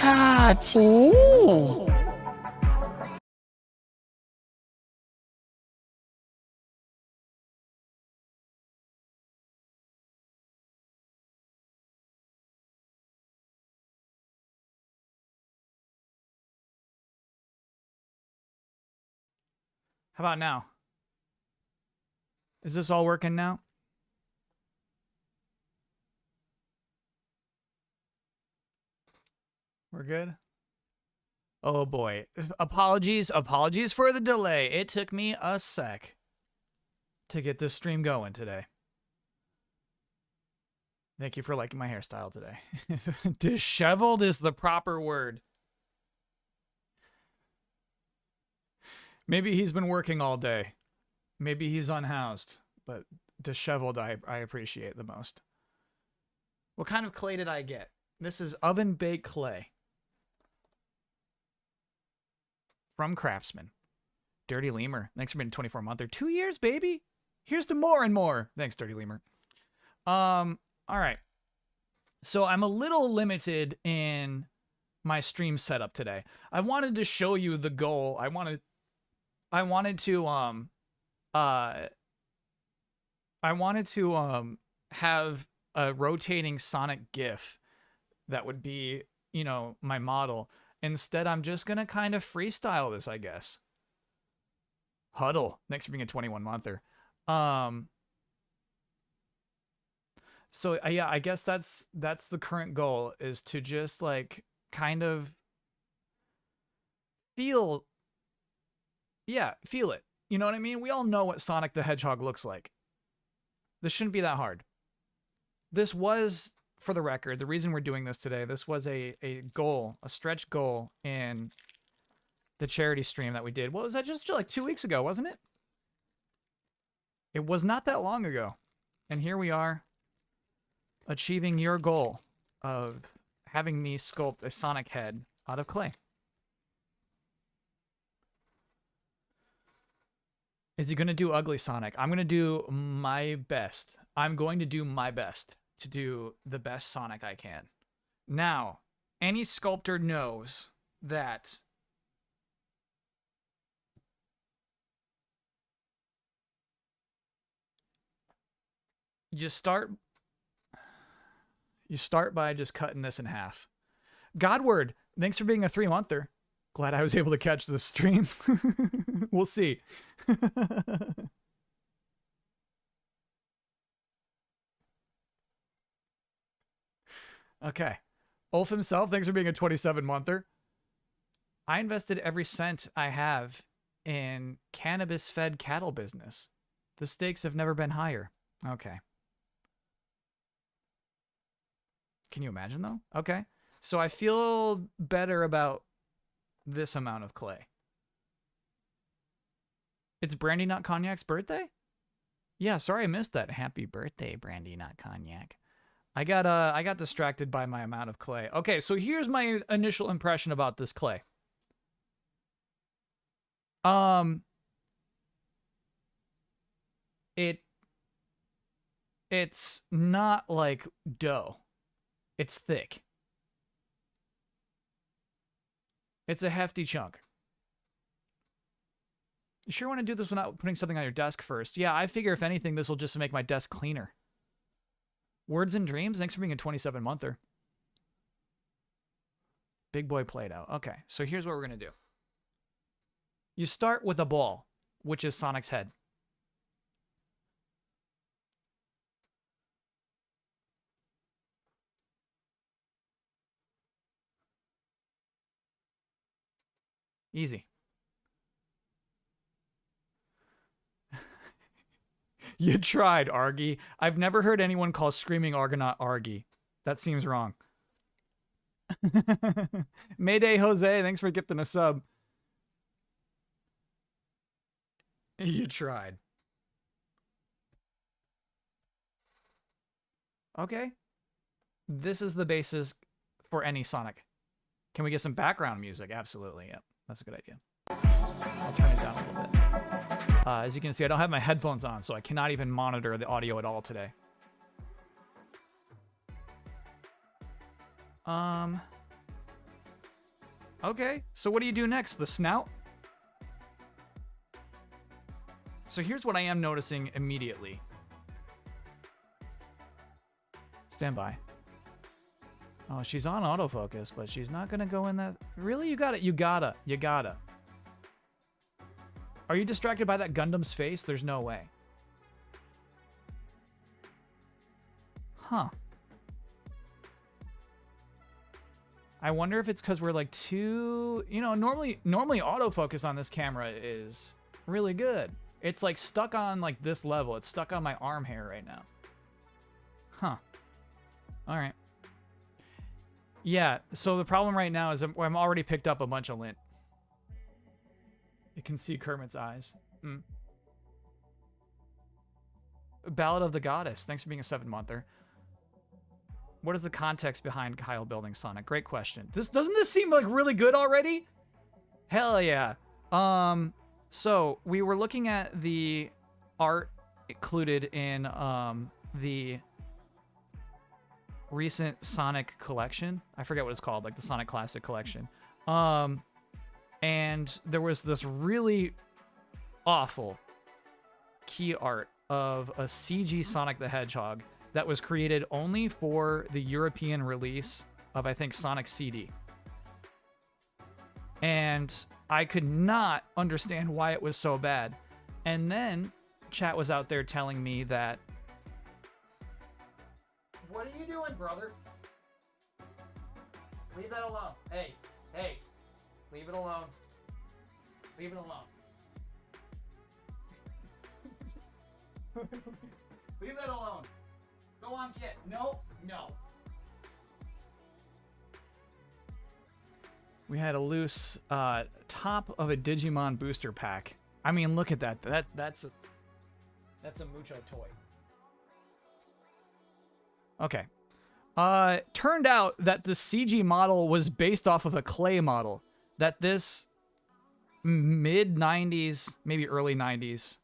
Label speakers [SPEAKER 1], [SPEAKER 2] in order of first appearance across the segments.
[SPEAKER 1] How about now? Is this all working now? We're good? Oh boy. Apologies for the delay. It took me a sec to get this stream going today. Thank you for liking my hairstyle today. Disheveled is the proper word. Maybe he's been working all day. Maybe he's unhoused, but disheveled I appreciate the most. What kind of clay did I get? This is oven baked clay from Craftsman. Dirty Lemur. Thanks for being a 24-monther. 2 years, baby. Here's to more and more. Thanks, Dirty Lemur. All right. So I'm a little limited in my stream setup today. I wanted to show you the goal. I wanted to have a rotating Sonic GIF that would be, you know, my model. Instead, I'm just gonna kind of freestyle this, I guess. Huddle, thanks for being a 21-monther. So yeah, I guess that's the current goal, is to just like kind of feel it. You know what I mean? We all know what Sonic the Hedgehog looks like. This shouldn't be that hard. This was, for the record, the reason we're doing this today, this was a goal, a stretch goal in the charity stream that we did. What was that? Just like 2 weeks ago, wasn't it? It was not that long ago. And here we are, achieving your goal of having me sculpt a Sonic head out of clay. Is he going to do ugly Sonic? I'm going to do my best. I'm going to do my best to do the best Sonic I can. Now, any sculptor knows that you start by just cutting this in half. Godward, thanks for being a 3-monther. Glad I was able to catch the stream. We'll see. Okay. Ulf himself, thanks for being a 27-monther. I invested every cent I have in cannabis-fed cattle business. The stakes have never been higher. Okay. Can you imagine, though? Okay. So I feel better about this amount of clay. It's Brandy Not Cognac's birthday? Yeah, sorry I missed that. Happy birthday, Brandy Not Cognac. I got distracted by my amount of clay. Okay, so here's my initial impression about this clay. It's not like dough. It's thick. It's a hefty chunk. You sure want to do this without putting something on your desk first? Yeah, I figure if anything, this will just make my desk cleaner. Words and Dreams, thanks for being a 27-monther. Big boy Play-Doh. Okay, so here's what we're going to do. You start with a ball, which is Sonic's head. Easy. You tried, Argy. I've never heard anyone call Screaming Argonaut Argy. That seems wrong. Mayday Jose, thanks for gifting a sub. You tried. Okay. This is the basis for any Sonic. Can we get some background music? Absolutely, yep. That's a good idea. I'll turn it down a little bit. As you can see, I don't have my headphones on, so I cannot even monitor the audio at all today. Okay, so what do you do next? The snout? So here's what I am noticing immediately. Stand by. Oh, she's on autofocus, but she's not gonna go in that. Really? You got it. You gotta. Are you distracted by that Gundam's face? There's no way. Huh. I wonder if it's because we're like too, you know, normally autofocus on this camera is really good. It's like stuck on like this level. It's stuck on my arm hair right now. Huh. All right. Yeah, so the problem right now is I'm already picked up a bunch of lint. You can see Kermit's eyes. Ballad of the Goddess. Thanks for being a 7-monther. What is the context behind Kyle building Sonic? Great question. Doesn't this seem like really good already? Hell yeah. So we were looking at the art included in the recent Sonic collection. I forget what it's called, like the Sonic Classic collection. And there was this really awful key art of a CG Sonic the Hedgehog that was created only for the European release of, I think, Sonic CD. And I could not understand why it was so bad. And then chat was out there telling me that... What are you doing, brother? Leave that alone. Hey. Leave it alone. Leave it alone. Leave that alone. Go on, kid. No. We had a loose top of a Digimon booster pack. I mean, look at that. That's a Mucho toy. Okay. Turned out that the CG model was based off of a clay model. That this mid-90s, maybe early 90s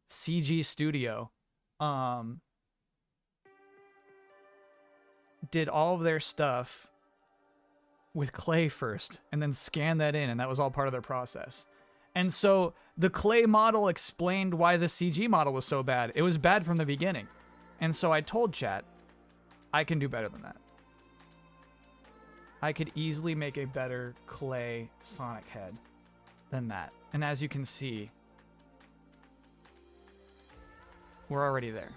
[SPEAKER 1] CG studio did all of their stuff with clay first and then scanned that in, and that was all part of their process. And so the clay model explained why the CG model was so bad. It was bad from the beginning. And so I told chat, I can do better than that. I could easily make a better clay Sonic head than that. And as you can see, we're already there.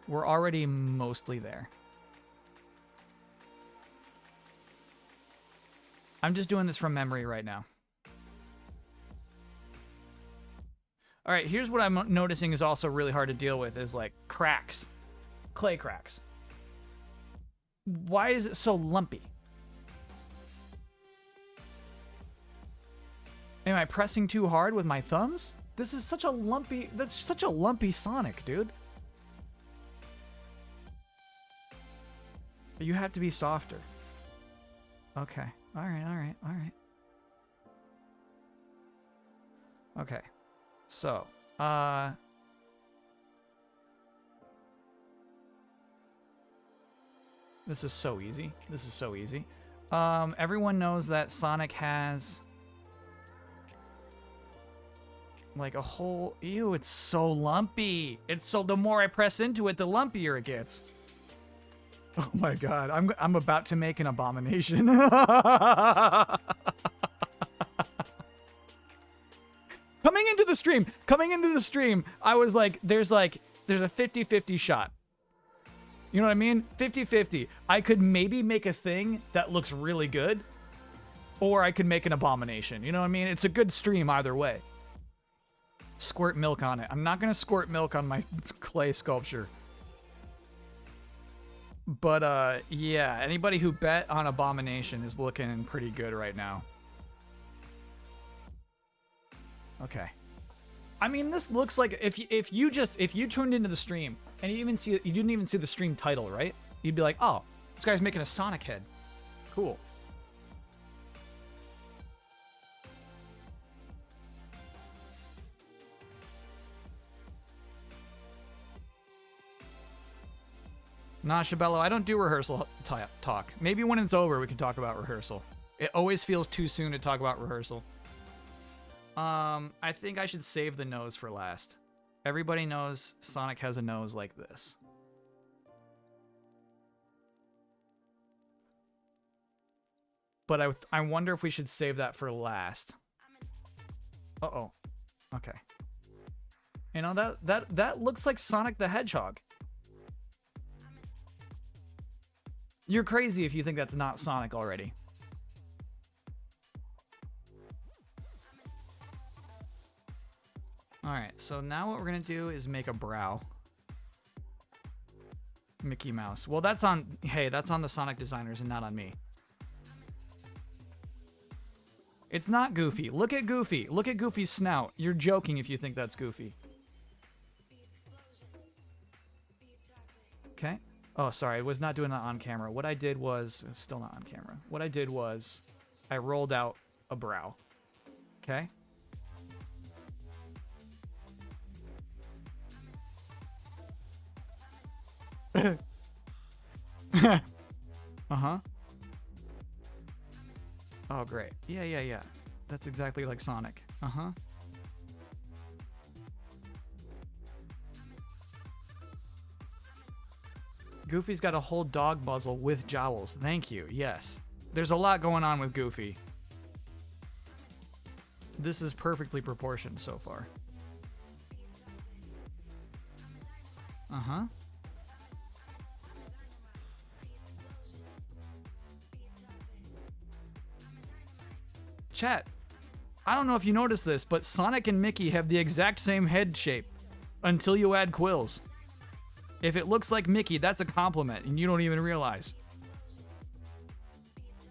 [SPEAKER 1] We're already mostly there. I'm just doing this from memory right now. All right, here's what I'm noticing is also really hard to deal with is like cracks. Clay cracks. Why is it so lumpy? Am I pressing too hard with my thumbs? This is such a lumpy, that's such a lumpy Sonic, dude. You have to be softer. Okay. All right. Okay. So, this is so easy. Everyone knows that Sonic has like a whole, ew, it's so lumpy. It's so, the more I press into it, the lumpier it gets. Oh my God, I'm about to make an abomination. Coming into the stream, I was like, there's a 50-50 shot. You know what I mean? 50-50. I could maybe make a thing that looks really good, or I could make an abomination. You know what I mean? It's a good stream either way. Squirt milk on it. I'm not going to squirt milk on my clay sculpture. But, yeah, anybody who bet on abomination is looking pretty good right now. Okay. I mean, this looks like if you tuned into the stream and you didn't even see the stream title, right? You'd be like, oh, this guy's making a Sonic head. Cool. Nah, Shabello, I don't do rehearsal talk. Maybe when it's over, we can talk about rehearsal. It always feels too soon to talk about rehearsal. I think I should save the nose for last. Everybody knows Sonic has a nose like this. But I wonder if we should save that for last. Uh-oh. Okay. You know, that looks like Sonic the Hedgehog. You're crazy if you think that's not Sonic already. Alright, so now what we're gonna do is make a brow. Mickey Mouse. Well, that's on... Hey, that's on the Sonic designers and not on me. It's not Goofy. Look at Goofy. Look at Goofy's snout. You're joking if you think that's Goofy. Okay. Oh, sorry. I was not doing that on camera. What I did was... Still not on camera. What I did was I rolled out a brow. Okay? Uh-huh. Oh, great. Yeah. That's exactly like Sonic. Uh-huh. Goofy's got a whole dog muzzle with jowls. Thank you. Yes. There's a lot going on with Goofy. This is perfectly proportioned so far. Uh-huh. Chat, I don't know if you noticed this, but Sonic and Mickey have the exact same head shape until you add quills. If it looks like Mickey, that's a compliment, and you don't even realize.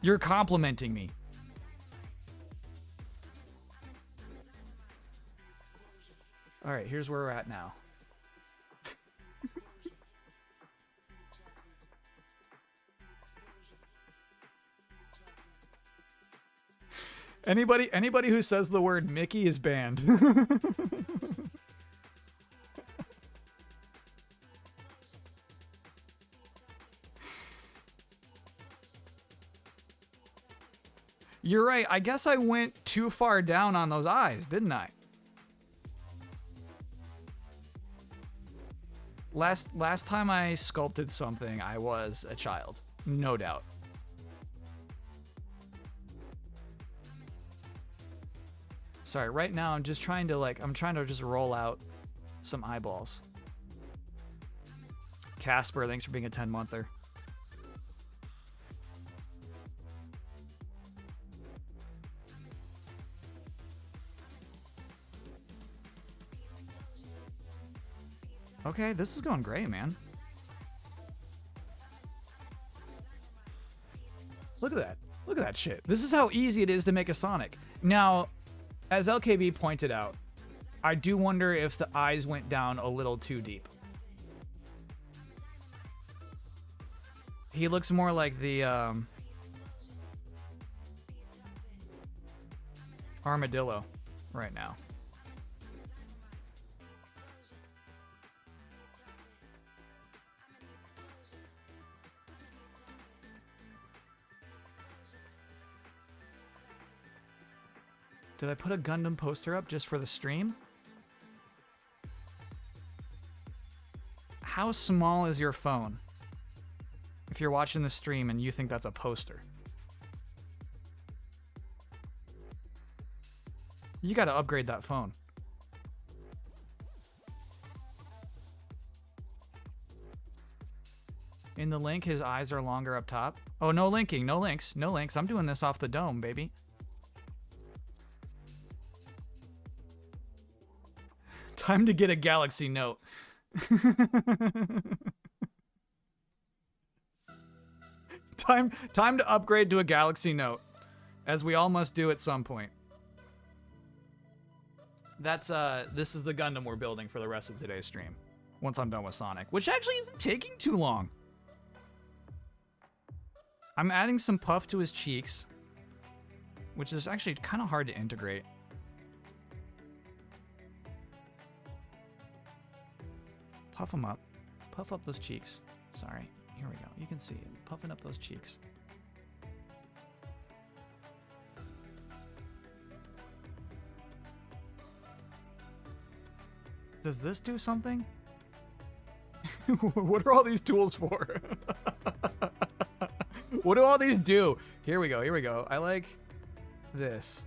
[SPEAKER 1] You're complimenting me. All right, here's where we're at now. Anybody who says the word Mickey is banned. You're right. I guess I went too far down on those eyes, didn't I? Last time I sculpted something, I was a child. No doubt. Sorry, right now I'm just trying to just roll out some eyeballs. Casper, thanks for being a 10-monther. Okay, this is going great, man. Look at that. Look at that shit. This is how easy it is to make a Sonic. Now, as LKB pointed out, I do wonder if the eyes went down a little too deep. He looks more like the armadillo right now. Did I put a Gundam poster up just for the stream? How small is your phone? If you're watching the stream and you think that's a poster. You gotta upgrade that phone. In the link, his eyes are longer up top. Oh, no linking, no links, no links. I'm doing this off the dome, baby. Time to get a Galaxy Note. Time to upgrade to a Galaxy Note, as we all must do at some point. That's this is the Gundam we're building for the rest of today's stream. Once I'm done with Sonic, which actually isn't taking too long. I'm adding some puff to his cheeks, which is actually kind of hard to integrate. Puff them up. Puff up those cheeks. Sorry. Here we go. You can see it. Puffing up those cheeks. Does this do something? What are all these tools for? What do all these do? Here we go. Here we go. I like this.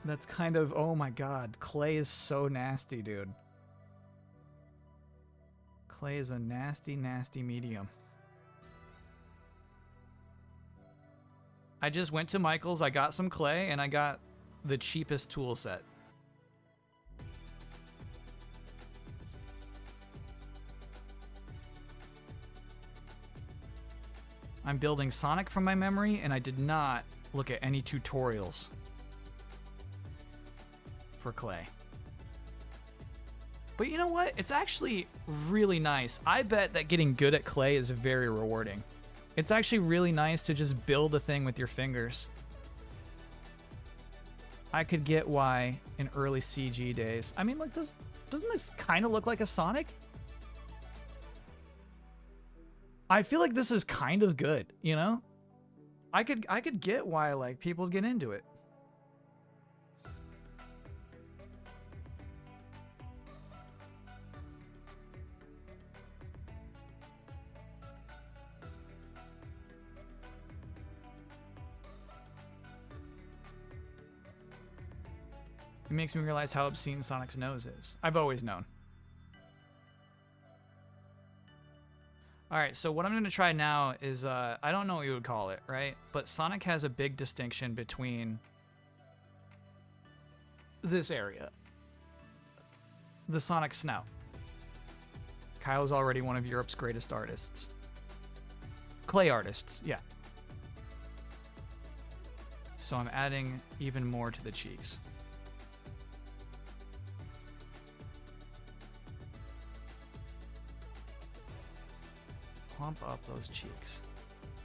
[SPEAKER 1] That's kind of... Oh my god. Clay is so nasty, dude. Clay is a nasty, nasty medium. I just went to Michael's, I got some clay, and I got the cheapest tool set. I'm building Sonic from my memory, and I did not look at any tutorials for clay. But you know what? It's actually really nice. I bet that getting good at clay is very rewarding. It's actually really nice to just build a thing with your fingers. I could get why in early CG days. I mean, like, doesn't this kind of look like a Sonic? I feel like this is kind of good, you know? I could get why, like, people get into it. It makes me realize how obscene Sonic's nose is. I've always known. Alright, so what I'm going to try now is, I don't know what you would call it, right? But Sonic has a big distinction between this area. The Sonic snout. Kyle's already one of Europe's greatest artists. Clay artists, yeah. So I'm adding even more to the cheeks. Plump up those cheeks.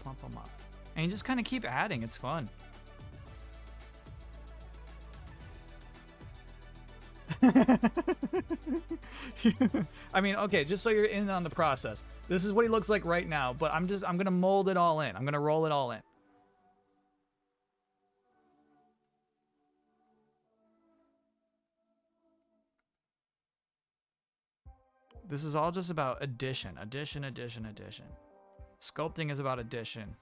[SPEAKER 1] Plump them up. And you just kind of keep adding. It's fun. I mean, okay, just so you're in on the process. This is what he looks like right now, but I'm going to mold it all in. I'm going to roll it all in. This is all just about addition, addition, addition, addition. Sculpting is about addition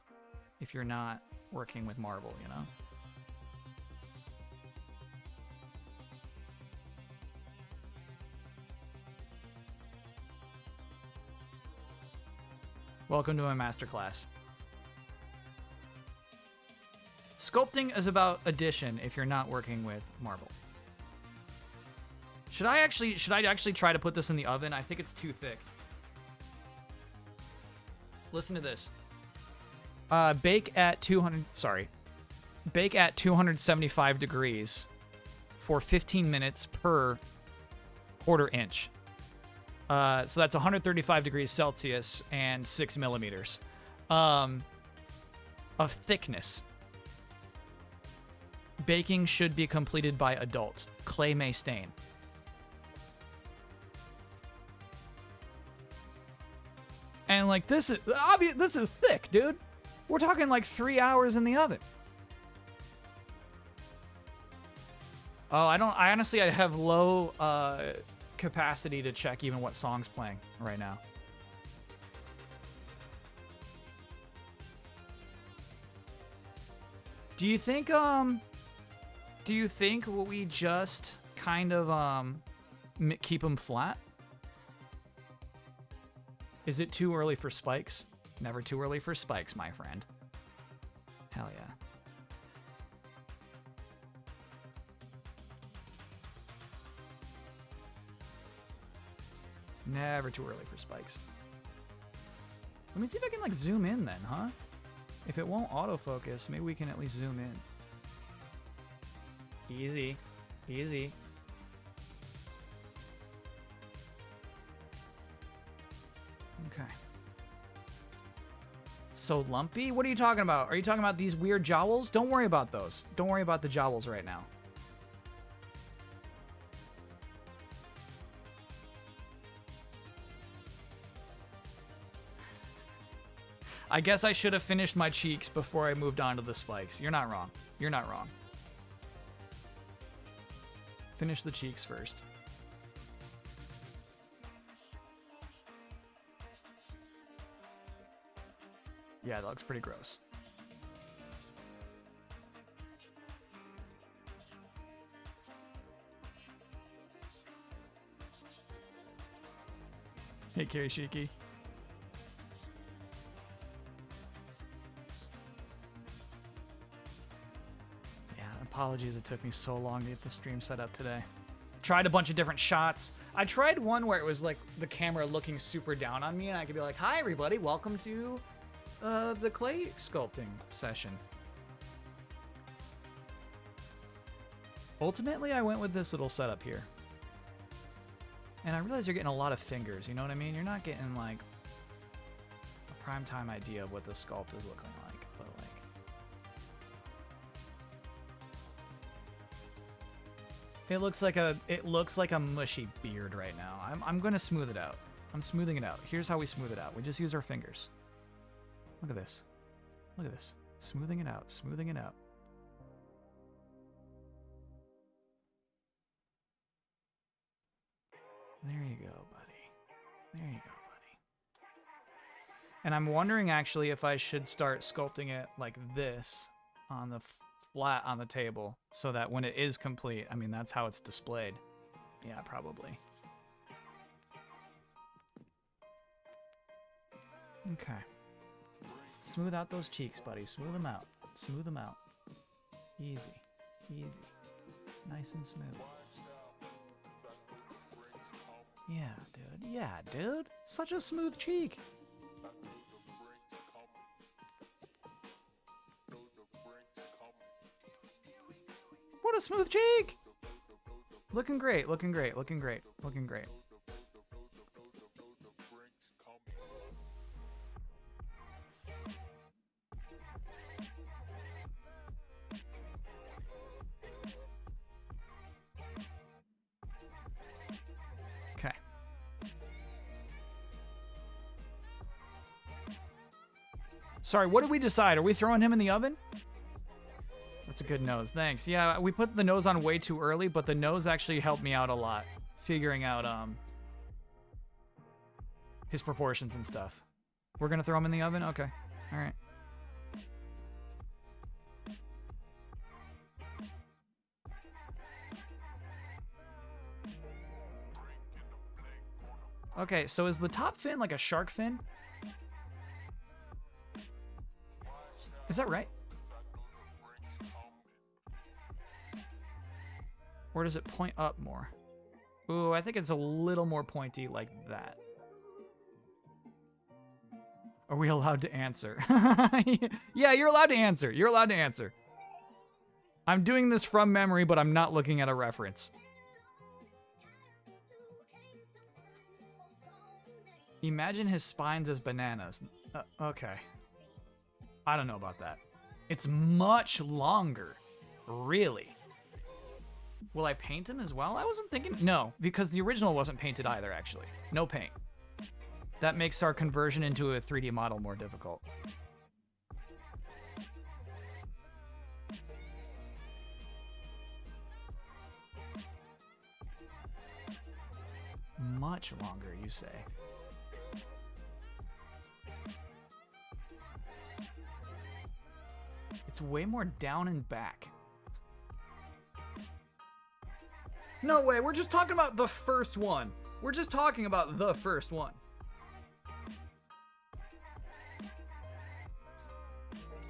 [SPEAKER 1] if you're not working with marble, you know? Welcome to my masterclass. Sculpting is about addition if you're not working with marble. Should I actually try to put this in the oven? I think it's too thick. Listen to this. Bake at 275 degrees for 15 minutes per quarter inch. So that's 135 degrees Celsius and 6 millimeters of thickness. Baking should be completed by adults. Clay may stain. And like this is obvious. This is thick, dude. We're talking like 3 hours in the oven. Oh, I honestly have low capacity to check even what song's playing right now. Do you think we just kind of keep them flat? Is it too early for spikes? Never too early for spikes, my friend. Hell yeah. Never too early for spikes. Let me see if I can like zoom in then, huh? If it won't autofocus, maybe we can at least zoom in. Easy. Easy. Okay. So lumpy? What are you talking about? Are you talking about these weird jowls? Don't worry about those. Don't worry about the jowls right now. I guess I should have finished my cheeks before I moved on to the spikes. You're not wrong. You're not wrong. Finish the cheeks first. Yeah, that looks pretty gross. Hey, Kirishiki. Yeah, apologies it took me so long to get the stream set up today. Tried a bunch of different shots. I tried one where it was like the camera looking super down on me and I could be like, hi everybody, welcome to the clay sculpting session. Ultimately, I went with this little setup here. And I realize you're getting a lot of fingers, you know what I mean? You're not getting, like, a primetime idea of what the sculpt is looking like, but, like... It looks like a mushy beard right now. I'm gonna smooth it out. I'm smoothing it out. Here's how we smooth it out. We just use our fingers. Look at this. Look at this. Smoothing it out. Smoothing it out. There you go, buddy. There you go, buddy. And I'm wondering, actually, if I should start sculpting it like this on the flat on the table so that when it is complete, I mean, that's how it's displayed. Yeah, probably. Okay. Smooth out those cheeks, buddy. Smooth them out. Smooth them out. Easy. Easy. Nice and smooth. Yeah, dude. Yeah, dude. Such a smooth cheek. What a smooth cheek! Looking great, looking great, looking great, looking great. Okay. Sorry, what did we decide? Are we throwing him in the oven? That's a good nose. Thanks. Yeah, we put the nose on way too early, but the nose actually helped me out a lot. Figuring out his proportions and stuff. We're gonna throw him in the oven? Okay. Alright. Okay, so is the top fin like a shark fin? Is that right? Or does it point up more? Ooh, I think it's a little more pointy like that. Are we allowed to answer? Yeah, you're allowed to answer. You're allowed to answer. I'm doing this from memory, but I'm not looking at a reference. Imagine his spines as bananas. Okay. I don't know about that. It's much longer. Really? Will I paint him as well? I wasn't thinking... No, because the original wasn't painted either, actually. No paint. That makes our conversion into a 3D model more difficult. Much longer, you say? It's way more down and back. No way, we're just talking about the first one. We're just talking about the first one.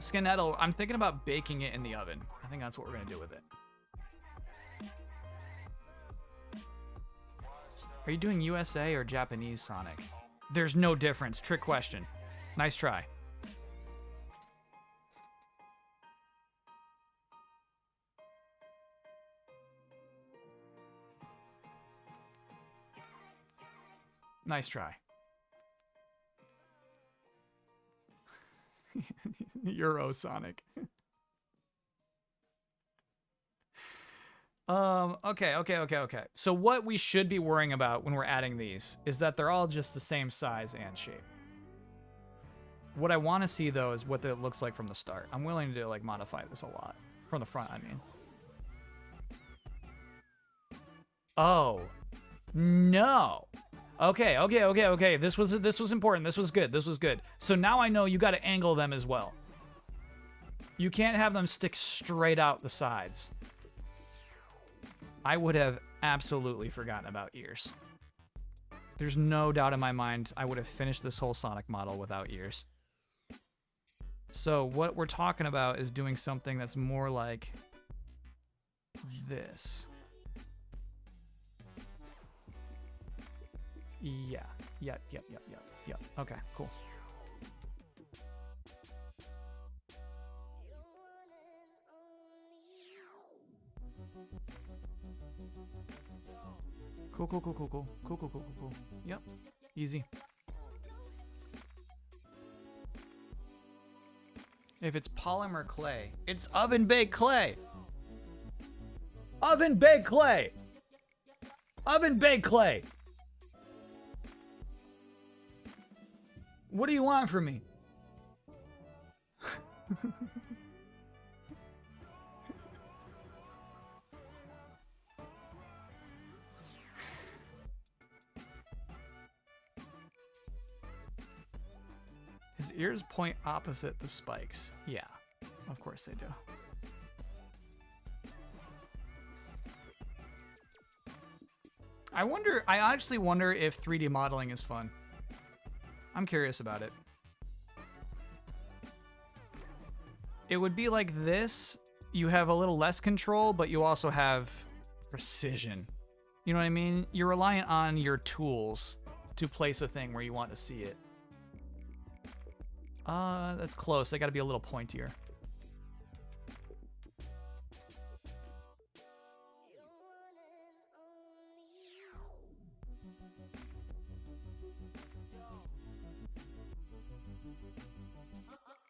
[SPEAKER 1] Skinetto, I'm thinking about baking it in the oven. I think that's what we're gonna do with it. Are you doing USA or Japanese Sonic? There's no difference. Trick question. Nice try. Nice try. Eurosonic. Okay. So what we should be worrying about when we're adding these is that they're all just the same size and shape. What I want to see, though, is what it looks like from the start. I'm willing to, like, modify this a lot. From the front, I mean. Oh. No. Okay. This was important. This was good. So now I know you got to angle them as well. You can't have them stick straight out the sides. I would have absolutely forgotten about ears. There's no doubt in my mind I would have finished this whole Sonic model without ears. So what we're talking about is doing something that's more like this. Yeah. Yep. Okay, cool. Cool. Yep. Easy. If it's polymer clay, it's oven baked clay. Oven baked clay. Oven baked clay. What do you want from me? His ears point opposite the spikes. Yeah, of course they do. I actually wonder if 3D modeling is fun. I'm curious about it. It would be like this. You have a little less control, but you also have precision. You know what I mean? You're reliant on your tools to place a thing where you want to see it. That's close. They gotta be a little pointier.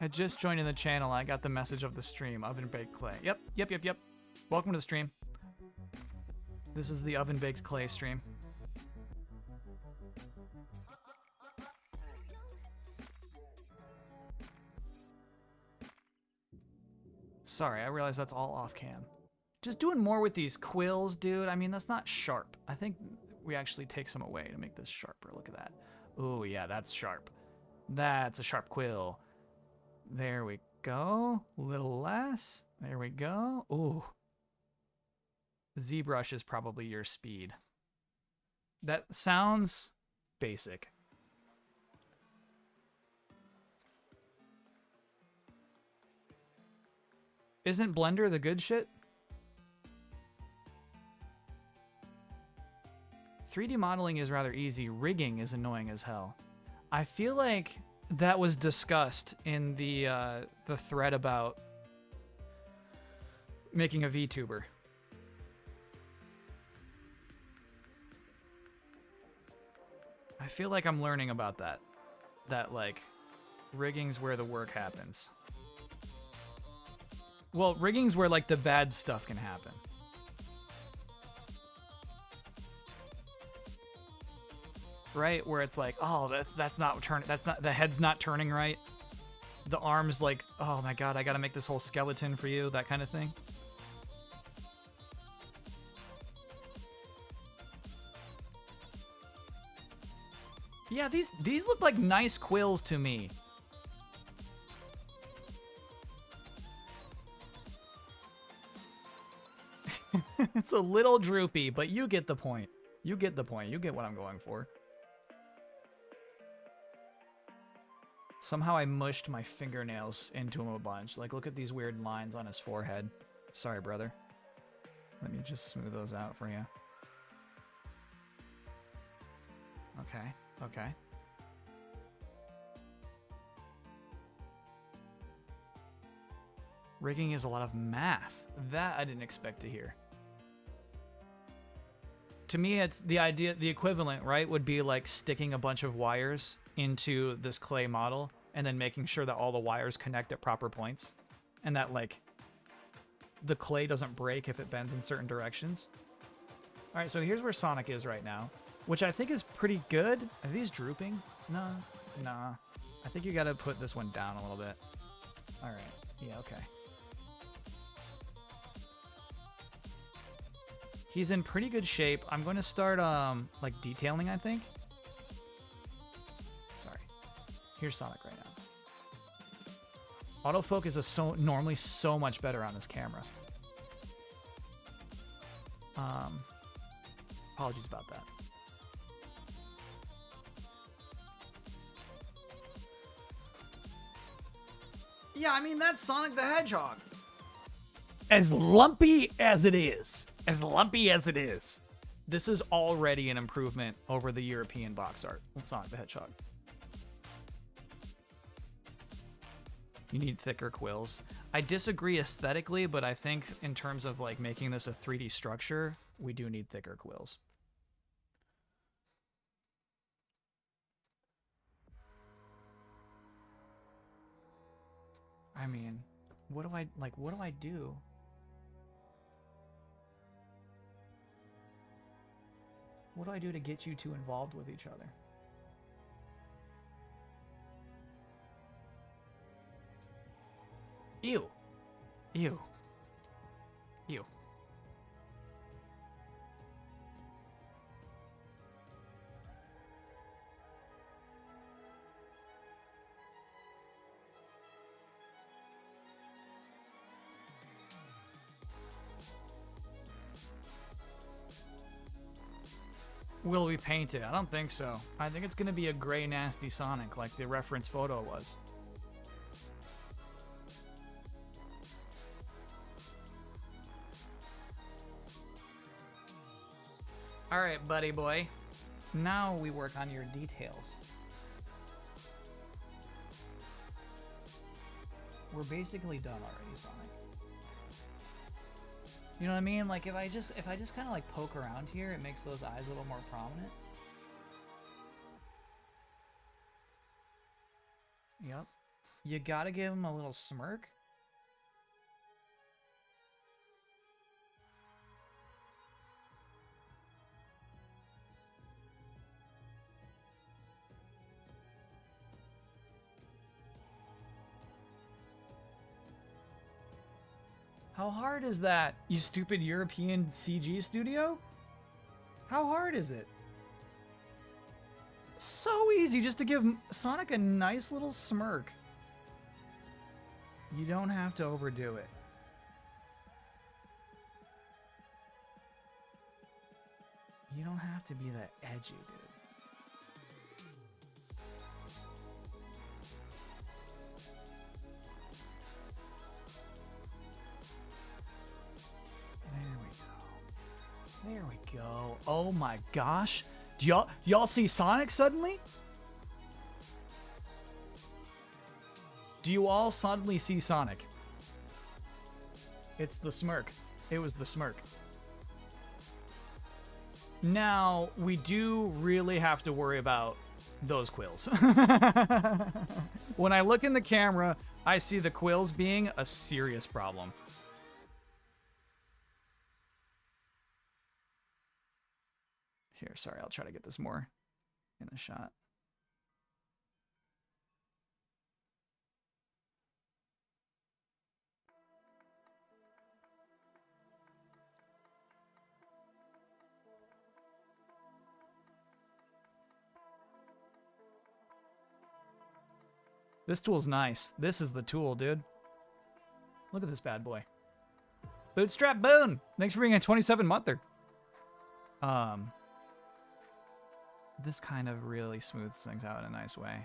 [SPEAKER 1] I just joined in the channel. I got the message of the stream. Oven baked clay. Yep. Welcome to the stream. This is the oven baked clay stream. Sorry, I realize that's all off cam. Just doing more with these quills, dude. I mean, that's not sharp. I think we actually take some away to make this sharper. Look at that. Oh, yeah, that's sharp. That's a sharp quill. There we go. A little less. There we go. Ooh. ZBrush is probably your speed. That sounds basic. Isn't Blender the good shit? 3D modeling is rather easy. Rigging is annoying as hell. I feel like that was discussed in the thread about making a VTuber. I feel like I'm learning about that. That, like, rigging's where the work happens. Well, rigging's where, like, the bad stuff can happen. Right? Where it's like, oh, that's not turning, that's not, the head's not turning right. The arm's like, oh my god, I gotta make this whole skeleton for you, that kind of thing. Yeah, these look like nice quills to me. It's a little droopy, but you get the point. You get the point. You get what I'm going for. Somehow I mushed my fingernails into him a bunch. Like, look at these weird lines on his forehead. Sorry, brother. Let me just smooth those out for you. Okay, okay. Rigging is a lot of math. That I didn't expect to hear. To me, it's the idea, the equivalent, right, would be like sticking a bunch of wires into this clay model and then making sure that all the wires connect at proper points and that, like, the clay doesn't break if it bends in certain directions. All right, so here's where Sonic is right now, which I think is pretty good. Are these drooping? No, nah. I think you gotta put this one down a little bit. All right. Yeah, okay. He's in pretty good shape. I'm going to start, like, detailing, I think. Sorry. Here's Sonic right now. Autofocus is normally so much better on this camera. Apologies about that. Yeah, I mean, that's Sonic the Hedgehog. As lumpy as it is. As lumpy as it is. This is already an improvement over the European box art with Sonic the Hedgehog. You need thicker quills. I disagree aesthetically, but I think in terms of like making this a 3D structure, we do need thicker quills. I mean, what do I do? What do I do to get you two involved with each other? Ew. Ew. Ew. Will we paint it? I don't think so. I think it's going to be a gray, nasty Sonic like the reference photo was. Alright, buddy boy. Now we work on your details. We're basically done already, Sonic. You know what I mean? Like if I just kind of like poke around here, it makes those eyes a little more prominent. Yep. You gotta give him a little smirk. How hard is that, you stupid European CG studio? How hard is it? So easy, just to give Sonic a nice little smirk. You don't have to overdo it. You don't have to be that edgy, dude. There we go. Oh my gosh. Do y'all see Sonic suddenly? Do you all suddenly see Sonic? It's the smirk. It was the smirk. Now, we do really have to worry about those quills. When I look in the camera, I see the quills being a serious problem. Here, sorry, I'll try to get this more in the shot. This tool's nice. This is the tool, dude. Look at this bad boy. Bootstrap Boone! Thanks for being a 27-monther. This kind of really smooths things out in a nice way.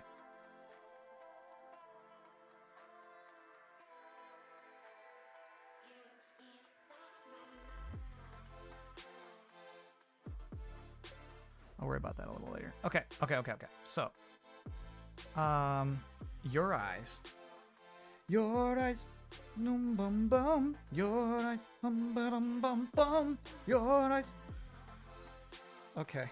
[SPEAKER 1] I'll worry about that a little later. Okay. So, your eyes. Your eyes. Bum bum bum. Your eyes. Bum bum bum bum. Your eyes. Okay.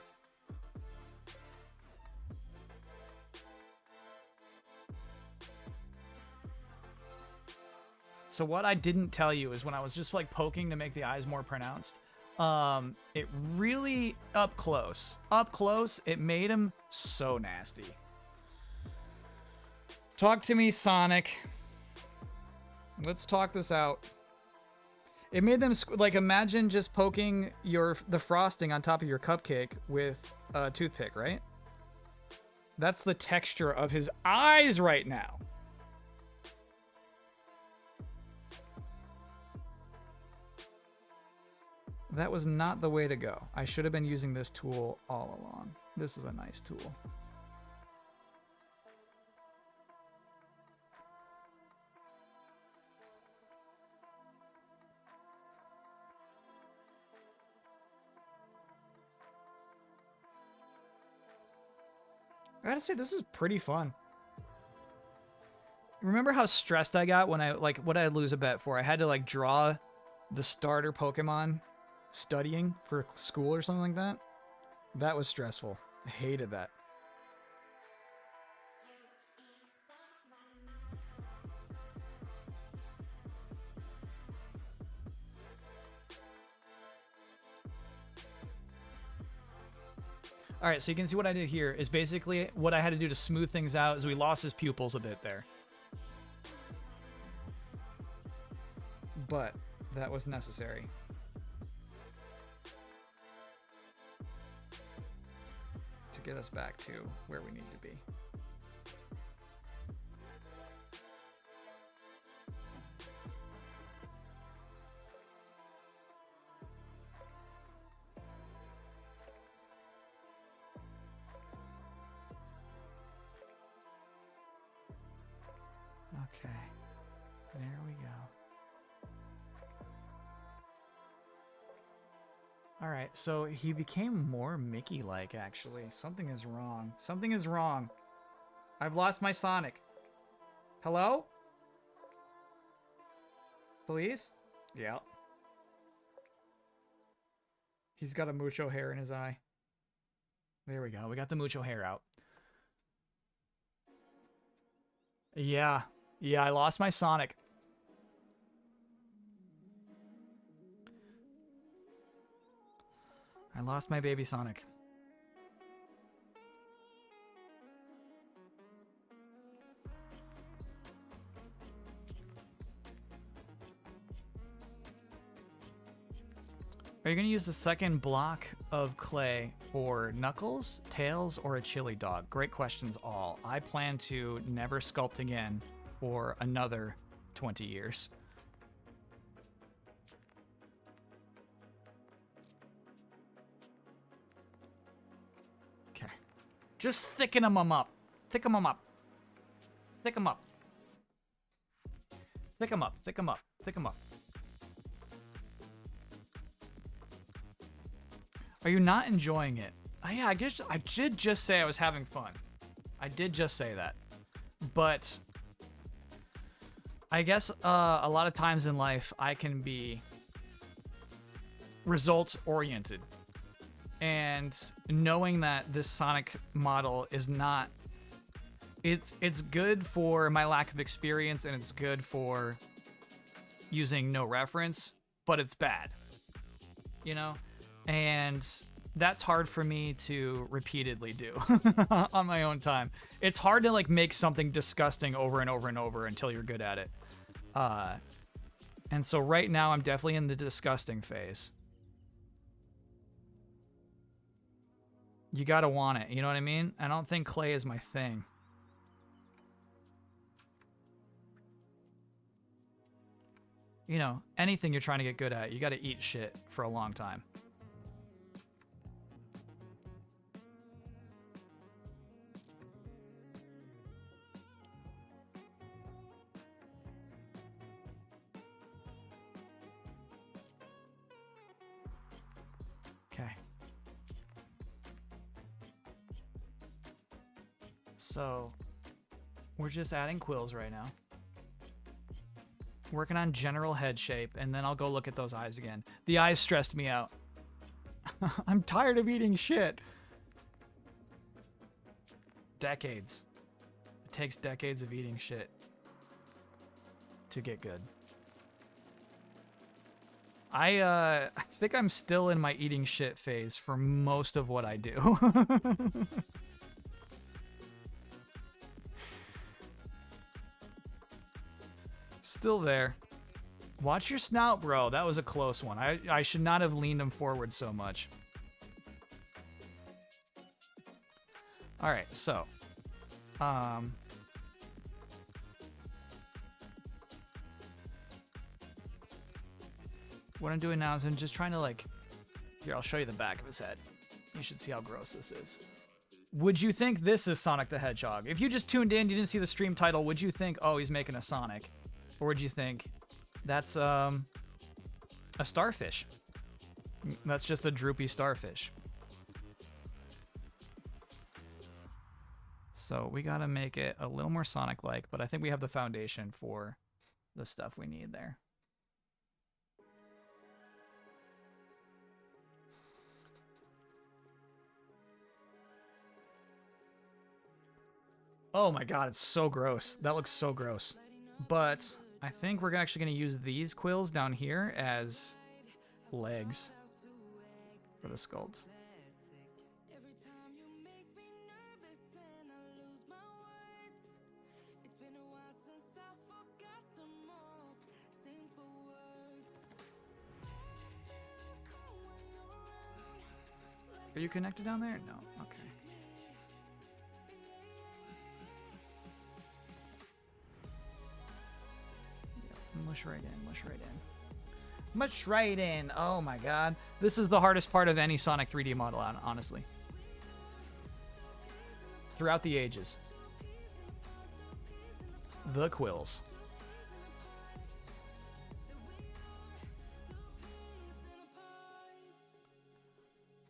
[SPEAKER 1] So what I didn't tell you is when I was just like poking to make the eyes more pronounced, it really up close, it made him so nasty. Talk to me, Sonic. Let's talk this out. It made them like, imagine just poking the frosting on top of your cupcake with a toothpick, right? That's the texture of his eyes right now. That was not the way to go. I should have been using this tool all along. This is a nice tool. I gotta say, this is pretty fun. Remember how stressed I got when what I'd lose a bet for? I had to like draw the starter Pokemon studying for school or something like that. That was stressful. I hated that. All right, so you can see what I did here is basically what I had to do to smooth things out is we lost his pupils a bit there. But that was necessary. To get us back to where we need to be. Okay, there we go. All right, so he became more Mickey-like, actually. Something is wrong. Something is wrong. I've lost my Sonic. Hello? Police? Yeah. He's got a mucho hair in his eye. There we go. We got the mucho hair out. Yeah. Yeah, I lost my Sonic. I lost my baby Sonic. Are you going to use the second block of clay for Knuckles, Tails, or a chili dog? Great questions all. I plan to never sculpt again for another 20 years. Okay. Just thicken them up. Thicken them up. Thick them up. Thick them up. Thick them up. Thick them up. Are you not enjoying it? Yeah, I guess I did just say I was having fun. I did just say that. But I guess a lot of times in life I can be results oriented. And knowing that this Sonic model is not, it's good for my lack of experience and it's good for using no reference, but it's bad. You know? And that's hard for me to repeatedly do on my own time. It's hard to like make something disgusting over and over and over until you're good at it. And so right now I'm definitely in the disgusting phase. You gotta want it, you know what I mean? I don't think clay is my thing. You know, anything you're trying to get good at, you gotta eat shit for a long time. Okay. So, we're just adding quills right now. Working on general head shape, and then I'll go look at those eyes again. The eyes stressed me out. I'm tired of eating shit. Decades. It takes decades of eating shit to get good. I think I'm still in my eating shit phase for most of what I do. Still there. Watch your snout, bro. That was a close one. I should not have leaned him forward so much. All right, so. What I'm doing now is I'm just trying to, like... Here, I'll show you the back of his head. You should see how gross this is. Would you think this is Sonic the Hedgehog? If you just tuned in, you didn't see the stream title, would you think, oh, he's making a Sonic? Or would you think that's a starfish? That's just a droopy starfish. So we gotta make it a little more Sonic-like, but I think we have the foundation for the stuff we need there. Oh my god, it's so gross. That looks so gross. But I think we're actually going to use these quills down here as legs for the sculpt. Are you connected down there? No. Okay. Mush right in, mush right in. Much right in. Oh my god. This is the hardest part of any Sonic 3D model, honestly. Throughout the ages. The quills.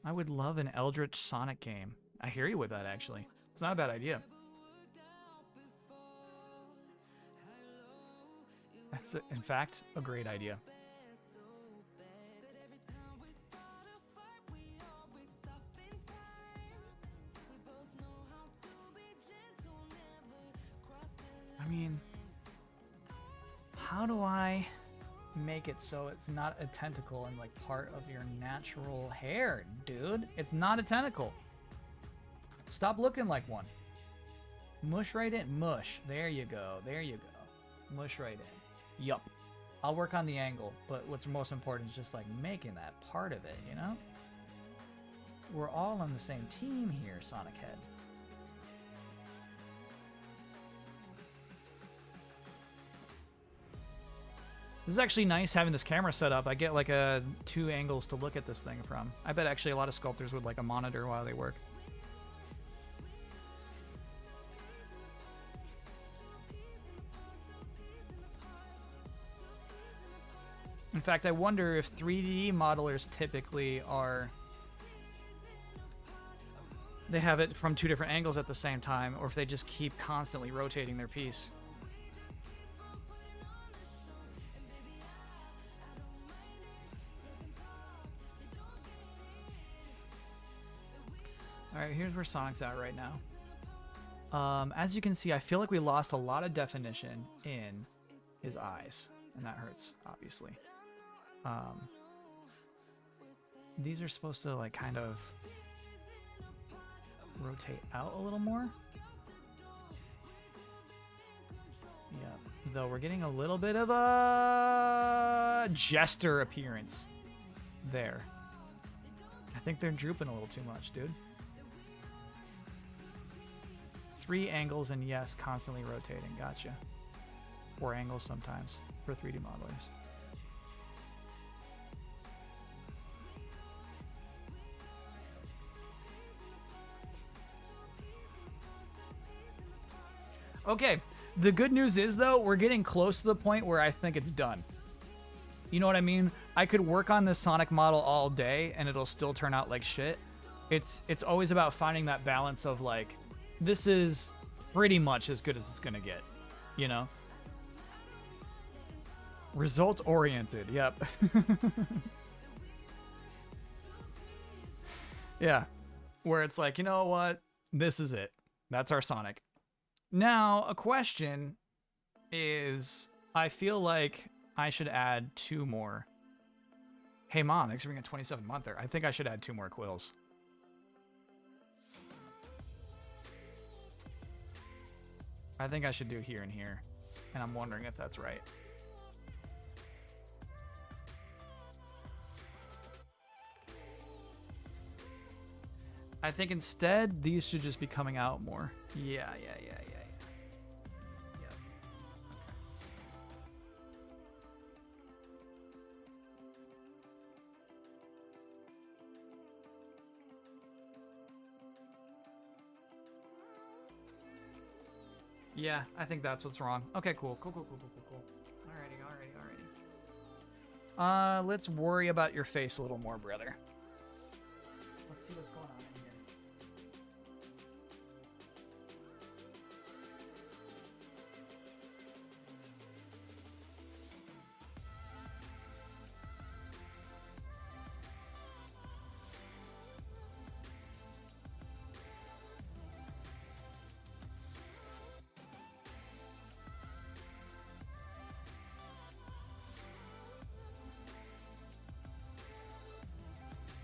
[SPEAKER 1] I would love an Eldritch Sonic game. I hear you with that, actually. It's not a bad idea. That's, in fact, a great idea. I mean, how do I make it so it's not a tentacle and like part of your natural hair, dude? It's not a tentacle. Stop looking like one. Mush right in. Mush. There you go. There you go. Mush right in. Yup. I'll work on the angle, but what's most important is just like making that part of it, you know? We're all on the same team here, Sonic Head. This is actually nice having this camera set up. I get like two angles to look at this thing from. I bet actually a lot of sculptors would like a monitor while they work. In fact, I wonder if 3D modelers typically are... They have it from two different angles at the same time, or if they just keep constantly rotating their piece. Alright, here's where Sonic's at right now. As you can see, I feel like we lost a lot of definition in his eyes, and that hurts, obviously. These are supposed to like kind of rotate out a little more. Yeah, though we're getting a little bit of a jester appearance there. I think they're drooping a little too much, dude. 3 angles and yes, constantly rotating. Gotcha. 4 angles sometimes for 3D modelers. Okay, the good news is, though, we're getting close to the point where I think it's done. You know what I mean? I could work on this Sonic model all day, and it'll still turn out like shit. It's always about finding that balance of, like, this is pretty much as good as it's gonna get, you know? Result-oriented, yep. Yeah, where it's like, you know what? This is it. That's our Sonic. Now, a question is, I feel like I should add 2 more. Hey, Mom, thanks for being a 27-monther. I think I should add 2 more quills. I think I should do here and here, and I'm wondering if that's right. I think instead these should just be coming out more. Yeah. Yep. Yeah, I think that's what's wrong. Okay, cool. Alrighty. Let's worry about your face a little more, brother. Let's see what's going on in here.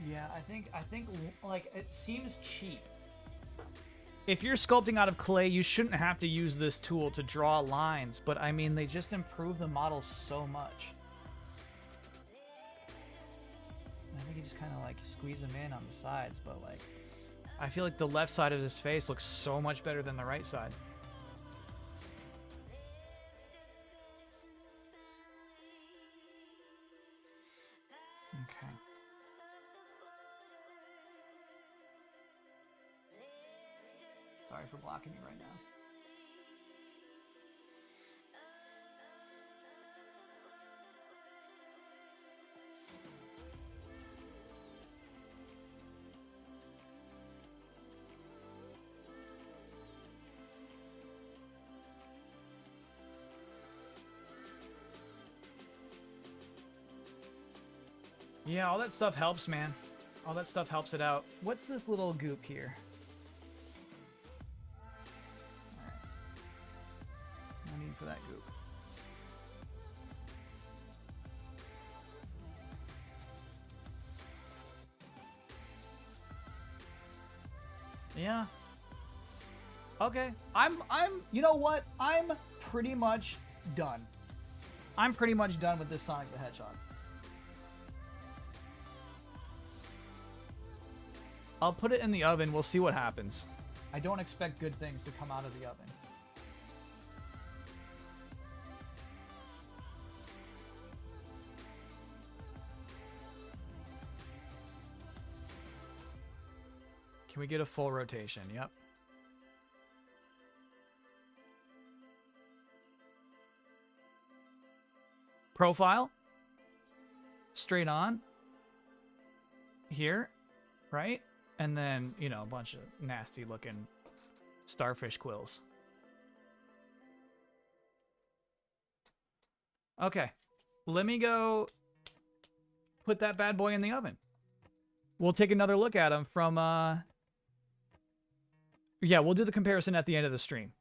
[SPEAKER 1] Yeah, I think like it seems cheap. If you're sculpting out of clay, you shouldn't have to use this tool to draw lines, but I mean they just improve the model so much. I think you just kind of like squeeze them in on the sides, but like I feel like the left side of his face looks so much better than the right side. Okay. Sorry for blocking you right now. Yeah, all that stuff helps, man. All that stuff helps it out. What's this little goop here? Alright. No need for that goop. Yeah. Okay. You know what? I'm pretty much done. I'm pretty much done with this Sonic the Hedgehog. I'll put it in the oven. We'll see what happens. I don't expect good things to come out of the oven. Can we get a full rotation? Yep. Profile. Straight on. Here. Right? And then, you know, a bunch of nasty looking starfish quills. Okay. Let me go put that bad boy in the oven. We'll take another look at him from, yeah, we'll do the comparison at the end of the stream.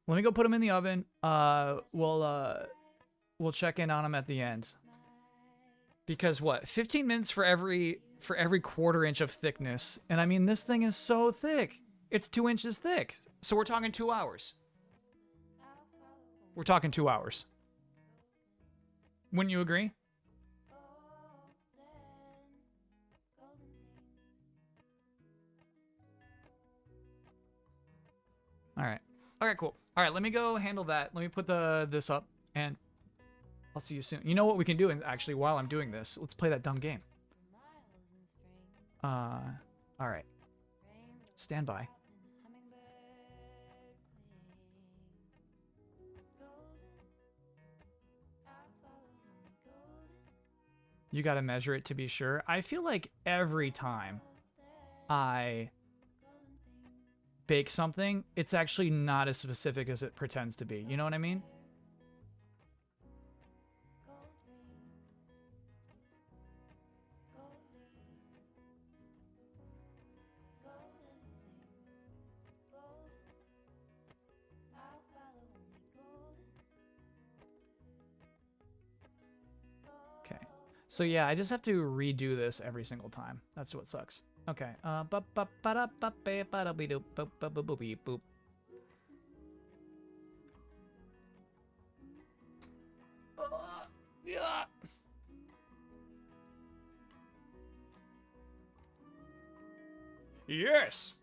[SPEAKER 1] Let me go put him in the oven. We'll check in on him at the end. Because what? 15 minutes for every quarter inch of thickness. And I mean, this thing is so thick. It's 2 inches thick. So we're talking 2 hours. We're talking 2 hours. Wouldn't you agree? All right. Okay, cool. All right, let me go handle that. Let me put this up, and I'll see you soon. You know what we can do, actually, while I'm doing this? Let's play that dumb game. All right. Stand by. You got to measure it to be sure. I feel like every time I bake something, it's actually not as specific as it pretends to be. You know what I mean? Okay. So yeah, I just have to redo this every single time. That's what sucks. Okay. Yes.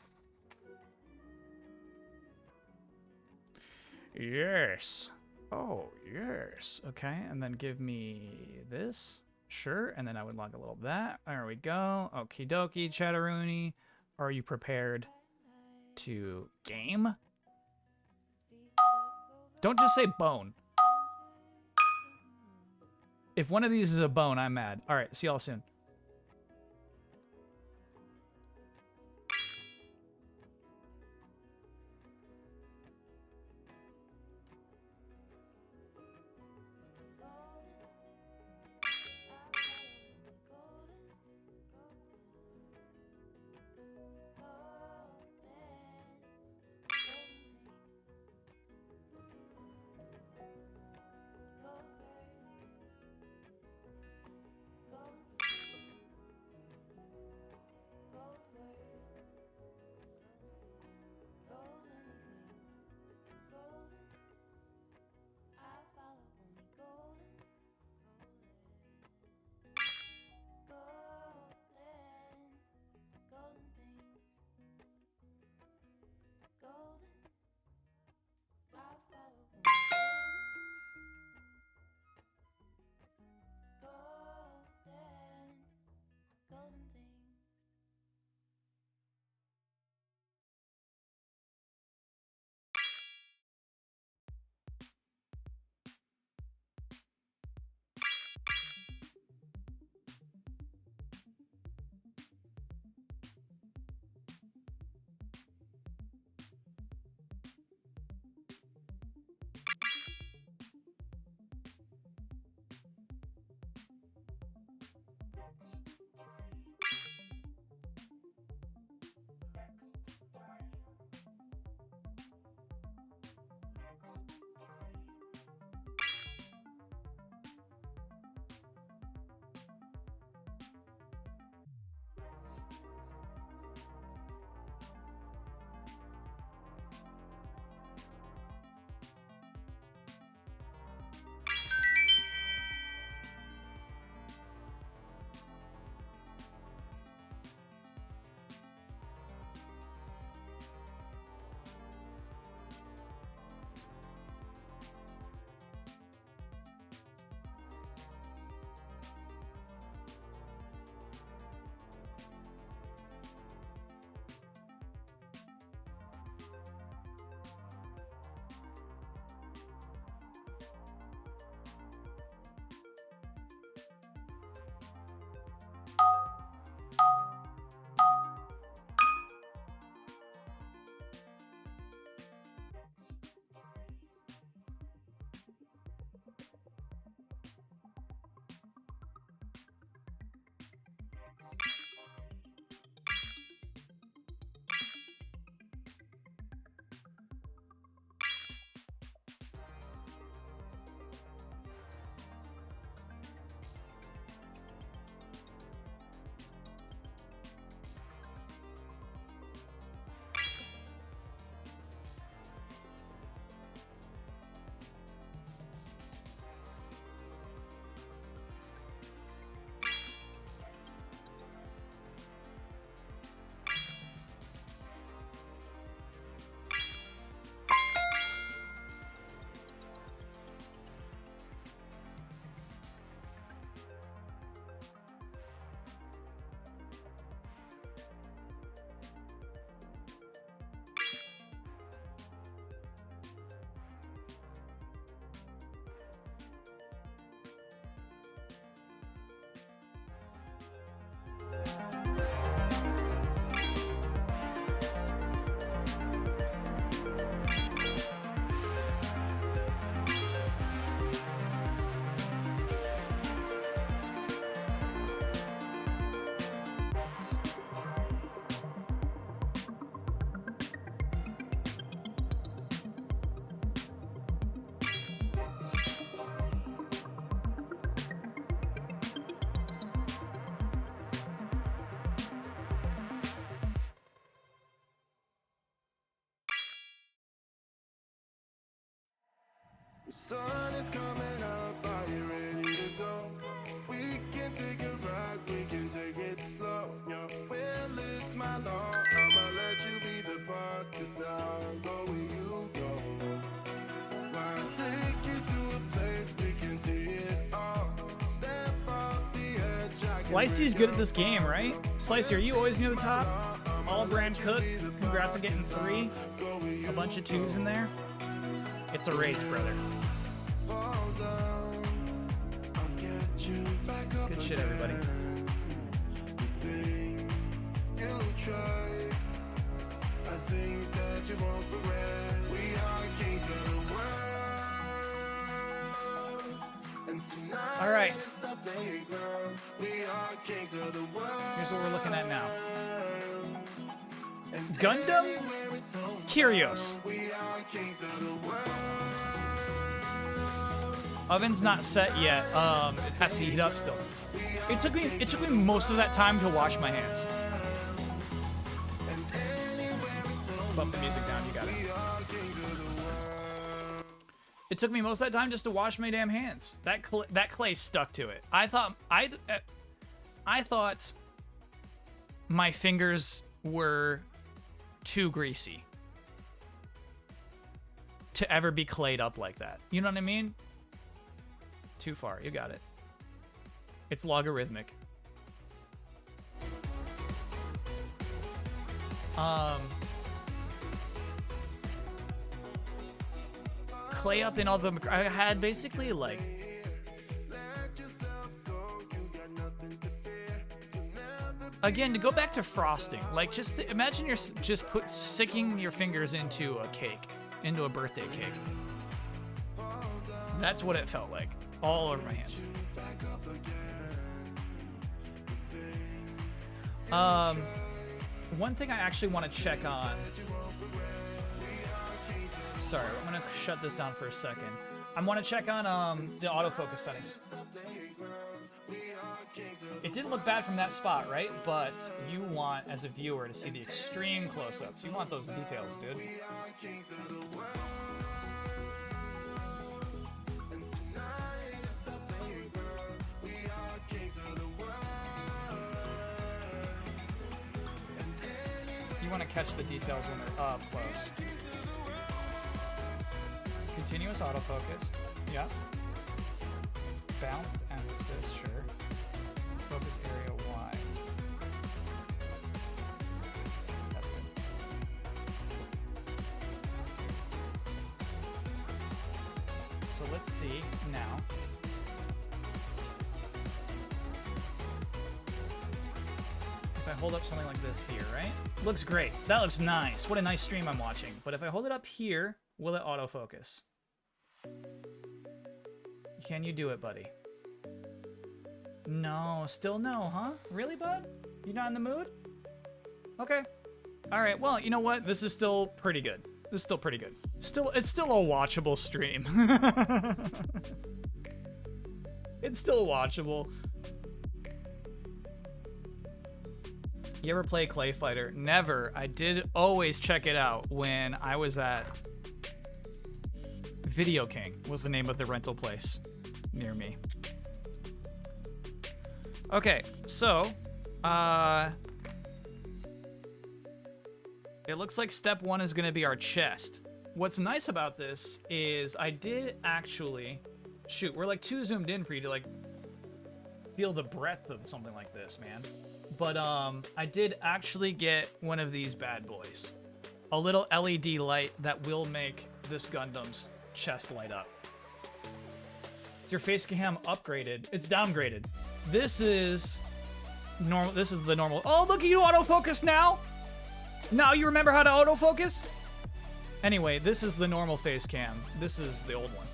[SPEAKER 1] Yes. Oh, yes. Okay, and then give me this. Sure, and then I would log a little of that. There we go. Okie dokie, Chatteroony. Are you prepared to game? Don't just say bone. If one of these is a bone, I'm mad. All right, see y'all soon.
[SPEAKER 2] Sun is coming up, are you ready to go? We can take a ride, we can take it slow. Your will is my law.
[SPEAKER 1] Slicey's good at this game, right? Slicey, are you always near the top? All brand cook. Congrats on getting 3. A bunch of 2s in there. It's a race, brother. Good shit, everybody. All right. Here's what we're looking at now. Gundam Curios. Oven's not set yet. It has to heat up still. It took me most of that time to wash my hands. Bump the music down, you got it. It took me most of that time just to wash my damn hands. That clay stuck to it. I thought my fingers were too greasy to ever be clayed up like that. You know what I mean? Too far. You got it. It's logarithmic. Clay up in all the... I had basically like... Again, to go back to frosting, like just imagine you're just sticking your fingers into a cake, into a birthday cake. That's what it felt like, all over my hands. One thing I actually want to check on. Sorry, I'm gonna shut this down for a second. I want to check on the autofocus settings. It didn't look bad from that spot, right? But you want, as a viewer, to see the extreme close-ups. You want those details, dude. You want to catch the details when they're up close. Continuous autofocus. Yeah. Balanced emphasis, sure. Focus area wide. That's good. So let's see now. If I hold up something like this here, right? Looks great. That looks nice. What a nice stream I'm watching. But if I hold it up here, will it autofocus? Can you do it, buddy? No, still no, huh? Really, bud? You not in the mood? Okay. All right, well, you know what? This is still pretty good. This is still pretty good. It's still a watchable stream. It's still watchable. You ever play Clay Fighter? Never. I did always check it out when I was at Video King was the name of the rental place near me. Okay, so it looks like step 1 is going to be our chest. What's nice about this is I did actually... Shoot, we're like too zoomed in for you to like feel the breadth of something like this, man. But I did actually get one of these bad boys. A little LED light that will make this Gundam's chest light up. Is your face cam upgraded? It's downgraded. This is normal. This is the normal. Oh, look at you autofocus now. Now you remember how to autofocus? Anyway, this is the normal face cam. This is the old one.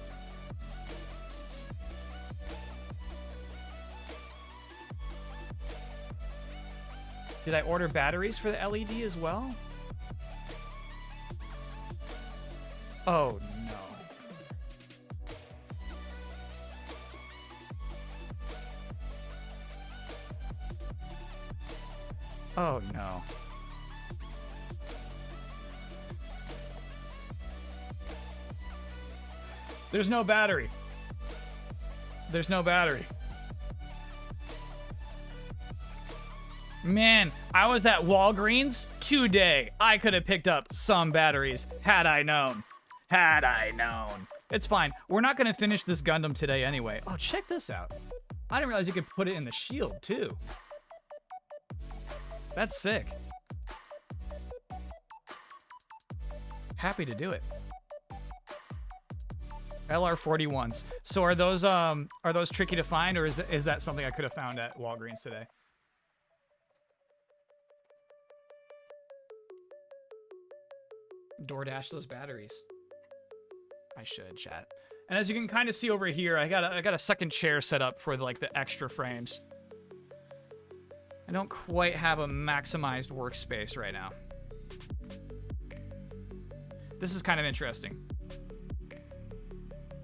[SPEAKER 1] Did I order batteries for the LED as well? Oh, no. Oh, no. There's no battery. There's no battery. Man, I was at Walgreens today. I could have picked up some batteries had I known. Had I known. It's fine. We're not going to finish this Gundam today anyway. Oh, check this out. I didn't realize you could put it in the shield, too. That's sick. Happy to do it. LR41s. So are those tricky to find, or is that something I could have found at Walgreens today? DoorDash those batteries. I should, chat. And as you can kind of see over here, I got a second chair set up for like the extra frames. I don't quite have a maximized workspace right now. This is kind of interesting.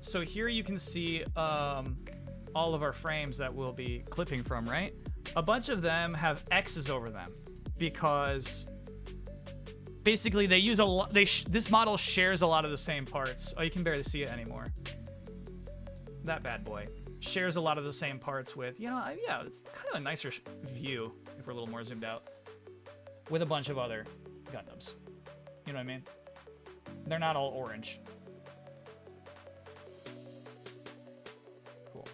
[SPEAKER 1] So here you can see all of our frames that we'll be clipping from, right? A bunch of them have X's over them because basically they use a lot. This model shares a lot of the same parts. Oh, you can barely see it anymore. That bad boy shares a lot of the same parts with, you know, yeah, it's kind of a nicer view if we're a little more zoomed out with a bunch of other Gundams. You know what I mean? They're not all orange. Cool.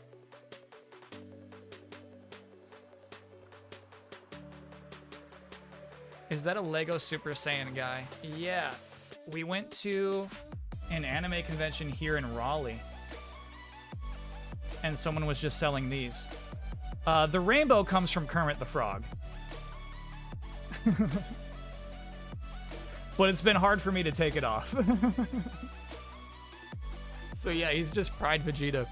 [SPEAKER 1] Is that a Lego Super Saiyan guy? Yeah. We went to an anime convention here in Raleigh, and someone was just selling these. The rainbow comes from Kermit the Frog. But it's been hard for me to take it off. So yeah, he's just Pride Vegeta.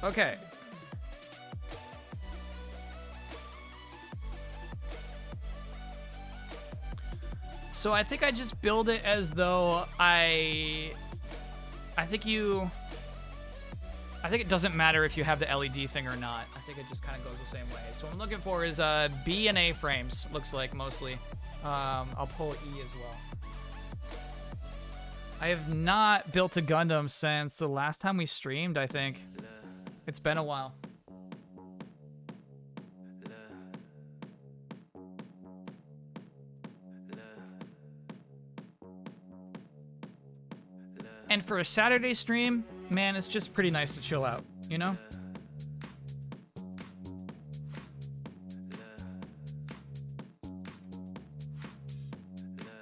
[SPEAKER 1] Okay. So I think I just build it as though I think it doesn't matter if you have the LED thing or not. I think it just kind of goes the same way. So what I'm looking for is B and A frames, looks like, mostly. I'll pull E as well. I have not built a Gundam since the last time we streamed, I think. It's been a while. And for a Saturday stream, man, it's just pretty nice to chill out, you know?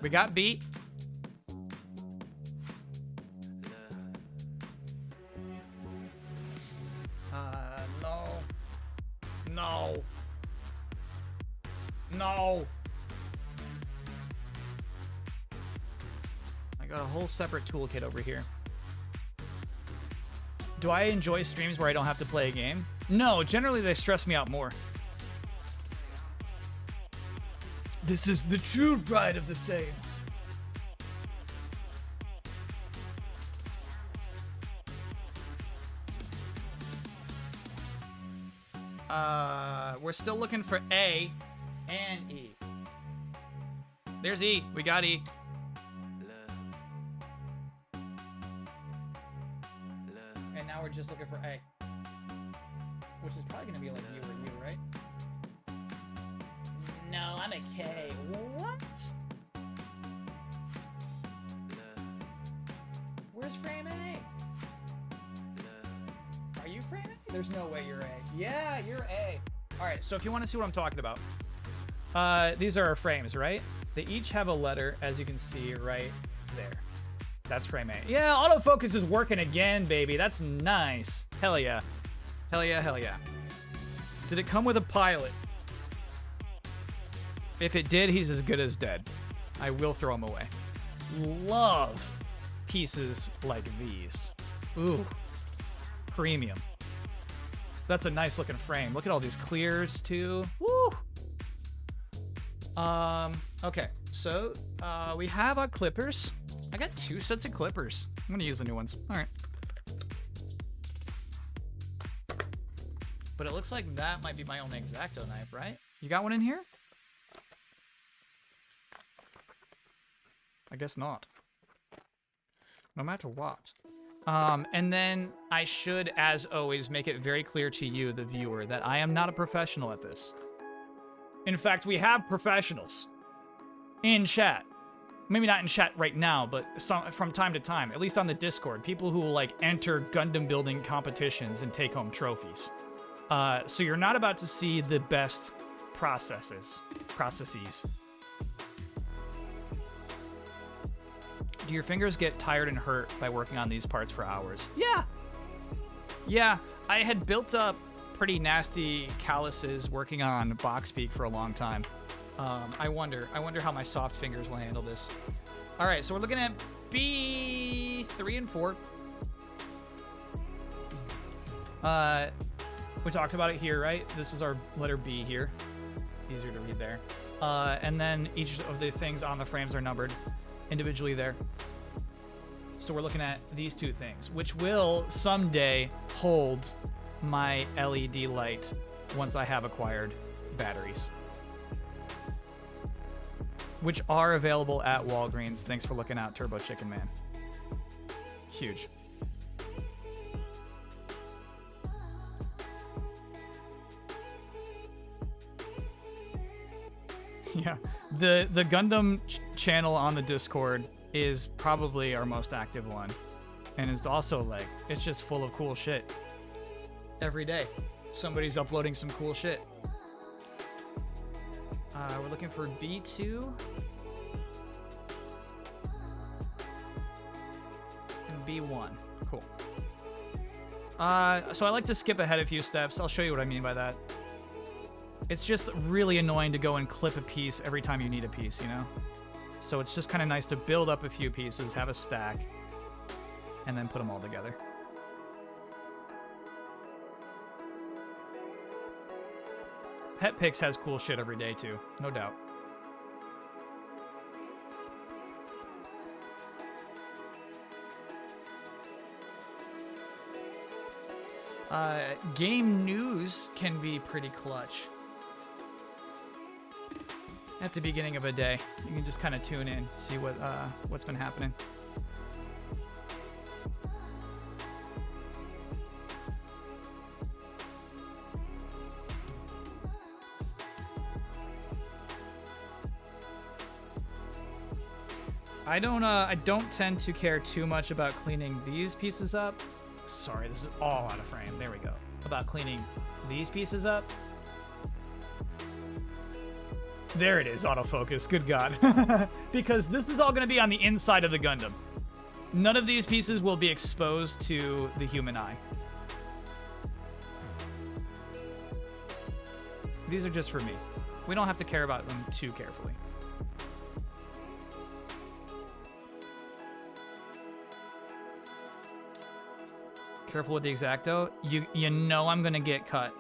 [SPEAKER 1] We got beat. No. No. No. I got a whole separate toolkit over here. Do I enjoy streams where I don't have to play a game? No, generally they stress me out more. This is the true pride of the Saiyans. We're still looking for A and E. There's E. We got E. And now we're just looking for A. Which is probably going to be like U or U, right? No, I'm a K. What? Where's frame A? Are you frame A? There's no way you're A. Yeah, you're A. All right, so if you want to see what I'm talking about, these are our frames, right? They each have a letter, as you can see right there. That's frame A. Yeah, autofocus is working again, baby. That's nice. Hell yeah. Hell yeah, hell yeah. Did it come with a pilot? If it did, he's as good as dead. I will throw him away. Love pieces like these. Ooh. Premium. That's a nice looking frame. Look at all these clears too. Woo! Okay, so we have our clippers. I got 2 sets of clippers. I'm gonna use the new ones. All right. But it looks like that might be my only X-Acto knife, right? You got one in here? I guess not. No matter what. And then I should, as always, make it very clear to you, the viewer, that I am not a professional at this. In fact, we have professionals in chat. maybe not in chat right now, but from time to time, at least on the Discord, people who will like enter Gundam building competitions and take home trophies. So you're not about to see the best processes. Do your fingers get tired and hurt by working on these parts for hours? Yeah. Yeah, I had built up pretty nasty calluses working on box peak for a long time. I wonder how my soft fingers will handle this. All right, so we're looking at B3 and 4. We talked about it here, right? This is our letter B here. Easier to read there. And then each of the things on the frames are numbered individually there. So we're looking at these two things, which will someday hold my LED light once I have acquired batteries, which are available at Walgreens. Thanks for looking out, Turbo Chicken Man. Huge. Yeah, the Gundam channel on the Discord is probably our most active one, and it's also like, it's just full of cool shit. Every day somebody's uploading some cool shit. We're looking for B2 and B1. Cool. So I like to skip ahead a few steps. I'll show you what I mean by that. It's just really annoying to go and clip a piece every time you need a piece, you know? So it's just kind of nice to build up a few pieces, have a stack, and then put them all together. Pet Pix has cool shit every day too, no doubt. Game news can be pretty clutch. At the beginning of a day, you can just kind of tune in, see what's been happening. I don't tend to care too much about cleaning these pieces up. Sorry, this is all out of frame. There we go. About cleaning these pieces up. There it is, autofocus. Good God. Because this is all going to be on the inside of the Gundam. None of these pieces will be exposed to the human eye. These are just for me. We don't have to care about them too carefully. Careful with the X-Acto. You know I'm going to get cut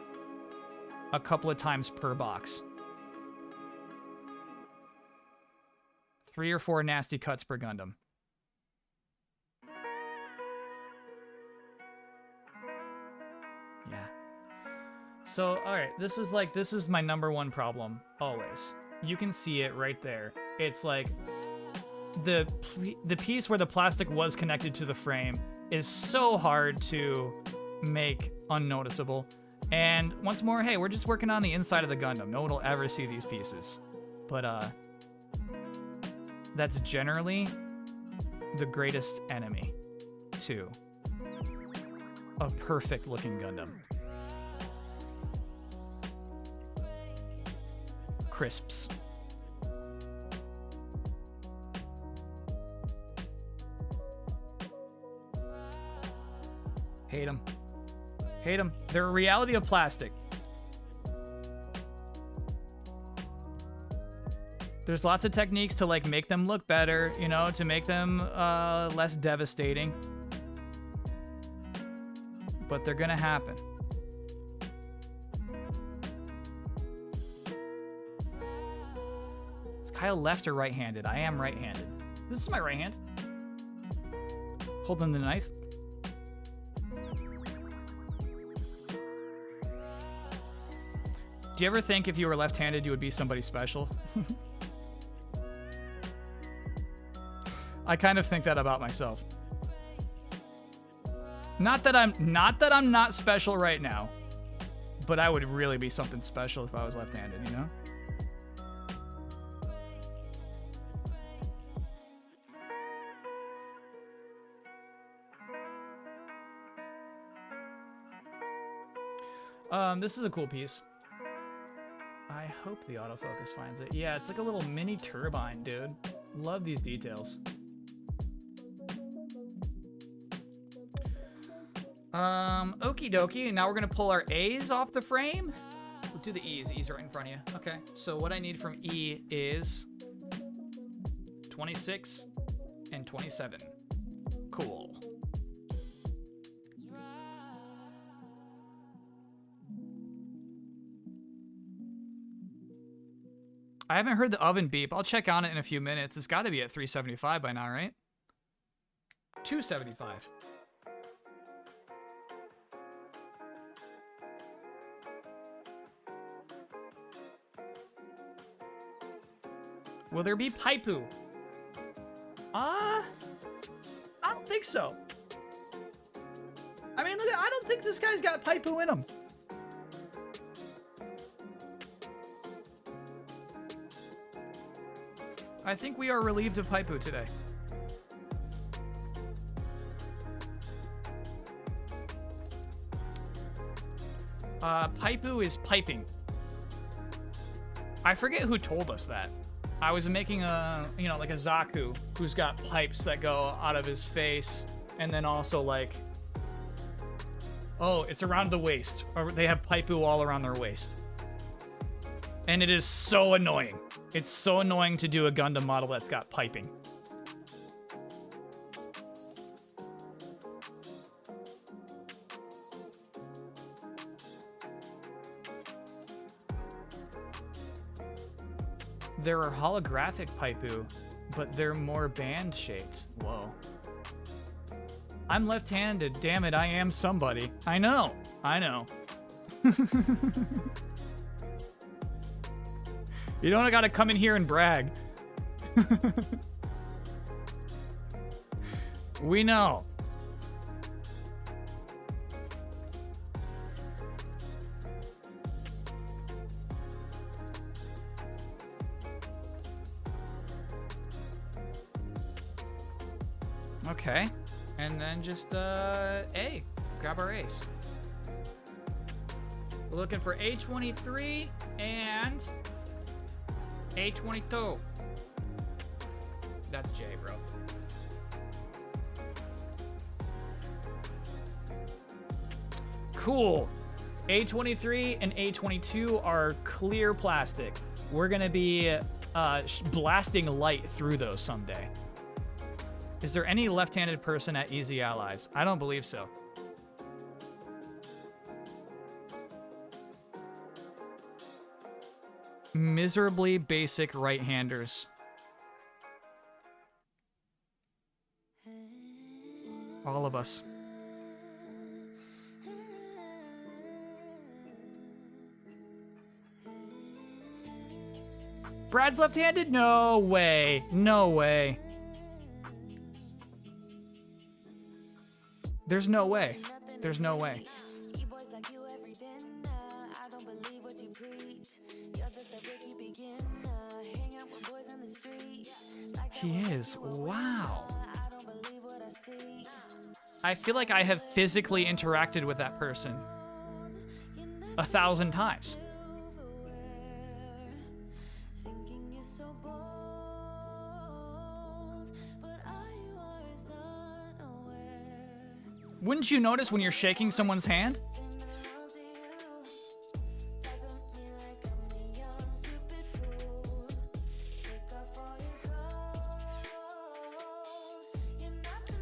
[SPEAKER 1] a couple of times per box. 3 or 4 nasty cuts per Gundam. Yeah. So, alright, this is my number one problem, always. You can see it right there. It's like, the piece where the plastic was connected to the frame is so hard to make unnoticeable. And once more, hey, we're just working on the inside of the Gundam. No one will ever see these pieces. But, that's generally the greatest enemy to a perfect looking Gundam. Crisps. Hate them. Hate them. They're a reality of plastic. There's lots of techniques to like make them look better, you know, to make them less devastating. But they're gonna happen. Is Kyle left or right-handed? I am right-handed. This is my right hand. Holding the knife. Do you ever think if you were left-handed you would be somebody special? I kind of think that about myself. Not that I'm not special right now, but I would really be something special if I was left-handed, you know? This is a cool piece. I hope the autofocus finds it. Yeah, it's like a little mini turbine, dude. Love these details. Okie dokie. Now we're gonna pull our A's off the frame. We'll do the E's. E's are right in front of you. Okay. So what I need from E is 26 and 27. Cool. I haven't heard the oven beep. I'll check on it in a few minutes. It's got to be at 375 by now, right? 275. Will there be paipu? I don't think so. I mean, look, I don't think this guy's got paipu in him. I think we are relieved of paipu today. Paipu is piping. I forget who told us that. I was making a, you know, like a Zaku who's got pipes that go out of his face, and then also like, oh, it's around the waist, or they have paipu all around their waist. And it is so annoying. It's so annoying to do a Gundam model that's got piping. There are holographic paipu, but they're more band-shaped. Whoa. I'm left-handed. Damn it, I am somebody. I know. I know. You don't gotta come in here and brag. We know. Okay. And then just A. Grab our A's. We're looking for A23 and A22. That's J, bro. Cool. A23 and A22 are clear plastic. We're gonna be blasting light through those someday. Is there any left-handed person at Easy Allies? I don't believe so. Miserably basic right-handers. All of us. Brad's left-handed? No way. No way. There's no way. There's no way. He is. Wow. I feel like I have physically interacted with that person 1,000 times. Wouldn't you notice when you're shaking someone's hand?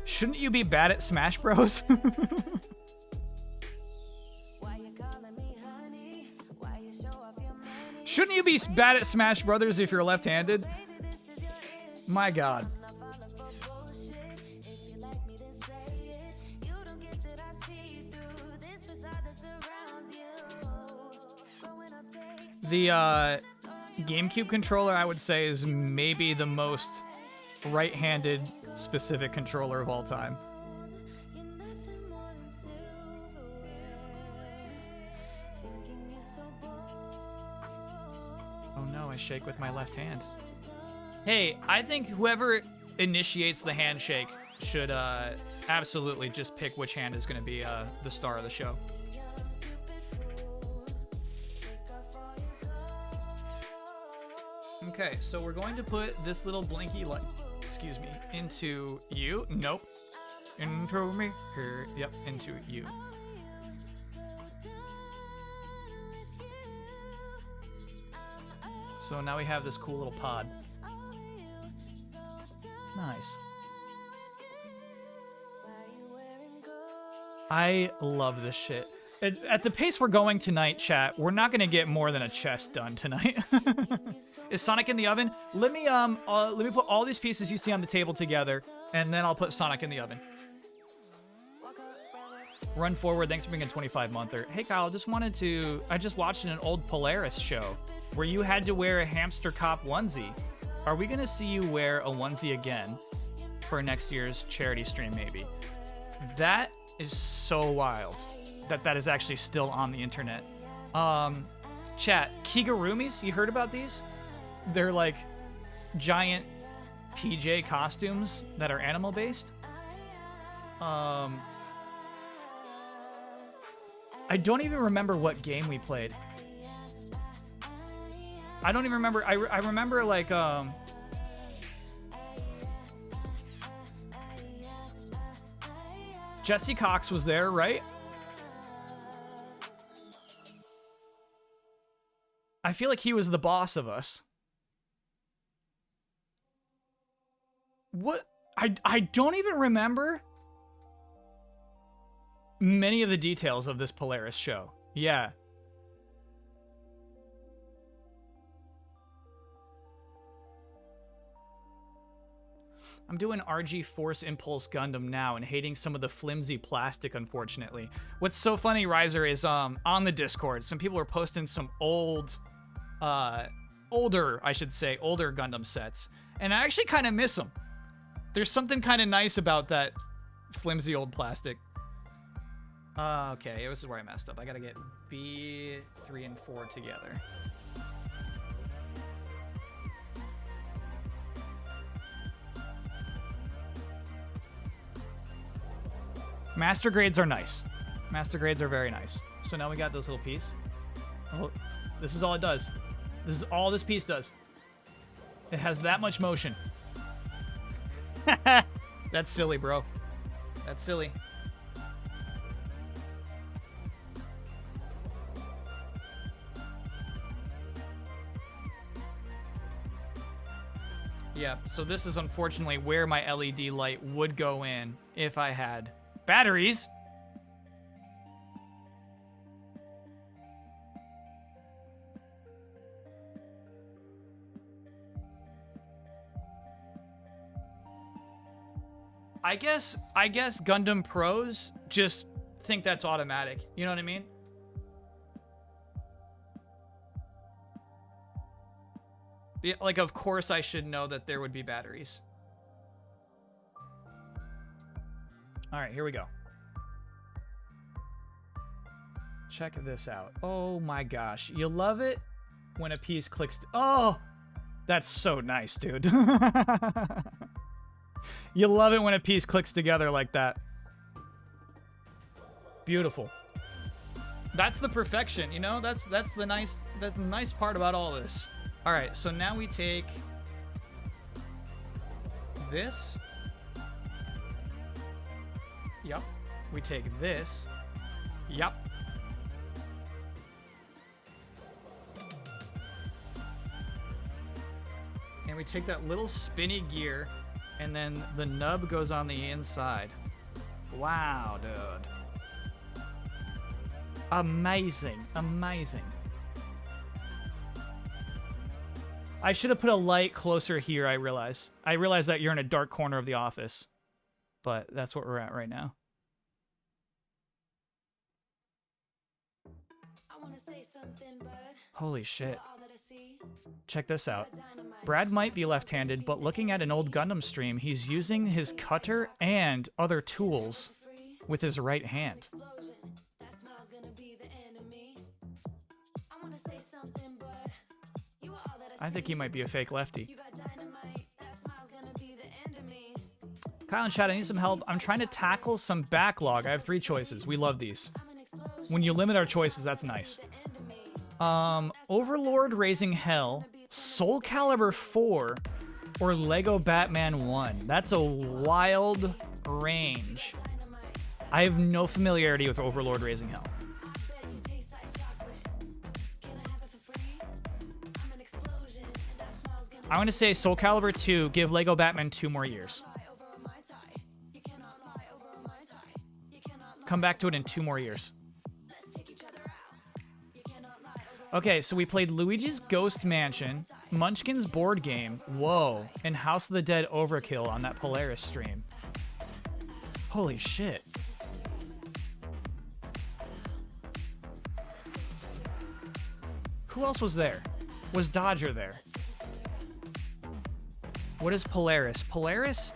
[SPEAKER 1] Shouldn't you be bad at Smash Bros? Shouldn't you be bad at Smash Brothers if you're left-handed? My God. The GameCube controller, I would say, is maybe the most right-handed specific controller of all time. Oh no, I shake with my left hand. Hey, I think whoever initiates the handshake should absolutely just pick which hand is going to be the star of the show. Okay, so we're going to put this little blinky light, excuse me, into you. Nope. Into me. Here. Yep, into you. So now we have this cool little pod. Nice. I love this shit. At the pace we're going tonight, chat, we're not gonna get more than a chest done tonight. Is Sonic in the oven? Let me put all these pieces you see on the table together, and then I'll put Sonic in the oven. Run forward. Thanks for being a 25-monther. Hey Kyle, I just watched an old Polaris show where you had to wear a hamster cop onesie. Are we gonna see you wear a onesie again for next year's charity stream? Maybe. That is so wild. That is actually still on the internet. Chat, Kigurumis, you heard about these? They're like giant PJ costumes that are animal based. I don't even remember what game we played. I don't even remember. I remember like Jesse Cox was there, right? I feel like he was the boss of us. What? I don't even remember many of the details of this Polaris show. Yeah. I'm doing RG Force Impulse Gundam now and hating some of the flimsy plastic, unfortunately. What's so funny, Riser, is on the Discord, some people are posting some older Gundam sets, and I actually kind of miss them. There's something kind of nice about that flimsy old plastic. Okay, this is where I messed up. I gotta get B3 and 4 together. Master grades are nice. Master grades are very nice. So now we got this little piece. Oh, this is all it does. This is all this piece does. It has that much motion. That's silly, bro. That's silly. Yeah, so this is unfortunately where my LED light would go in if I had batteries. I guess Gundam pros just think that's automatic. You know what I mean? Yeah, like, of course I should know that there would be batteries. All right, here we go. Check this out. Oh my gosh. You love it when a piece clicks. Oh, that's so nice, dude. You love it when a piece clicks together like that. Beautiful. That's the perfection, you know? That's the nice part about all this. All right, so now we take this. Yup. We take this. Yup. And we take that little spinny gear, and then the nub goes on the inside. Wow, dude. Amazing. Amazing. I should have put a light closer here, I realize. I realize that you're in a dark corner of the office. But that's what we're at right now. Holy shit. Check this out. Brad might be left-handed, but looking at an old Gundam stream, he's using his cutter and other tools with his right hand. I think he might be a fake lefty. Kyle and Chad, I need some help. I'm trying to tackle some backlog. I have 3 choices. We love these. When you limit our choices, that's nice. Overlord Raising Hell, Soul Calibur 4 or Lego Batman 1. That's a wild range. I have no familiarity with Overlord Raising Hell. I want to say Soul Calibur 2, give Lego Batman 2 more years. Come back to it in 2 more years. Okay, so we played Luigi's Ghost Mansion, Munchkin's board game, whoa, and House of the Dead Overkill on that Polaris stream. Holy shit. Who else was there? Was Dodger there? What is Polaris? Polaris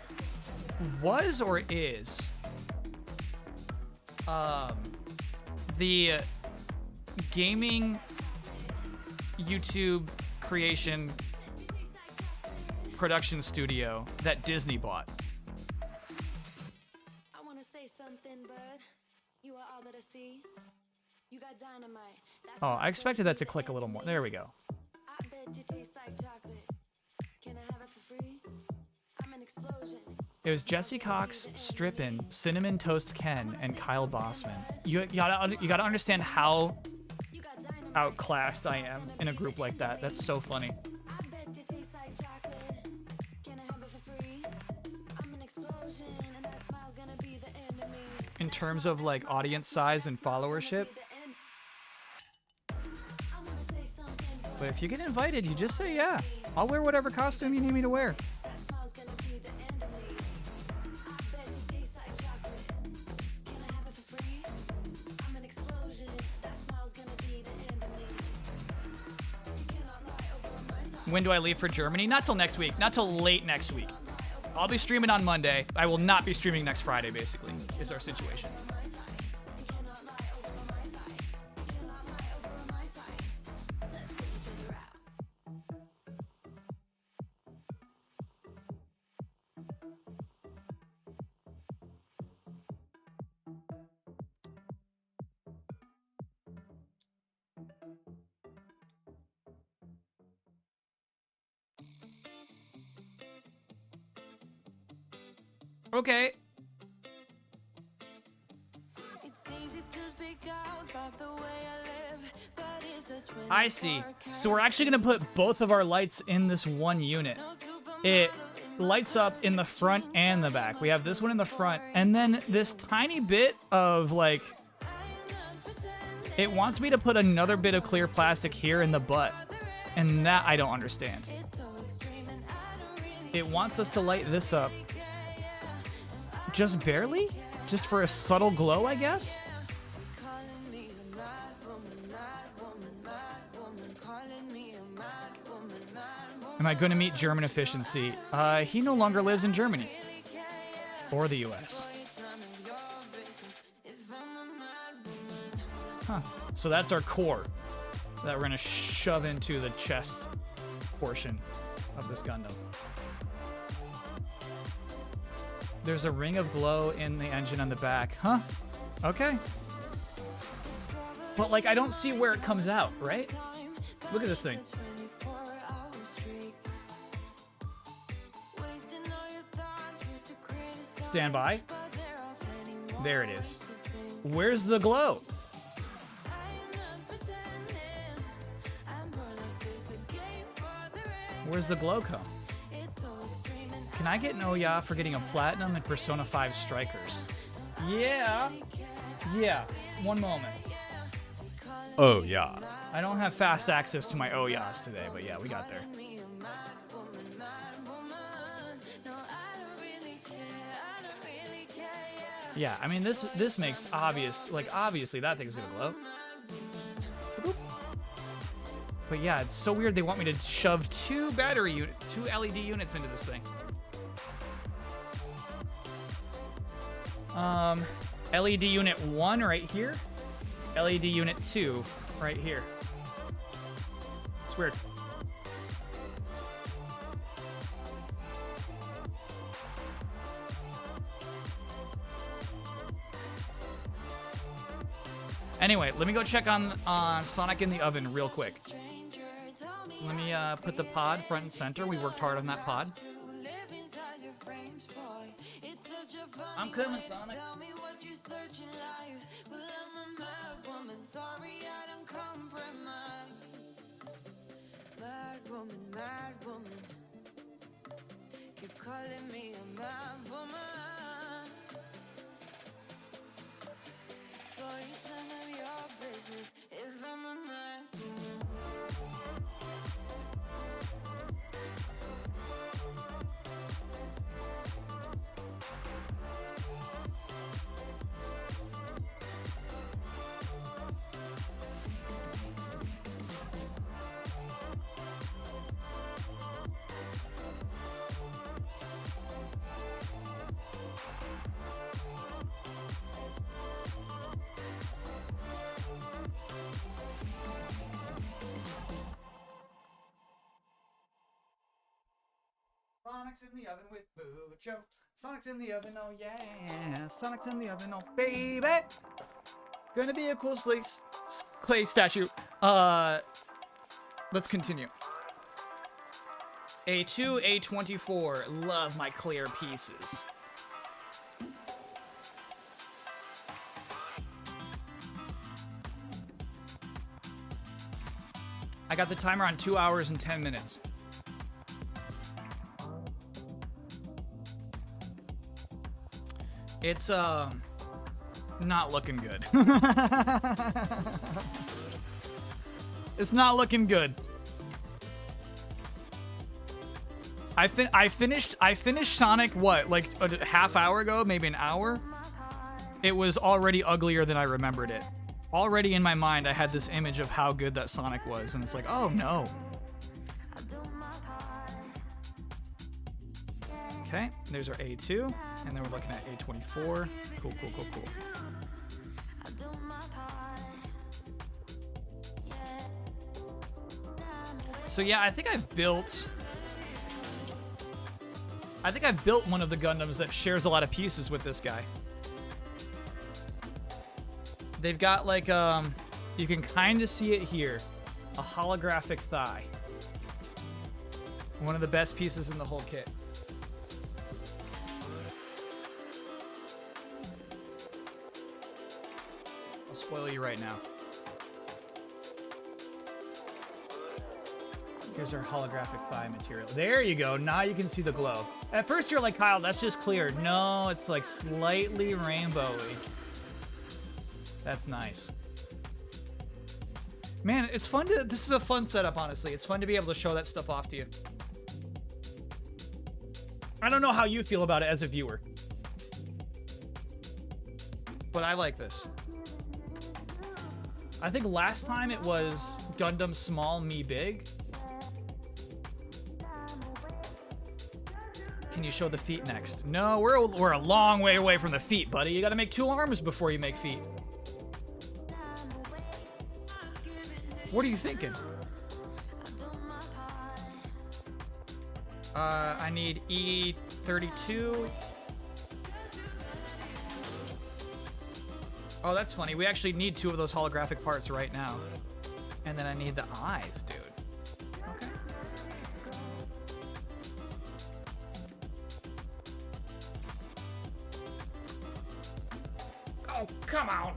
[SPEAKER 1] was or is the gaming YouTube creation production studio that Disney bought.
[SPEAKER 3] I want to say something, but you are all that I see. You got dynamite.
[SPEAKER 1] Oh, I expected that to click a little more. There we go.
[SPEAKER 3] I bet you taste like chocolate. Can I have it for free? I'm an explosion.
[SPEAKER 1] It was Jesse Cox, Strippin, Cinnamon Toast Ken, and Kyle Bossman. You gotta understand how outclassed I am in a group like that. That's so funny.
[SPEAKER 3] I bet you taste like chocolate. Can I have it for free? I'm an explosion, and that smile's gonna be the end of me.
[SPEAKER 1] In terms of like audience size and followership.
[SPEAKER 3] I wanna say something,
[SPEAKER 1] But if you get invited, you just say yeah. I'll wear whatever costume you need me to wear.
[SPEAKER 3] that smile's gonna be the end of me. I bet you taste like chocolate. Can I have it for free? I'm an explosion. That smile's gonna be the end of me. You cannot lie over my time.
[SPEAKER 1] When do I leave for Germany? Not till next week. Not till late next week. I'll be streaming on Monday. I will not be streaming next Friday, basically, is our situation.
[SPEAKER 3] You cannot lie over my time. You cannot lie over my time. Let's take each other out.
[SPEAKER 1] Okay.
[SPEAKER 3] It's easy to speak out about the way I live, but it's a 24
[SPEAKER 1] I see. So we're actually going to put both of our lights in this one unit. It lights up in the front and the back. We have this one in the front, and then this tiny bit of like, it wants me to put another bit of clear plastic here in the butt, and that I don't understand. It wants us to light this up just barely, just for a subtle glow, I guess. Am I going to meet German efficiency? He no longer lives in Germany or the US. Huh. So that's our core that we're going to shove into the chest portion of this Gundam. There's a ring of glow in the engine on the back. Huh? Okay. But, like, I don't see where it comes out, right? Look at this thing. Stand by. There it is. Where's the glow? Where's the glow come? Can I get an Oya for getting a platinum in Persona 5 Strikers? Yeah. Yeah. One moment.
[SPEAKER 4] Oh, yeah.
[SPEAKER 1] I don't have fast access to my Oyas today, but yeah, we got there. Yeah, I mean, this makes obvious, like, obviously that thing's gonna glow. But yeah, it's so weird they want me to shove two LED units into this thing. LED unit 1 right here. LED unit 2 right here. It's weird. Anyway, let me go check on Sonic in the Oven real quick. Let me put the pod front and center. We worked hard on that pod. I'm coming, Sonic.
[SPEAKER 3] Tell me what you search in life. Well, I'm a mad woman. Sorry, I don't compromise. Mad woman, mad woman. Keep calling me a mad woman. Boy, it's none of your business if I'm a mad woman.
[SPEAKER 1] Sonic's in the oven with Bucho. Sonic's in the oven, oh yeah. Sonic's in the oven, oh baby. Gonna be a cool clay statue. Let's continue. A2, A24. Love my clear pieces. I got the timer on 2 hours and 10 minutes. It's not looking good. It's not looking good. I finished Sonic what, like a half hour ago, maybe an hour. It was already uglier than I remembered it. Already in my mind, I had this image of how good that Sonic was, and it's like, oh no. Okay, there's our A2, and then we're looking at A24. Cool, cool, cool, cool. So yeah, I think I've built one of the Gundams that shares a lot of pieces with this guy. They've got like, you can kind of see it here, a holographic thigh. One of the best pieces in the whole kit. I'll spoil you right now. Here's our holographic thigh material. There you go. Now you can see the glow. At first you're like, Kyle, that's just clear. No, it's like slightly rainbowy. That's nice. Man, it's fun to... This is a fun setup, honestly. It's fun to be able to show that stuff off to you. I don't know how you feel about it as a viewer. But I like this. I think last time it was Gundam small, me big. Can you show the feet next? No, we're a long way away from the feet, buddy. You gotta make 2 arms before you make feet. What are you thinking? I need E32. Oh, that's funny. We actually need 2 of those holographic parts right now. And then I need the eyes, dude. Okay. Oh, come on.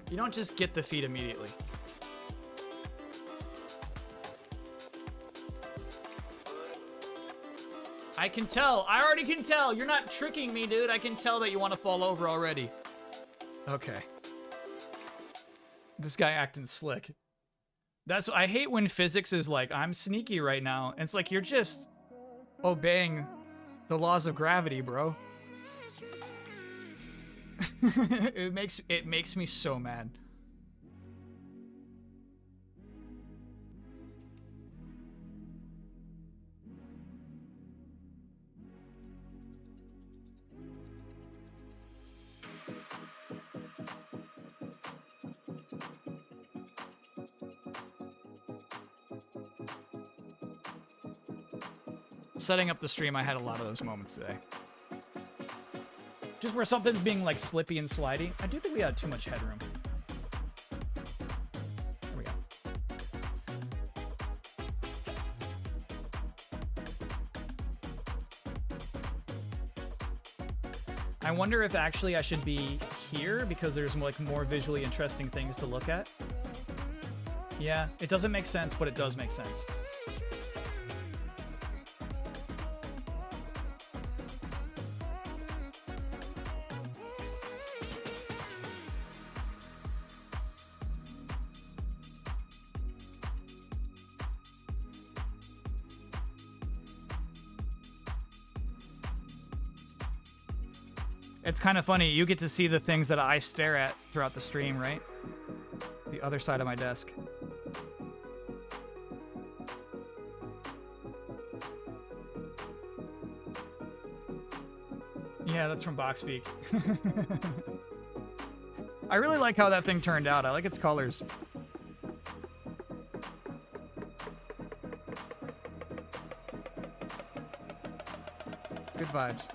[SPEAKER 1] You don't just get the feet immediately. I can tell. I already can tell. You're not tricking me, dude. I can tell that you want to fall over already. Okay. This guy acting slick. I hate when physics is like, I'm sneaky right now. And it's like, you're just obeying the laws of gravity, bro. It makes me so mad. Setting up the stream, I had a lot of those moments today. Just where something's being like slippy and slidey. I do think we had too much headroom. There we go. I wonder if actually I should be here because there's like more visually interesting things to look at. Yeah, it doesn't make sense, but it does make sense. It's kind of funny. You get to see the things that I stare at throughout the stream, right? The other side of my desk. Yeah, that's from Boxpeak. I really like how that thing turned out. I like its colors. Good vibes.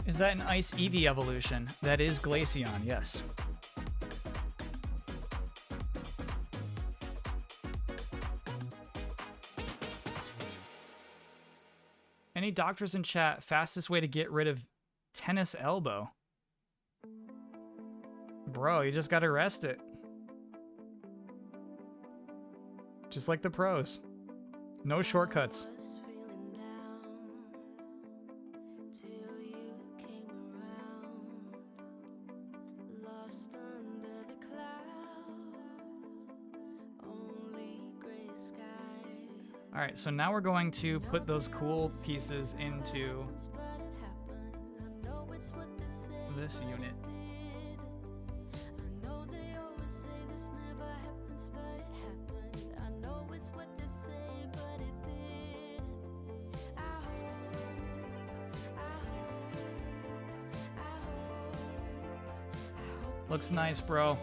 [SPEAKER 1] Is that an Ice Eevee evolution? That is Glaceon, yes. Any doctors in chat? Fastest way to get rid of tennis elbow. Bro, you just gotta rest it. Just like the pros. No shortcuts. All right, so now we're going to put those cool pieces into this unit. Looks nice, bro.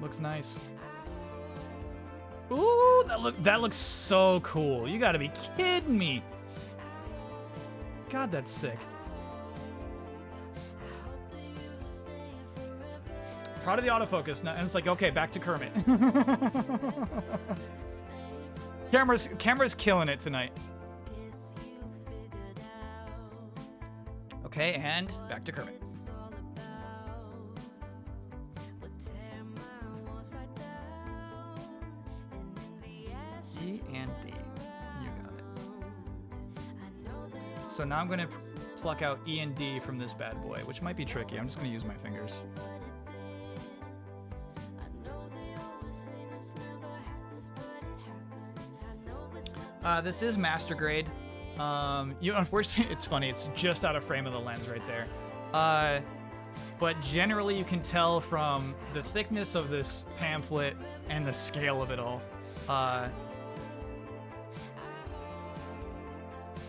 [SPEAKER 1] Looks nice. Ooh, that looks so cool. You gotta be kidding me. God, that's sick. Proud of the autofocus. And it's like, okay, back to Kermit. Camera's killing it tonight. Okay, and back to Kermit. E and D. You got it. So now I'm going to pluck out E and D from this bad boy, which might be tricky. I'm just going to use my fingers. This is master grade. Unfortunately, it's funny. It's just out of frame of the lens right there. But generally, you can tell from the thickness of this pamphlet and the scale of it all.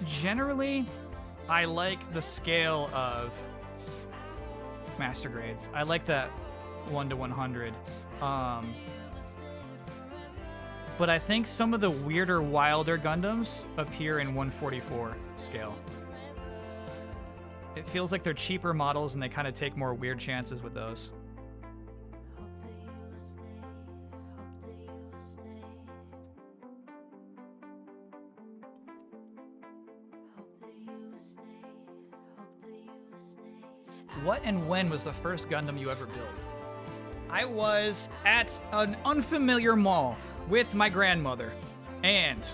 [SPEAKER 1] Generally, I like the scale of master grades. I like that 1 to 100. But I think some of the weirder, wilder Gundams appear in 144 scale. It feels like they're cheaper models and they kind of take more weird chances with those. What and when was the first Gundam you ever built? I was at an unfamiliar mall with my grandmother, and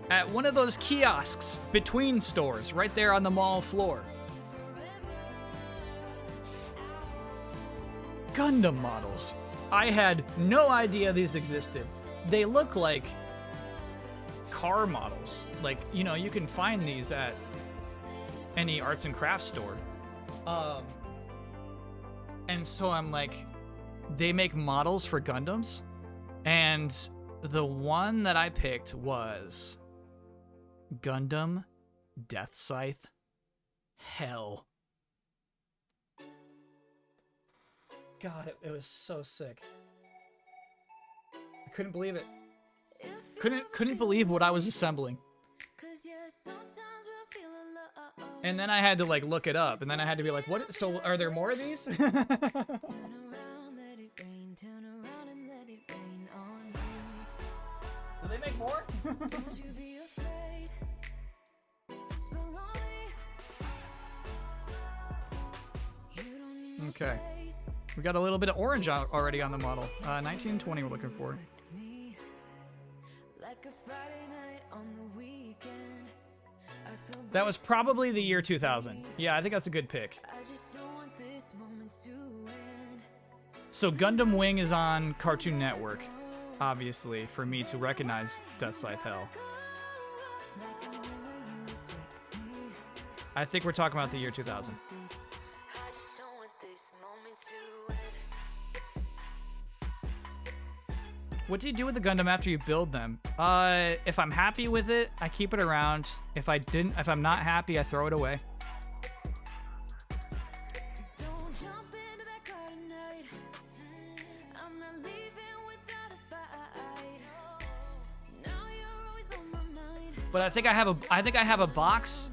[SPEAKER 1] at one of those kiosks between stores right there on the mall floor. Gundam models. I had no idea these existed. They look like car models. Like, you know, you can find these at any arts and crafts store. And so I'm like, they make models for Gundams, and the one that I picked was Gundam Death Scythe Hell. God, it was so sick. I couldn't believe it. Couldn't believe what I was assembling. And then I had to like look it up, and then I had to be like, what? So are there more of these?
[SPEAKER 3] Turn around, let it rain. Turn around and let it rain on me.
[SPEAKER 1] Do they make more?
[SPEAKER 3] Don't you be afraid. Just follow me. You don't need no
[SPEAKER 1] Okay.
[SPEAKER 3] space.
[SPEAKER 1] We got a little bit of orange already on the model. 1920 we're looking for.
[SPEAKER 3] Me. Like a Friday night on the weekend. I feel
[SPEAKER 1] That was probably the year 2000. Yeah, I think that's a good pick.
[SPEAKER 3] I just don't want this moment to end.
[SPEAKER 1] So Gundam Wing is on Cartoon Network, obviously, for me to recognize Death Scythe Hell.
[SPEAKER 3] Like a mirror, you reflect me.
[SPEAKER 1] I think we're talking about the year 2000.
[SPEAKER 3] I just don't want this moment to end.
[SPEAKER 1] What do you do with the Gundam after you build them? If I'm happy with it, I keep it around. If I'm not happy, I throw it away.
[SPEAKER 3] Don't jump into that car tonight. I'm not leaving without a fight. Now you're always on my mind.
[SPEAKER 1] But I think I have a box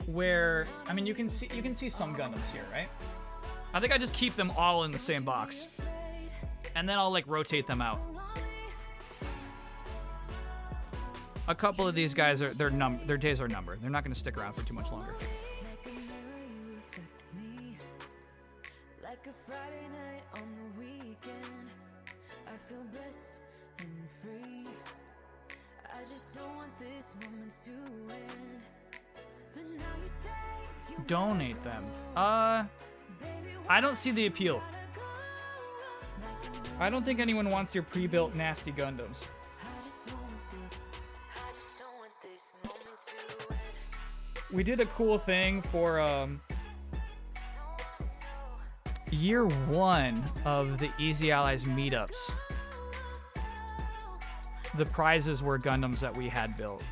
[SPEAKER 1] where, I mean, you can see some Gundams here, right? I think I just keep them all in the same box, and then I'll like rotate them out. A couple of these guys their days are numbered. They're not going to stick around for too much longer.
[SPEAKER 3] Like a mirror, you reflect me. Like a Friday night on the weekend. I feel blessed and free. I just don't want this moment to end. But now you say you
[SPEAKER 1] Donate them. I don't see the appeal. I don't think anyone wants your pre-built nasty Gundams.
[SPEAKER 3] I just don't want this. I just don't want this moment to end.
[SPEAKER 1] We did a cool thing for year 1 of the Easy Allies meetups. The prizes were Gundams that we had built.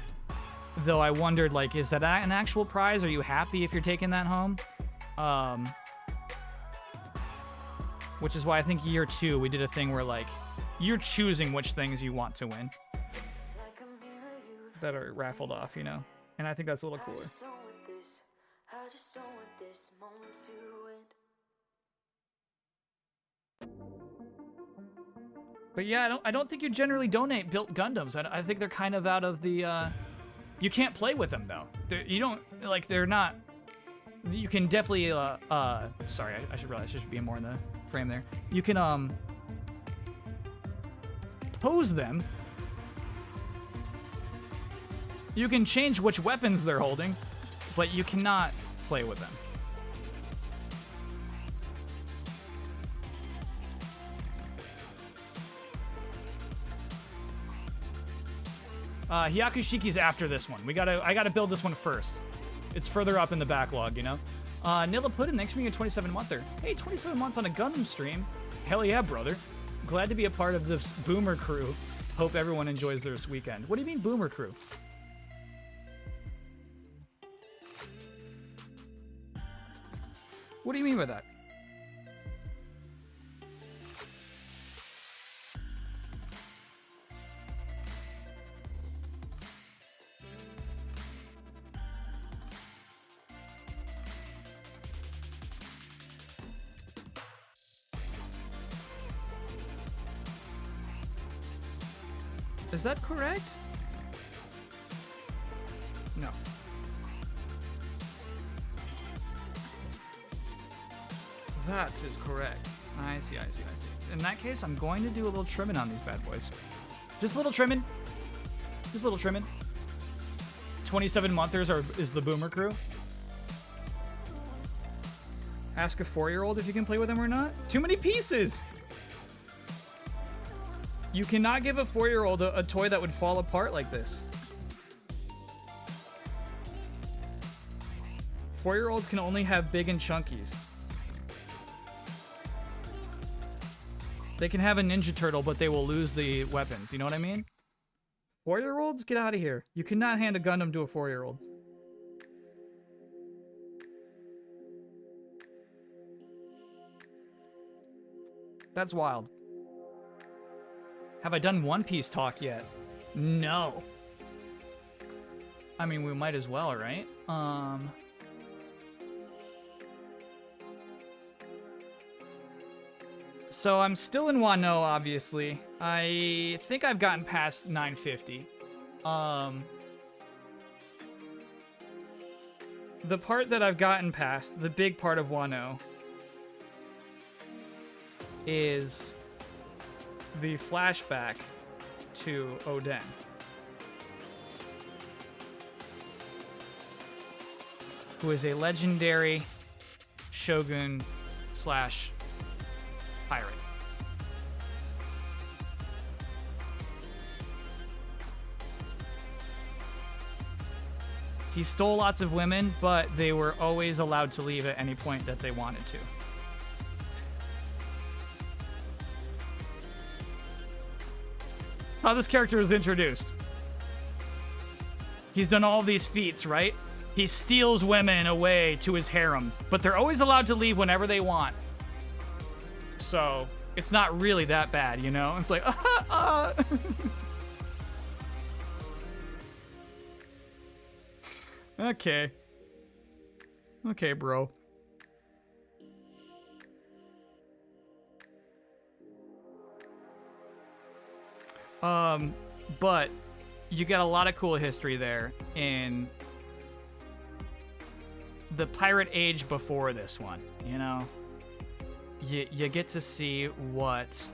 [SPEAKER 1] Though I wondered, like, is that an actual prize? Are you happy if you're taking that home? Which is why I think year 2 we did a thing where, like, you're choosing which things you want to win
[SPEAKER 3] Like a mirror, you
[SPEAKER 1] that are raffled off, you know? And I think that's a little cooler.
[SPEAKER 3] I just don't want this. I just don't want this moment to end.
[SPEAKER 1] But yeah, I don't think you generally donate built Gundams. I think they're kind of out of the, you can't play with them, though. You don't, like, they're not, you can definitely, sorry, I should realize I should be more in the frame there. You can, pose them. You can change which weapons they're holding, but you cannot play with them. Hyakushiki's after this one. I gotta build this one first. It's further up in the backlog, you know? Nilla Puddin, thanks for being a 27-monther. Hey, 27 months on a Gundam stream. Hell yeah, brother. Glad to be a part of this Boomer crew. Hope everyone enjoys this weekend. What do you mean, Boomer crew? What do you mean by that? Is that correct? No. That is correct. I see. In that case, I'm going to do a little trimming on these bad boys. Just a little trimming. 27 monthers is the Boomer crew. Ask a 4-year-old if you can play with them or not. Too many pieces! You cannot give a 4-year-old a toy that would fall apart like this. 4-year-olds can only have big and chunkies. They can have a Ninja Turtle, but they will lose the weapons. You know what I mean? 4-year-olds? Get out of here. You cannot hand a Gundam to a 4-year-old. That's wild. Have I done One Piece talk yet? No. I mean, we might as well, right? So I'm still in Wano, obviously. I think I've gotten past 950. The part that I've gotten past, the big part of Wano, is the flashback to Oden. Who is a legendary shogun slash pirate. He stole lots of women, but they were always allowed to leave at any point that they wanted to. How this character is introduced. He's done all these feats, right? He steals women away to his harem, but they're always allowed to leave whenever they want. So, it's not really that bad, you know? It's like, Okay. Okay, bro. But you get a lot of cool history there in the pirate age before this one, you know? You get to see what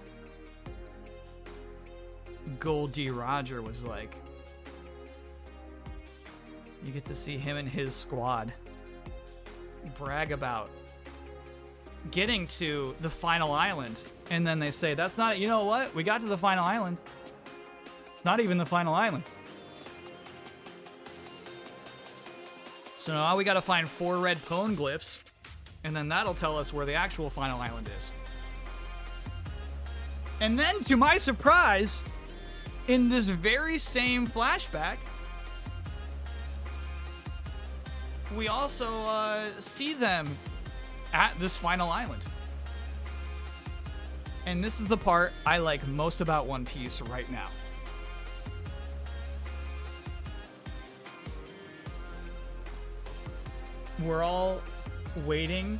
[SPEAKER 1] Goldie Roger was like. You get to see him and his squad brag about getting to the final island. And then they say, that's not, you know what? We got to the final island. It's not even the final island. So now we got to find 4 red pone glyphs. And then that'll tell us where the actual final island is. And then, to my surprise, in this very same flashback, we also see them at this final island. And this is the part I like most about One Piece right now. We're all waiting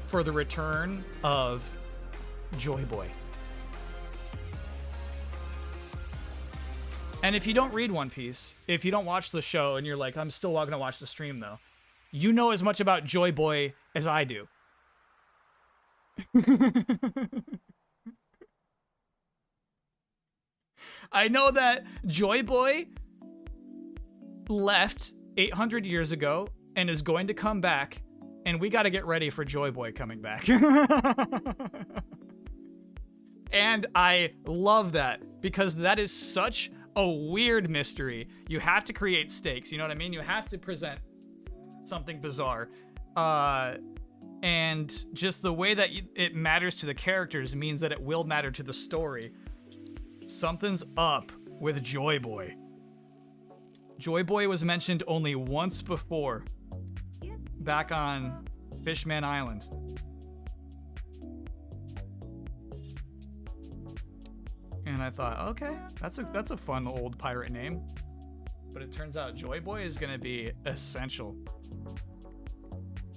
[SPEAKER 1] for the return of Joy Boy. And if you don't read One Piece, if you don't watch the show and you're like, I'm still going to watch the stream though, you know as much about Joy Boy as I do. I know that Joy Boy left 800 years ago and is going to come back, and we got to get ready for Joy Boy coming back. And I love that because that is such a weird mystery. You have to create stakes, you know what I mean? You have to present something bizarre. And just the way that it matters to the characters means that it will matter to the story. Something's up with Joy Boy. Joy Boy was mentioned only once before, back on Fishman Island. And I thought, okay, that's a fun old pirate name. But it turns out Joy Boy is gonna be essential.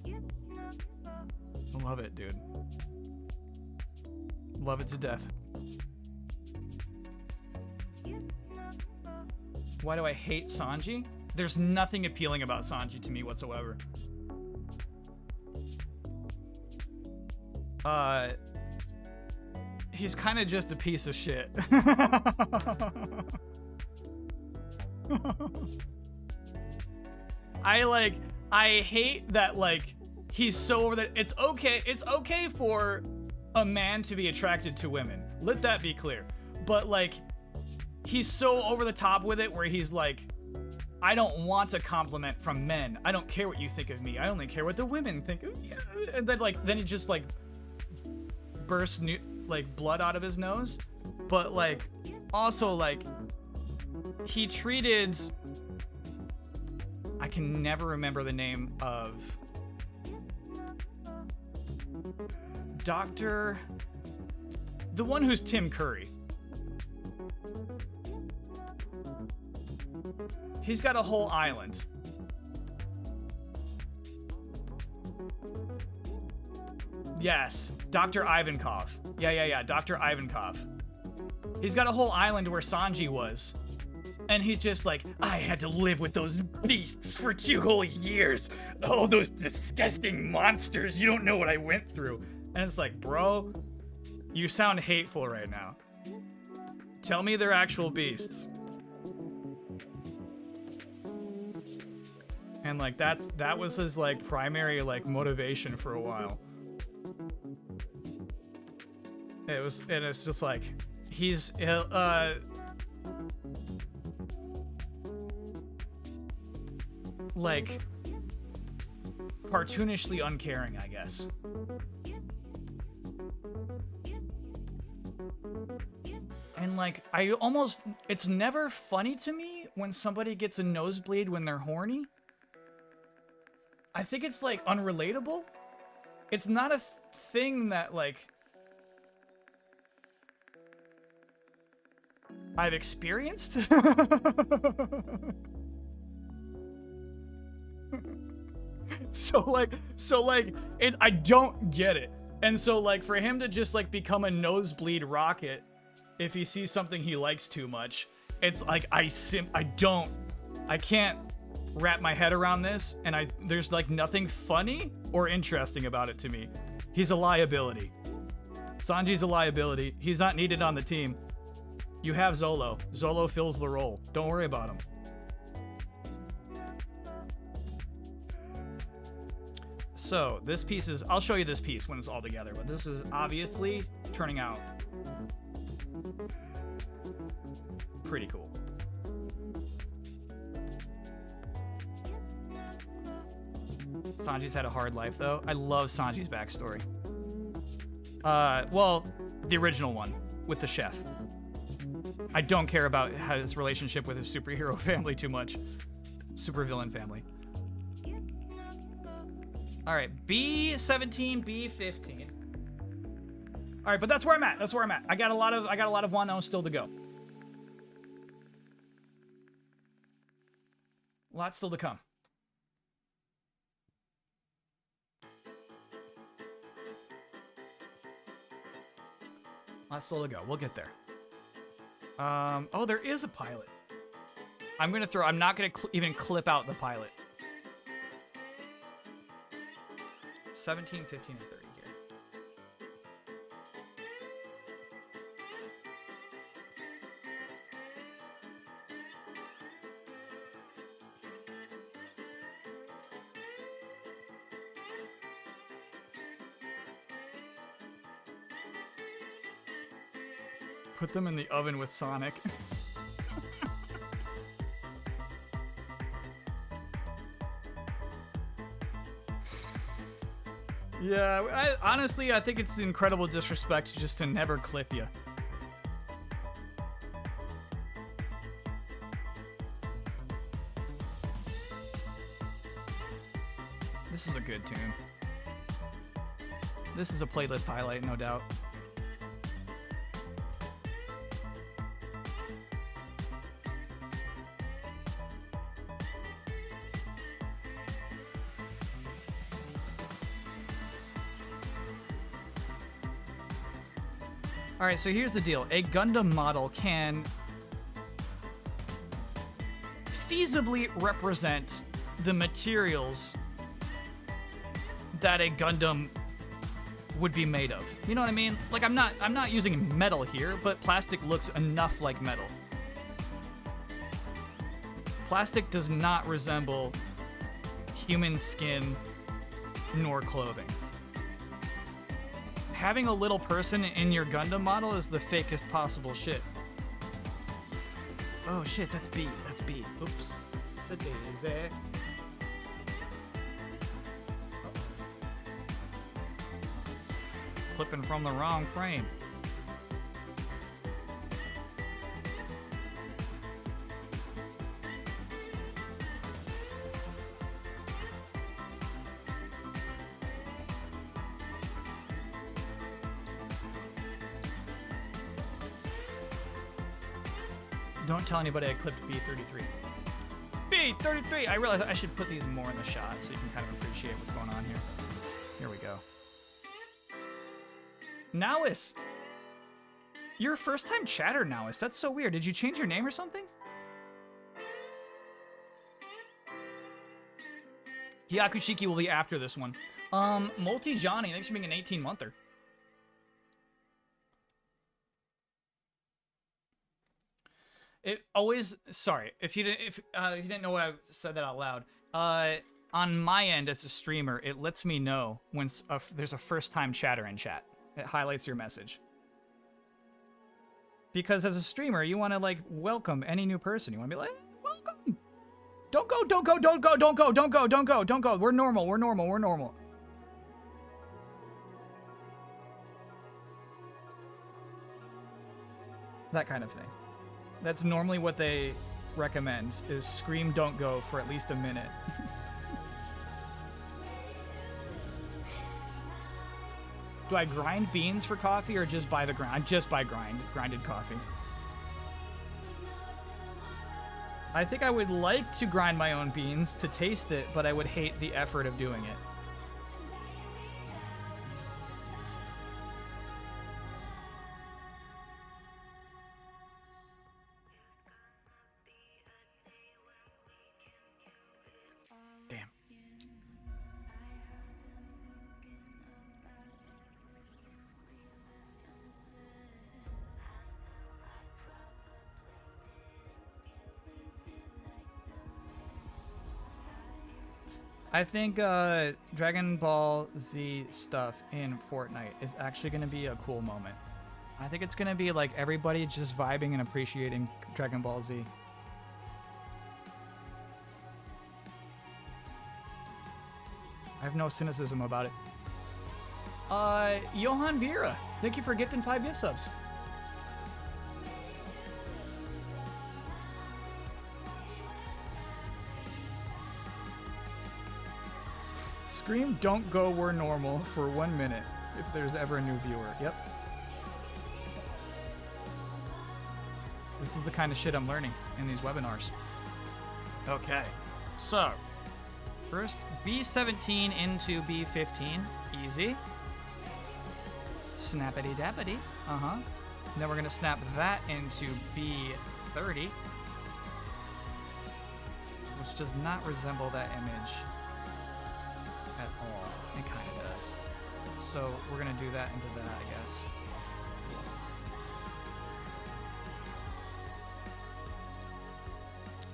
[SPEAKER 1] I love it, dude. Love it to death. Why do I hate Sanji? There's nothing appealing about Sanji to me whatsoever. He's kind of just a piece of shit. I hate that, like, he's so over that. It's okay for a man to be attracted to women. Let that be clear. But, like, he's so over the top with it where he's like, I don't want a compliment from men. I don't care what you think of me. I only care what the women think of me. And then then he just like bursts blood out of his nose. But like also like he treated, I can never remember the name of Dr. The one who's Tim Curry. He's got a whole island. Yes, Dr. Ivankov. Yeah, Dr. Ivankov. He's got a whole island where Sanji was. And he's just like, I had to live with those beasts for 2 whole years. Oh, those disgusting monsters. You don't know what I went through. And it's like, bro, you sound hateful right now. Tell me they're actual beasts. And like that was his like primary like motivation for a while. It's just like he's like cartoonishly uncaring, I guess. And like it's never funny to me when somebody gets a nosebleed when they're horny. I think it's like unrelatable. It's not a thing that like I've experienced. So I don't get it. And so like for him to just like become a nosebleed rocket if he sees something he likes too much, it's like I can't wrap my head around this, and there's like nothing funny or interesting about it to me. He's a liability. Sanji's a liability. He's not needed on the team. You have Zolo. Zolo fills the role. Don't worry about him. So this piece is, I'll show you this piece when it's all together, but this is obviously turning out pretty cool. Sanji's had a hard life, though. I love Sanji's backstory. Well, the original one with the chef. I don't care about his relationship with his superhero family too much. Supervillain family. All right, B17, B15. All right, but that's where I'm at. That's where I'm at. I got a lot of Wano still to go. A lot still to come. Lots still to go. We'll get there. Oh, there is a pilot. I'm not gonna even clip out the pilot. 17, 15, and 30 here. Put them in the oven with Sonic. Yeah, honestly, I think it's incredible disrespect just to never clip you. This is a good tune. This is a playlist highlight, no doubt. All right, so here's the deal. A Gundam model can feasibly represent the materials that a Gundam would be made of. You know what I mean? Like I'm not using metal here, but plastic looks enough like metal. Plastic does not resemble human skin nor clothing. Having a little person in your Gundam model is the fakest possible shit. Oh shit, that's B. That's B. Oops. a daisy. Clipping from the wrong frame. Don't tell anybody I clipped B33. B33! I realized I should put these more in the shot so you can kind of appreciate what's going on here. Here we go. Nowis! You're a first-time chatter, Nowis. That's so weird. Did you change your name or something? Hyakushiki will be after this one. Multi Johnny, thanks for being an 18-monther. It always, sorry, if you didn't know what I said that out loud. On my end as a streamer, it lets me know when there's a first-time chatter in chat. It highlights your message. Because as a streamer, you want to like welcome any new person. You want to be like, welcome. Don't go, don't go, don't go, don't go, don't go, don't go, don't go. We're normal, we're normal, we're normal. That kind of thing. That's normally what they recommend, is scream don't go for at least a minute. Do I grind beans for coffee or just buy the grind? I just buy grinded coffee. I think I would like to grind my own beans to taste it, but I would hate the effort of doing it. Damn. I think Dragon Ball Z stuff in Fortnite is actually going to be a cool moment. I think it's going to be like everybody just vibing and appreciating Dragon Ball Z. I have no cynicism about it. Johan Vera, thank you for gifting 5 gift subs. Scream don't go we're normal for 1 minute if there's ever a new viewer. Yep. This is the kind of shit I'm learning in these webinars. Okay, so first B17 into B15, easy. Snappity dappity, Then we're gonna snap that into B30, which does not resemble that image at all. It kind of does. So we're gonna do that into that, I guess.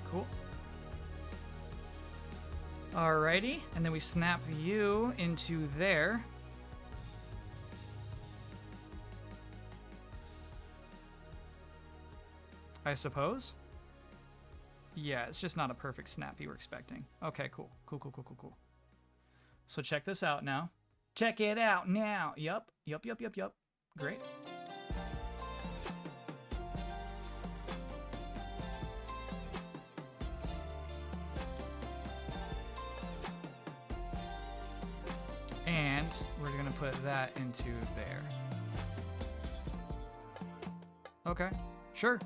[SPEAKER 1] Cool. Alrighty, and then we snap you into there. I suppose. Yeah, it's just not a perfect snap you were expecting. Okay, cool. Cool. So check this out now. Check it out now. Yup. Great. And we're gonna put that into there. Okay. Sure.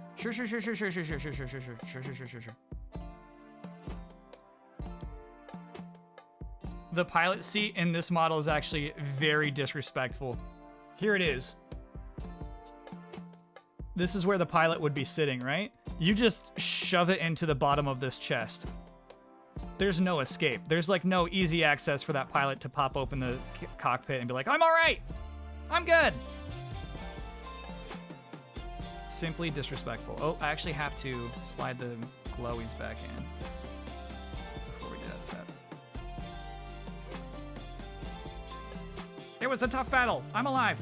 [SPEAKER 1] The pilot seat in this model is actually very disrespectful. Here it is. This is where the pilot would be sitting, right? You just shove it into the bottom of this chest. There's no escape. There's like no easy access for that pilot to pop open the cockpit and be like, I'm all right. I'm good. Simply disrespectful. Oh, I actually have to slide the glowies back in before we do that step. It was a tough battle. I'm alive.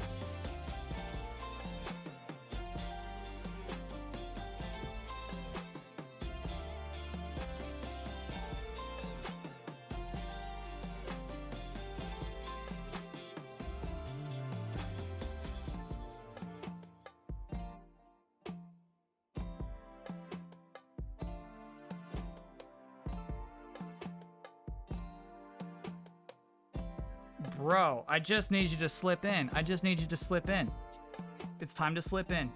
[SPEAKER 1] Bro, I just need you to slip in. I just need you to slip in. It's time to slip in.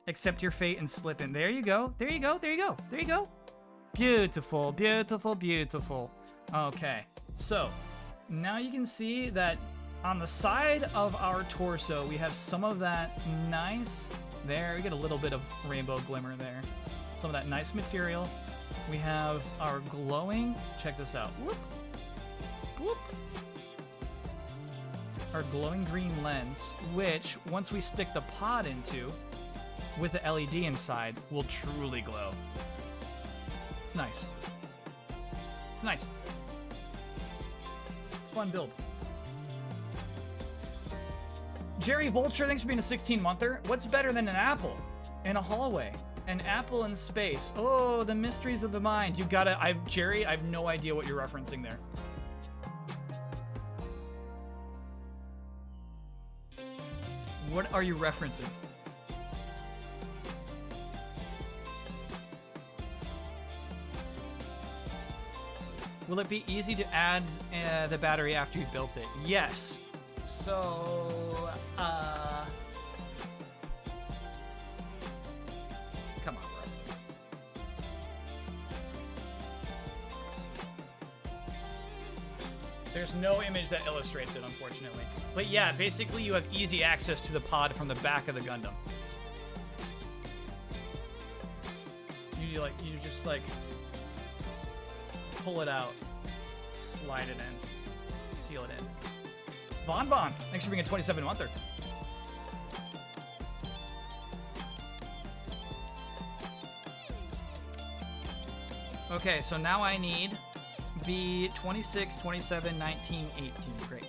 [SPEAKER 1] Accept your fate and slip in. There you go. There you go. There you go. There you go. Beautiful, beautiful, beautiful. Okay, so now you can see that on the side of our torso, we have some of that nice, there, we get a little bit of rainbow glimmer there. Some of that nice material. We have our glowing, check this out. Whoop, whoop. Our glowing green lens, which once we stick the pod into, with the LED inside, will truly glow. It's nice. It's nice. It's a fun build. Jerry Vulture, thanks for being a 16-monther. What's better than an apple in a hallway? An apple in space. Oh, the mysteries of the mind. You gotta, Jerry, I have no idea what you're referencing there. What are you referencing? Will it be easy to add the battery after you built it? Yes. So, come on, bro. There's no image that illustrates it, unfortunately. But yeah, basically you have easy access to the pod from the back of the Gundam. You just like pull it out, slide it in, seal it in. Von, thanks for being a 27-monther. Okay, so now I need the 26, 27, 19, 18. Great.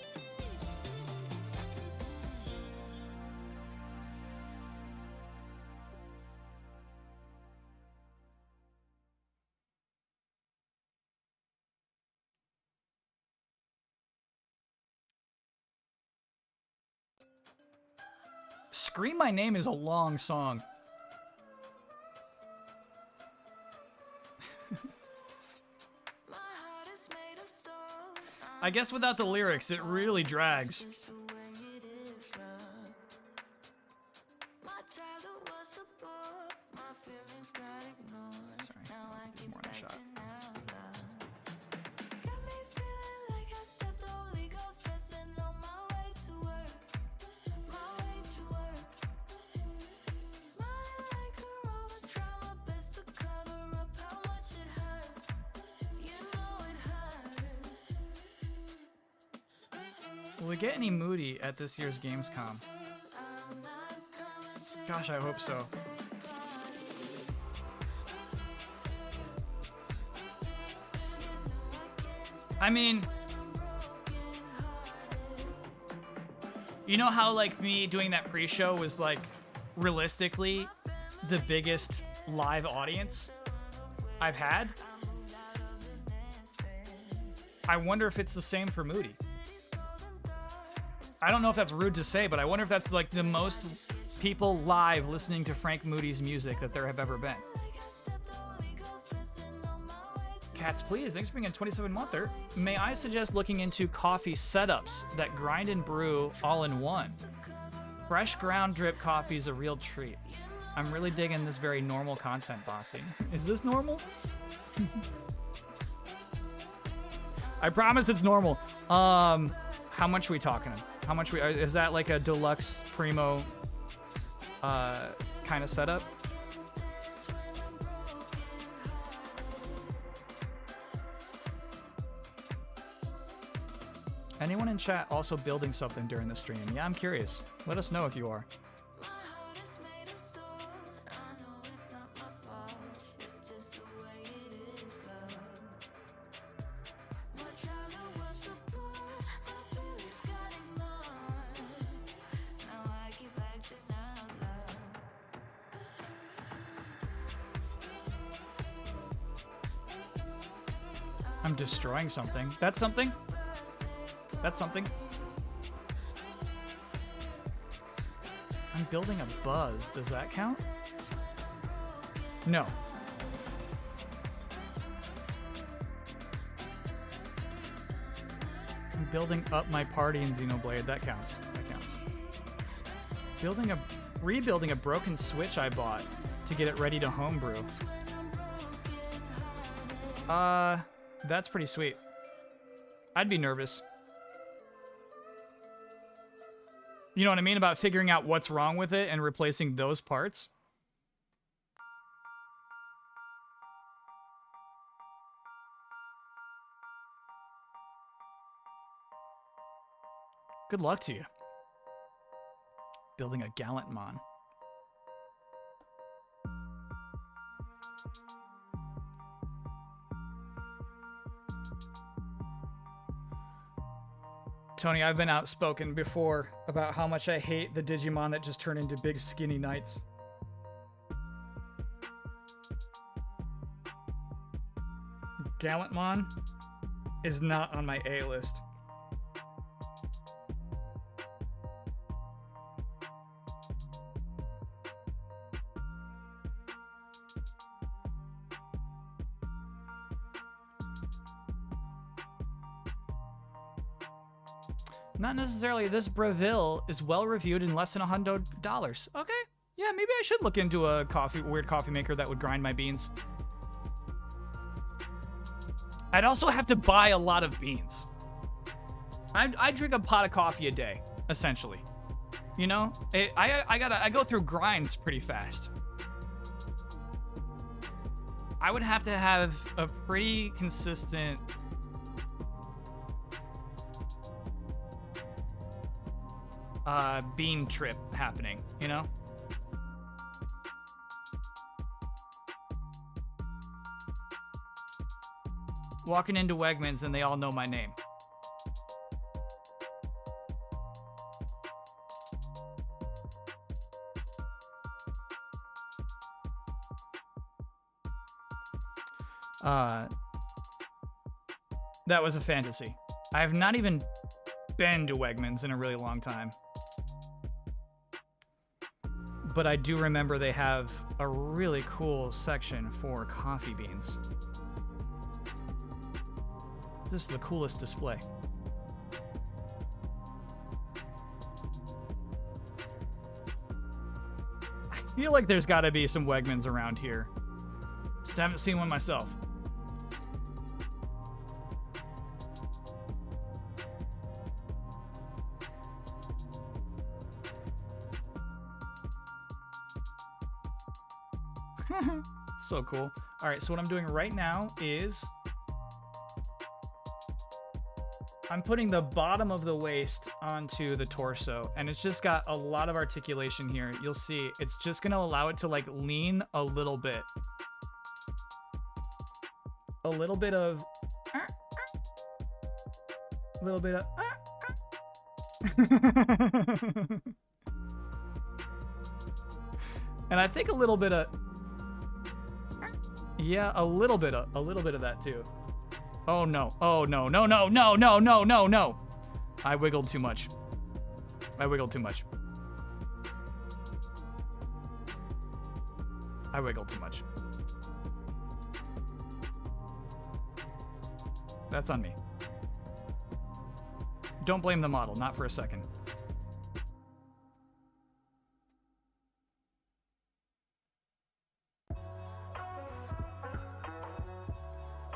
[SPEAKER 1] Scream My Name is a long song. I guess without the lyrics, it really drags. Sorry, I'll get more in the shot. Will we get any Moody at this year's Gamescom? Gosh, I hope so. I mean, you know how like me doing that pre-show was like realistically the biggest live audience I've had? I wonder if it's the same for Moody. I don't know if that's rude to say, but I wonder if that's like the most people live listening to Frank Moody's music that there have ever been. Cats, please. Thanks for being a 27-monther. May I suggest looking into coffee setups that grind and brew all in one? Fresh ground drip coffee is a real treat. I'm really digging this very normal content, Bossy. Is this normal? I promise it's normal. How much are we talking? How much is that like a deluxe primo kind of setup? Anyone in chat also building something during the stream? Yeah, I'm curious. Let us know if you are. I'm destroying something. That's something? That's something. I'm building a buzz. Does that count? No. I'm building up my party in Xenoblade. That counts. That counts. Rebuilding a broken Switch I bought to get it ready to homebrew. That's pretty sweet. I'd be nervous. You know what I mean about figuring out what's wrong with it and replacing those parts? Good luck to you. Building a gallant mon. Tony, I've been outspoken before about how much I hate the Digimon that just turn into big skinny knights. Gallantmon is not on my A list. Not necessarily. This Breville is well reviewed in less than $100. Okay, yeah, maybe I should look into a weird coffee maker that would grind my beans. I'd also have to buy a lot of beans. I drink a pot of coffee a day, essentially. You know, I go through grinds pretty fast. I would have to have a pretty consistent bean trip happening, you know? Walking into Wegmans and they all know my name. That was a fantasy. I have not even been to Wegmans in a really long time. But I do remember they have a really cool section for coffee beans. This is the coolest display. I feel like there's got to be some Wegmans around here. Just haven't seen one myself. So cool. All right, so what I'm doing right now is I'm putting the bottom of the waist onto the torso, and it's just got a lot of articulation here. You'll see it's just going to allow it to like lean a little bit. A little bit of and I think a little bit of yeah, a little bit of that too. Oh no. Oh no. No, no, no, no, no, no, no. I wiggled too much. I wiggled too much. I wiggled too much. That's on me. Don't blame the model, not for a second.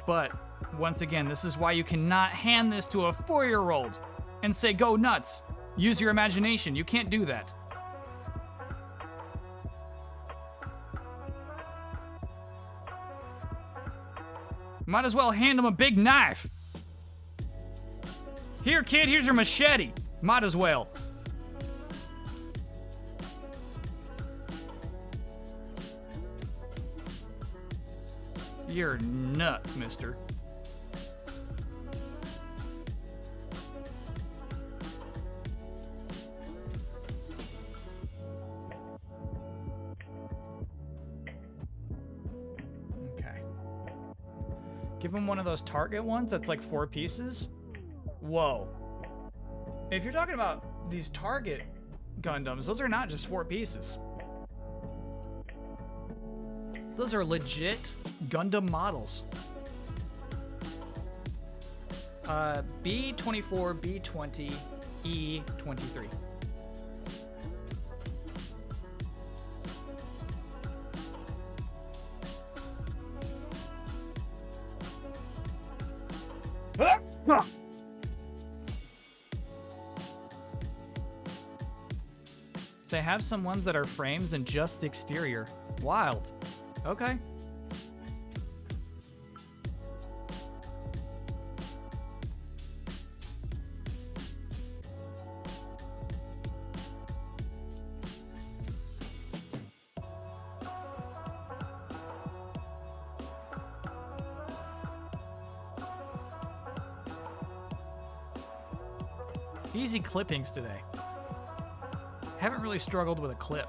[SPEAKER 1] But, once again, this is why you cannot hand this to a 4-year-old and say, go nuts. Use your imagination. You can't do that. Might as well hand him a big knife. Here, kid, here's your machete. Might as well. You're nuts, mister. Okay. Give him one of those Target ones that's like 4 pieces. Whoa. If you're talking about these Target Gundams, those are not just 4 pieces. Those are legit Gundam models. B24, B20, E23. They have some ones that are frames and just the exterior. Wild. Okay. Easy clippings today. Haven't really struggled with a clip.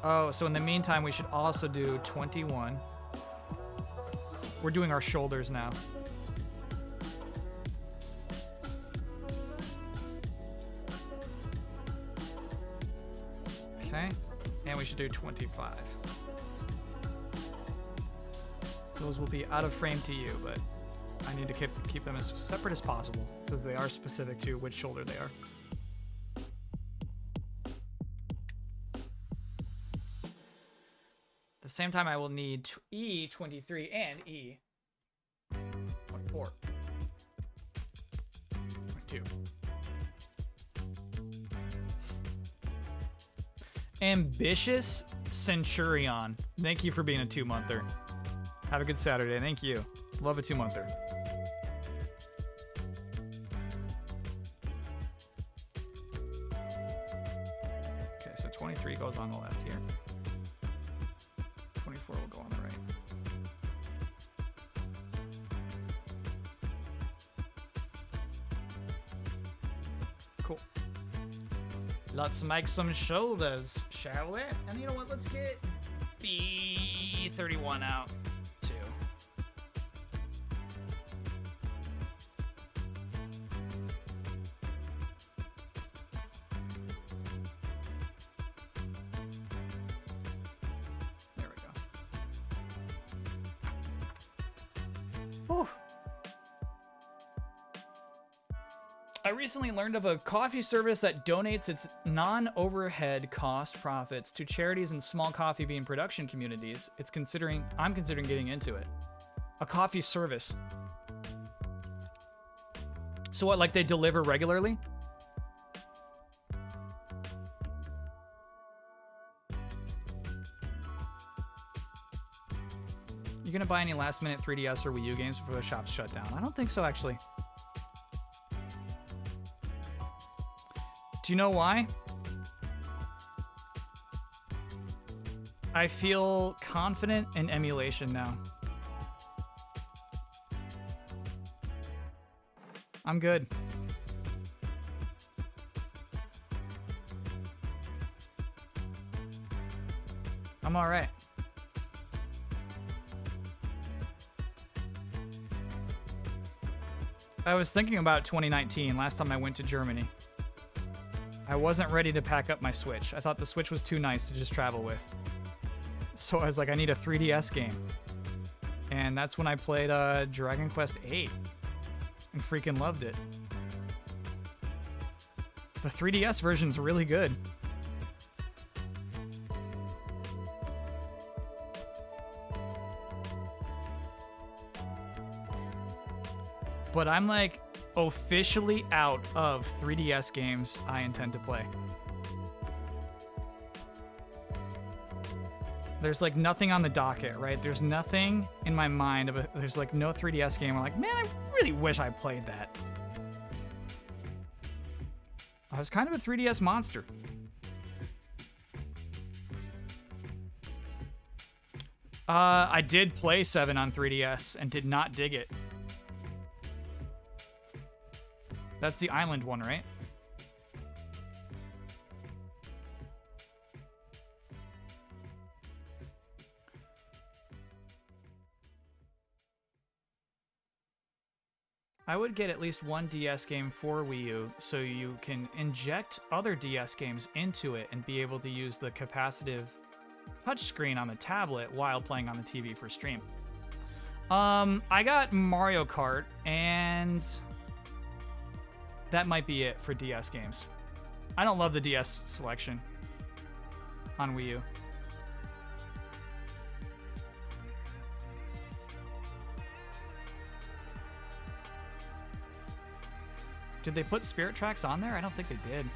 [SPEAKER 1] Oh, so in the meantime, we should also do 21. We're doing our shoulders now. Okay, and we should do 25. Those will be out of frame to you, but I need to keep them as separate as possible because they are specific to which shoulder they are. At the same time, I will need E23 and E24. 22. Ambitious Centurion. Thank you for being a 2-monther. Have a good Saturday. Thank you. Love a 2-monther. Okay, so 23 goes on the left here. 24 will go on the right. Cool. Let's make some shoulders, shall we? And you know what? Let's get B31 out, too. There we go. Whew. I recently learned of a coffee service that donates its non-overhead cost profits to charities and small coffee bean production communities. I'm considering getting into it. A coffee service. So what, like they deliver regularly? You gonna buy any last-minute 3DS or Wii U games before the shops shut down? I don't think so, actually. Do you know why? I feel confident in emulation now. I'm good. I'm all right. I was thinking about 2019, last time I went to Germany. I wasn't ready to pack up my Switch. I thought the Switch was too nice to just travel with. So I was like, I need a 3DS game. And that's when I played Dragon Quest VIII. And freaking loved it. The 3DS version's really good. But I'm like officially out of 3DS games I intend to play. There's like nothing on the docket, right? There's nothing in my mind of there's like no 3DS game. I'm like, man, I really wish I played that. I was kind of a 3DS monster. I did play 7 on 3DS and did not dig it. That's the island one, right? I would get at least one DS game for Wii U so you can inject other DS games into it and be able to use the capacitive touchscreen on the tablet while playing on the TV for stream. I got Mario Kart, and that might be it for DS games. I don't love the DS selection on Wii U. Did they put Spirit Tracks on there? I don't think they did.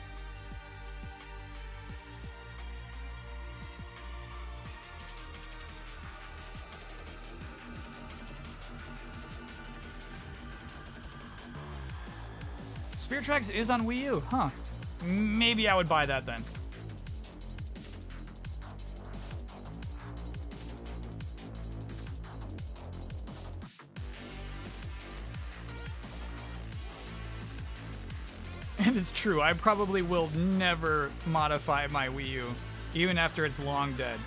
[SPEAKER 1] Spirit Tracks is on Wii U, huh? Maybe I would buy that then. And it's true, I probably will never modify my Wii U, even after it's long dead.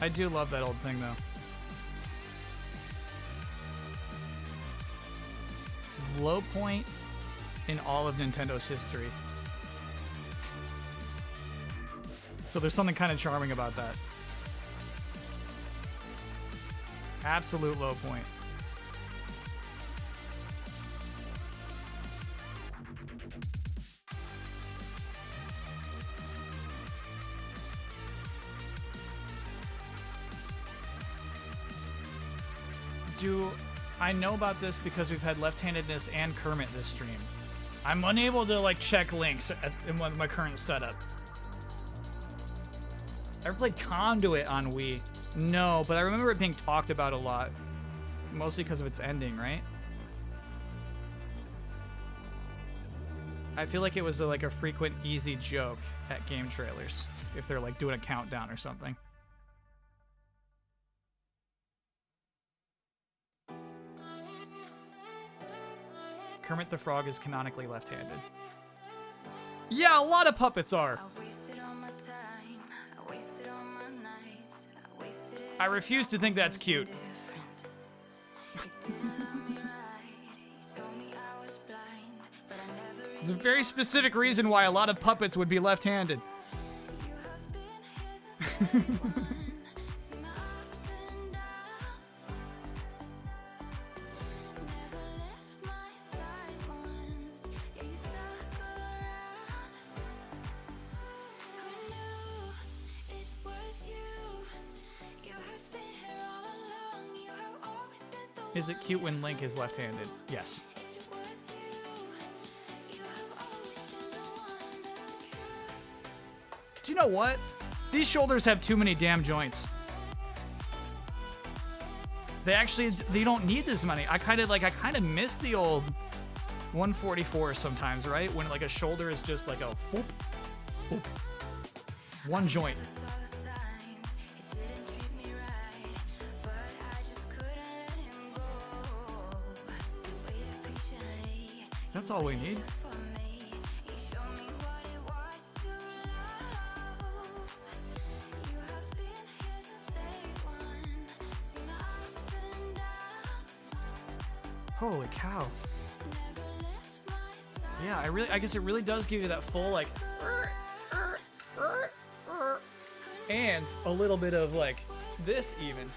[SPEAKER 1] I do love that old thing, though. Low point in all of Nintendo's history. So there's something kind of charming about that. Absolute low point. I know about this because we've had left-handedness and Kermit this stream. I'm unable to like check links in my current setup. Ever played Conduit on Wii? No, but I remember it being talked about a lot. Mostly because of its ending, right? I feel like it was like a frequent easy joke at game trailers. If they're like doing a countdown or something. Kermit the Frog is canonically left-handed. Yeah, a lot of puppets are. I refuse to think that's cute. There's a very specific reason why a lot of puppets would be left-handed. Is it cute when Link is left-handed? Yes. Do you know what? These shoulders have too many damn joints. They don't need this many. I kind of miss the old 144 sometimes, right? When like a shoulder is just like a whoop, whoop. One joint. That's all we need. Holy cow. Yeah, I guess it really does give you that full like and a little bit of like this even.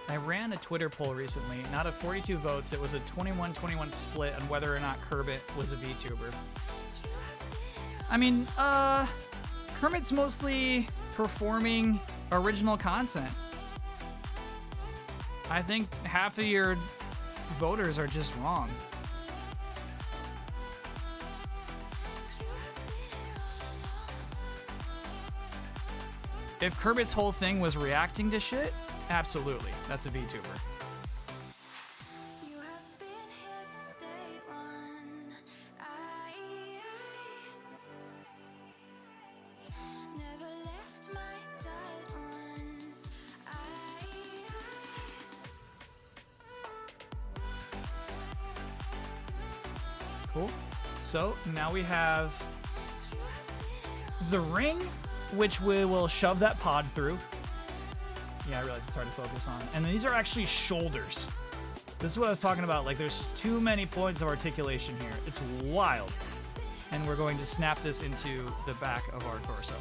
[SPEAKER 1] I ran a Twitter poll recently, and out of 42 votes, it was a 21-21 split on whether or not Kermit was a VTuber. I mean, Kermit's mostly performing original content. I think half of your voters are just wrong. If Kermit's whole thing was reacting to shit, absolutely, that's a VTuber. Cool. So now we have the ring which we will shove that pod through. Yeah, I realize it's hard to focus on. And these are actually shoulders. This is what I was talking about. Like, there's just too many points of articulation here. It's wild. And we're going to snap this into the back of our torso.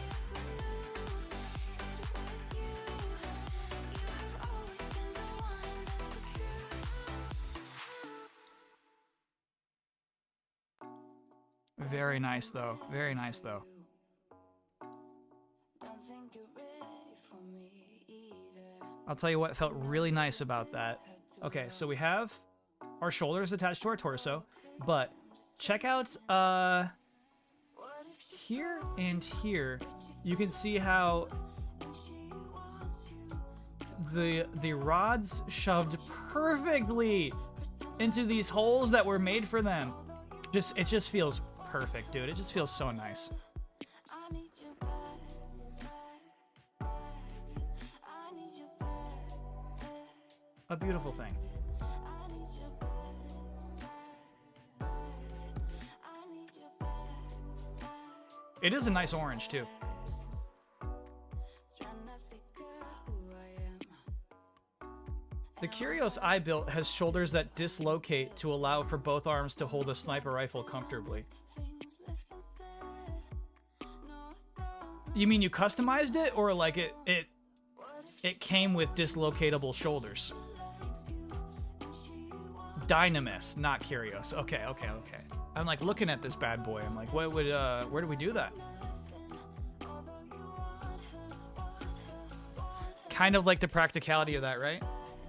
[SPEAKER 1] Very nice, though. Very nice, though. I'll tell you what felt really nice about that. Okay, so we have our shoulders attached to our torso, but check out here and here. You can see how the rods shoved perfectly into these holes that were made for them. It just feels perfect, dude. It just feels so nice. A beautiful thing. It is a nice orange, too. The Curios I built has shoulders that dislocate to allow for both arms to hold a sniper rifle comfortably. You mean you customized it, or like it came with dislocatable shoulders? Dynamis, not Curios. Okay. I'm like looking at this bad boy. I'm like, where do we do that? Kind of like the practicality of that, right?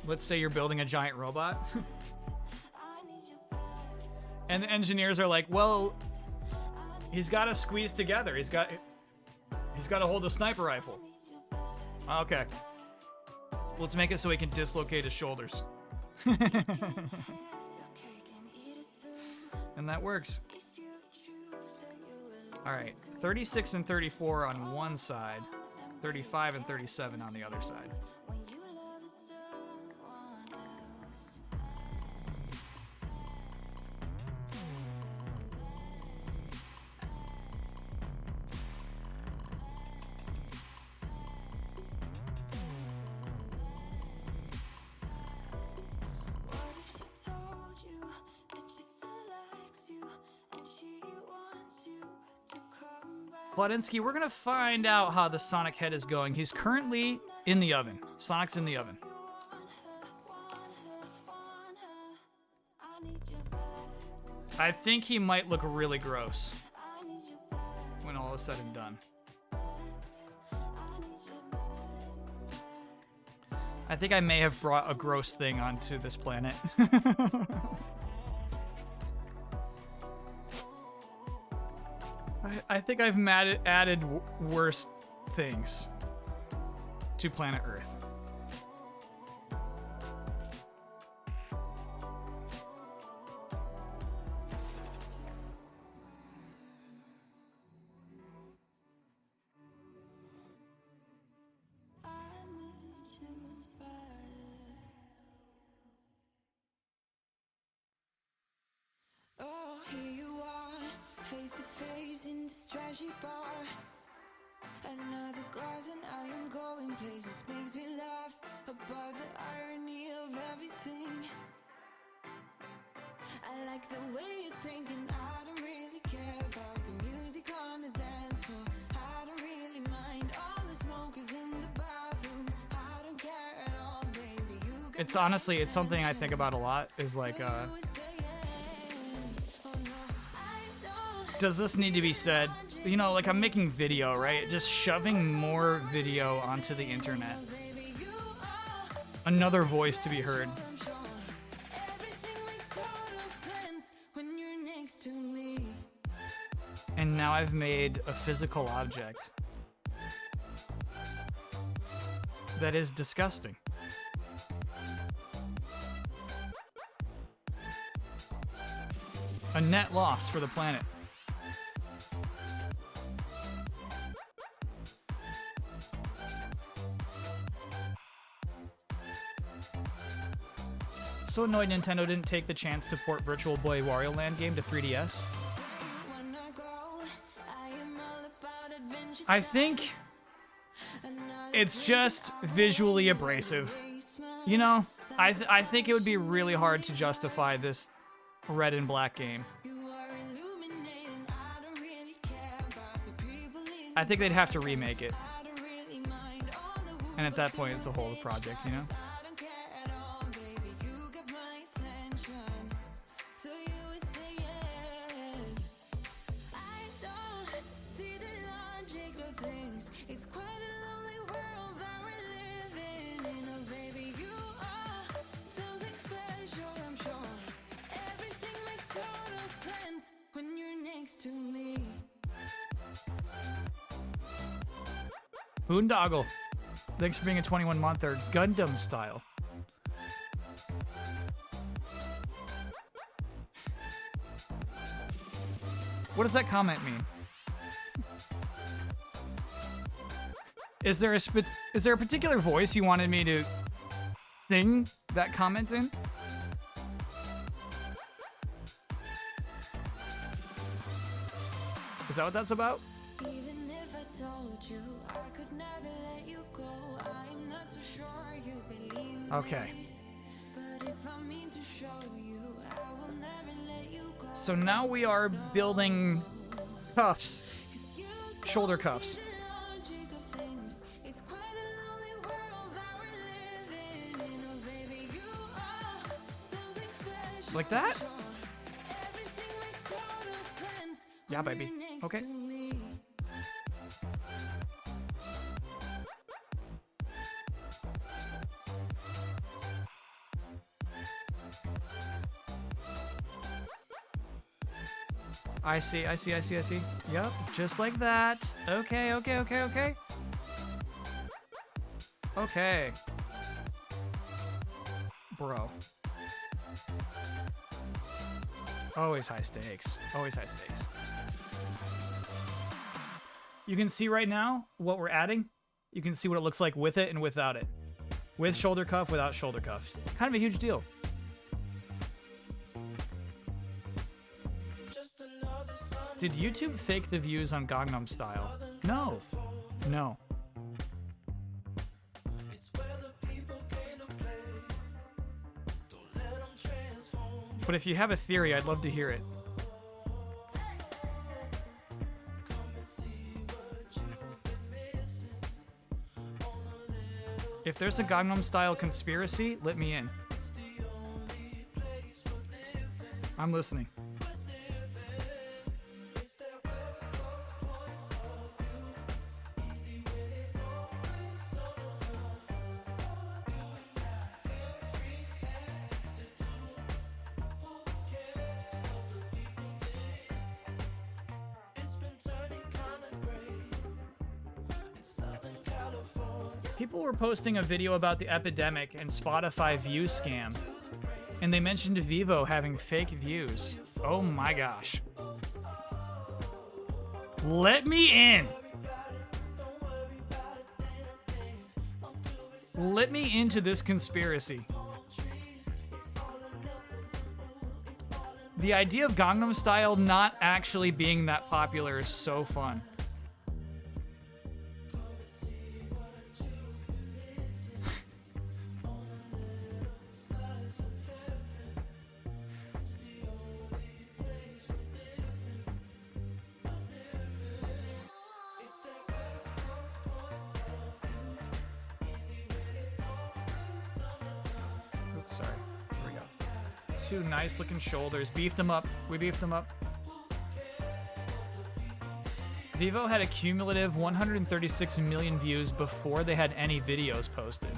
[SPEAKER 1] Let's say you're building a giant robot. And the engineers are like, well, he's got to squeeze together. He's got to hold a sniper rifle. Okay. Let's make it so he can dislocate his shoulders. And that works. All right, 36 and 34 on one side, 35 and 37 on the other side. Plodinsky, we're gonna find out how the Sonic head is going. He's currently in the oven. Sonic's in the oven. I think he might look really gross when all is said and done. I think I may have brought a gross thing onto this planet. I think I've added worse things to planet Earth.
[SPEAKER 3] Oh, here you are, face to face in this trashy bar. Another glass and I am going places. Makes me laugh about the irony of everything. I like the way you're thinking. I don't really care about the music on the dance floor. I don't really mind all the smokers in the bathroom. I don't care at all, baby. You got
[SPEAKER 1] It's honestly, it's something I think about a lot, is like, does this need to be said? You know, like I'm making video, right? Just shoving more video onto the internet. Another voice to be heard. And now I've made a physical object that is disgusting. A net loss for the planet. So annoyed Nintendo didn't take the chance to port Virtual Boy Wario Land game to 3DS. I think It's just visually abrasive. You know, I think it would be really hard to justify this red and black game. I think they'd have to remake it. And at that point, it's a whole project, you know? Boondoggle. Thanks for being a 21-monther. Gundam style. What does that comment mean? Is there a particular voice you wanted me to sing that comment in? Is that what that's about?
[SPEAKER 3] Even if I told you I could never let you go, I'm not so sure you believe me.
[SPEAKER 1] Okay.
[SPEAKER 3] But if I mean to show you, I will never let you go.
[SPEAKER 1] So now we are building cuffs. Shoulder cuffs.
[SPEAKER 3] The logic of things, it's quite a lonely world that we're living in. Oh baby, you are something special.
[SPEAKER 1] Like that?
[SPEAKER 3] Everything makes total sense.
[SPEAKER 1] Yeah,
[SPEAKER 3] when
[SPEAKER 1] baby.
[SPEAKER 3] you're next
[SPEAKER 1] Okay.
[SPEAKER 3] to me.
[SPEAKER 1] I see. Yep, just like that. Okay. Okay. Bro. Always high stakes. You can see right now what we're adding. You can see what it looks like with it and without it. With shoulder cuff, without shoulder cuff. Kind of a huge deal. Did YouTube fake the views on Gangnam Style? No. But if you have a theory, I'd love to hear it. If there's a Gangnam Style conspiracy, let me in. I'm listening. People were posting a video about the epidemic and Spotify view scam, and they mentioned Vivo having fake views. Oh my gosh. Let me in! Let me into this conspiracy. The idea of Gangnam Style not actually being that popular is so fun. Oops, sorry. Here we go. Two nice looking shoulders. Beefed them up. We beefed them up. Vivo had a cumulative 136 million views before they had any videos posted.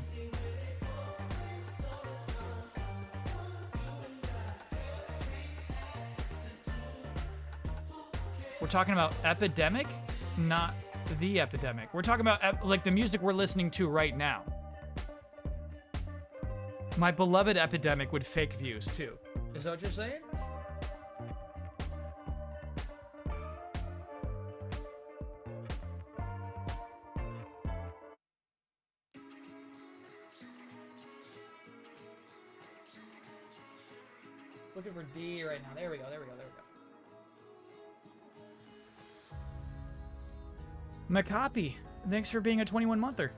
[SPEAKER 1] We're talking about Epidemic, not the Epidemic. We're talking about like the music we're listening to right now. My beloved Epidemic would fake views too. Is that what you're saying? Looking for D right now. There we go. Macapi, thanks for being a 21-monther.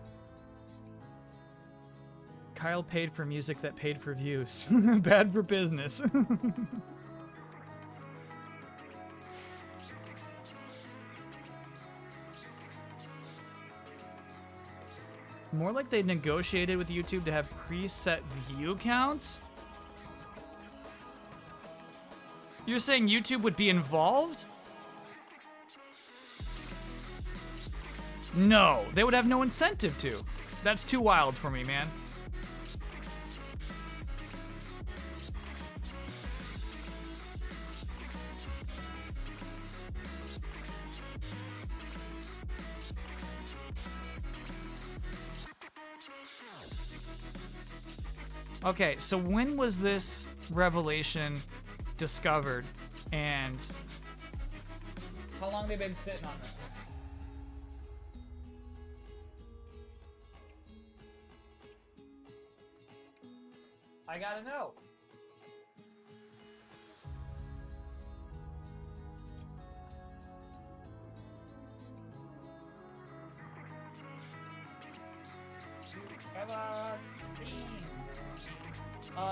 [SPEAKER 1] Kyle paid for music that paid for views. Bad for business. More like they negotiated with YouTube to have preset view counts? You're saying YouTube would be involved? No, they would have no incentive to. That's too wild for me, man. Okay, so when was this revelation discovered, and how long they been sitting on this one? I gotta know.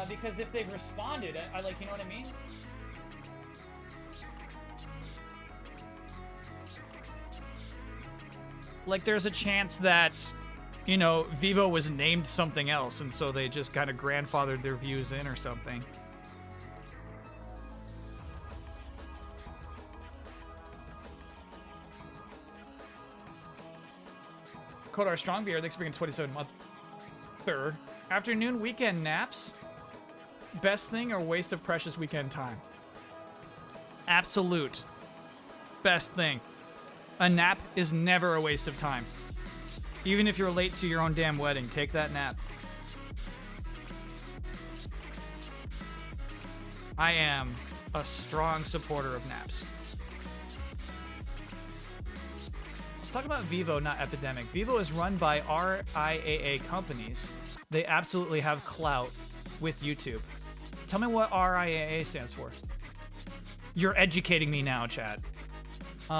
[SPEAKER 1] Because if they've responded, I like, you know what I mean? Like, there's a chance that, you know, Vivo was named something else, and so they just kind of grandfathered their views in or something. Kodar Strongbeer, thanks for being 27 month. Third. Afternoon weekend naps. Best thing or waste of precious weekend time? Absolute. Best thing. A nap is never a waste of time. Even if you're late to your own damn wedding, take that nap. I am a strong supporter of naps. Let's talk about Vivo, not Epidemic. Vivo is run by RIAA companies. They absolutely have clout with YouTube. Tell me what RIAA stands for. You're educating me now, Chad. Did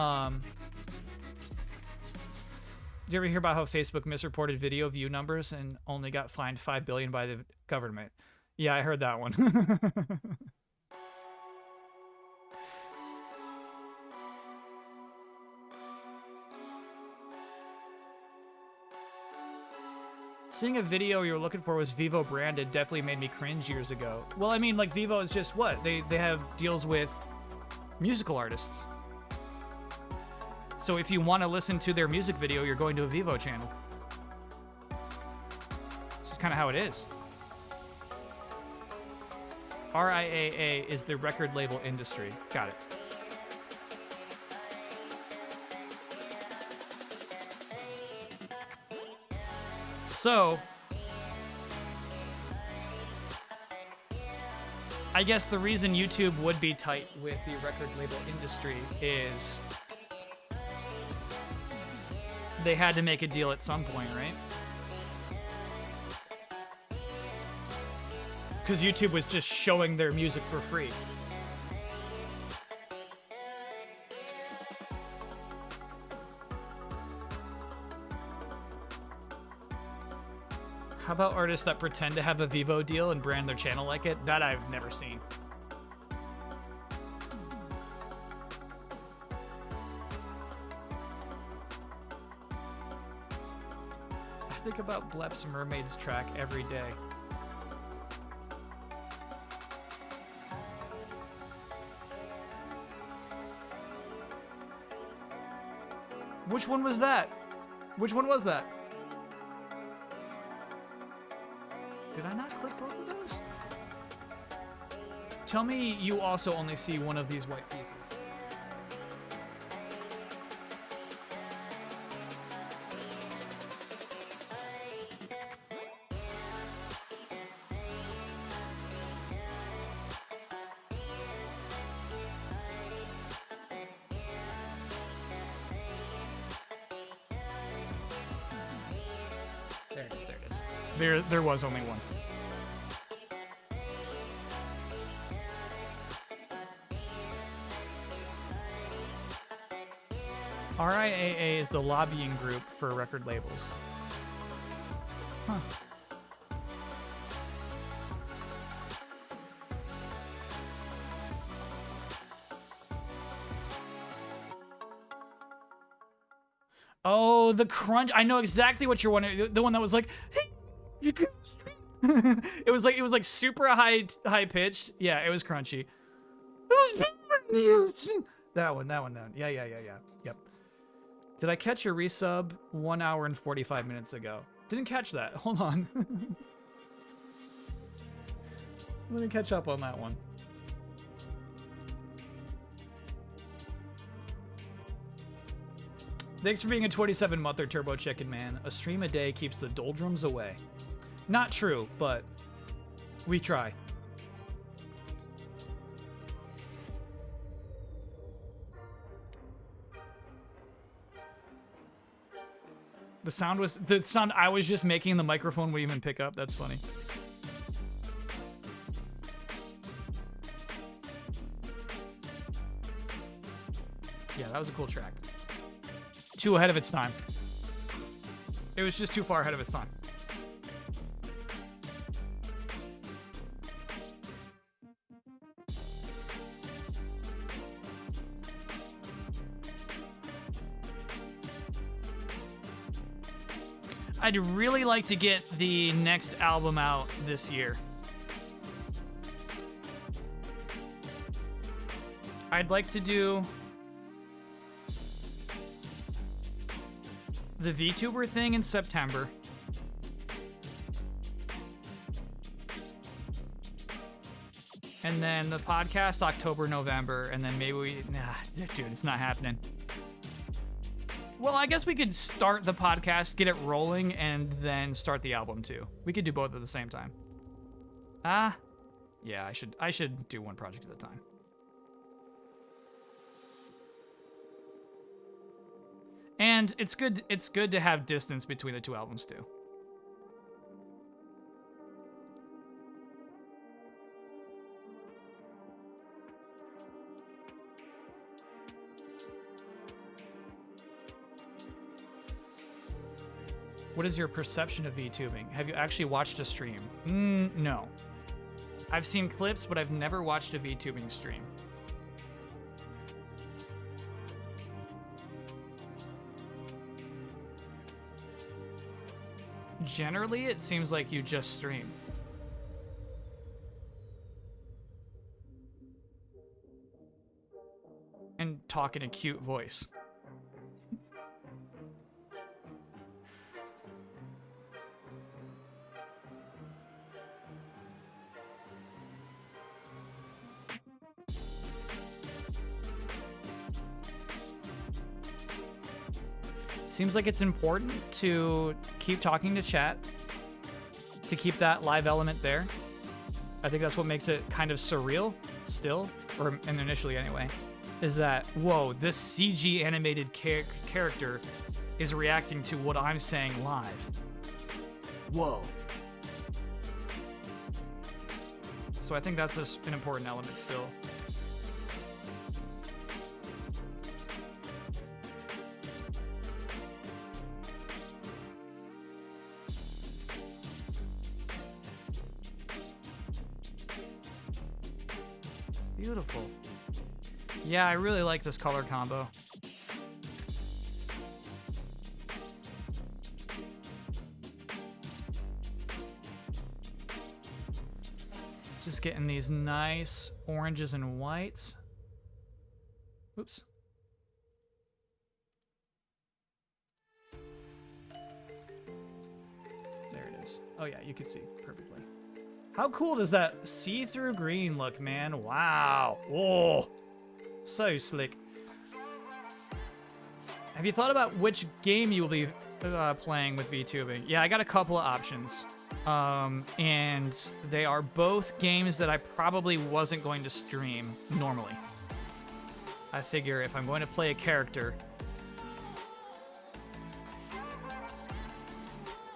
[SPEAKER 1] you ever hear about how Facebook misreported video view numbers and only got fined $5 billion by the government? Yeah, I heard that one. Seeing a video you were looking for was Vivo branded definitely made me cringe years ago. Well, I mean, like, Vivo is just what? They have deals with musical artists. So if you want to listen to their music video, you're going to a Vivo channel. It's just kind of how it is. RIAA is the record label industry. Got it. So, I guess the reason YouTube would be tight with the record label industry is they had to make a deal at some point, right? Because YouTube was just showing their music for free. How about artists that pretend to have a Vivo deal and brand their channel like it? That I've never seen. I think about Blep's Mermaid's track every day. Which one was that? Which one was that? Did I not click both of those? Tell me you also only see one of these white pieces. There it is, there it is. There was only one. RIAA is the lobbying group for record labels. Huh. Oh, the crunch. I know exactly what you're wondering. The one that was like, hey, you can stream. It was like super high pitched. Yeah, it was crunchy. That one. Yeah. Yep. Did I catch your resub 1 hour and 45 minutes ago? Didn't catch that. Hold on. Let me catch up on that one. Thanks for being a 27-monther Turbo Chicken, man. A stream a day keeps the doldrums away. Not true, but we try. The sound I was just making the microphone would even pick up. That's funny. Yeah, that was a cool track. Too ahead of its time. It was just too far ahead of its time. I'd really like to get the next album out this year. I'd like to do the VTuber thing in September. And then the podcast October, November, and then maybe dude, it's not happening. Well, I guess we could start the podcast, get it rolling, and then start the album too. We could do both at the same time. Yeah, I should do one project at a time. And it's good to have distance between the two albums too. What is your perception of VTubing? Have you actually watched a stream? No. I've seen clips, but I've never watched a VTubing stream. Generally, it seems like you just stream. And talk in a cute voice. Seems like it's important to keep talking to chat, to keep that live element there. I think that's what makes it kind of surreal still, and initially anyway, is that, whoa, this CG animated character is reacting to what I'm saying live. Whoa. So I think that's just an important element still. Beautiful. Yeah, I really like this color combo. Just getting these nice oranges and whites. Oops. There it is. Oh yeah, you can see perfectly. How cool does that see-through green look, man? Wow. Whoa. So slick. Have you thought about which game you will be playing with VTubing? Yeah, I got a couple of options. And they are both games that I probably wasn't going to stream normally. I figure if I'm going to play a character,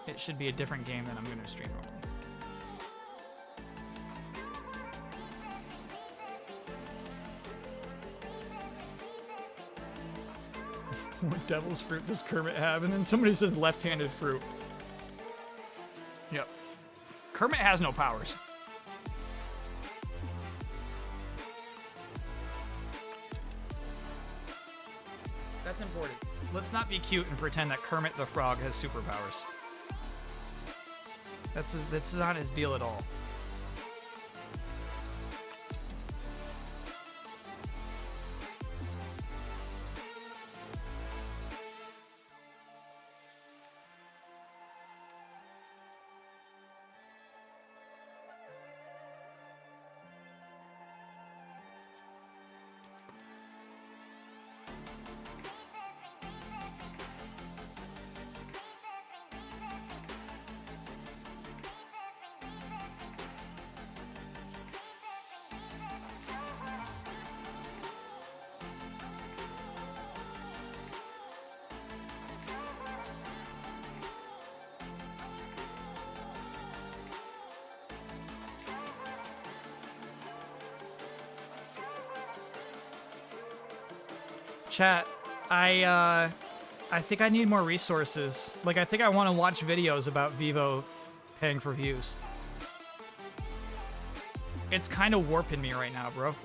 [SPEAKER 1] it should be a different game than I'm going to stream normally. What devil's fruit does Kermit have? And then somebody says left-handed fruit. Yep. Kermit has no powers. That's important. Let's not be cute and pretend that Kermit the Frog has superpowers. That's not his deal at all. Chat, I think I need more resources. Like, I think I want to watch videos about Vivo paying for views. It's kind of warping me right now, bro.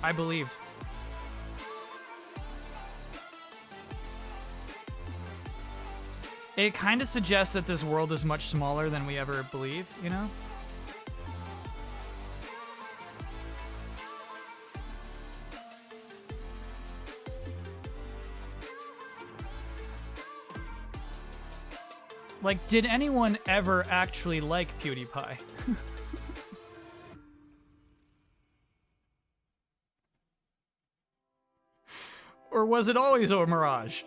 [SPEAKER 1] I believed. It kind of suggests that this world is much smaller than we ever believe, you know? Like, did anyone ever actually like PewDiePie? Or was it always a mirage?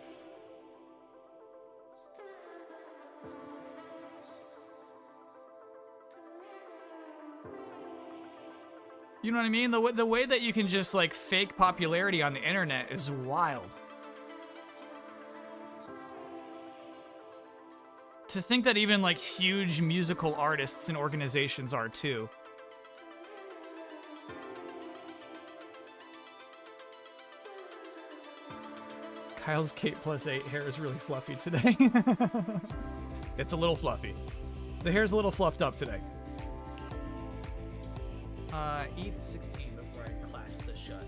[SPEAKER 1] You know what I mean? The way that you can just, like, fake popularity on the internet is wild. To think that even, like, huge musical artists and organizations are, too. Kyle's Kate plus 8 hair is really fluffy today. It's a little fluffy. The hair's a little fluffed up today. E to 16 before I clasp this shut.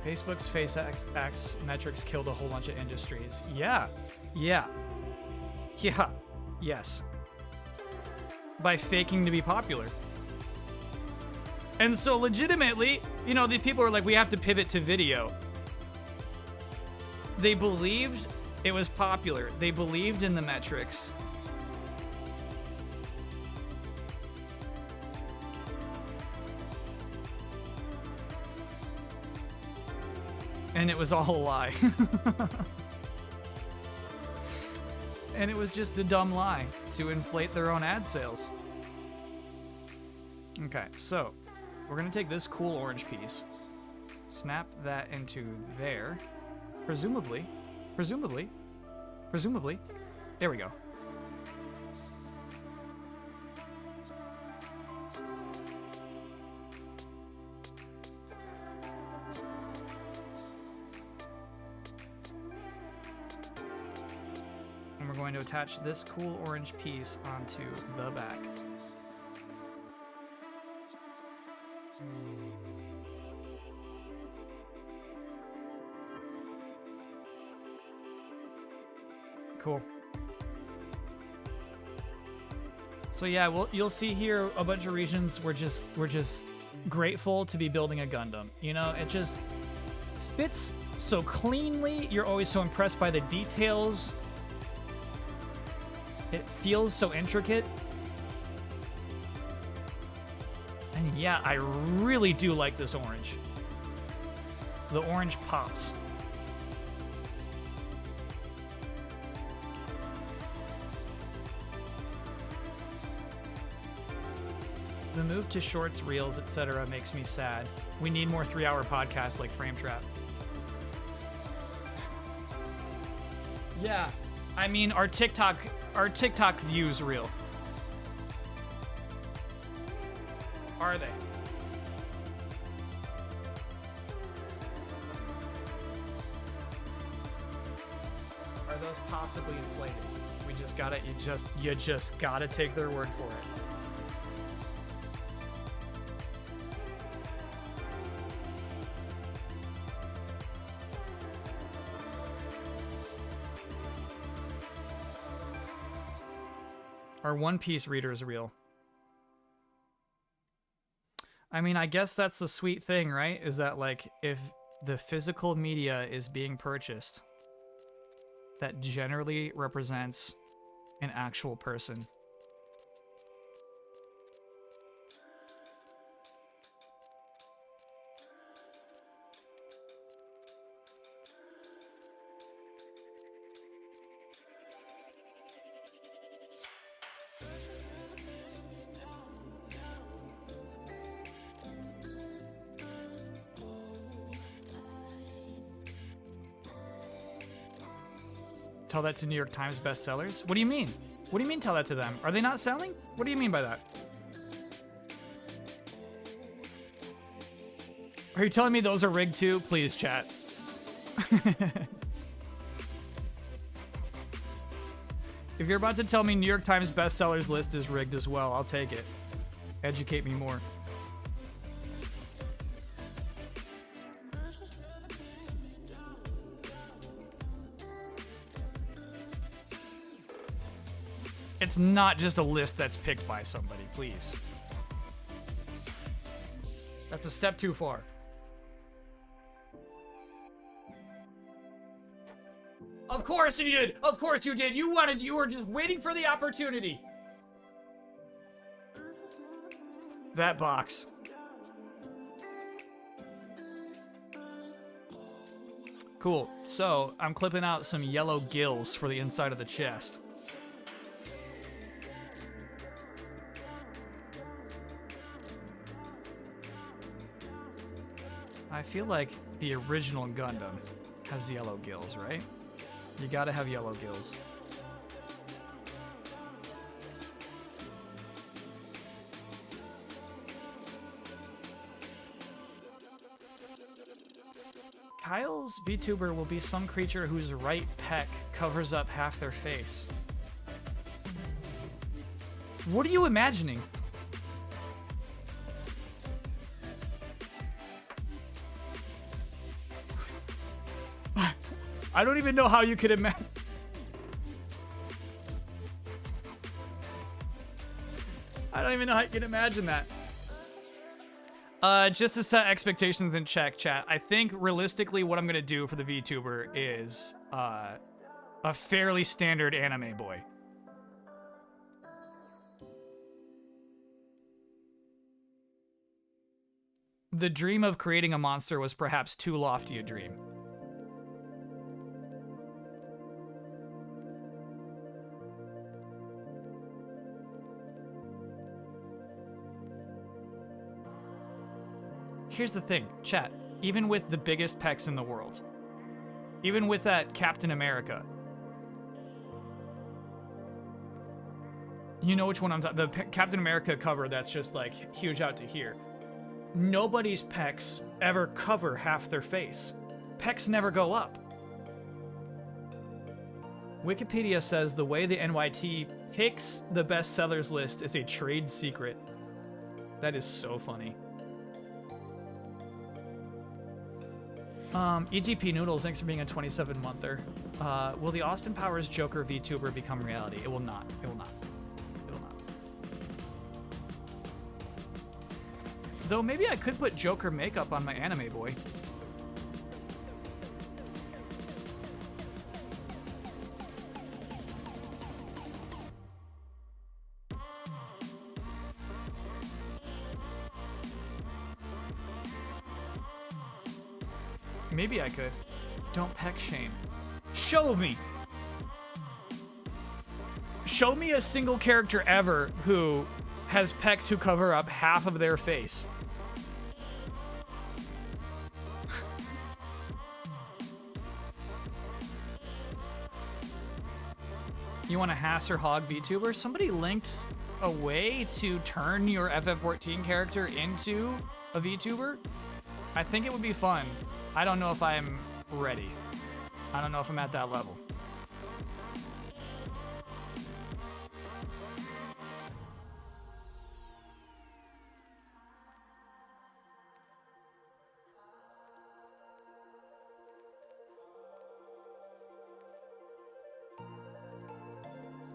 [SPEAKER 1] Facebook's Face X metrics killed a whole bunch of industries. Yeah. Yeah. Yeah. Yes. By faking to be popular. And so legitimately, you know, these people are like, we have to pivot to video. They believed it was popular. They believed in the metrics. And it was all a lie. And it was just a dumb lie to inflate their own ad sales. Okay, so we're gonna take this cool orange piece, snap that into there, presumably, there we go. And we're going to attach this cool orange piece onto the back. Cool. So yeah, well, you'll see here a bunch of regions we're just grateful to be building a Gundam. You know, it just fits so cleanly. You're always so impressed by the details. It feels so intricate. And yeah, I really do like this orange. The orange pops. The move to shorts, reels, etc. makes me sad. We need more 3-hour podcasts like Frame Trap. Yeah, I mean, our TikTok views real. Are they? Are those possibly inflated? We just gotta, you just gotta take their word for it. Our One Piece reader is real. I mean, I guess that's the sweet thing, right? Is that, like, if the physical media is being purchased, that generally represents an actual person. Tell that to New York Times bestsellers? What do you mean? What do you mean tell that to them? Are they not selling? What do you mean by that? Are you telling me those are rigged too? Please, chat. If you're about to tell me New York Times bestsellers list is rigged as well, I'll take it. Educate me more. It's not just a list that's picked by somebody, please. That's a step too far. Of course you did. Of course you did. You were just waiting for the opportunity. That box. Cool. So, I'm clipping out some yellow gills for the inside of the chest. I feel like the original Gundam has yellow gills, right? You gotta have yellow gills. Kyle's VTuber will be some creature whose right pec covers up half their face. What are you imagining? I don't even know how you could imagine. I don't even know how you can imagine that. Just to set expectations in check, chat. I think realistically what I'm gonna do for the VTuber is a fairly standard anime boy. The dream of creating a monster was perhaps too lofty a dream. Here's the thing, chat. Even with the biggest pecs in the world, even with that Captain America, you know which one I'm talking. The Captain America cover that's just like huge out to here. Nobody's pecs ever cover half their face. Pecs never go up. Wikipedia says the way the NYT picks the bestsellers list is a trade secret. That is so funny. EGP Noodles, thanks for being a 27-monther. Will the Austin Powers Joker VTuber become reality? It will not. It will not. It will not. Though maybe I could put Joker makeup on my anime boy. Maybe I could. Don't peck shame. Show me! Show me a single character ever who has pecs who cover up half of their face. You want a Hasser Hog VTuber? Somebody linked a way to turn your FF14 character into a VTuber, I think it would be fun. I don't know if I'm ready. I don't know if I'm at that level.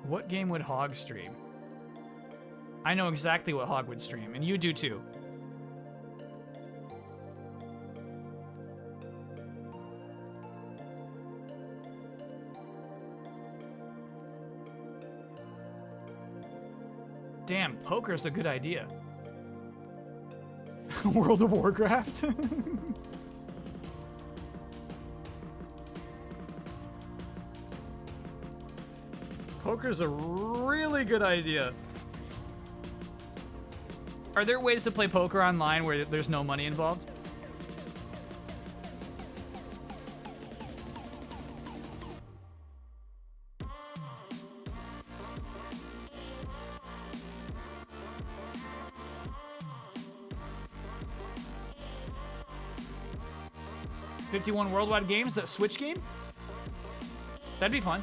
[SPEAKER 1] What game would Hog stream? I know exactly what Hog would stream, and you do too. Damn, poker's a good idea. World of Warcraft? Poker's a really good idea. Are there ways to play poker online where there's no money involved? $51 worldwide games, that Switch game? That'd be fun.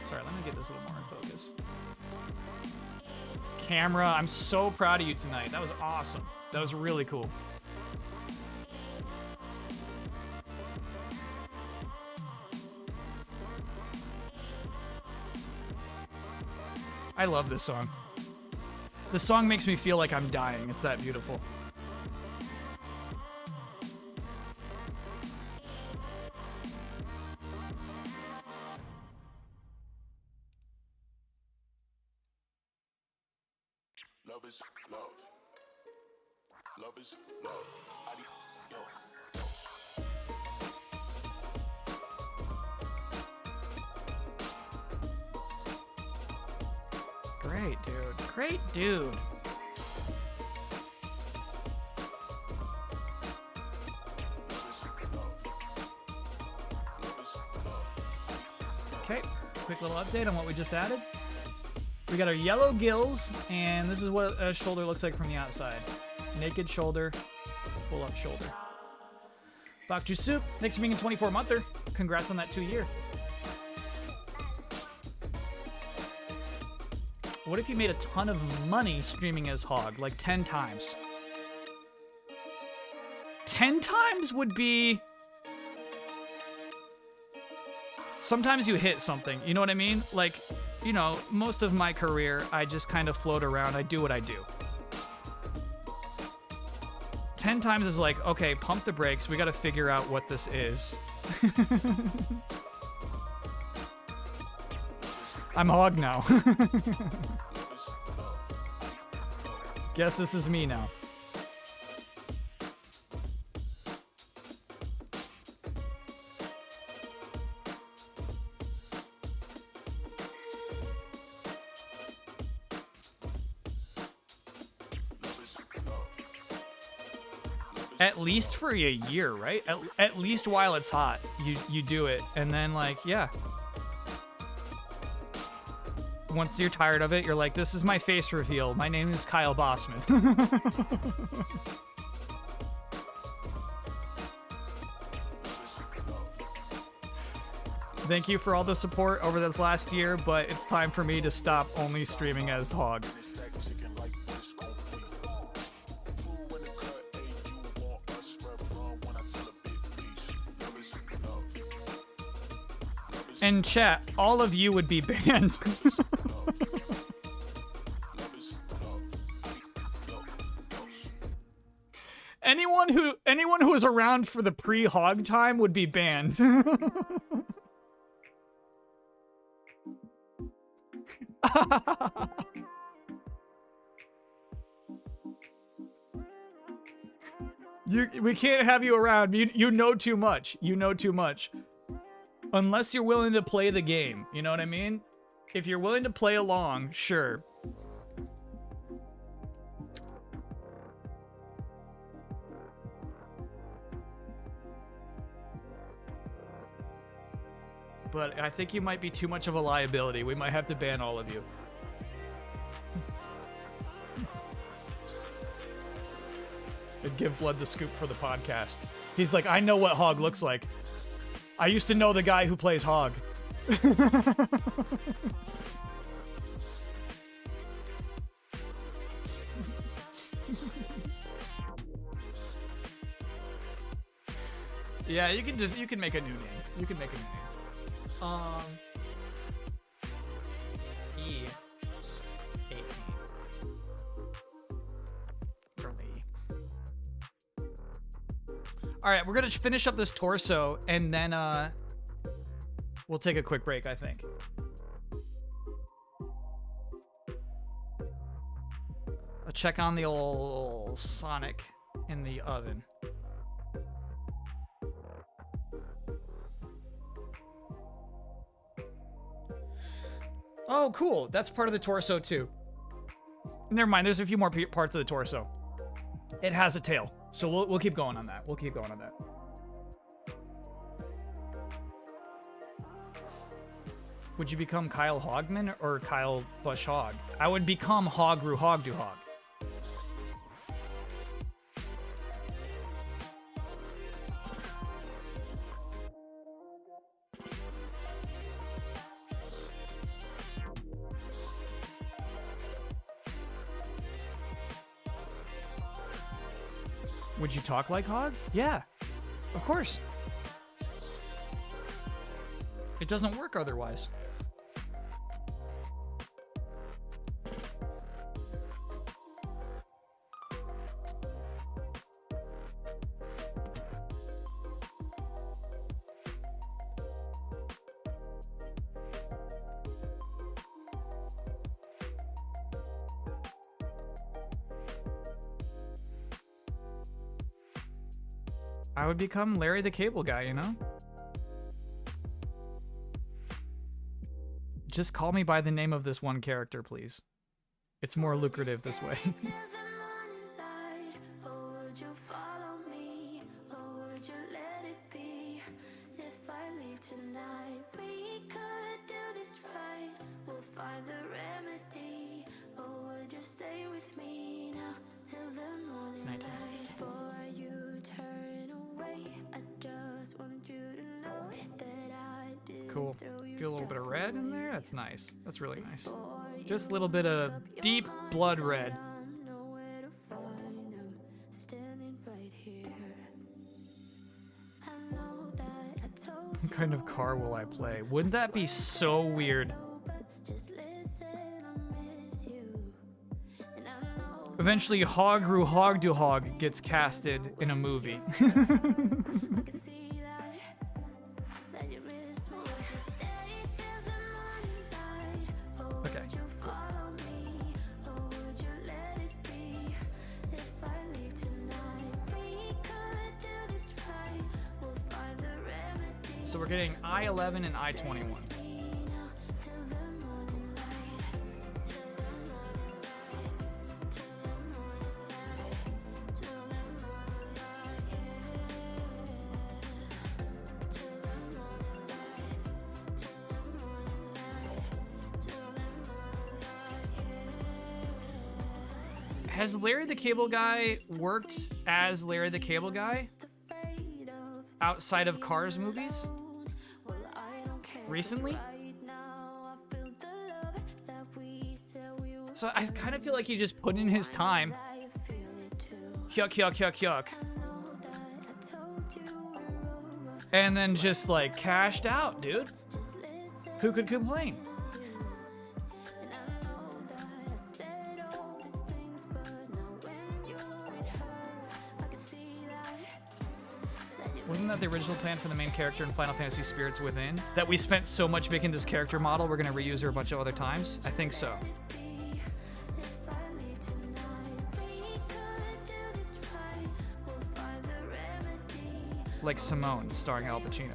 [SPEAKER 1] Sorry, let me get this a little more in focus. Camera, I'm so proud of you tonight. That was awesome. That was really cool. I love this song. The song makes me feel like I'm dying. It's that beautiful.
[SPEAKER 2] Love is love. Love is love.
[SPEAKER 1] Great, dude. Great, dude. Okay, quick little update on what we just added. We got our yellow gills, and this is what a shoulder looks like from the outside. Naked shoulder, pull up shoulder. Bakju Soup, thanks for being a 24-monther. Congrats on that 2-year. What if you made a ton of money streaming as Hog, like 10 times? 10 times would be... Sometimes you hit something, you know what I mean? Like, you know, most of my career, I just kind of float around. I do what I do. 10 times is like, okay, pump the brakes. We got to figure out what this is. I'm Hog now. Guess this is me now. At least for a year, right? At least while it's hot, you do it, and then like, yeah. Once you're tired of it, you're like, this is my face reveal. My name is Kyle Bossman. Thank you for all the support over this last year, but it's time for me to stop only streaming as Hog. And chat, all of you would be banned. anyone who was around for the pre-Hog time would be banned. We can't have you around. You know too much. You know too much. Unless you're willing to play the game, you know what I mean? If you're willing to play along, sure. But I think you might be too much of a liability. We might have to ban all of you. and give Blood the scoop for the podcast. He's like, I know what Hog looks like. I used to know the guy who plays Hog. Yeah, you can make a new name. You can make a new name. E18. Currently E. All right, we're gonna finish up this torso and then we'll take a quick break, I think. I'll check on the old Sonic in the oven. Oh, cool. That's part of the torso, too. Never mind. There's a few more parts of the torso. It has a tail. So we'll keep going on that. We'll keep going on that. Would you become Kyle Hogman or Kyle Bush Hog? I would become Hogru Hogdu Hog. Would you talk like Hog? Yeah, of course. It doesn't work otherwise. I would become Larry the Cable Guy, you know? Just call me by the name of this one character, please. It's more lucrative this way. Cool. Get a little bit of red in there. That's nice. That's really nice. Just a little bit of deep blood red. What kind of car will I play? Wouldn't that be so weird? Eventually, Hogru Hogdu Hog gets casted in a movie. So we're getting I-11 and I-21. Has Larry the Cable Guy worked as Larry the Cable Guy outside of Cars movies recently? So I kind of feel like he just put in his time. Yuck, yuck, yuck, yuck. And then just like cashed out, dude. Who could complain? Wasn't that the original plan for the main character in Final Fantasy Spirits Within? That we spent so much making this character model, we're going to reuse her a bunch of other times? I think so. Like Simone, starring Al Pacino.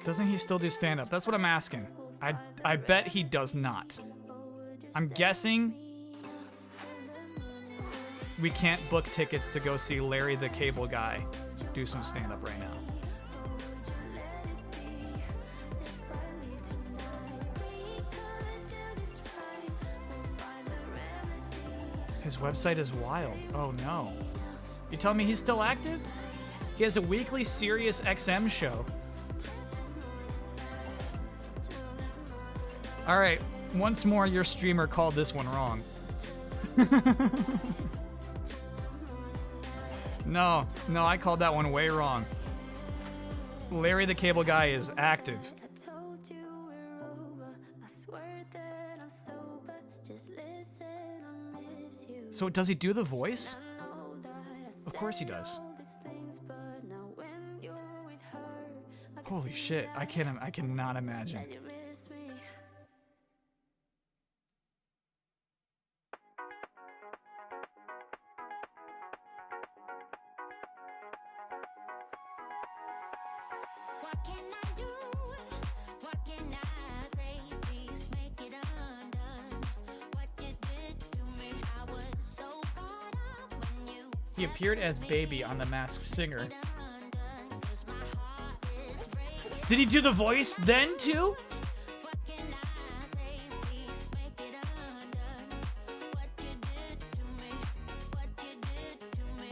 [SPEAKER 1] Doesn't he still do stand-up? That's what I'm asking. I bet he does not. I'm guessing we can't book tickets to go see Larry the Cable Guy do some stand-up right now. His website is wild. Oh no. You telling me he's still active? He has a weekly Sirius XM show. All right, once more, your streamer called this one wrong. No, I called that one way wrong. Larry the Cable Guy is active.
[SPEAKER 3] I told you we're over. I swear that I'm sober. Just listen, I miss you.
[SPEAKER 1] So does he do the voice?
[SPEAKER 3] I know that I
[SPEAKER 1] Of course he
[SPEAKER 3] said
[SPEAKER 1] does.
[SPEAKER 3] all these things, but now when you're with her, I can
[SPEAKER 1] Holy
[SPEAKER 3] see
[SPEAKER 1] shit, I cannot imagine.
[SPEAKER 3] that you miss me.
[SPEAKER 5] What can I do? What can I say? Please make it undone. What you did to me, I was so caught up when you
[SPEAKER 1] He appeared as Baby on The Masked Singer.
[SPEAKER 5] undone. 'Cause my heart is breaking.
[SPEAKER 1] Did he do the voice then too?
[SPEAKER 5] What can I say? Please make it undone. What you did to me, what you did to me,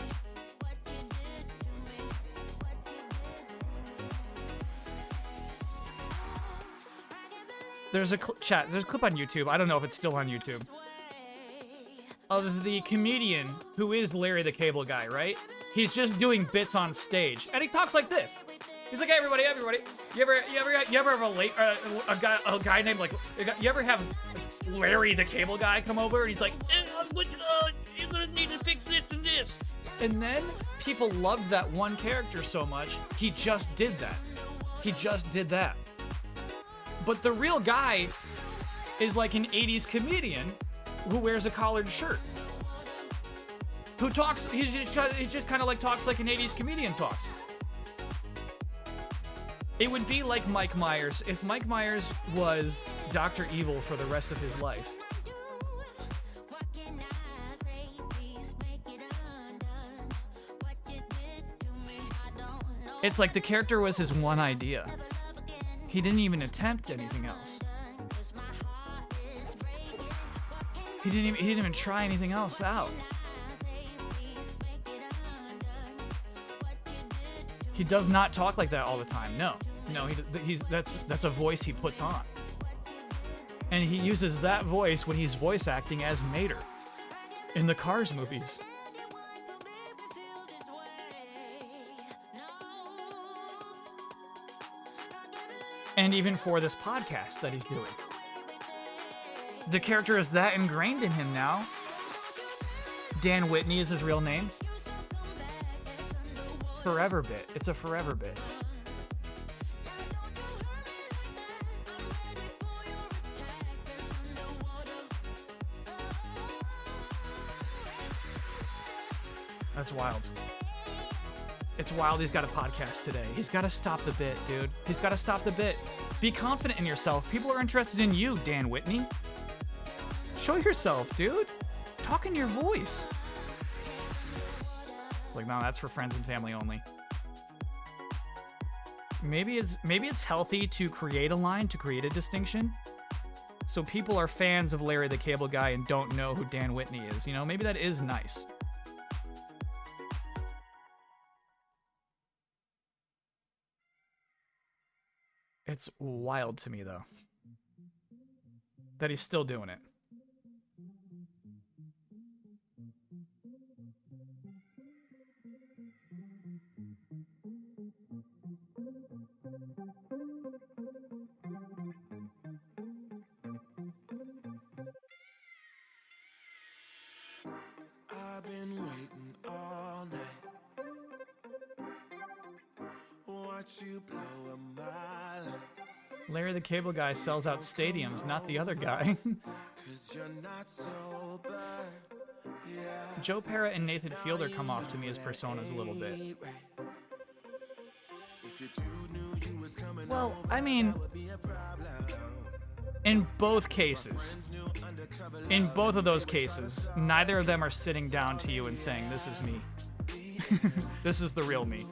[SPEAKER 5] what you did to me, what you did
[SPEAKER 1] There's a chat. There's a clip on YouTube. I don't know if it's still on YouTube. Of the comedian who is Larry the Cable Guy, right? He's just doing bits on stage, and he talks like this. He's like, hey, everybody. You ever have a guy named like, you ever have Larry the Cable Guy come over, and he's like, you're gonna need to fix this and this. And then people loved that one character so much, he just did that. He just did that. But the real guy is like an 80s comedian who wears a collared shirt. Who talks, he just kind of like talks like an 80s comedian talks. It would be like Mike Myers if Mike Myers was Dr. Evil for the rest of his life.
[SPEAKER 5] What can I say? Please make it undone. What you did to me, I don't know.
[SPEAKER 1] It's like the character was his one idea. He didn't even attempt anything else.
[SPEAKER 5] 'Cause my heart is breaking. What can
[SPEAKER 1] He didn't even try anything else out.
[SPEAKER 5] I say? Please make it undone. What you did to
[SPEAKER 1] He does not talk like that all the time. No, that's a voice he puts on, and he uses that voice when he's voice acting as Mater in the Cars movies. And even for this podcast that he's doing. The character is that ingrained in him now. Dan Whitney is his real name. Forever bit. It's a forever bit. That's wild. It's wild he's got a podcast today. He's got to stop the bit, dude. He's got to stop the bit. Be confident in yourself. People are interested in you, Dan Whitney. Show yourself, dude. Talk in your voice. It's like, no, that's for friends and family only. Maybe it's healthy to create a line, to create a distinction. So people are fans of Larry the Cable Guy and don't know who Dan Whitney is. You know, maybe that is nice. It's wild to me, though, that he's still doing it.
[SPEAKER 2] I've been waiting all night. Watch you blow a mile.
[SPEAKER 1] Larry the Cable Guy sells out stadiums, not the other guy.
[SPEAKER 2] 'Cause you're not sober. Yeah.
[SPEAKER 1] Joe Pera and Nathan Fielder come off to me as personas a little bit.
[SPEAKER 2] If you two knew you was coming
[SPEAKER 1] Well,
[SPEAKER 2] over,
[SPEAKER 1] I mean,
[SPEAKER 2] that would be a problem.
[SPEAKER 1] in both cases, in both of those cases, neither of them are sitting down to you and saying, this is me. This is the real me.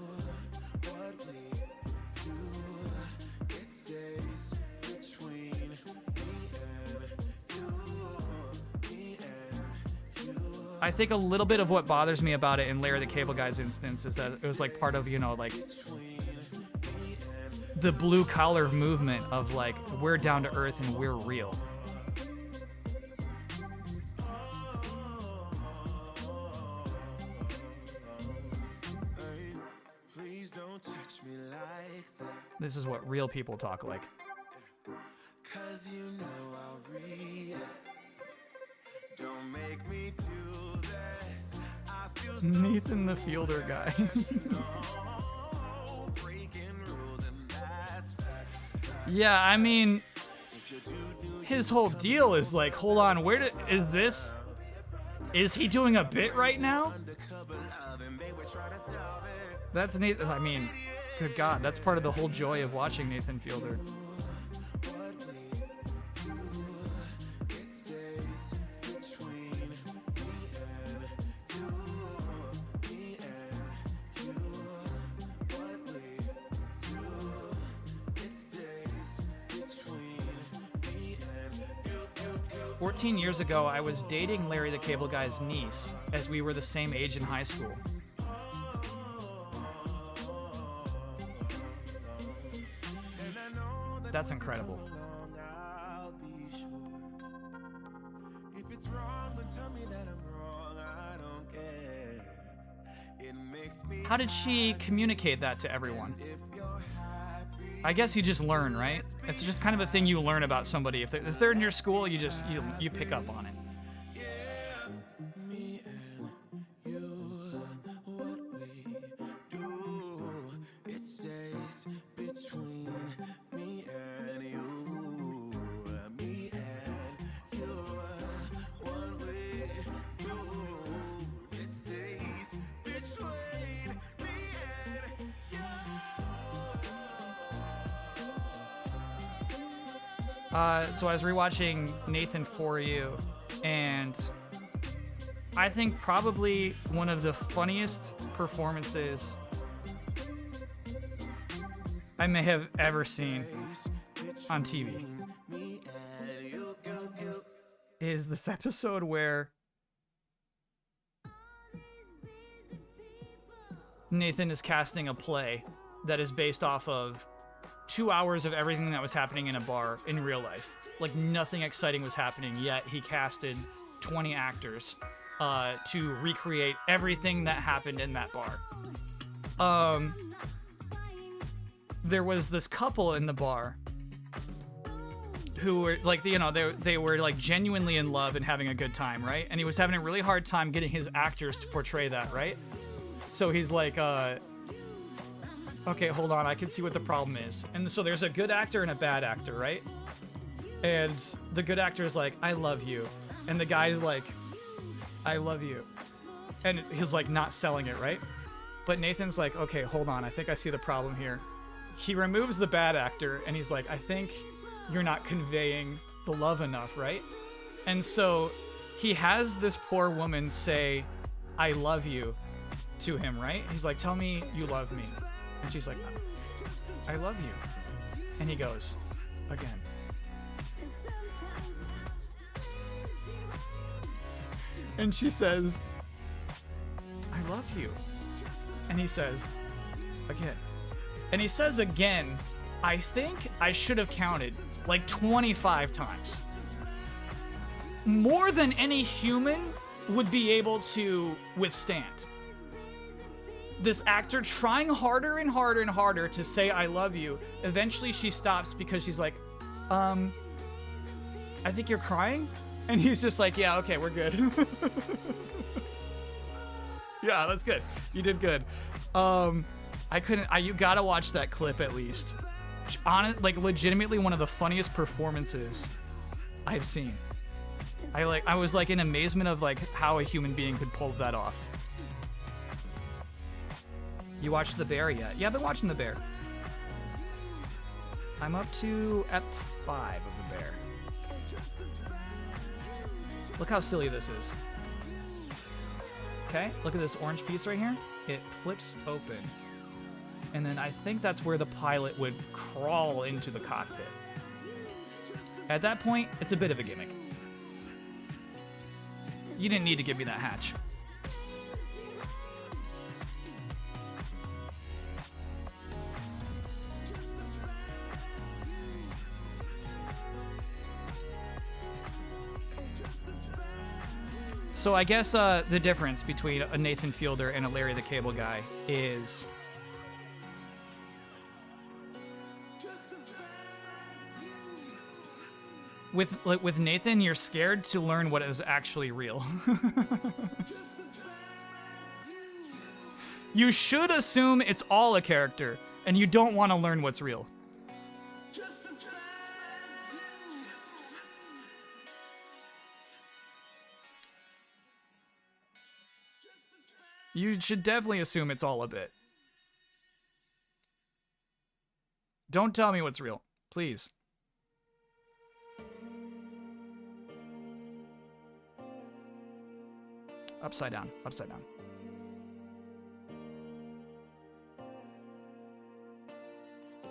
[SPEAKER 2] It stays between me and you, me and you.
[SPEAKER 1] I think a little bit of what bothers me about it in Larry the Cable Guy's instance is that it was like part of, you know, like the blue collar movement of like, we're down to earth and we're real.
[SPEAKER 2] Please don't touch me like that.
[SPEAKER 1] This is what real people talk like.
[SPEAKER 2] Cause you know I'll read it. Don't make me do this. I feel so
[SPEAKER 1] Nathan the Fielder guy.
[SPEAKER 2] breaking rules and that's facts.
[SPEAKER 1] Yeah, I mean, his whole deal is like, hold on, is he doing a bit right now?
[SPEAKER 2] Undercover love and they would try to solve it.
[SPEAKER 1] That's Nathan, I mean, good God, that's part of the whole joy of watching Nathan Fielder.
[SPEAKER 2] It stays between me and you. Me and you. What we do. It stays between me and you.
[SPEAKER 1] 14 years ago, I was dating Larry the Cable Guy's niece, as we were the same age in high school. That's incredible.
[SPEAKER 2] I'll be sure. If it's wrong, then tell me that I'm wrong. I don't care. It makes me
[SPEAKER 1] How did she communicate that to everyone?
[SPEAKER 2] if you're happy.
[SPEAKER 1] I guess you just learn, right? It's just kind of a thing you learn about somebody. If they're in your school, you pick up on it.
[SPEAKER 2] Me and you, what we do, it stays between me and you. Me and you, what we do, it stays between me and you.
[SPEAKER 1] So I was rewatching Nathan For You, and I think probably one of the funniest performances I may have ever seen on TV is this episode where Nathan is casting a play that is based off of 2 hours of everything that was happening in a bar in real life. Like, nothing exciting was happening, yet he casted 20 actors to recreate everything that happened in that bar. There was this couple in the bar who were like, you know, they were like genuinely in love and having a good time, right? And he was having a really hard time getting his actors to portray that, right? So he's like, okay, hold on, I can see what the problem is. And so there's a good actor and a bad actor, right? And the good actor is like, I love you. And the guy's like, I love you. And he's like not selling it, right? But Nathan's like, okay, hold on, I think I see the problem here. He removes the bad actor and he's like, I think you're not conveying the love enough, right? And so he has this poor woman say, I love you to him, right? He's like, tell me you love me. And she's like, I love you. And he goes, again. And she says, I love you. And he says, again. And he says again, I think I should have counted like 25 times. More than any human would be able to withstand. This actor trying harder and harder and harder to say I love you. Eventually she stops because she's like, I think you're crying? And he's just like, yeah, okay, we're good. Yeah, that's good. You did good. You gotta watch that clip at least. Like legitimately one of the funniest performances I've seen. I was like in amazement of like how a human being could pull that off. You watched The Bear yet? Yeah, I've been watching The Bear. I'm up to Ep 5 of The Bear. Look how silly this is. Okay, look at this orange piece right here. It flips open. And then I think that's where the pilot would crawl into the cockpit. At that point, it's a bit of a gimmick. You didn't need to give me that hatch. So I guess the difference between a Nathan Fielder and a Larry the Cable Guy is with Nathan, you're scared to learn what is actually real. You should assume it's all a character, and you don't want to learn what's real. You should definitely assume it's all a bit. Don't tell me what's real, please. Upside down, upside down.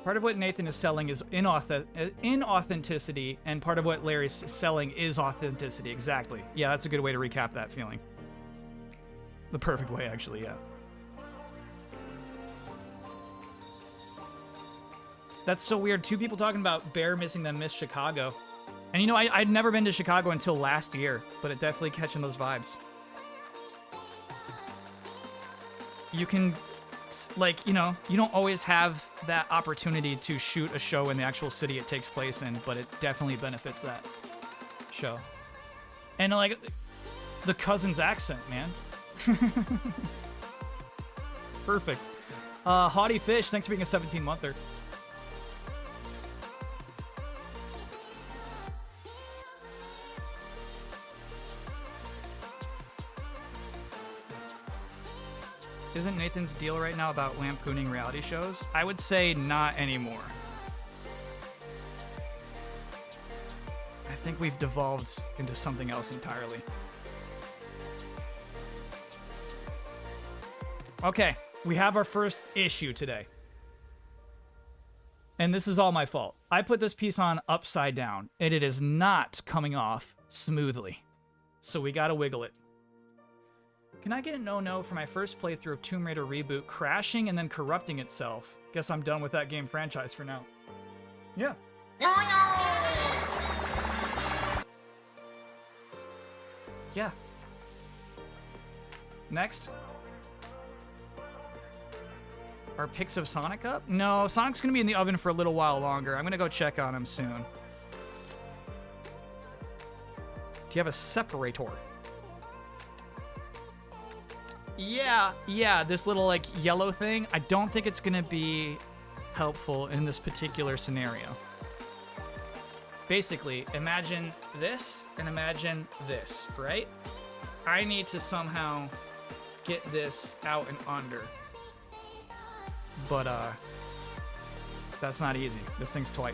[SPEAKER 1] Part of what Nathan is selling is inauthenticity, and part of what Larry's selling is authenticity. Exactly. Yeah, that's a good way to recap that feeling. The perfect way, actually, yeah. That's so weird. Two people talking about Bear missing them miss Chicago. And you know, I'd never been to Chicago until last year, but it definitely catching those vibes. You can, like, you know, you don't always have that opportunity to shoot a show in the actual city it takes place in, but it definitely benefits that show. And, like, the cousin's accent, man. Perfect. Haughty Fish, thanks for being a 17-monther. Isn't Nathan's deal right now about lampooning reality shows? I would say not anymore. I think we've devolved into something else entirely. Okay, we have our first issue today. And this is all my fault. I put this piece on upside down, and it is not coming off smoothly. So we gotta wiggle it. Can I get a no-no for my first playthrough of Tomb Raider Reboot crashing and then corrupting itself? Guess I'm done with that game franchise for now. Yeah. Yeah. Next. Are pics of Sonic up? No, Sonic's gonna be in the oven for a little while longer. I'm gonna go check on him soon. Do you have a separator? Yeah, this little, like, yellow thing. I don't think it's gonna be helpful in this particular scenario. Basically, imagine this and imagine this, right? I need to somehow get this out and under. But, that's not easy. This thing's tight.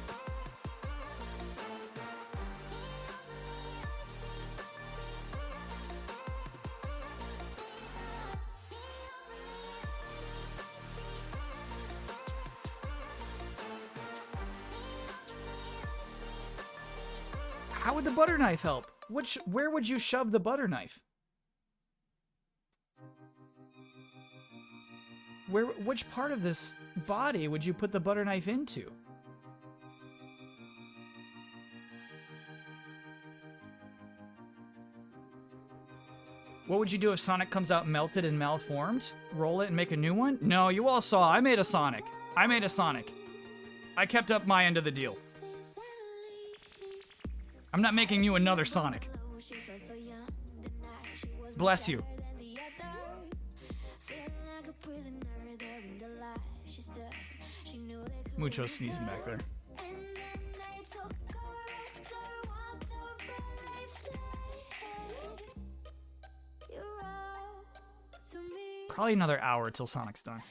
[SPEAKER 1] How would the butter knife help? Where would you shove the butter knife? Which part of this body would you put the butter knife into? What would you do if Sonic comes out melted and malformed? Roll it and make a new one? No, you all saw. I made a Sonic. I kept up my end of the deal. I'm not making you another Sonic. Bless you. Mucho sneezing back there. Probably another hour till Sonic's done.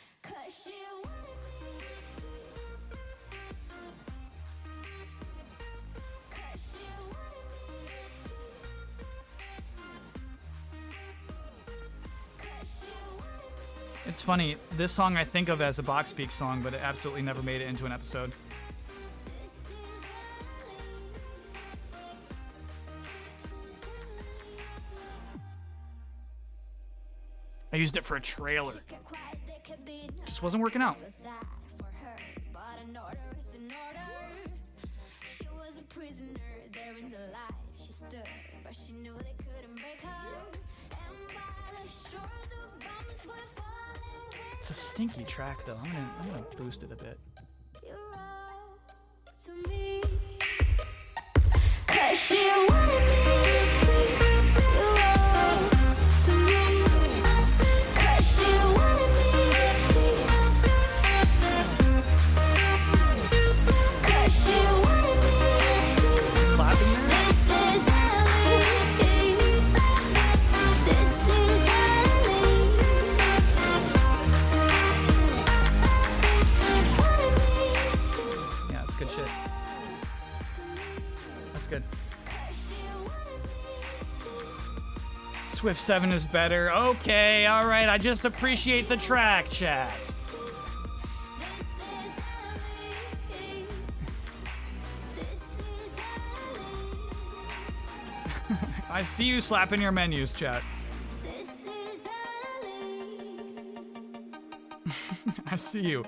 [SPEAKER 1] It's funny, this song I think of as a Box Speak song, but it absolutely never made it into an episode. used it for a trailer. Just wasn't working out. It's a stinky track though. I'm gonna boost it a bit. Swift 7 is better. Okay, alright, I just appreciate the track, chat. I see you slapping your menus, chat. I see you.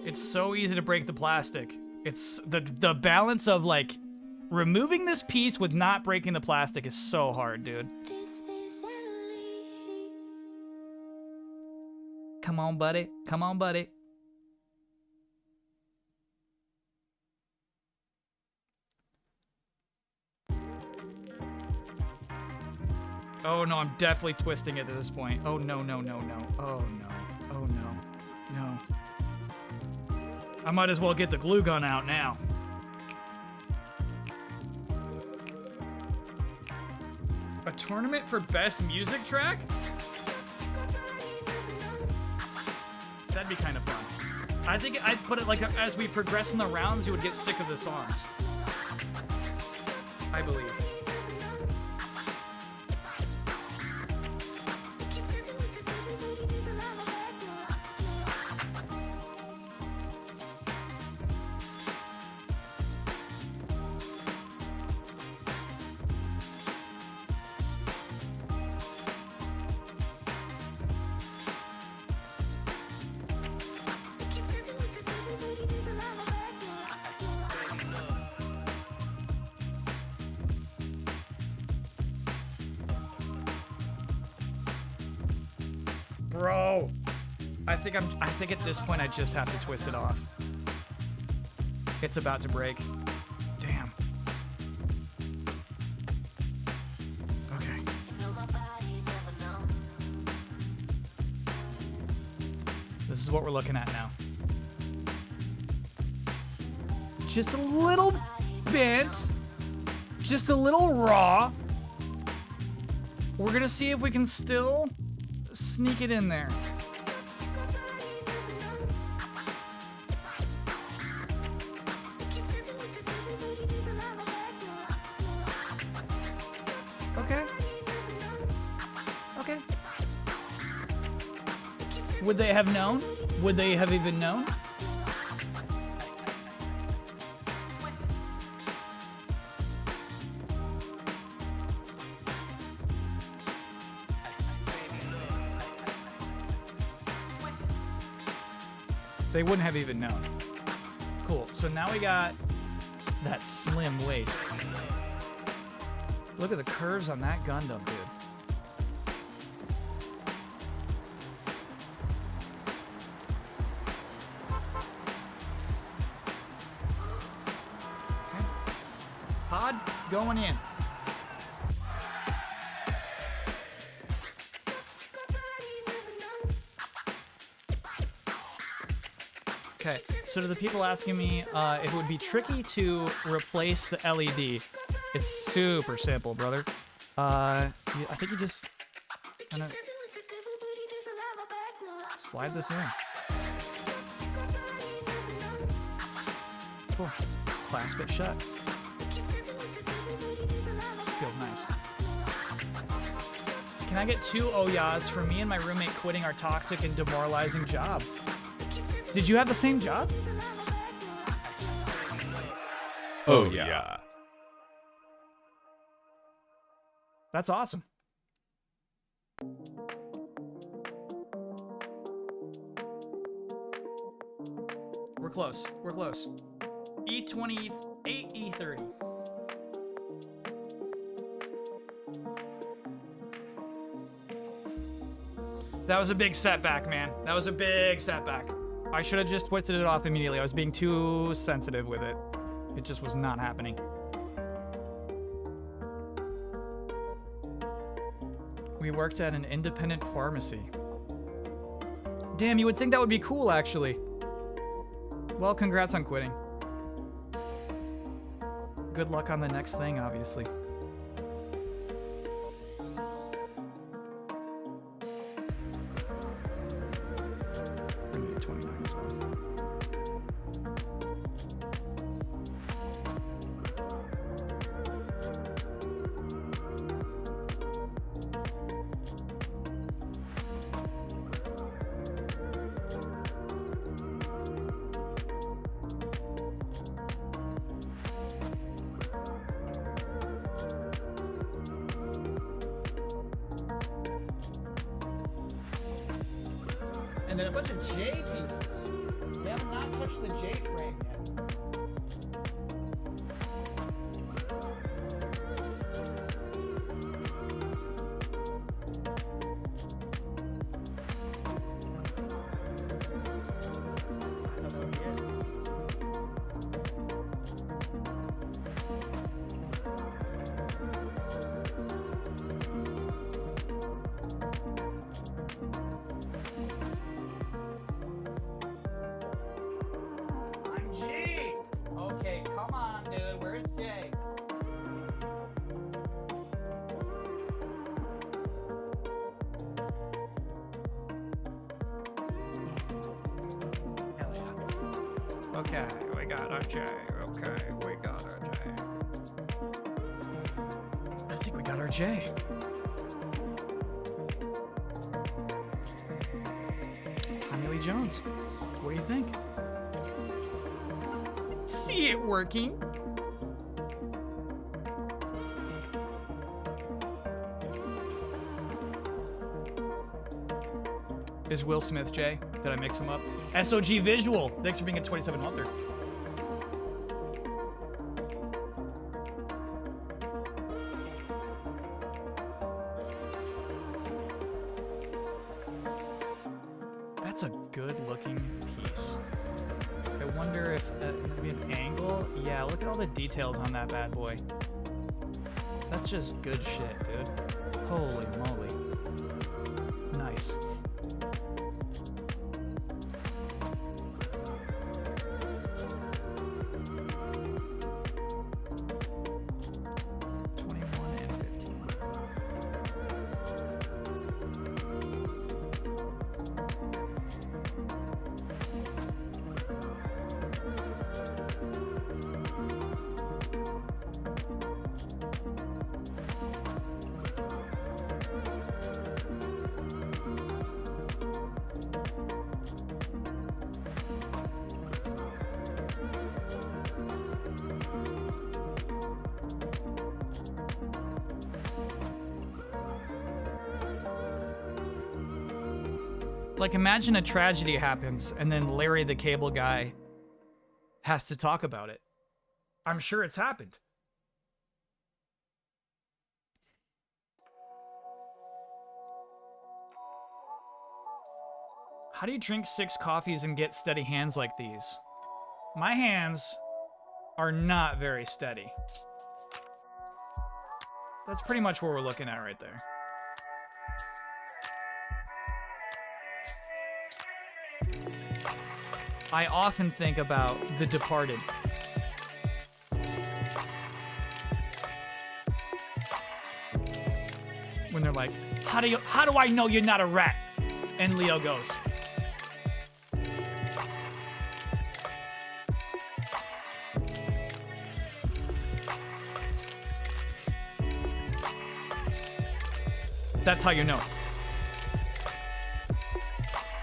[SPEAKER 1] It's so easy to break the plastic. It's the balance of like removing this piece with not breaking the plastic is so hard, dude. Come on, buddy. Come on, buddy. Oh no, I'm definitely twisting it at this point. Oh no, no, no, no. Oh no. Oh no. No. I might as well get the glue gun out now. A tournament for best music track? That'd be kind of fun. I think I'd put it like as we progress in the rounds, you would get sick of the songs. I believe. Bro, I think at this point I just have to twist it off. It's about to break. Damn. Okay. This is what we're looking at now. Just a little bent. Just a little raw. We're gonna see if we can still sneak it in there. Okay. Okay. Would they have known? Would they have even known? They wouldn't have even known. Cool. So now we got that slim waist. Look at the curves on that Gundam, dude. Okay. Pod going in. Okay, so to the people asking me if it would be tricky to replace the LED, it's super simple, brother. I think you just kind of slide this in. Cool. Clasp it shut. Feels nice. Can I get 2 Oyas for me and my roommate quitting our toxic and demoralizing job? Did you have the same job?
[SPEAKER 4] Oh, yeah.
[SPEAKER 1] That's awesome. We're close. We're close. E28, E30. That was a big setback, man. That was a big setback. I should have just twisted it off immediately. I was being too sensitive with it. It just was not happening. We worked at an independent pharmacy. Damn, you would think that would be cool, actually. Well, congrats on quitting. Good luck on the next thing, obviously. We need 29 as well. And then a bunch of J pieces. They have not touched the J frame yet. I thought that would be it. I'm G. Okay, come on, dude. Where's J? Hell yeah. Okay, we got our J. Okay, we got our J. I think we got our J. Tommy Lee Jones. What do you think? See it working. Is Will Smith Jay? Did I mix him up? SOG Visual. Thanks for being a 27-monther. That's a good-looking piece. I wonder if maybe an angle. Yeah, look at all the details on that bad boy. That's just good shit, dude. Holy moly. Nice. Like, imagine a tragedy happens and then Larry the Cable Guy has to talk about it. I'm sure it's happened. How do you drink 6 coffees and get steady hands like these? My hands are not very steady. That's pretty much what we're looking at right there. I often think about The Departed. When they're like, how do I know you're not a rat? And Leo goes, that's how you know.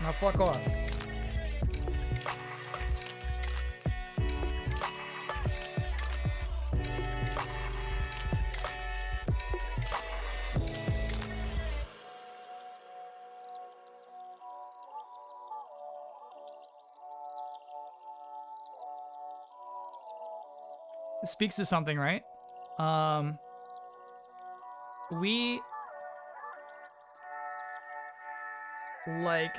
[SPEAKER 1] Now fuck off. speaks to something, right? We like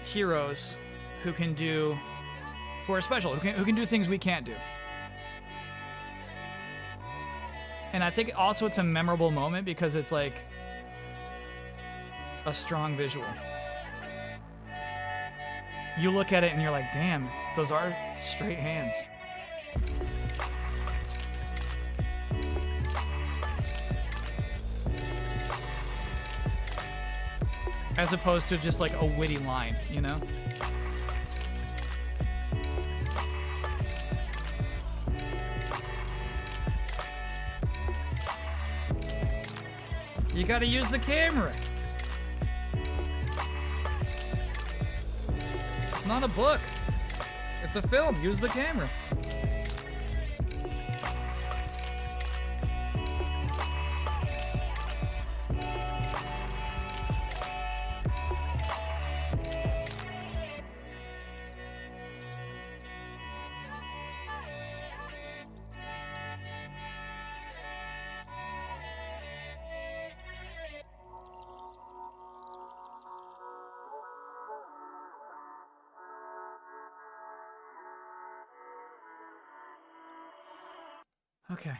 [SPEAKER 1] heroes who are special, who can do things we can't do. And I think also it's a memorable moment because it's like a strong visual. You look at it and you're like, damn, those are straight hands. As opposed to just like a witty line, you know? You gotta use the camera. It's not a book. It's a film. Use the camera. Okay.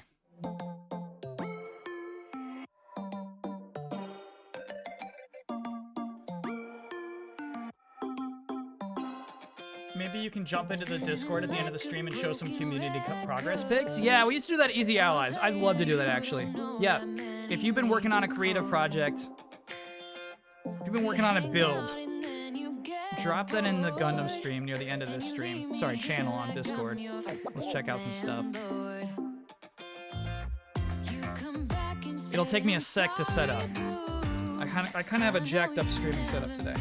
[SPEAKER 1] Maybe you can jump into the Discord at the end of the stream and show some community progress pics. Yeah, we used to do that Easy Allies. I'd love to do that, actually. Yeah, if you've been working on a creative project, if you've been working on a build, drop that in the Gundam stream near the end of this stream. Sorry, channel on Discord. Let's check out some stuff. It'll take me a sec to set up. I kind of have a jacked up streaming setup today.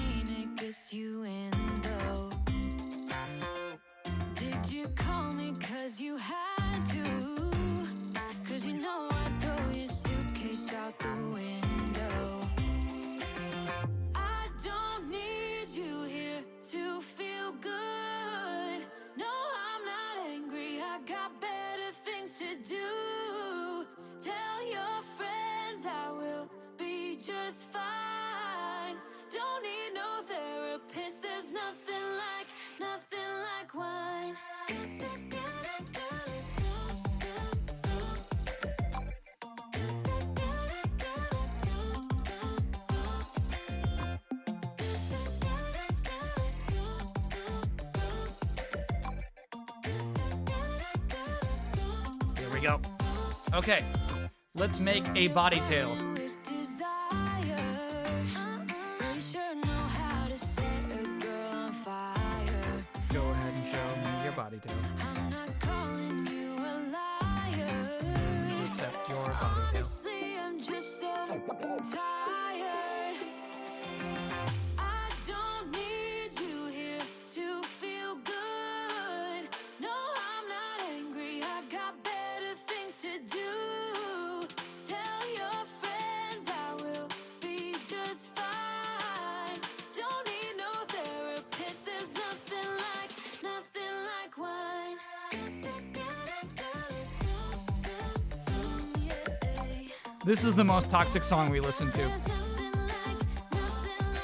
[SPEAKER 5] Did you call me 'cause you had to? 'Cause you know I'd throw your suitcase out the window. I don't need you here to feel good. No, I'm not angry. I got better things to do. Tell your friends I will be just fine. Don't need no therapist. There's nothing like wine.
[SPEAKER 1] Here we go. Okay, let's make a body tail.
[SPEAKER 5] With desire, we sure know how to set a girl on fire.
[SPEAKER 1] Go ahead and show me your body tail.
[SPEAKER 5] I'm not calling you a liar.
[SPEAKER 1] Except your body tail.
[SPEAKER 5] Honestly, I'm just so tired. I don't need you here to feel good. No, I'm not angry. I got better things to do. Tell your friends I will be just fine. Don't need no therapist. There's nothing like wine.
[SPEAKER 1] This is the most toxic song we listen to.
[SPEAKER 5] There's nothing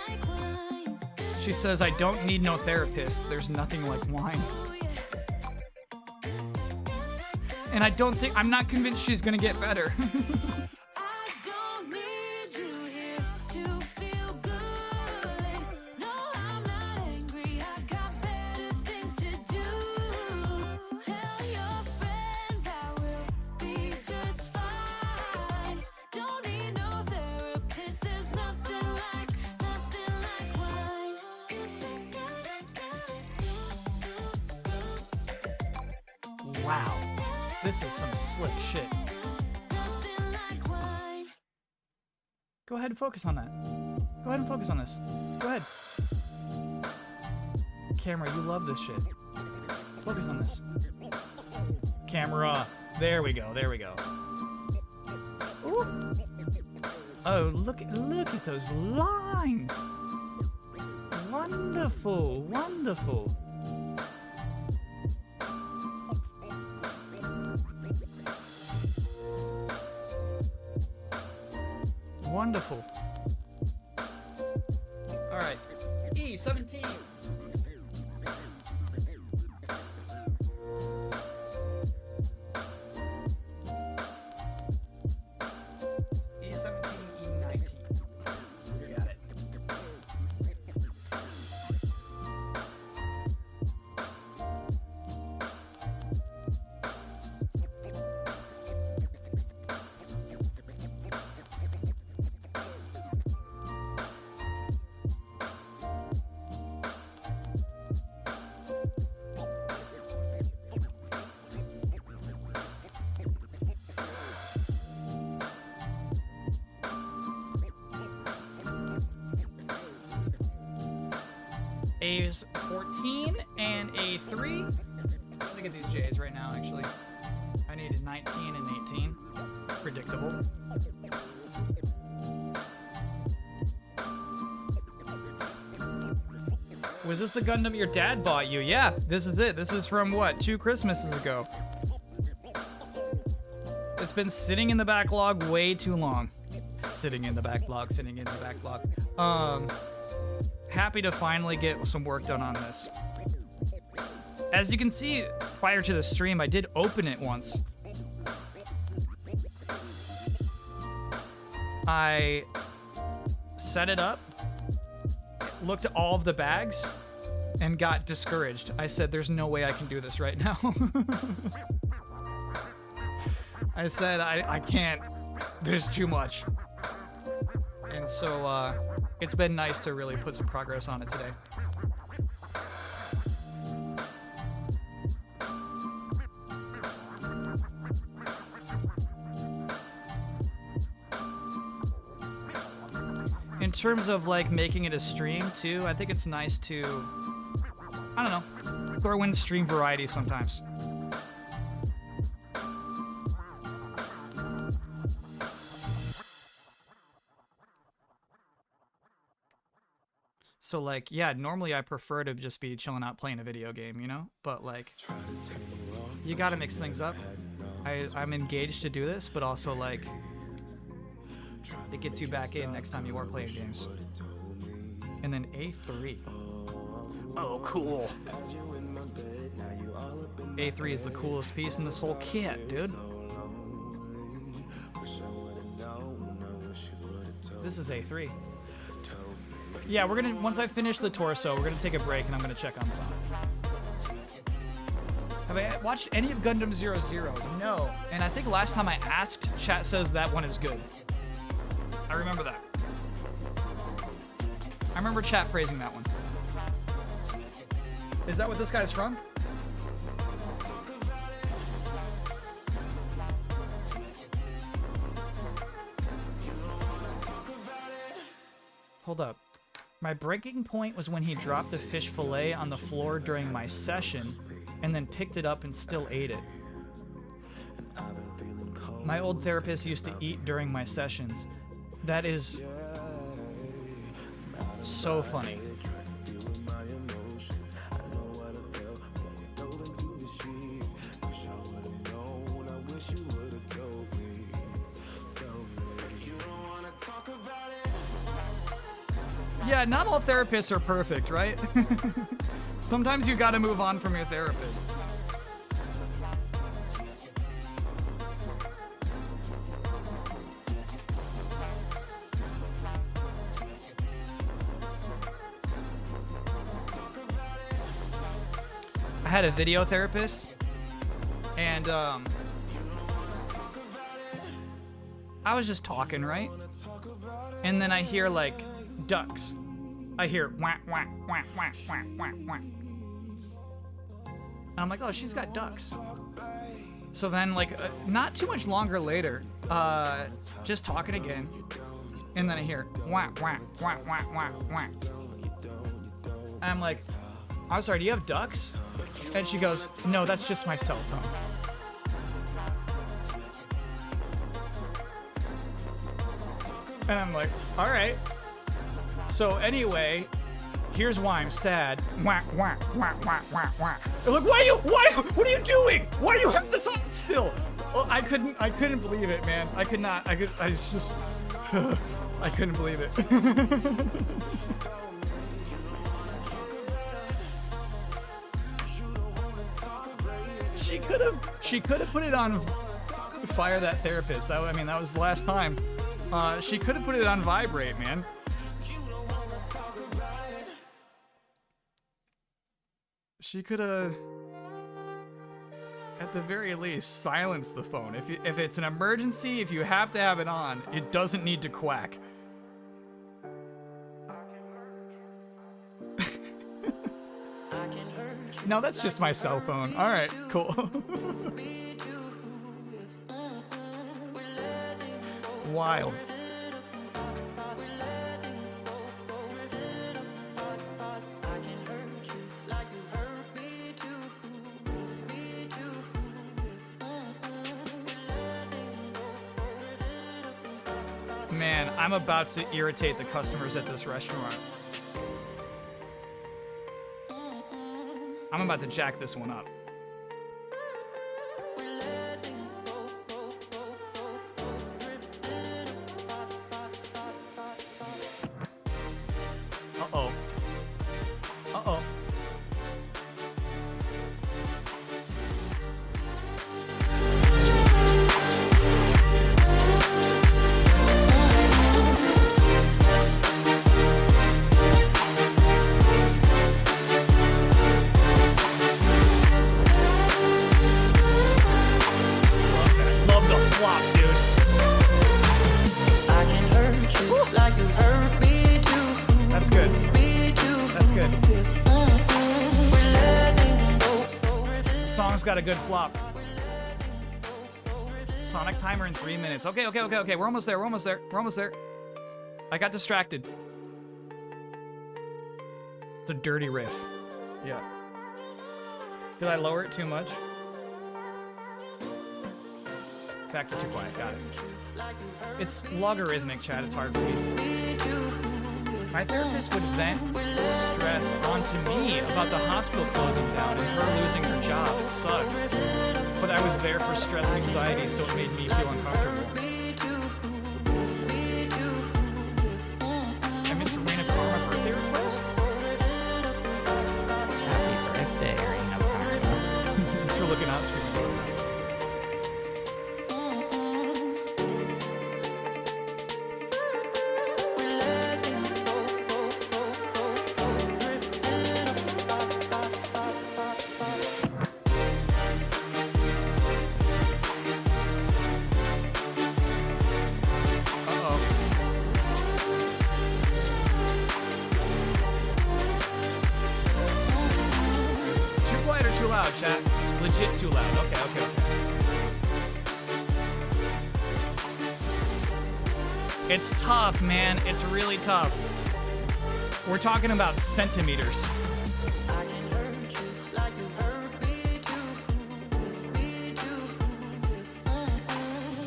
[SPEAKER 5] like wine.
[SPEAKER 1] She says, I don't need no therapist. There's nothing like wine. And I'm not convinced she's gonna get better.
[SPEAKER 5] I don't need you here to feel good. No, I'm not angry. I got better things to do. Tell your friends I will be just fine. Don't need no therapist. There's nothing like wine.
[SPEAKER 1] Wow. This is some slick shit.
[SPEAKER 5] Nothing like wine.
[SPEAKER 1] Go ahead and focus on that. Go ahead and focus on this. Go ahead. Camera, you love this shit. Focus on this. Camera. There we go. There we go. Ooh. Oh, look at those lines. Wonderful. Wonderful. All right. E17. E17, E19. You got it. A's 14 and A3. Look at these J's right now, actually. I needed 19 and 18. Predictable. Was this the Gundam your dad bought you? Yeah, this is it. This is from what, 2 Christmases ago. It's been sitting in the backlog way too long. Sitting in the backlog. Happy to finally get some work done on this. As you can see, prior to the stream, I did open it once. I set it up, looked at all of the bags, and got discouraged. I said, there's no way I can do this right now. I said, I can't. There's too much. And so, it's been nice to really put some progress on it today. In terms of like making it a stream too, I think it's nice to, I don't know, throw in stream variety sometimes. So like, yeah, normally I prefer to just be chilling out playing a video game, you know? But like, you gotta mix things up. I'm engaged to do this, but also like, it gets you back in next time you are playing games. And then A3. Oh, cool. A3 is the coolest piece in this whole kit, dude. This is A3. Yeah, we're gonna, once I finish the torso, we're gonna take a break and I'm gonna check on some. Have I watched any of Gundam 00? No. And I think last time I asked, chat says that one is good. I remember that. I remember chat praising that one. Is that what this guy's from? Hold up. My breaking point was when he dropped the fish fillet on the floor during my session and then picked it up and still ate it. My old therapist used to eat during my sessions. That is so funny. Yeah, not all therapists are perfect, right? Sometimes you gotta move on from your therapist. I had a video therapist, and I was just talking, right? And then I hear like ducks. I hear whack, whack, whack, whack, whack, whack, whack. And I'm like, oh, she's got ducks. So then, like, not too much longer later, just talking again, and then I hear whack, whack, whack, whack, whack, whack. And I'm like, I'm sorry, do you have ducks? And she goes, no, that's just my cell phone. And I'm like, all right. So anyway, here's why I'm sad. Whack, whack, whack, whack, whack, whack. I'm like, what are you doing? Why do you have this on still? Well, I couldn't believe it, man. I couldn't believe it. She could have put it on fire that therapist. That, I mean, that was the last time. She could have put it on vibrate, man. She could have, at the very least, silenced the phone. If it's an emergency, if you have to have it on, it doesn't need to quack. No, that's just my cell phone. All right, cool. Wild. Man, I'm about to irritate the customers at this restaurant. I'm about to jack this one up. Uh-oh. Uh-oh. Love the flop, dude.
[SPEAKER 6] I can hurt you like you hurt me too.
[SPEAKER 1] That's good. That's good. The song's got a good flop. Sonic timer in 3 minutes. Okay. We're almost there. I got distracted. It's a dirty riff. Yeah. Did I lower it too much? Back to too quiet. Got it. It's logarithmic, Chad. It's hard for me. My therapist would vent stress onto me about the hospital closing down and her losing her job. It sucked. But I was there for stress and anxiety, so it made me feel uncomfortable. I missed Raina Karma birthday request?
[SPEAKER 7] Happy birthday, Raina Karma.
[SPEAKER 1] Thanks for looking out for me. Too quiet or too loud, chat? Legit too loud. Okay. It's tough, man. It's really tough. We're talking about centimeters.
[SPEAKER 6] I can hurt you like you hurt me too.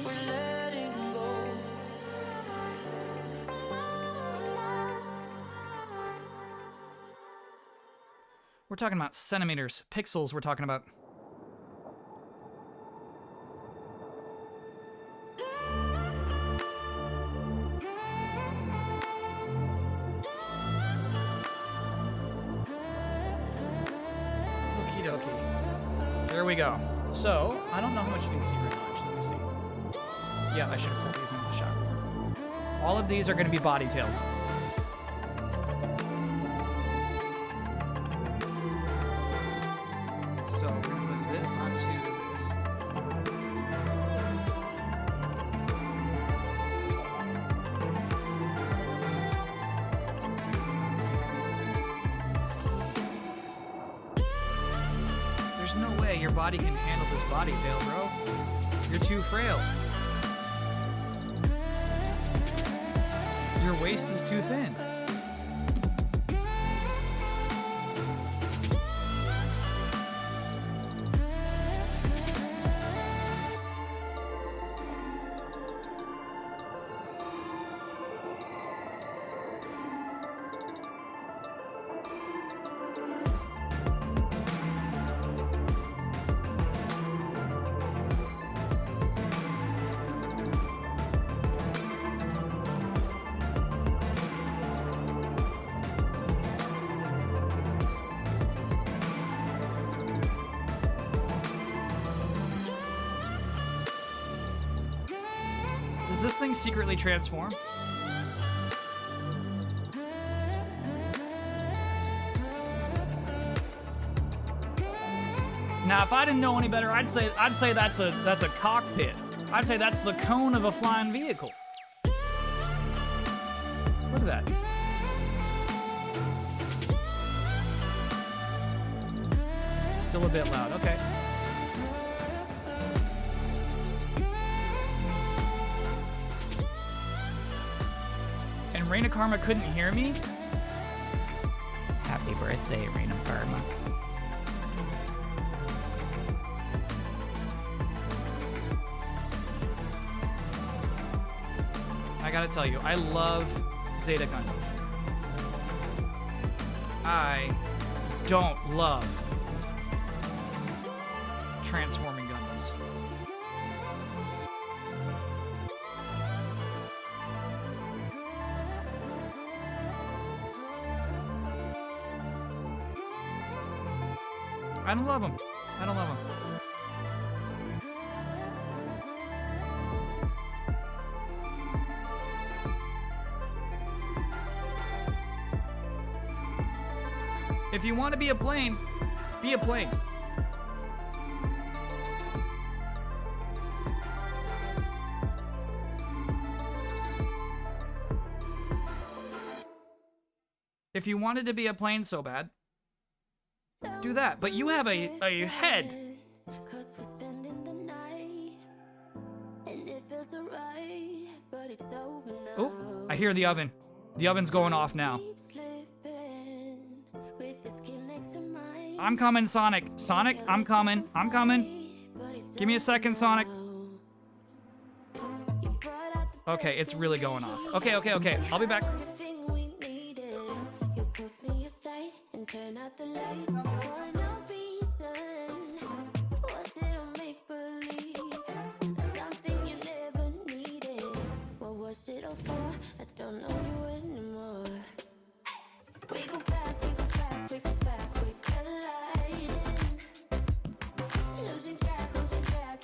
[SPEAKER 6] We're letting go.
[SPEAKER 1] We're talking about centimeters. Pixels, we're talking about. Okie dokie. Here we go. So, I don't know how much you can see right now, actually. Let me see. Yeah, I should have put these in the shot. All of these are going to be body tails. So we're gonna put this onto this. There's no way your body can handle this body tail, bro. You're too frail. Your waist is too thin. thing secretly transform? Now, if I didn't know any better, I'd say that's a cockpit. I'd say that's the cone of a flying vehicle. Look at that. Still a bit loud. Okay. And Reina Karma couldn't hear me?
[SPEAKER 7] Happy birthday, Reina Karma.
[SPEAKER 1] I gotta tell you, I love Zeta Gundam. I don't love transforming Gundams. I don't love them. I don't love them. If you want to be a plane, be a plane. If you wanted to be a plane so bad, do that. But you have a head.
[SPEAKER 3] Cause we're spending the night, and it feels alright, but it's over now.
[SPEAKER 1] Oh, I hear the oven. The oven's going off now.
[SPEAKER 3] Keep slipping with your skin next to mine.
[SPEAKER 1] I'm coming, Sonic. Sonic, I'm coming. I'm coming.
[SPEAKER 3] But it's
[SPEAKER 1] Give me a second, Sonic.
[SPEAKER 3] You brought out the
[SPEAKER 1] Okay, it's really going off. Okay. I'll be back.
[SPEAKER 3] everything we needed. You put me aside and turn out the lights for no reason. Was it a make believe? Something you never needed. What was it all for? I don't know you anymore. We go back, we go back, we go back, we colliding. Losing track,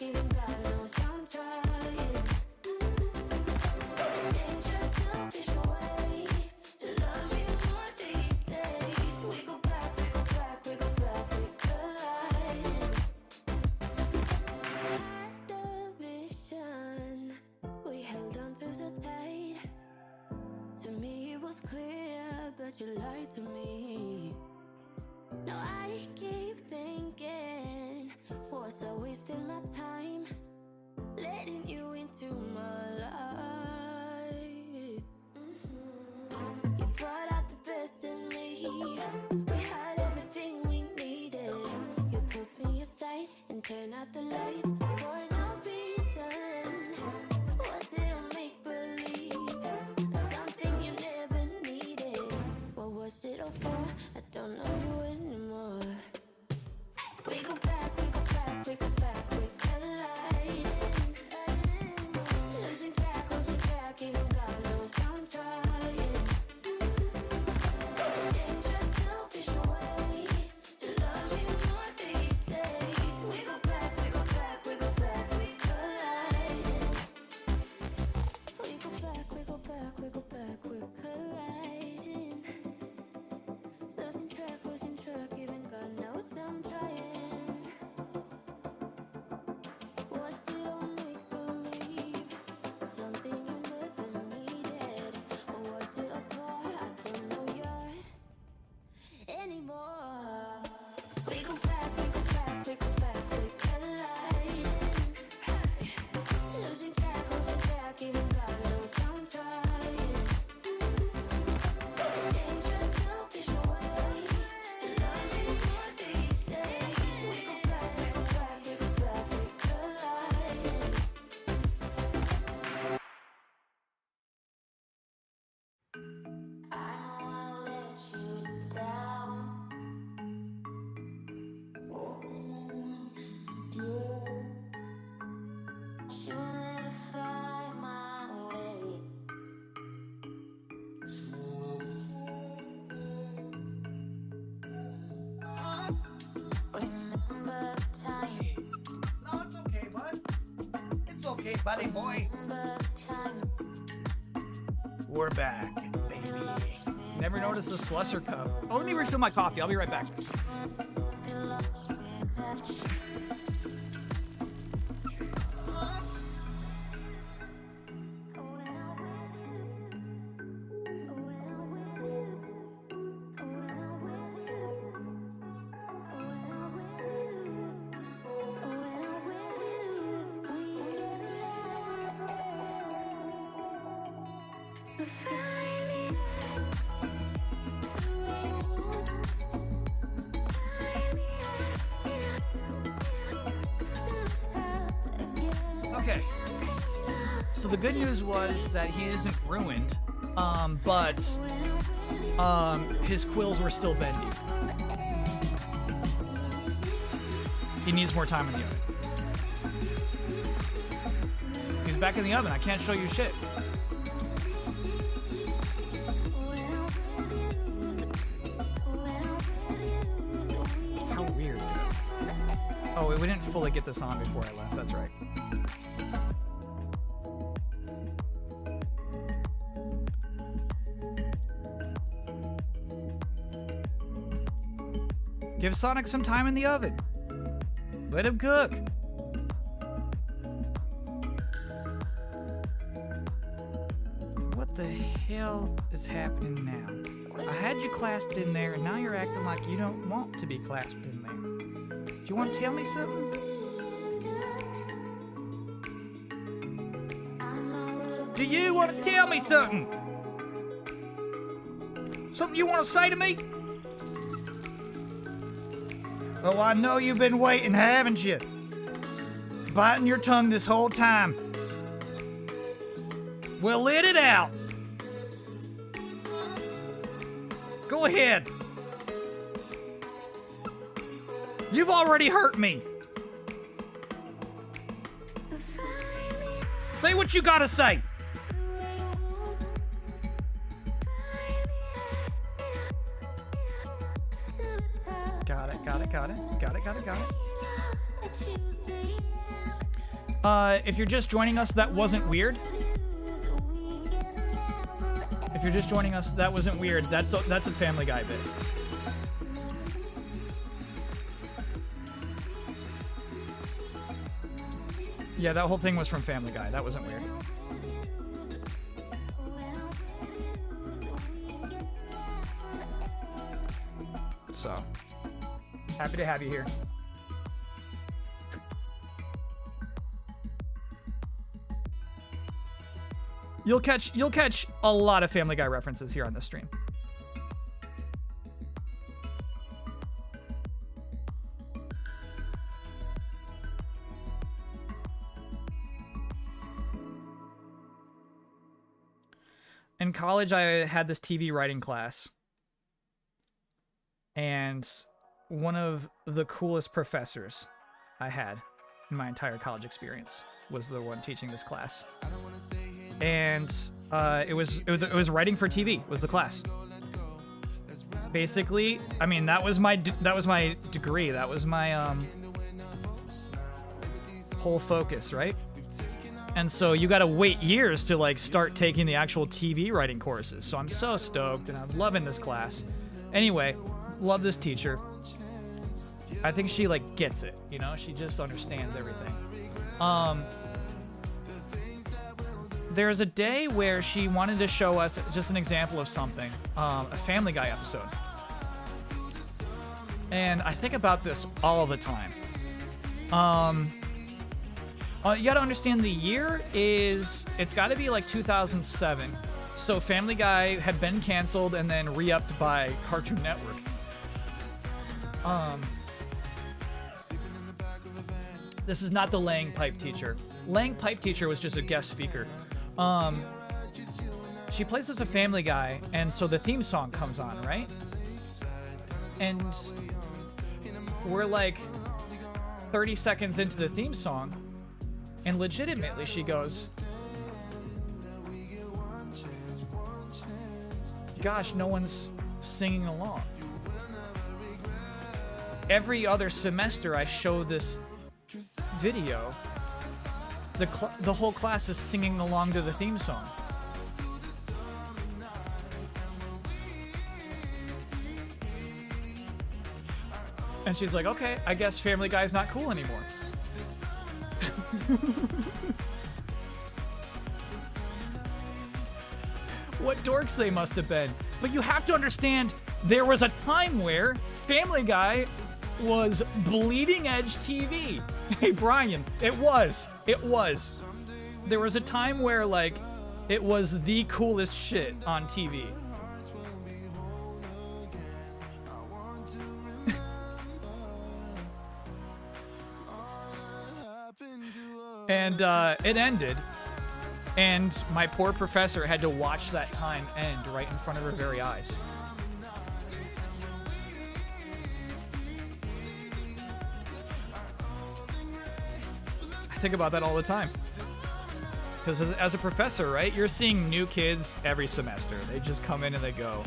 [SPEAKER 3] even God knows I'm trying. Dangerous, selfish ways to love me more these days. We go back, we go back, we go back, we colliding. Had a vision, we held on to so tight. To me it was clear, but you lied to me. Now I keep thinking, was I wasting my time letting you into my life? You brought out the best in me. We had everything we needed. You put me aside and turned out the lights for no reason. Was it a make believe? Something you never needed. What was it all for? I don't know you anymore. We go back, we go back, we go back, we colliding. Losing track, even God knows I'm trying. Dangerous, selfish ways to love me more these days. We go back, we go back, we go back, we colliding. We go back, we go back, we go back, we're colliding. Losing track, even God knows I'm trying. Was it all make believe? Something you never needed? Or was it all for? I don't know yet anymore. We go back, we go back, we go back, we colliding. Losing track, even God knows I'm trying. Dangerous, selfish ways to love me more these days. We go back, we go back, we go back, we colliding. I know I let you down. Should never find my way. Remember time,
[SPEAKER 1] No, it's okay, bud. It's okay, buddy boy.
[SPEAKER 3] remember time.
[SPEAKER 1] We're back, baby. Never noticed a Slusser cup. Oh, let me refill my coffee. I'll be right back.
[SPEAKER 3] So finally,
[SPEAKER 1] Okay. So the good news was that he isn't ruined, but his quills were still bendy. He needs more time in the oven. He's back in the oven. I can't show you shit. How weird. Oh, we didn't fully get this on before I left. That's right. Give Sonic some time in the oven. Let him cook. What the hell is happening now? I had you clasped in there, and now you're acting like you don't want to be clasped in there. Do you want to tell me something? Do you want to tell me something? Something you want to say to me? Oh, I know you've been waiting, haven't you? Biting your tongue this whole time. Well, let it out. Go ahead. You've already hurt me. Say what you gotta say. Got it. If you're just joining us, that wasn't weird. If you're just joining us, that wasn't weird. That's a Family Guy bit. Yeah, that whole thing was from Family Guy. That wasn't weird. So, happy to have you here. You'll catch a lot of Family Guy references here on this stream. In college, I had this TV writing class. And one of the coolest professors I had in my entire college experience was the one teaching this class. And it was writing for TV was the class. Basically, I mean that was my degree. That was my whole focus, right? And so you got to wait years to like start taking the actual TV writing courses. So I'm so stoked and I'm loving this class. Anyway, love this teacher. I think she like gets it, you know? She just understands everything. There's a day where she wanted to show us just an example of something, a Family Guy episode. And I think about this all the time. You gotta understand the year is, it's gotta be like 2007. So Family Guy had been canceled and then re-upped by Cartoon Network. This is not the Lang Pipe Teacher. Lang Pipe Teacher was just a guest speaker. She plays as a Family Guy, and so the theme song comes on, right? And we're like 30 seconds into the theme song, and legitimately she goes, gosh, no one's singing along. Every other semester I show this video, the whole class is singing along to the theme song. And she's like, okay, I guess Family Guy's not cool anymore. What dorks they must have been. But you have to understand, there was a time where Family Guy was bleeding edge TV. Hey, Brian, it was. It was. There was a time where, like, it was the coolest shit on TV. And it ended, and my poor professor had to watch that time end right in front of her very eyes. I think about that all the time. Because as a professor, right, you're seeing new kids every semester. They just come in and they go.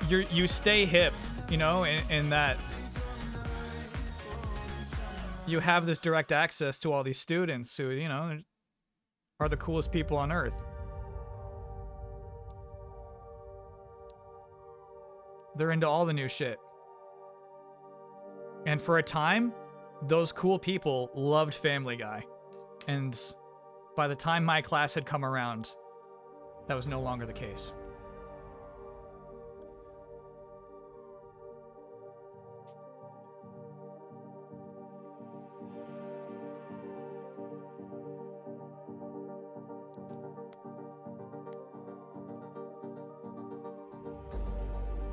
[SPEAKER 1] You stay hip, you know, in that you have this direct access to all these students who, you know, are the coolest people on earth. They're into all the new shit. And for a time, those cool people loved Family Guy. And by the time my class had come around, that was no longer the case.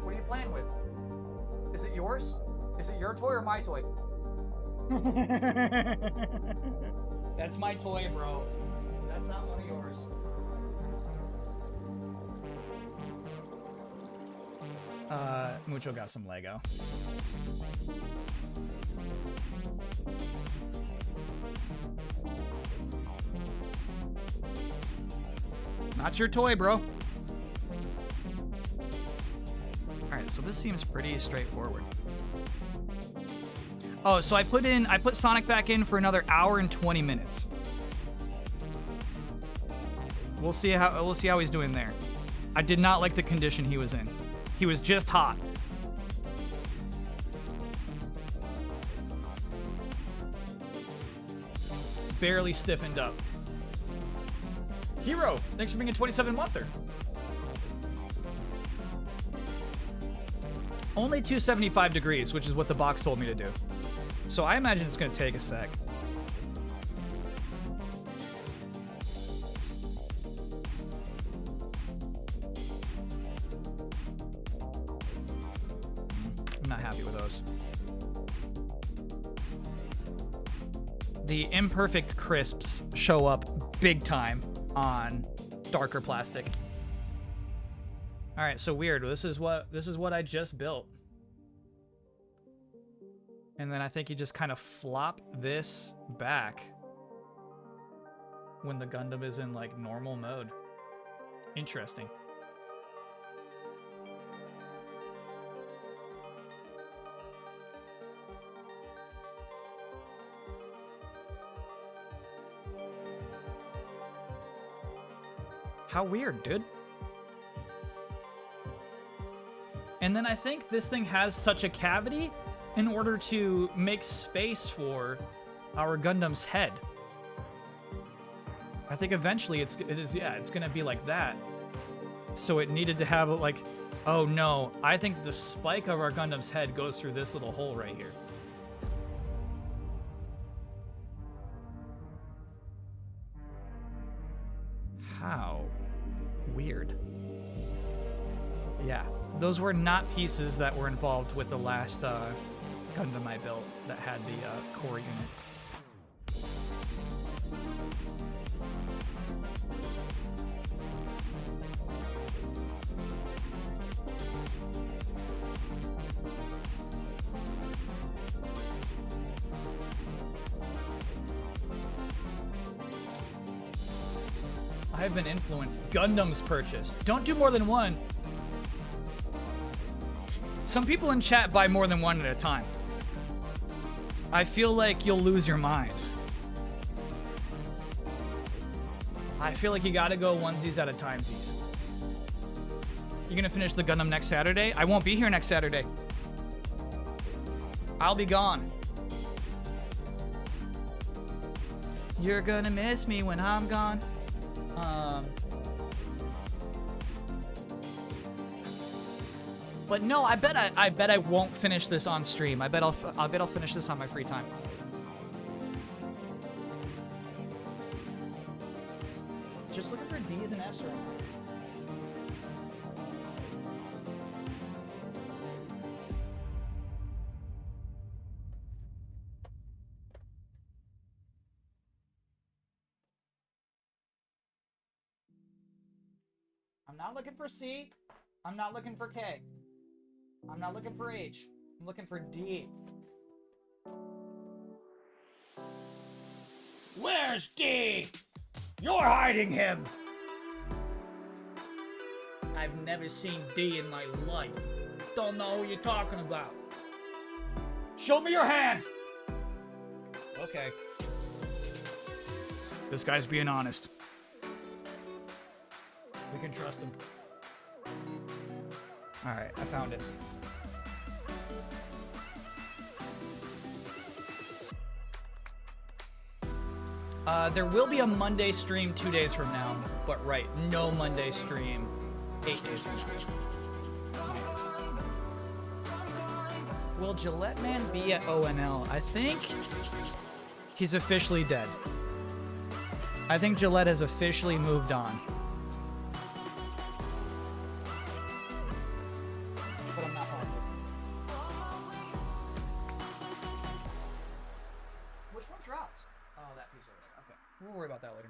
[SPEAKER 1] What are you playing with? Is it yours? Is it your toy or my toy? That's my toy, bro. That's not one of yours. Mucho got some Lego. Not your toy, bro. Alright, so this seems pretty straightforward. Oh, so I put Sonic back in for another hour and 20 minutes. We'll see how he's doing there. I did not like the condition he was in. He was just hot. Barely stiffened up. Hero, thanks for being a 27-monther. Only 275 degrees, which is what the box told me to do. So I imagine it's going to take a sec. I'm not happy with those. The imperfect crisps show up big time on darker plastic. All right, so weird. This is what I just built. And then I think you just kind of flop this back when the Gundam is in, like, normal mode. Interesting. How weird, dude. And then I think this thing has such a cavity in order to make space for our Gundam's head. I think eventually it's gonna be like that. So it needed to have, like, oh no, I think the spike of our Gundam's head goes through this little hole right here. How weird. Yeah, those were not pieces that were involved with the last Gundam I built that had the core unit. I have been influenced. Gundams purchased. Don't do more than one. Some people in chat buy more than one at a time. I feel like you'll lose your mind. I feel like you gotta go onesies at a timesies. You gonna finish the Gundam next Saturday? I won't be here next Saturday. I'll be gone. You're gonna miss me when I'm gone. But no, I bet I won't finish this on stream. I bet I'll finish this on my free time. Just looking for D's and F's right now. I'm not looking for C. I'm not looking for K. I'm not looking for H. I'm looking for D. Where's D? You're hiding him! I've never seen D in my life. Don't know who you're talking about. Show me your hand! Okay. This guy's being honest. We can trust him. Alright, I found it. There will be a Monday stream 2 days from now, but right, no Monday stream 8 days from now. Will Gillette Man be at ONL? I think he's officially dead. I think Gillette has officially moved on. But I'm not positive. Which one dropped? Oh, that piece over there. Okay. We'll worry about that later.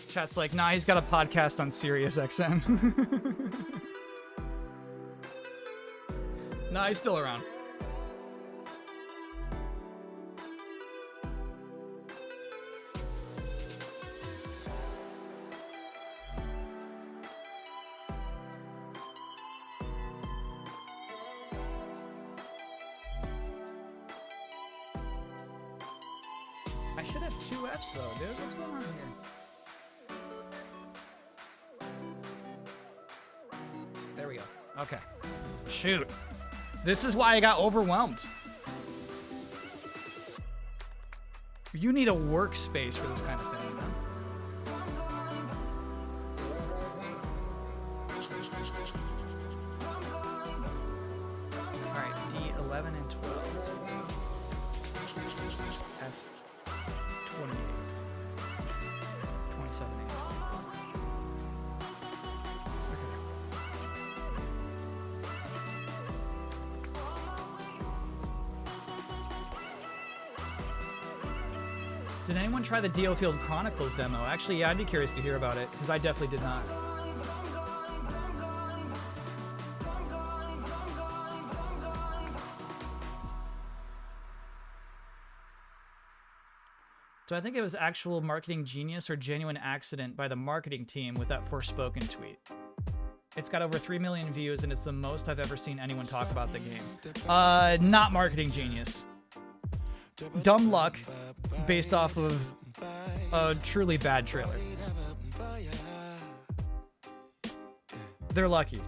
[SPEAKER 1] Chat's like, nah, he's got a podcast on Sirius XM. Nah, he's still around. I should have 2 Fs though, dude. What's going on here? There we go. Okay. Shoot. This is why I got overwhelmed. You need a workspace for this kind of thing, you know? Alright, D11 and 12. F28. 27 and 12. Did anyone try the Dio Field Chronicles demo? Actually, yeah, I'd be curious to hear about it, because I definitely did not. So I think it was actual marketing genius or genuine accident by the marketing team with that Forspoken tweet. It's got over 3 million views, and it's the most I've ever seen anyone talk about the game. Not marketing genius. Dumb luck based off of a truly bad trailer. They're lucky.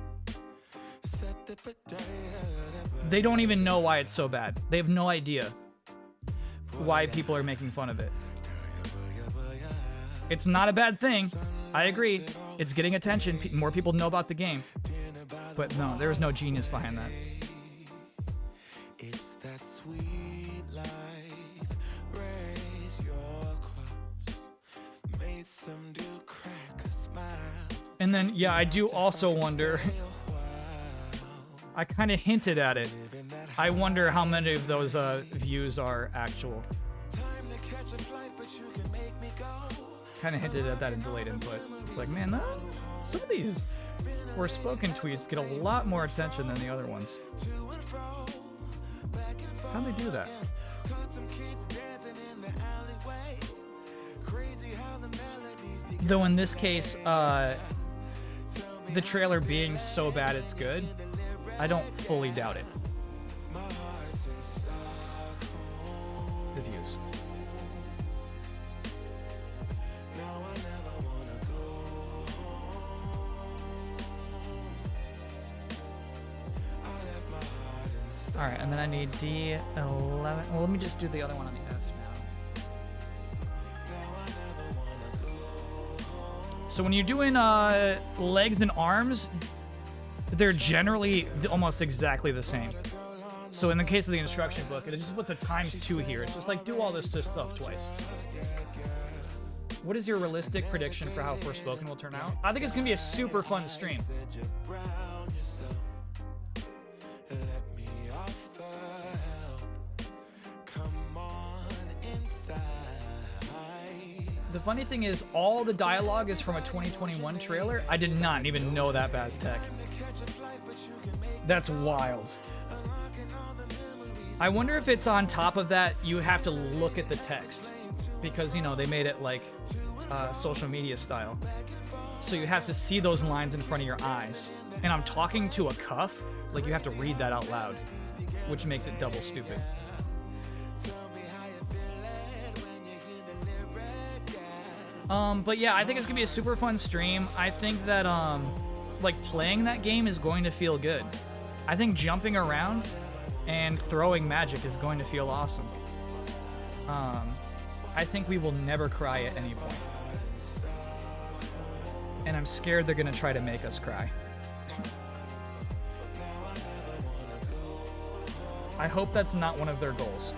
[SPEAKER 1] They don't even know why it's so bad. They have no idea why people are making fun of it. It's not a bad thing. I agree. It's getting attention. More people know about the game. But no, there was no genius behind that.
[SPEAKER 2] It's that sweet life. Raise your cross. Made some do crack a smile.
[SPEAKER 1] And then, yeah, I do also wonder. I kind of hinted at it. I wonder how many of those views are actual. Kind of hinted at that in delayed input. It's like, man, some of these Forspoken tweets get a lot more attention than the other ones. How'd they do that? Though in this case, the trailer being so bad it's good, I don't fully doubt it. The views. All right, and then I need D11. Well, let me just do the other one on the F now. So when you're doing legs and arms, they're generally almost exactly the same. So in the case of the instruction book, it just puts a ×2 here. It's just like, do all this stuff twice. What is your realistic prediction for how Forspoken will turn out? I think it's going to be a super fun stream. The funny thing is, all the dialogue is from a 2021 trailer. I did not even know that Baztec. That's wild. I wonder if it's on top of that, you have to look at the text. Because, you know, they made it like social media style. So you have to see those lines in front of your eyes. And I'm talking to a cuff, like you have to read that out loud. Which makes it double stupid. But yeah, I think it's gonna be a super fun stream. I think that like playing that game is going to feel good. I think jumping around and throwing magic is going to feel awesome. I think we will never cry at any point. And I'm scared they're gonna try to make us cry. I hope that's not one of their goals.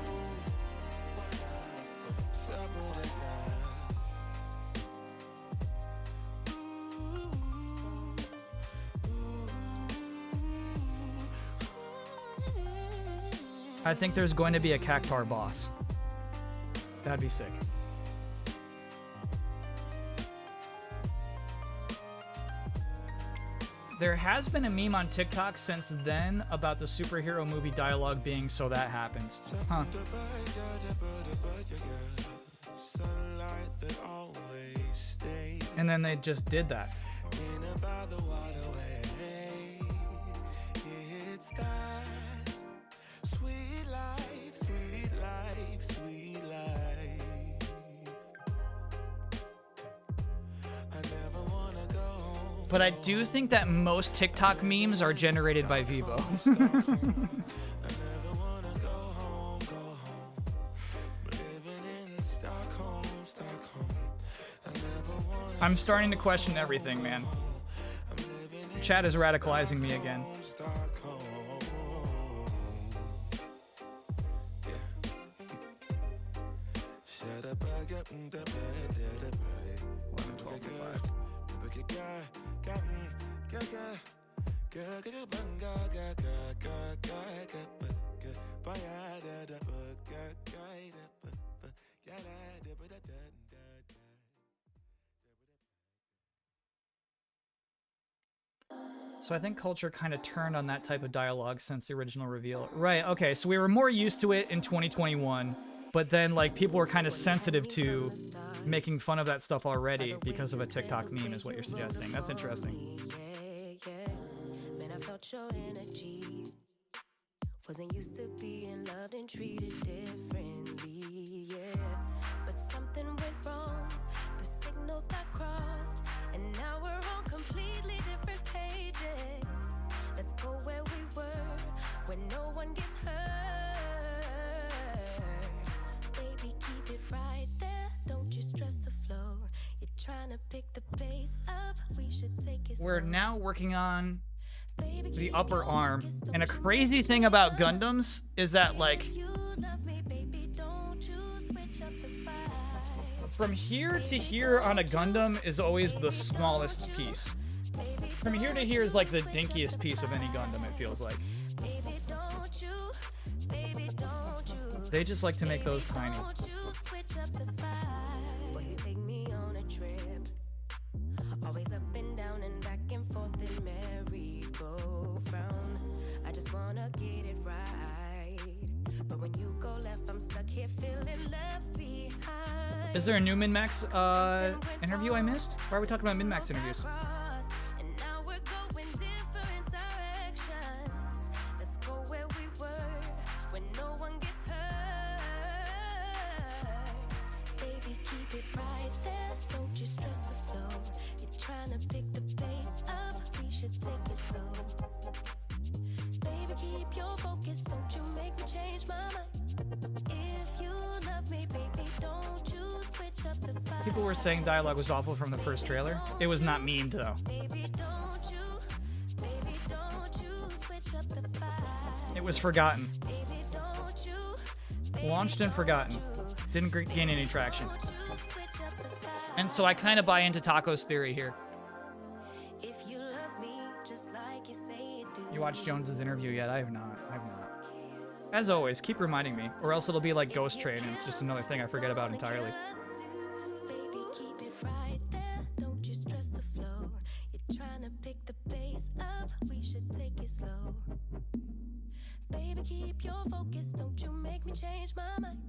[SPEAKER 1] I think there's going to be a Cactar boss. That'd be sick. There has been a meme on TikTok since then about the superhero movie dialogue being "so that happens." Huh. And then they just did that. But I do think that most TikTok memes are generated by Vivo. I'm starting to question everything, man. Chat is radicalizing me again. So I think culture kind of turned on that type of dialogue since the original reveal. Right, okay, so we were more used to it in 2021, but then like people were kind of sensitive to making fun of that stuff already because of a TikTok meme is what you're suggesting. That's interesting.
[SPEAKER 5] Man, I felt your energy. Wasn't used to being loved and treated differently, yeah. But something went wrong. The signals got crossed, and now we're on completely different pages. Let's go where we were, where no one gets hurt. Baby, keep it right there. Don't you stress the flow. You're trying to pick the pace up. We should take it
[SPEAKER 1] We're
[SPEAKER 5] slow.
[SPEAKER 1] now working on
[SPEAKER 5] Baby,
[SPEAKER 1] the
[SPEAKER 5] keep
[SPEAKER 1] upper
[SPEAKER 5] your
[SPEAKER 1] arm.
[SPEAKER 5] focus,
[SPEAKER 1] And a
[SPEAKER 5] don't you
[SPEAKER 1] crazy
[SPEAKER 5] let
[SPEAKER 1] thing
[SPEAKER 5] me
[SPEAKER 1] about
[SPEAKER 5] down.
[SPEAKER 1] Gundams is that like
[SPEAKER 5] You love me, baby, don't you switch up the vibe.
[SPEAKER 1] from here to here on a Gundam is always the smallest piece. From here to here is like the dinkiest piece of any Gundam, it feels like.
[SPEAKER 5] Baby, don't you, baby, don't you,
[SPEAKER 1] They just like to make those tiny.
[SPEAKER 5] don't you switch up the vibe. Boy, you take me on a trip. Always up and down and back and forth in merry-go-round. I just wanna get it right. But when you go left, I'm stuck here feeling left behind.
[SPEAKER 1] Is there a new Min-Max interview I missed? Why are we talking about Min-Max interviews?
[SPEAKER 5] And now we're going different directions. Let's go where we were, when no one gets hurt. Baby, keep it right there. Don't you stress the flow. You're trying to pick the pace up. We should take it slow. Baby, keep your focus. Don't you
[SPEAKER 3] my mind. If you love me, baby, don't you switch up the vibe.
[SPEAKER 1] People were saying dialogue was awful from the first trailer. It was not memed though.
[SPEAKER 3] Baby, don't you switch up the vibe.
[SPEAKER 1] It was forgotten.
[SPEAKER 3] Baby, don't you,
[SPEAKER 1] Launched and forgotten. Didn't gain any traction.
[SPEAKER 3] you switch up the vibe.
[SPEAKER 1] And so I kind of buy into Taco's theory here.
[SPEAKER 3] If you love me just like you say you do.
[SPEAKER 1] You watched Jones's interview yet? I have not. I have not. As always, keep reminding me, or else it'll be like Ghost Train and it's just another thing I forget about entirely.
[SPEAKER 3] Baby, keep it right there. Don't you stress the flow. You're trying to pick the pace up. We should take it slow. Baby, keep your focus. Don't you make me change my mind.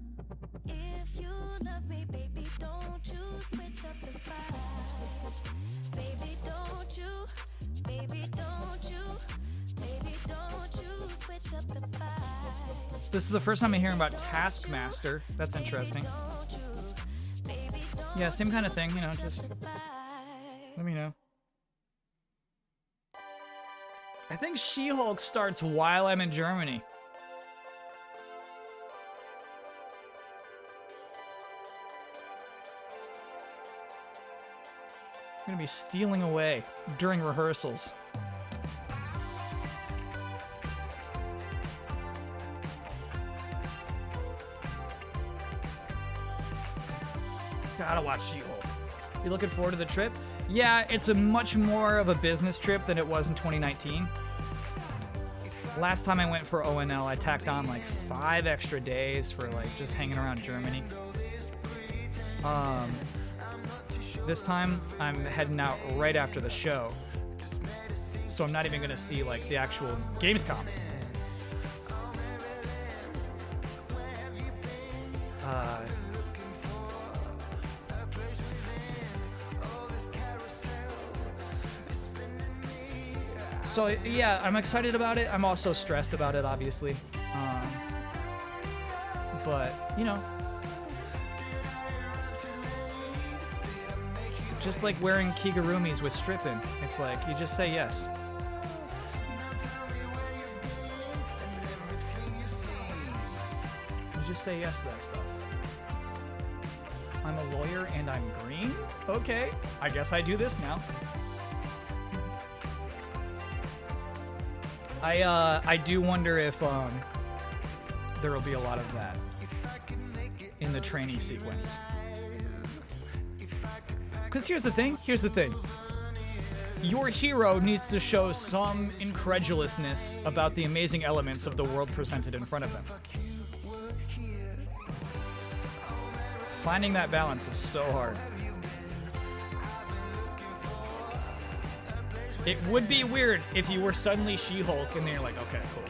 [SPEAKER 3] If you love me, baby, don't you switch up the vibe. Baby, don't you. Baby, don't you. Baby, don't you switch up the vibe.
[SPEAKER 1] This is the first time I'm hearing about Taskmaster. That's interesting.
[SPEAKER 3] Don't you. Baby, don't
[SPEAKER 1] Yeah, same kind of thing, you know, just
[SPEAKER 3] the vibe.
[SPEAKER 1] let me know. I think She-Hulk starts while I'm in Germany. I'm gonna be stealing away during rehearsals. Gotta watch She-Hulk. You looking forward to the trip? Yeah, it's a much more of a business trip than it was in 2019. Last time I went for ONL, I tacked on like 5 extra days for like just hanging around Germany. This time I'm heading out right after the show, so I'm not even gonna see like the actual Gamescom. So yeah, I'm excited about it. I'm also stressed about it, obviously. But you know, just like wearing kigurumis with stripping, it's like you just say yes. You just say yes to that stuff. I'm a lawyer and I'm green? Okay, I guess I do this now. I do wonder if there will be a lot of that in the trainee sequence. Because here's the thing. Your hero needs to show some incredulousness about the amazing elements of the world presented in front of them. Finding that balance is so hard. It would be weird if you were suddenly She-Hulk and then you're like, okay, cool.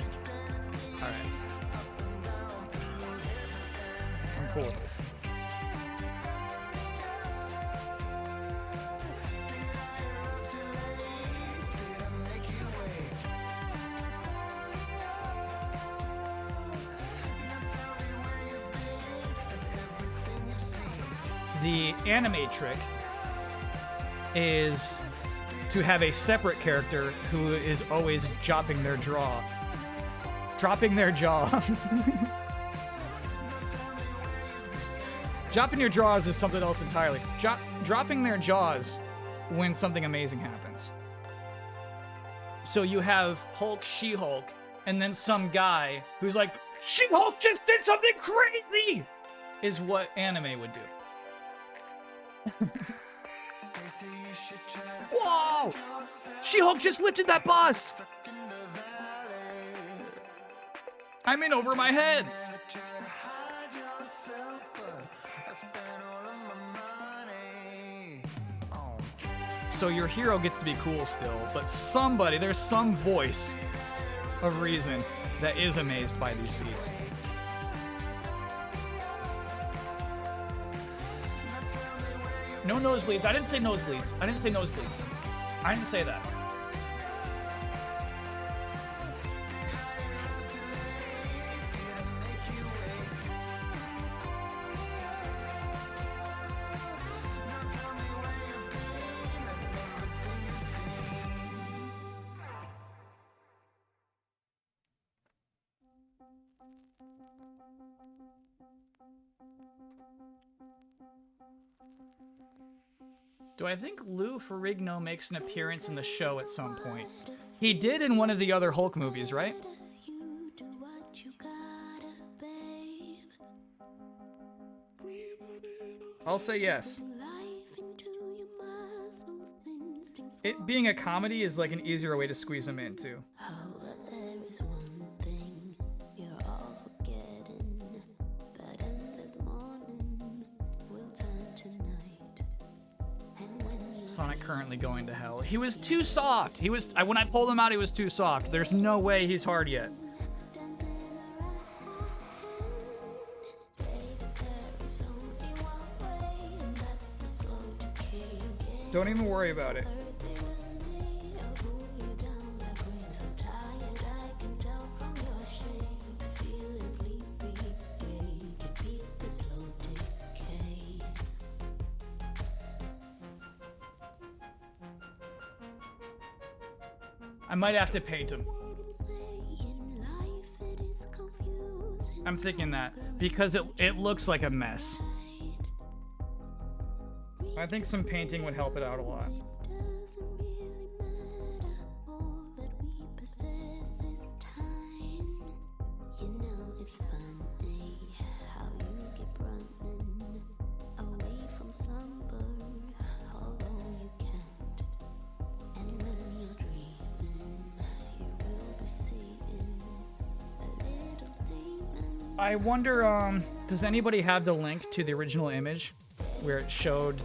[SPEAKER 1] Alright. I'm cool with this. The anime trick is to have a separate character who is always dropping their jaw. Dropping their jaw. Dropping your jaws is something else entirely. Dropping their jaws when something amazing happens. So you have Hulk, She-Hulk, and then some guy who's like, She-Hulk just did something crazy! Is what anime would do. Whoa! She-Hulk just lifted that bus! I'm in over my head! So your hero gets to be cool still, but somebody, there's some voice of reason that is amazed by these feats. No nosebleeds. I didn't say nosebleeds. I didn't say that. Do I think Lou Ferrigno makes an appearance in the show at some point? He did in one of the other Hulk movies, right?
[SPEAKER 3] You do what you gotta, babe.
[SPEAKER 1] I'll say yes.
[SPEAKER 3] Life into your muscles, instinct
[SPEAKER 1] It being a comedy is like an easier way to squeeze him in, too.
[SPEAKER 3] Oh, but there is one thing you're all forgetting. That endless morning will turn to night. And when you
[SPEAKER 1] Sonic currently going to hell. He was too soft. He was when I pulled him out, he was too soft. There's no way he's hard yet.
[SPEAKER 3] dance around, baby, there is only one way, and that's to slow decay again.
[SPEAKER 1] Don't even worry about it.
[SPEAKER 3] Earthy windy, I'll pull you down like rain. So tired, I can tell from your shape. Feeling sleepy, yeah, you can beat the slow decay.
[SPEAKER 1] I might have to paint him.
[SPEAKER 3] In life, it is confusing.
[SPEAKER 1] I'm thinking that because it looks like a mess. I think some painting would help it out a lot.
[SPEAKER 3] It doesn't really matter. All that we possess is time. You know it's funny how you keep running away from slumber, although you can't. And when you're dreaming, you will be seeing a little demon.
[SPEAKER 1] I wonder, does anybody have the link to the original image where it showed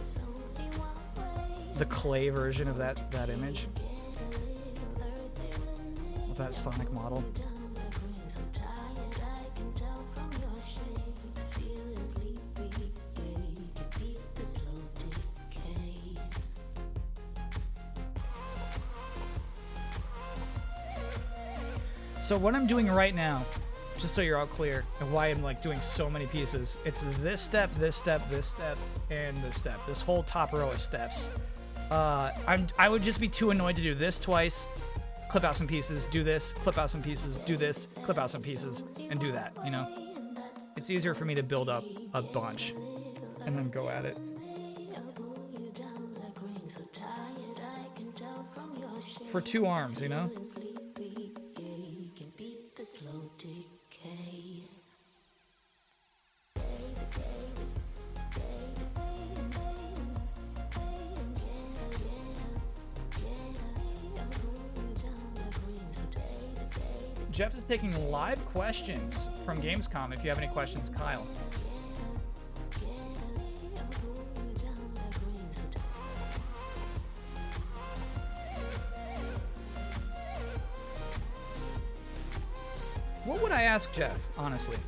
[SPEAKER 1] the clay version of that image? Of that Sonic model?
[SPEAKER 3] So tired, I can tell from your shape. Feeling sleepy, yeah, you can beat the slow decay.
[SPEAKER 1] So what I'm doing right now, just so you're all clear, and why I'm like doing so many pieces, it's this step, this step, this step, and this step. This whole top row of steps. I would just be too annoyed to do this twice, clip out some pieces, do this, clip out some pieces, do this, clip out some pieces, and do that, you know? It's easier for me to build up a bunch and then go at it.
[SPEAKER 3] So tired, I can tell from your shape.
[SPEAKER 1] For 2 arms, you know?
[SPEAKER 3] Sleepy, yeah, you can beat the slow decay.
[SPEAKER 1] Jeff is taking live questions from Gamescom. If you have any questions, Kyle. What would I ask Jeff, honestly?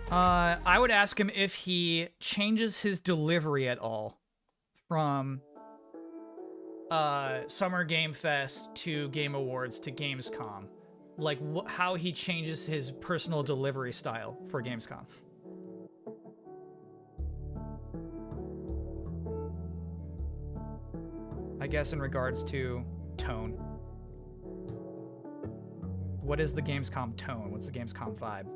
[SPEAKER 1] I would ask him if he changes his delivery at all from Summer Game Fest to Game Awards to Gamescom. Like how he changes his personal delivery style for Gamescom. I guess in regards to tone. What is the Gamescom tone? What's the Gamescom vibe?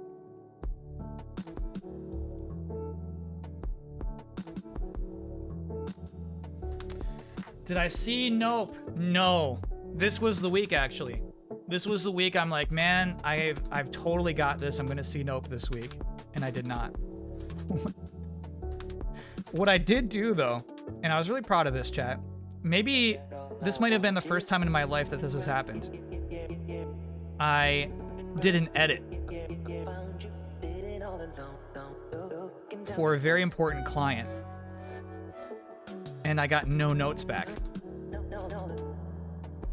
[SPEAKER 1] Did I see Nope? No. This was the week, actually. This was the week I'm like, man, I've totally got this. I'm gonna see Nope this week. And I did not. What I did do, though, and I was really proud of this, chat. Maybe this might have been the first time in my life that this has happened. I did an edit for a very important client. And I got no notes back.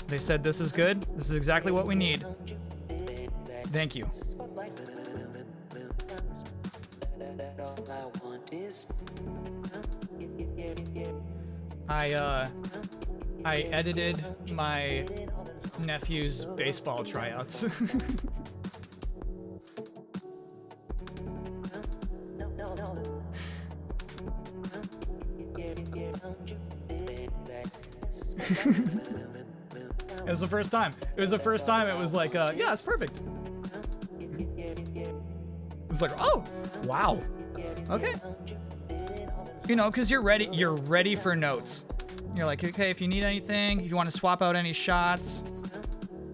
[SPEAKER 1] They said, this is good. This is exactly what we need. Thank you. I edited my nephew's baseball tryouts. It was the first time. It was the first time it was like, yeah, it's perfect. It's like, oh, wow. Okay. You know, because you're ready for notes. You're like, okay, if you need anything, if you want to swap out any shots,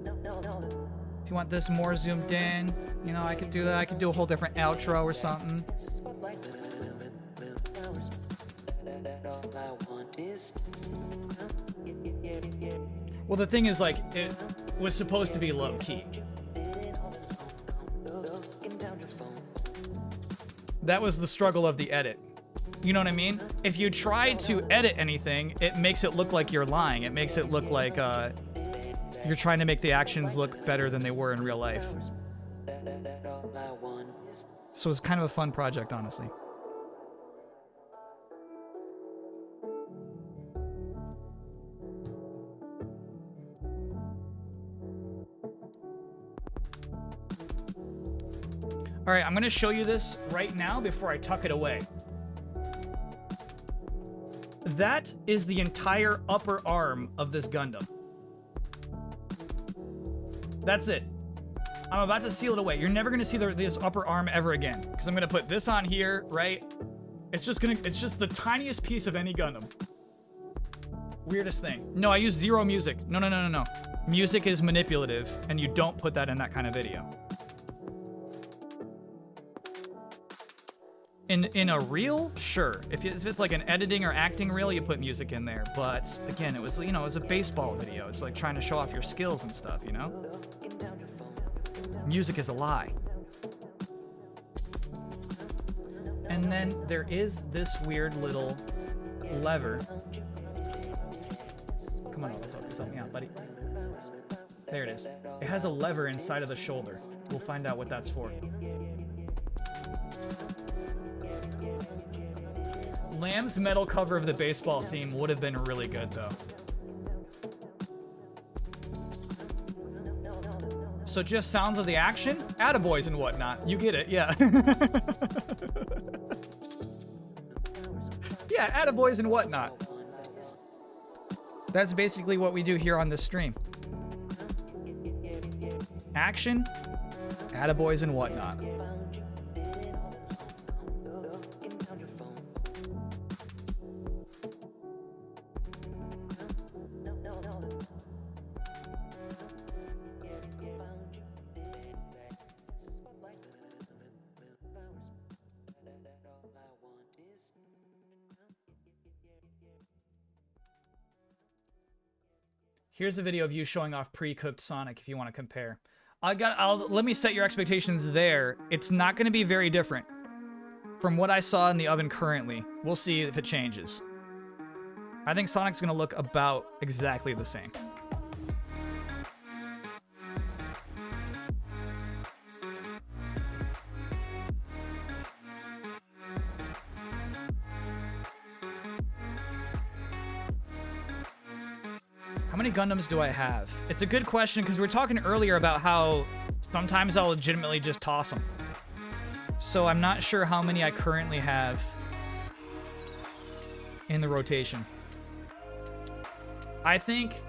[SPEAKER 1] if you want this more zoomed in, you know, I could do that. I could do a whole different outro or something. Well, the thing is, like, it was supposed to be low key. That was the struggle of the edit. You know what I mean? If you try to edit anything, it makes it look like you're lying. It makes it look like you're trying to make the actions look better than they were in real life. So it's kind of a fun project, honestly. All right, I'm going to show you this right now before I tuck it away. That is the entire upper arm of this Gundam. That's it. I'm about to seal it away. You're never going to see this upper arm ever again, because I'm going to put this on here, right? It's just the tiniest piece of any Gundam. Weirdest thing. No, I use zero music. No. Music is manipulative, and you don't put that in that kind of video. In a reel, sure. If it's like an editing or acting reel, you put music in there. But again, it was, you know, it was a baseball video. It's like trying to show off your skills and stuff, you know? Music is a lie. And then there is this weird little lever. Come on, autofocus, help me out, buddy. There it is. It has a lever inside of the shoulder. We'll find out what that's for. Lamb's metal cover of the baseball theme would have been really good, though. So just sounds of the action, attaboys and whatnot. You get it, yeah. Yeah, attaboys and whatnot. That's basically what we do here on this stream. Action, attaboys and whatnot. Here's a video of you showing off pre-cooked Sonic if you want to compare. Let me set your expectations there. It's not going to be very different from what I saw in the oven currently. We'll see if it changes. I think Sonic's going to look about exactly the same. How many Gundams do I have? It's a good question because we were talking earlier about how sometimes I'll legitimately just toss them. So I'm not sure how many I currently have in the rotation. I think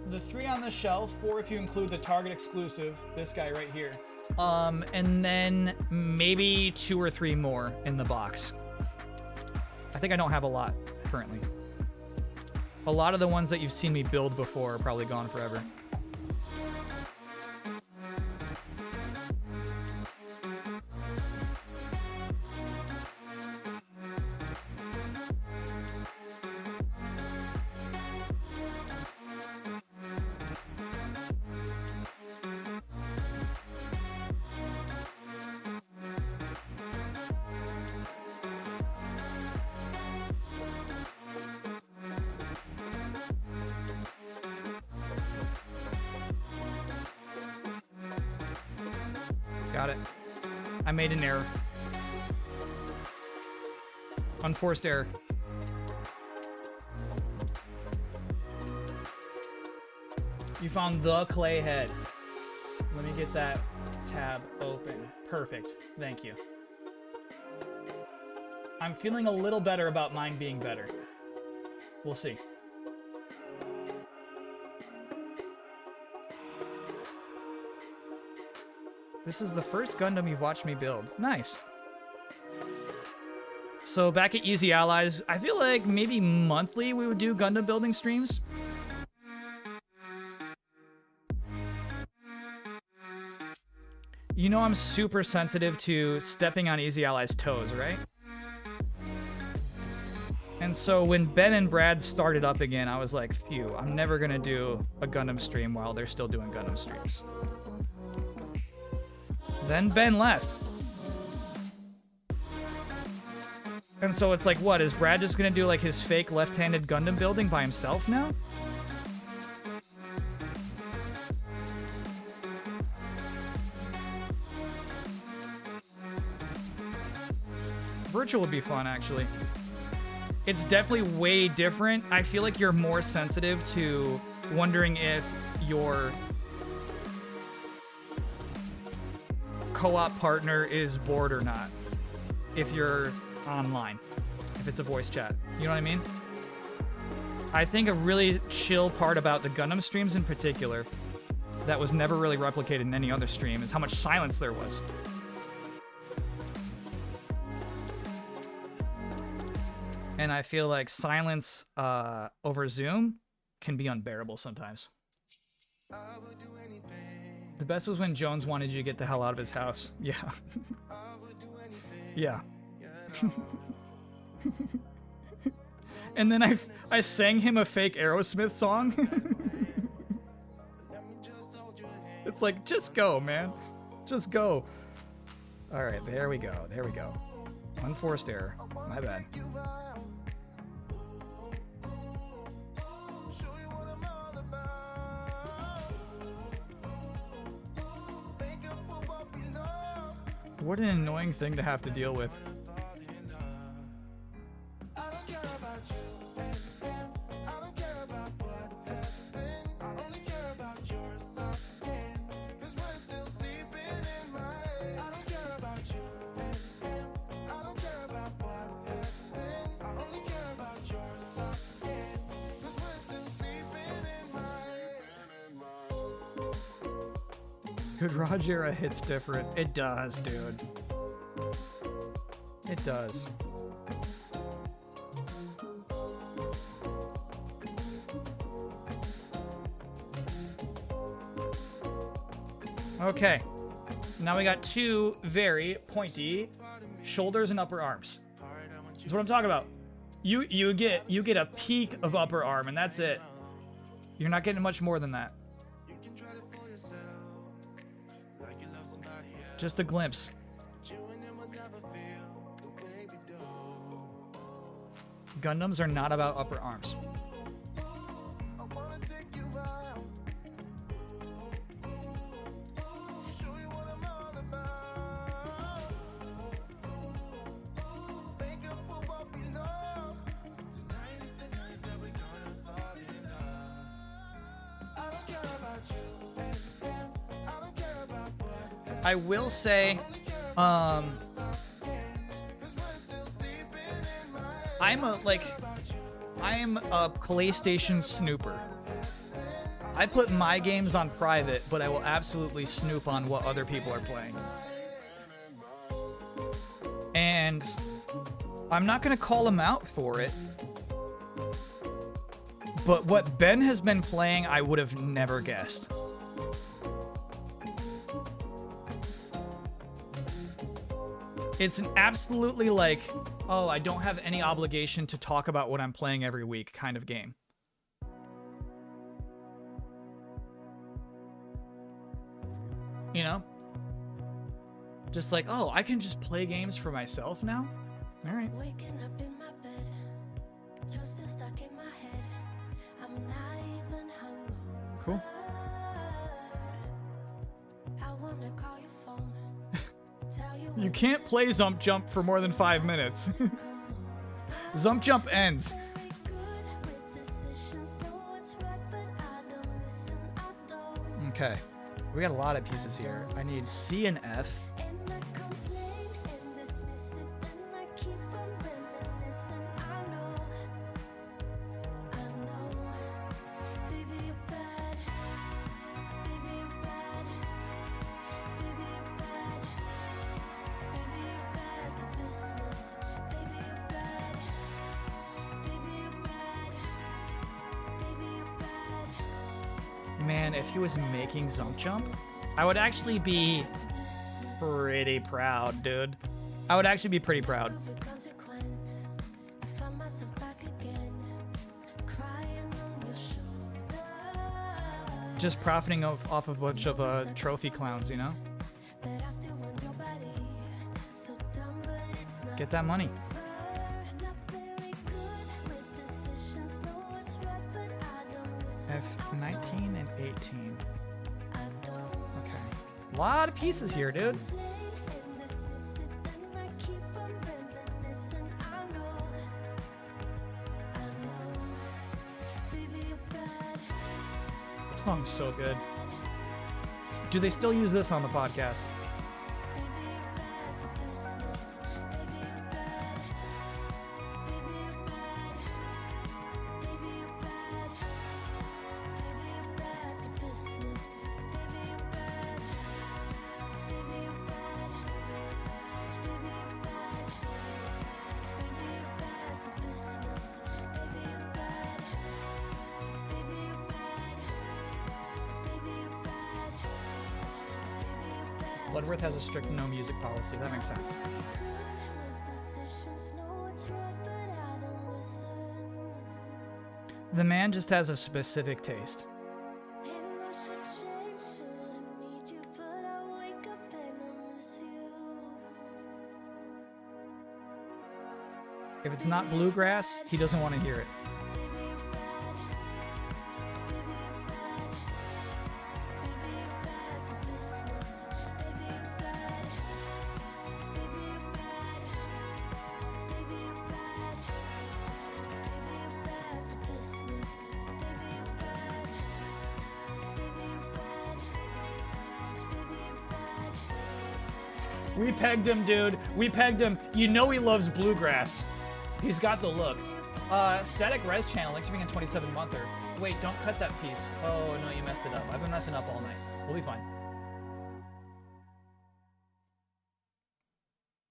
[SPEAKER 1] the 3 on the shelf, 4 if you include the Target exclusive, this guy right here. And then maybe 2 or 3 more in the box. I think I don't have a lot currently. A lot of the ones that you've seen me build before are probably gone forever. Got it. I made an error. Unforced error. You found the clay head. Let me get that tab open. Perfect. Thank you. I'm feeling a little better about mine being better. We'll see. This is the first Gundam you've watched me build. Nice. So back at Easy Allies, I feel like maybe monthly we would do Gundam building streams. You know I'm super sensitive to stepping on Easy Allies' toes, right? And so when Ben and Brad started up again, I was like, phew, I'm never gonna do a Gundam stream while they're still doing Gundam streams. Then Ben left. And so it's like, what, is Brad just gonna do like his fake left-handed Gundam building by himself now? Virtual would be fun, actually. It's definitely way different. I feel like you're more sensitive to wondering if your co-op partner is bored or not. If you're online. If it's a voice chat. You know what I mean? I think a really chill part about the Gundam streams in particular that was never really replicated in any other stream is how much silence there was. And I feel like silence over Zoom can be unbearable sometimes. The best was when Jones wanted you to get the hell out of his house. Yeah. Yeah. And then I sang him a fake Aerosmith song. It's like, just go, man. Just go. All right, there we go. There we go. Unforced error. My bad. What an annoying thing to have to deal with. Good Raj era hits different. It does, dude. It does. Okay. Now we got two very pointy shoulders and upper arms. That's what I'm talking about. You get a peak of upper arm, and that's it. You're not getting much more than that. Just a glimpse. Gundams are not about upper arms. I will say, I'm a PlayStation snooper. I put my games on private, but I will absolutely snoop on what other people are playing. And I'm not gonna call him out for it, but what Ben has been playing, I would have never guessed. It's an absolutely like, oh, I don't have any obligation to talk about what I'm playing every week kind of game. You know? Just like, oh, I can just play games for myself now? All right.
[SPEAKER 3] Waking up in my bed, you're still stuck in my head. I'm not even hungover.
[SPEAKER 1] Cool.
[SPEAKER 3] I wanna call your phone. Tell you
[SPEAKER 1] You can't play Zump Jump for more than 5 minutes. Zump Jump ends. Okay. We got a lot of pieces here. I need C and F. Man, if he was making Zump Jump, I would actually be pretty proud, dude. I would actually be pretty proud. Just profiting off a bunch of trophy clowns, you know? Get that money. F19 and 18. Okay. A lot of pieces here, dude. This song's so good. Do they still use this on the podcast? Bloodworth has a strict no music policy. That makes sense. The man just has a specific taste. If it's not bluegrass, he doesn't want to hear it. We pegged him, dude. We pegged him. You know he loves bluegrass. He's got the look. Static Res channel, thanks for being a 27-monther. Wait, don't cut that piece. Oh, no, you messed it up. I've been messing up all night. We'll be fine.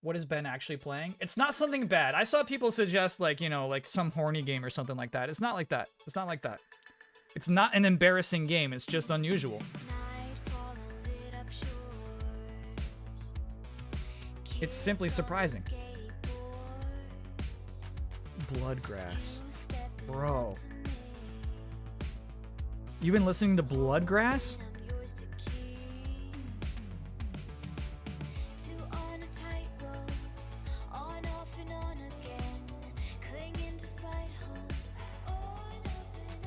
[SPEAKER 1] What is Ben actually playing? It's not something bad. I saw people suggest, like, you know, like some horny game or something like that. It's not like that. It's not like that. It's not an embarrassing game. It's just unusual. It's simply surprising. Bloodgrass. Bro. You've been listening to Bloodgrass?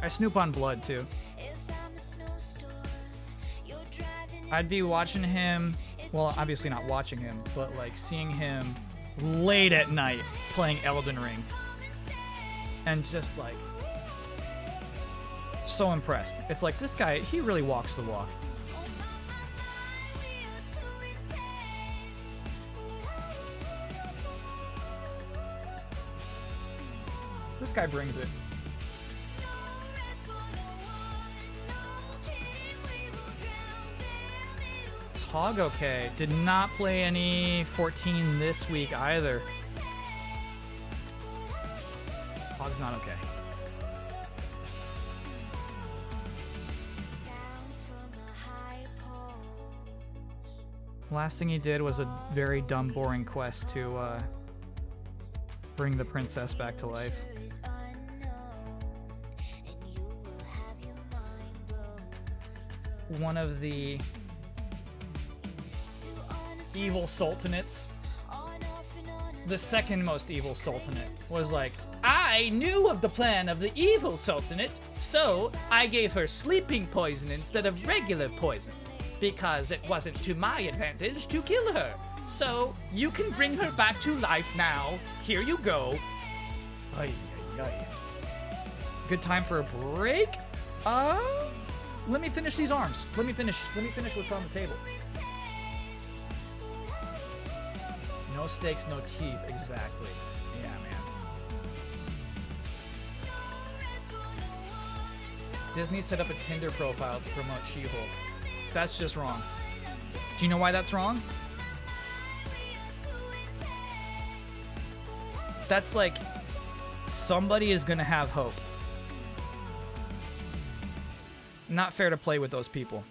[SPEAKER 1] I snoop on Blood too. I'd be watching him, well, obviously not watching him, but like seeing him late at night playing Elden Ring. And just like, so impressed. It's like, this guy, he really walks the walk. This guy brings it. Hog okay. Did not play any 14 this week either. Hog's not okay. Last thing he did was a very dumb, boring quest to bring the princess back to life. One of the evil sultanates, the second most evil sultanate, was like, I knew of the plan of the evil sultanate, so I gave her sleeping poison instead of regular poison, because it wasn't to my advantage to kill her. So you can bring her back to life now. Here you go. Ay, ay, ay. Good time for a break? Let me finish these arms. Let me finish what's on the table. No steaks, no teeth. Exactly. Yeah, man. Disney set up a Tinder profile to promote She-Hulk. That's just wrong. Do you know why that's wrong? That's like, somebody is gonna have hope. Not fair to play with those people.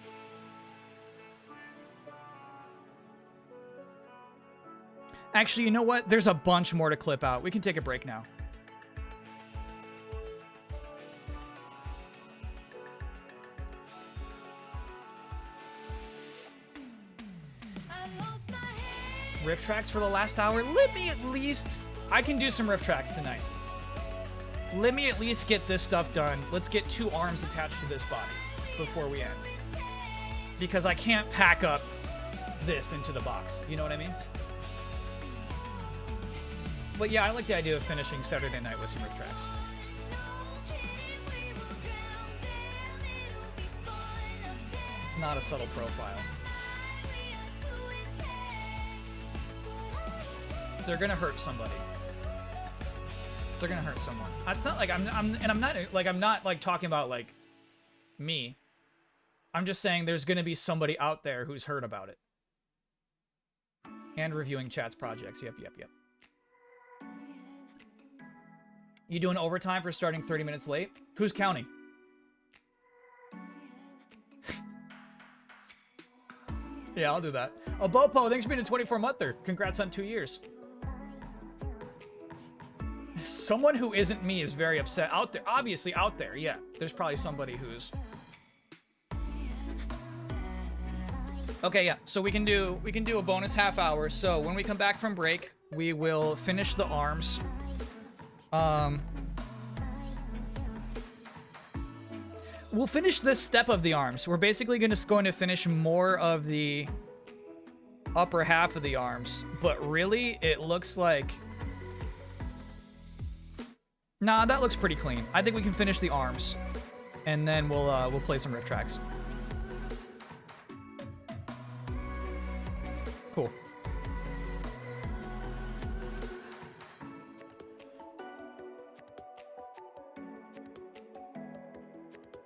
[SPEAKER 1] Actually, you know what? There's a bunch more to clip out. We can take a break now. Riff tracks for the last hour. Let me at least... I can do some riff tracks tonight. Let me at least get this stuff done. Let's get 2 arms attached to this body before we end. Because I can't pack up this into the box. You know what I mean? But yeah, I like the idea of finishing Saturday night with some riff tracks. It's not a subtle profile. They're gonna hurt somebody. They're gonna hurt someone. It's not like I'm not like talking about like me. I'm just saying there's gonna be somebody out there who's heard about it. And reviewing chat's projects. Yep. You doing overtime for starting 30 minutes late? Who's counting? Yeah, I'll do that. Bopo, thanks for being a 24-monther. Congrats on 2 years. Someone who isn't me is very upset. Out there, obviously out there, yeah. There's probably somebody who's... Okay, yeah, so we can do a bonus half hour. So when we come back from break, we will finish the arms. We'll finish this step of the arms. We're basically going to finish more of the upper half of the arms, but really it looks like... Nah, that looks pretty clean. I think we can finish the arms, and then we'll play some riff tracks. Cool.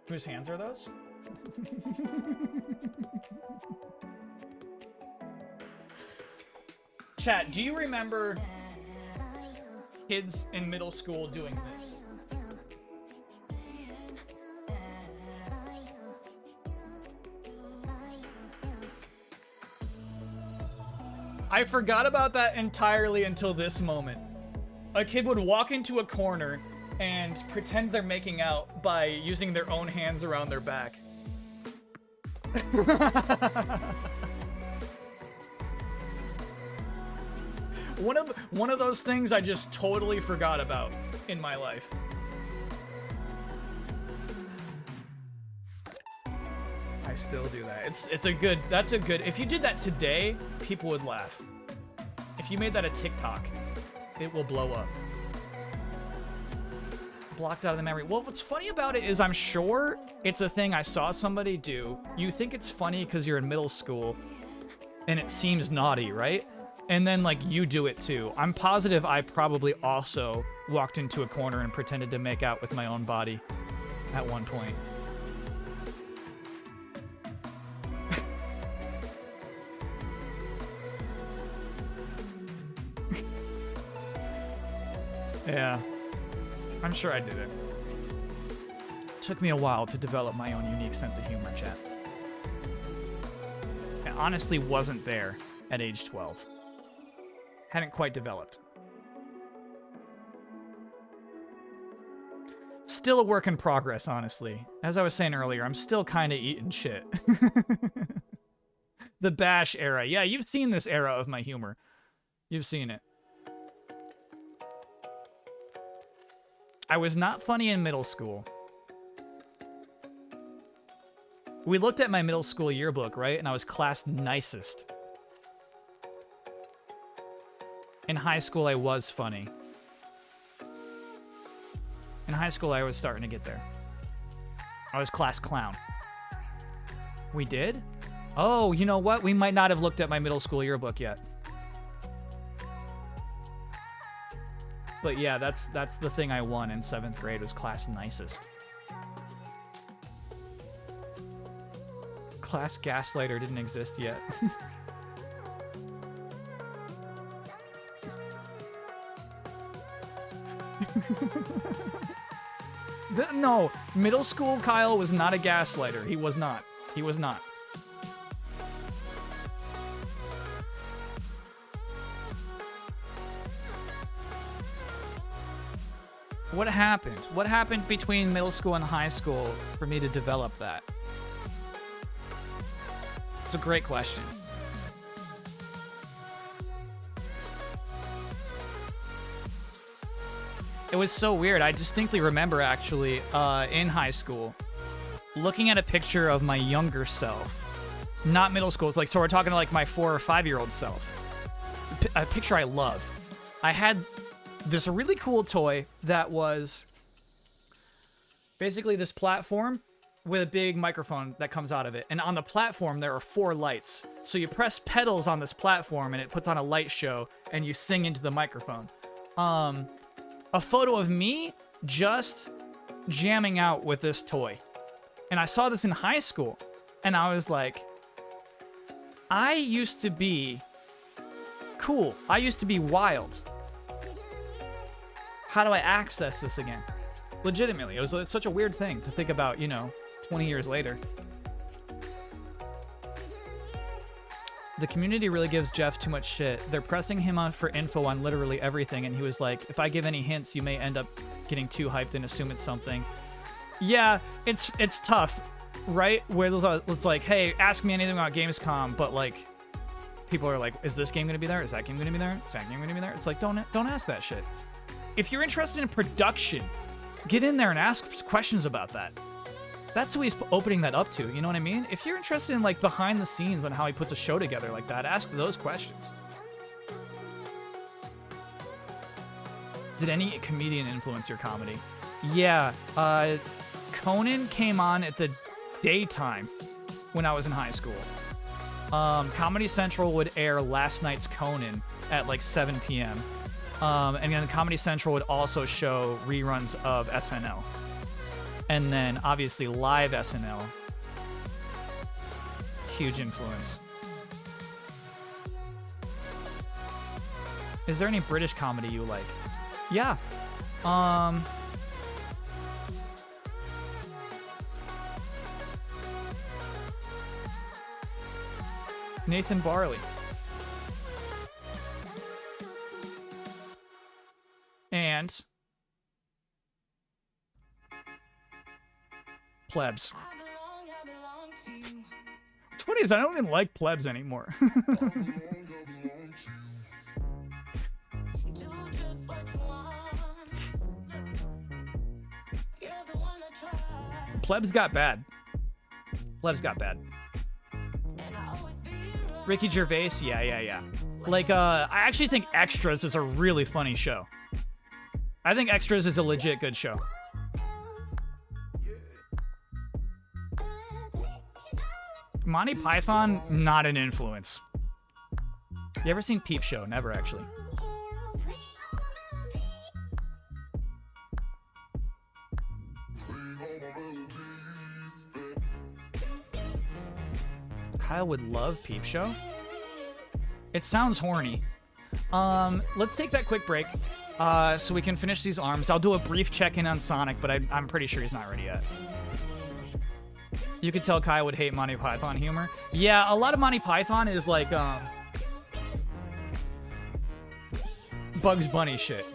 [SPEAKER 1] Whose hands are those? Chat, do you remember kids in middle school doing this? I forgot about that entirely until this moment. A kid would walk into a corner and pretend they're making out by using their own hands around their back. One of those things I just totally forgot about in my life. I still do that. That's a good, if you did that today, people would laugh. If you made that a TikTok, it will blow up. Blocked out of the memory. Well, what's funny about it is I'm sure it's a thing I saw somebody do. You think it's funny because you're in middle school and it seems naughty, right? And then, like, you do it too. I'm positive I probably also walked into a corner and pretended to make out with my own body at one point. Yeah. I'm sure I did it. Took me a while to develop my own unique sense of humor, chat. It honestly wasn't there at age 12. Hadn't quite developed. Still a work in progress, honestly. As I was saying earlier, I'm still kind of eating shit. The Bash era. Yeah, you've seen this era of my humor. You've seen it. I was not funny in middle school. We looked at my middle school yearbook, right? And I was class nicest. In high school, I was funny. In high school, I was starting to get there. I was class clown. We did? Oh, you know what? We might not have looked at my middle school yearbook yet. But yeah, that's the thing I won in 7th grade, was class nicest. Class gaslighter didn't exist yet. No, middle school Kyle was not a gaslighter. He was not. He was not. What happened? What happened between middle school and high school for me to develop that? It's a great question. It was so weird. I distinctly remember, actually, in high school, looking at a picture of my younger self. Not middle school. It's like, so we're talking like my 4 or 5-year-old self. A picture I love. I had this really cool toy that was basically this platform with a big microphone that comes out of it. And on the platform, there are 4 lights. So you press pedals on this platform and it puts on a light show and you sing into the microphone. A photo of me just jamming out with this toy. And I saw this in high school. And I was like, I used to be cool. I used to be wild. How do I access this again? Legitimately, it was such a weird thing to think about, 20 years later. The community really gives Jeff too much shit. They're pressing him on for info on literally everything, and he was like, if I give any hints, you may end up getting too hyped and assume it's something. Yeah, it's tough, right? Where it's like, hey, ask me anything about Gamescom, but like, people are like, is this game gonna be there? Is that game gonna be there? Is that game gonna be there? It's like, don't ask that shit. If you're interested in production, get in there and ask questions about that. That's who he's opening that up to, you know what I mean? If you're interested in, like, behind the scenes on how he puts a show together like that, ask those questions. Did any comedian influence your comedy? Yeah, Conan came on at the daytime when I was in high school. Comedy Central would air last night's Conan at, like, 7 p.m. And then Comedy Central would also show reruns of SNL. And then, obviously, live SNL. Huge influence. Is there any British comedy you like? Yeah. Nathan Barley. And Plebs. What's funny is I don't even like Plebs anymore. Plebs got bad. Plebs got bad. Ricky Gervais, yeah. Like, I actually think Extras is a really funny show. I think Extras is a legit good show. Monty Python, not an influence. You ever seen Peep Show? Never, actually. Kyle would love Peep Show. It sounds horny. Let's take that quick break so we can finish these arms. I'll do a brief check-in on Sonic, but I'm pretty sure he's not ready yet. You could tell Kyle would hate Monty Python humor. Yeah, a lot of Monty Python is like Bugs Bunny shit.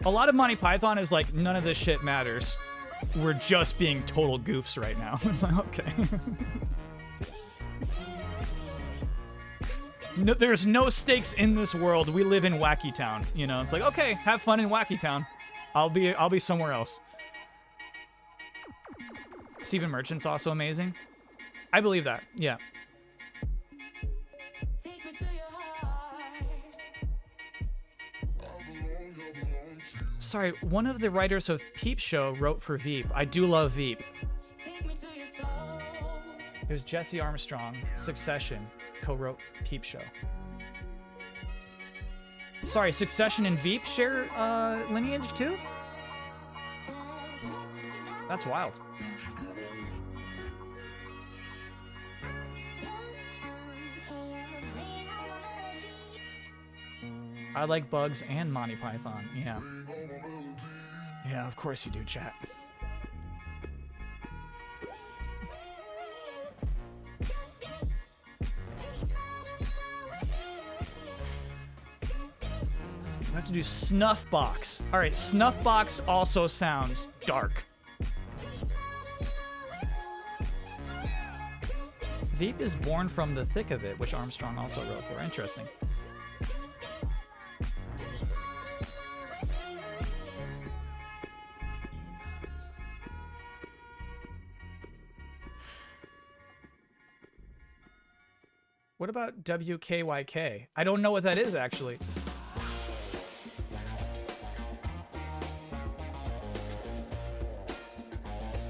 [SPEAKER 1] A lot of Monty Python is like, none of this shit matters. We're just being total goofs right now. It's like, okay. No, there's no stakes in this world. We live in Wacky Town. You know, it's like, okay, have fun in Wacky Town. I'll be somewhere else. Stephen Merchant's also amazing. I believe that. Yeah. Sorry, one of the writers of Peep Show wrote for Veep. I do love Veep. It was Jesse Armstrong, Succession, co-wrote Peep Show. Sorry, Succession and Veep share lineage too? That's wild. I like Bugs and Monty Python, yeah. Yeah, of course you do, chat. have to do Snuff Box. All right, Snuff Box also sounds dark. Veep is born from the thick of it, which Armstrong also wrote for. Interesting. What about WKYK? I don't know what that is, actually.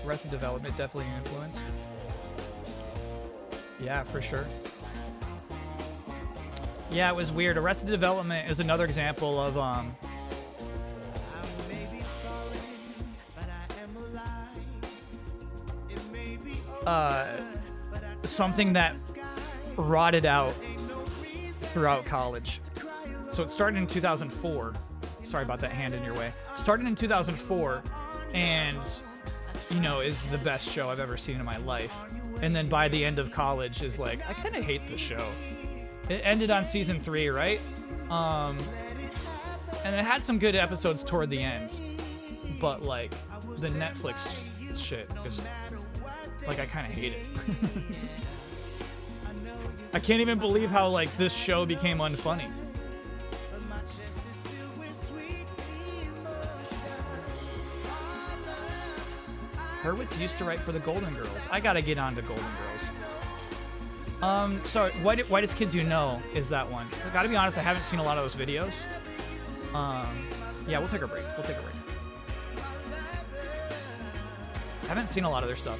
[SPEAKER 1] Arrested Development, definitely an influence. Yeah, for sure. Yeah, it was weird. Arrested Development is another example of something that rotted out throughout college. So it started in 2004. Sorry about that hand in your way. Started in 2004 and, you know, is the best show I've ever seen in my life. And then by the end of college is like, I kind of hate the show. It ended on season 3, right? And it had some good episodes toward the end. But like, the Netflix shit is, like, I kind of hate it. I can't even believe how, like, this show became unfunny. Hurwitz used to write for the Golden Girls. I gotta get on to Golden Girls. So Whitest Kids You Know is that one. I gotta be honest, I haven't seen a lot of those videos. Yeah, we'll take a break. We'll take a break. I haven't seen a lot of their stuff.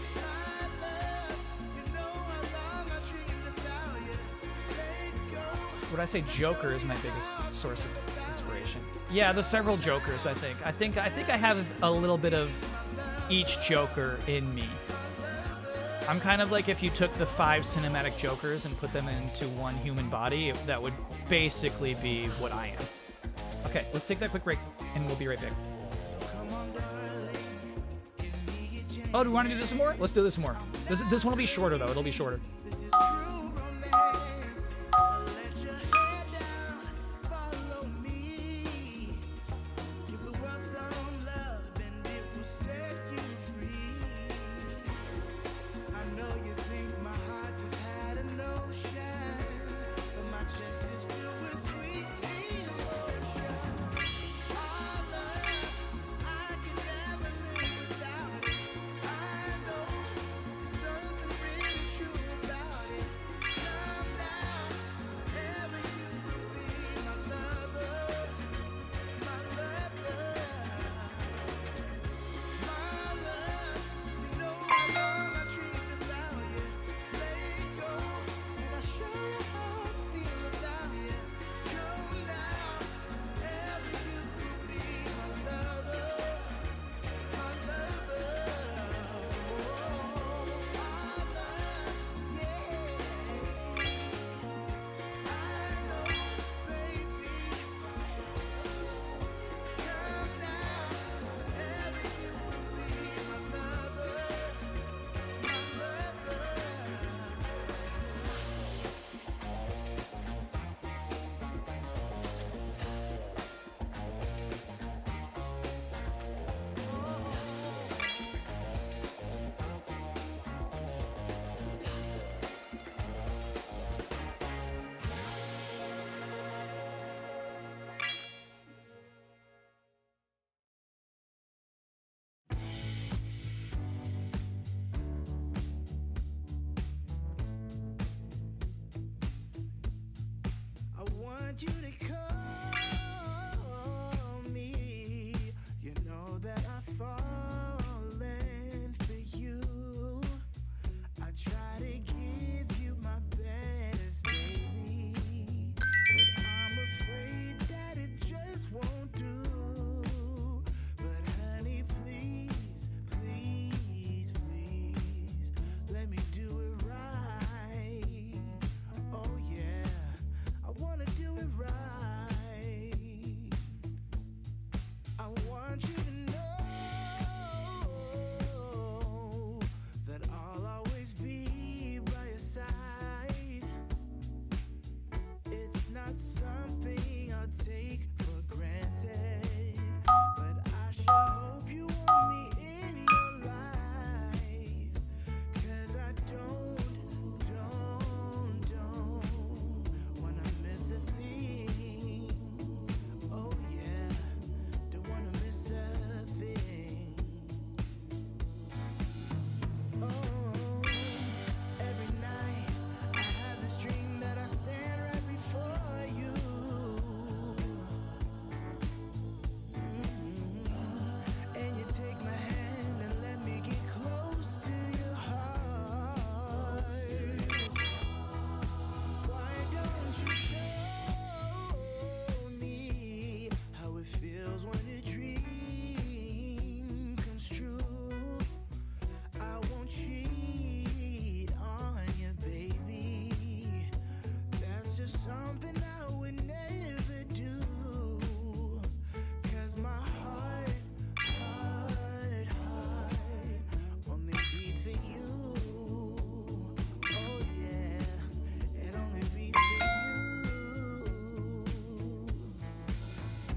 [SPEAKER 1] Would I say Joker is my biggest source of inspiration? Yeah, there's several Jokers, I think. I think I have a little bit of each Joker in me. I'm kind of like if you took the 5 cinematic Jokers and put them into one human body, that would basically be what I am. Okay, let's take that quick break, and we'll be right back. Oh, do we want to do this some more? Let's do this some more. This one will be shorter, though. It'll be shorter.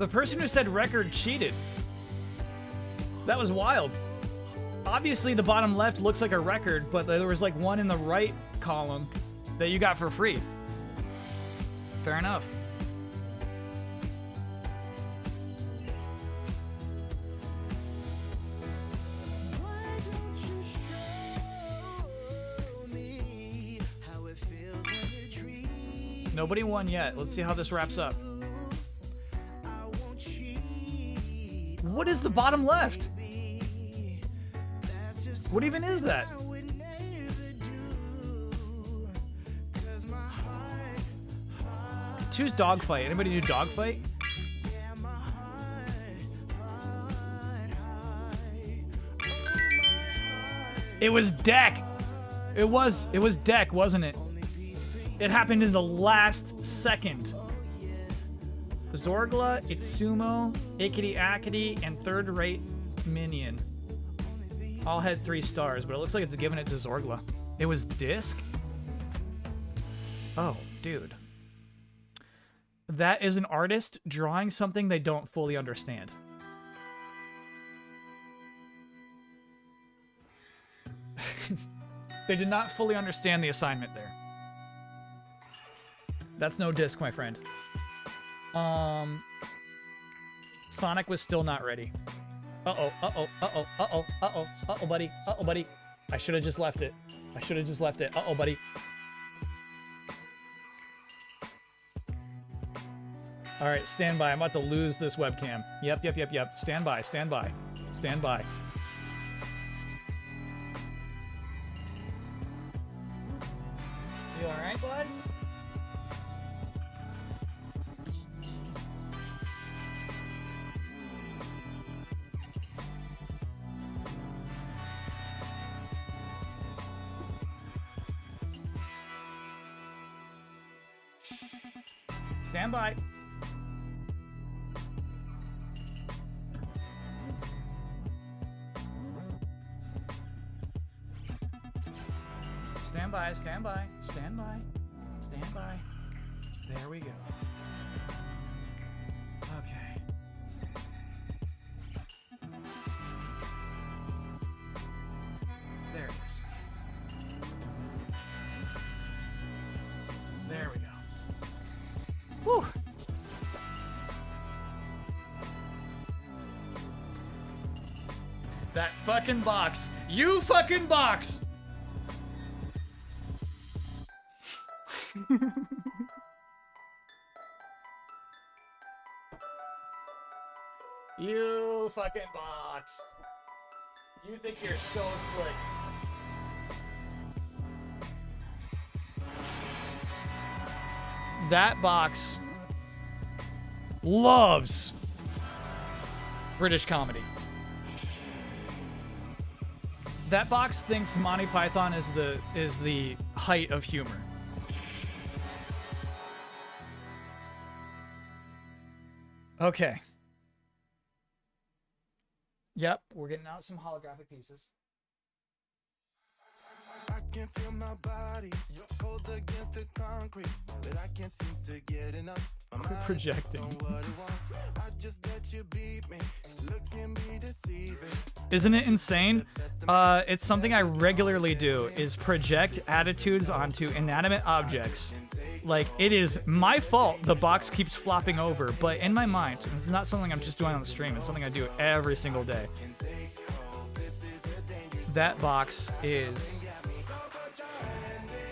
[SPEAKER 1] The person who said record cheated. That was wild. Obviously, the bottom left looks like a record, but there was like one in the right column that you got for free. Fair enough.
[SPEAKER 2] Why don't you show me how it feels when the dream
[SPEAKER 1] Nobody won yet. Let's see how this wraps up.
[SPEAKER 2] I won't cheat?
[SPEAKER 1] What is the bottom left?
[SPEAKER 2] That's just
[SPEAKER 1] What even is that?
[SPEAKER 2] I would never do. 'Cause my heart,
[SPEAKER 1] Choose dogfight. Anybody do dogfight?
[SPEAKER 2] yeah, my heart.
[SPEAKER 1] It was deck. It was deck, wasn't it? It happened in the last second. Zorgla, Itsumo, Ikity Akity, and third rate minion. All had 3 stars, but it looks like it's giving it to Zorgla. It was disc? Oh, dude. That is an artist drawing something they don't fully understand. They did not fully understand the assignment there. That's no disc, my friend. Sonic was still not ready. Uh-oh, uh-oh, uh-oh, uh-oh, uh-oh, uh-oh, buddy, uh-oh, buddy. I should have just left it. I should have just left it. Uh-oh, buddy. All right, stand by. I'm about to lose this webcam. Yep, yep, yep, yep. Stand by, stand by, stand by. You all right, bud? Stand by. Stand by, stand by, stand by, stand by. There we go. Okay. There it is. There we go. Whew. That fucking box. You fucking box! You fucking box. You think you're so slick. That box loves British comedy. That box thinks Monty Python is the height of humor. Okay. Yep, we're getting out some holographic pieces.
[SPEAKER 2] I can feel my body cold against the concrete, but I can't seem to get enough. My
[SPEAKER 1] Quit
[SPEAKER 2] mind
[SPEAKER 1] projecting.
[SPEAKER 2] on what it wants. I just let you beat me. Looks can be deceiving.
[SPEAKER 1] Isn't it insane? It's something I regularly do, is project attitudes onto inanimate objects. Like, it is my fault the box keeps flopping over, but in my mind, and this is not something I'm just doing on the stream, it's something I do every single day. That box is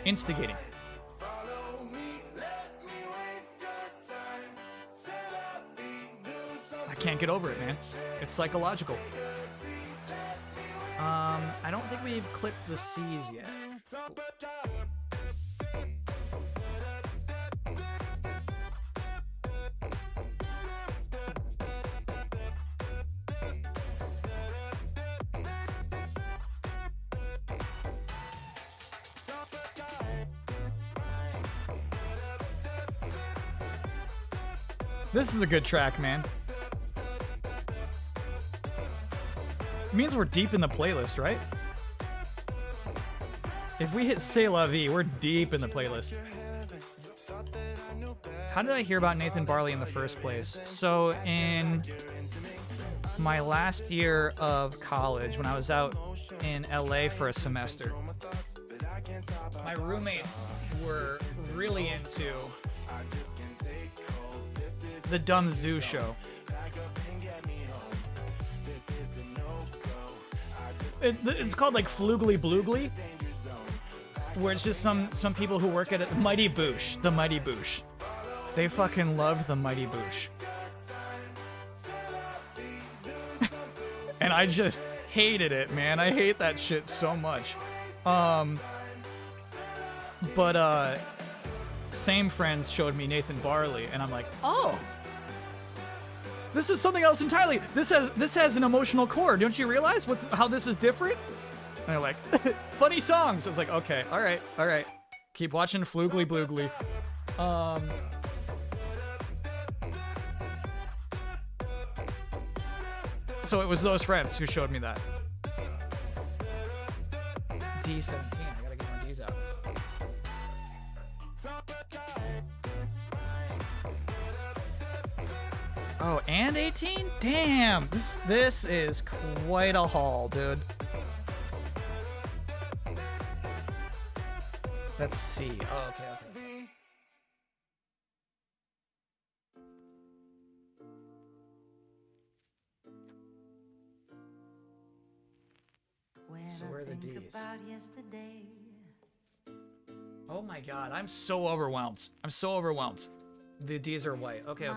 [SPEAKER 1] instigating. I can't get over it, man. It's psychological. I don't think we've clipped the C's yet. This is a good track, man. It means we're deep in the playlist, right? If we hit C'est La Vie, we're deep in the playlist. How did I hear about Nathan Barley in the first place? So in my last year of college, when I was out in LA for a semester, my roommates were really into the Dumb Zoo show. It's called like Floogly Bloogly, where it's just some people who work at Mighty Boosh, the Mighty Boosh. They fucking loved the Mighty Boosh. And I just hated it, man. I hate that shit so much. But same friends showed me Nathan Barley, and I'm like, oh, this is something else entirely. This has an emotional core. Don't you realize how this is different? And they're like, funny songs. I was like, okay, all right. Keep watching Floogly Bloogly. So it was those friends who showed me that. D17. I gotta get my D's out. Oh, and 18? Damn! This is quite a haul, dude. Let's see. Oh, okay. So where are the D's? Oh my god, I'm so overwhelmed. The D's are white. Okay.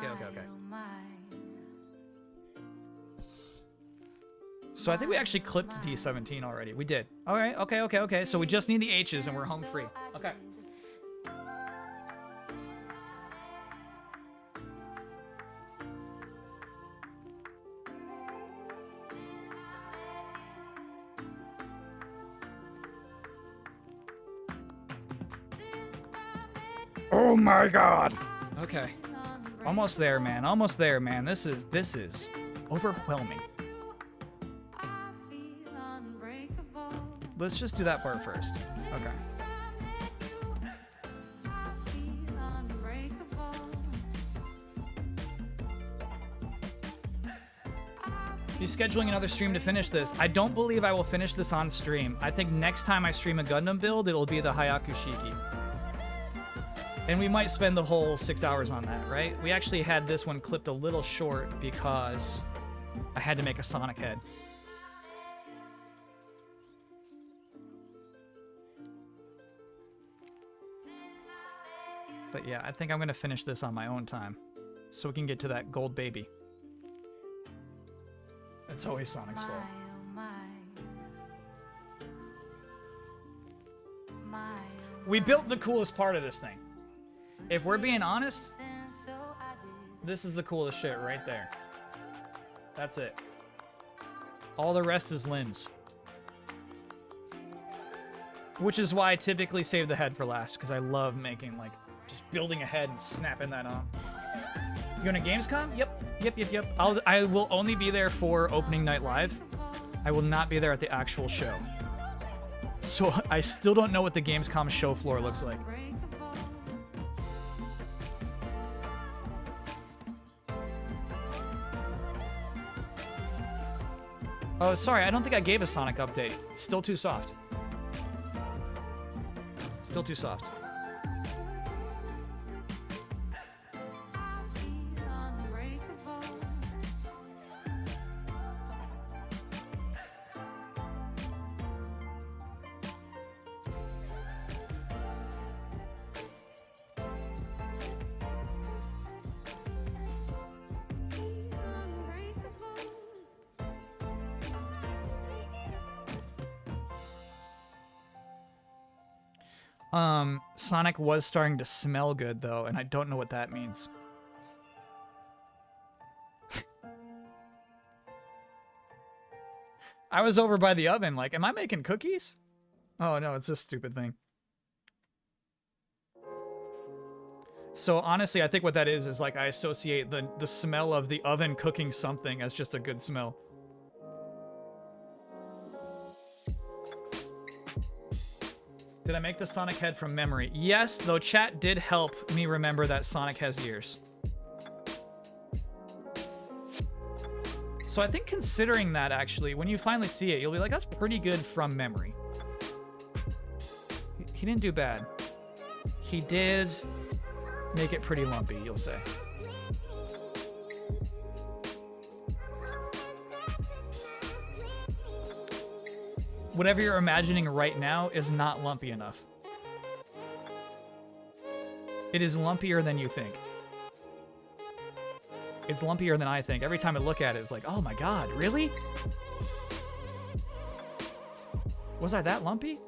[SPEAKER 1] So I think we actually clipped D17 already. We did. Alright, okay. So we just need the H's and we're home free. Okay. Oh my god. Okay. Almost there, man. This is overwhelming. Let's just do that part first. Okay. He's scheduling another stream to finish this. I don't believe I will finish this on stream. I think next time I stream a Gundam build, it'll be the Hayaku Shiki. And we might spend the whole 6 hours on that, right? We actually had this one clipped a little short because I had to make a Sonic head. But yeah, I think I'm going to finish this on my own time so we can get to that gold baby. It's always Sonic's fault. We built the coolest part of this thing. If we're being honest, this is the coolest shit right there. That's it. All the rest is limbs. Which is why I typically save the head for last, because I love making, like, just building a head and snapping that on. You going to Gamescom? Yep. I will only be there for opening night live. I will not be there at the actual show. So I still don't know what the Gamescom show floor looks like. Oh, sorry, I don't think I gave a Sonic update. Still too soft. Still too soft. Sonic was starting to smell good, though, and I don't know what that means. I was over by the oven, like, am I making cookies? Oh, no, it's a stupid thing. So, honestly, I think what that is like, I associate the smell of the oven cooking something as just a good smell. Did I make the Sonic head from memory? Yes, though chat did help me remember that Sonic has ears. So I think considering that, actually, when you finally see it, you'll be like, that's pretty good from memory. He didn't do bad. He did make it pretty lumpy, you'll say. Whatever you're imagining right now is not lumpy enough. It is lumpier than you think. It's lumpier than I think. Every time I look at it, it's like, oh my god, really? Was I that lumpy?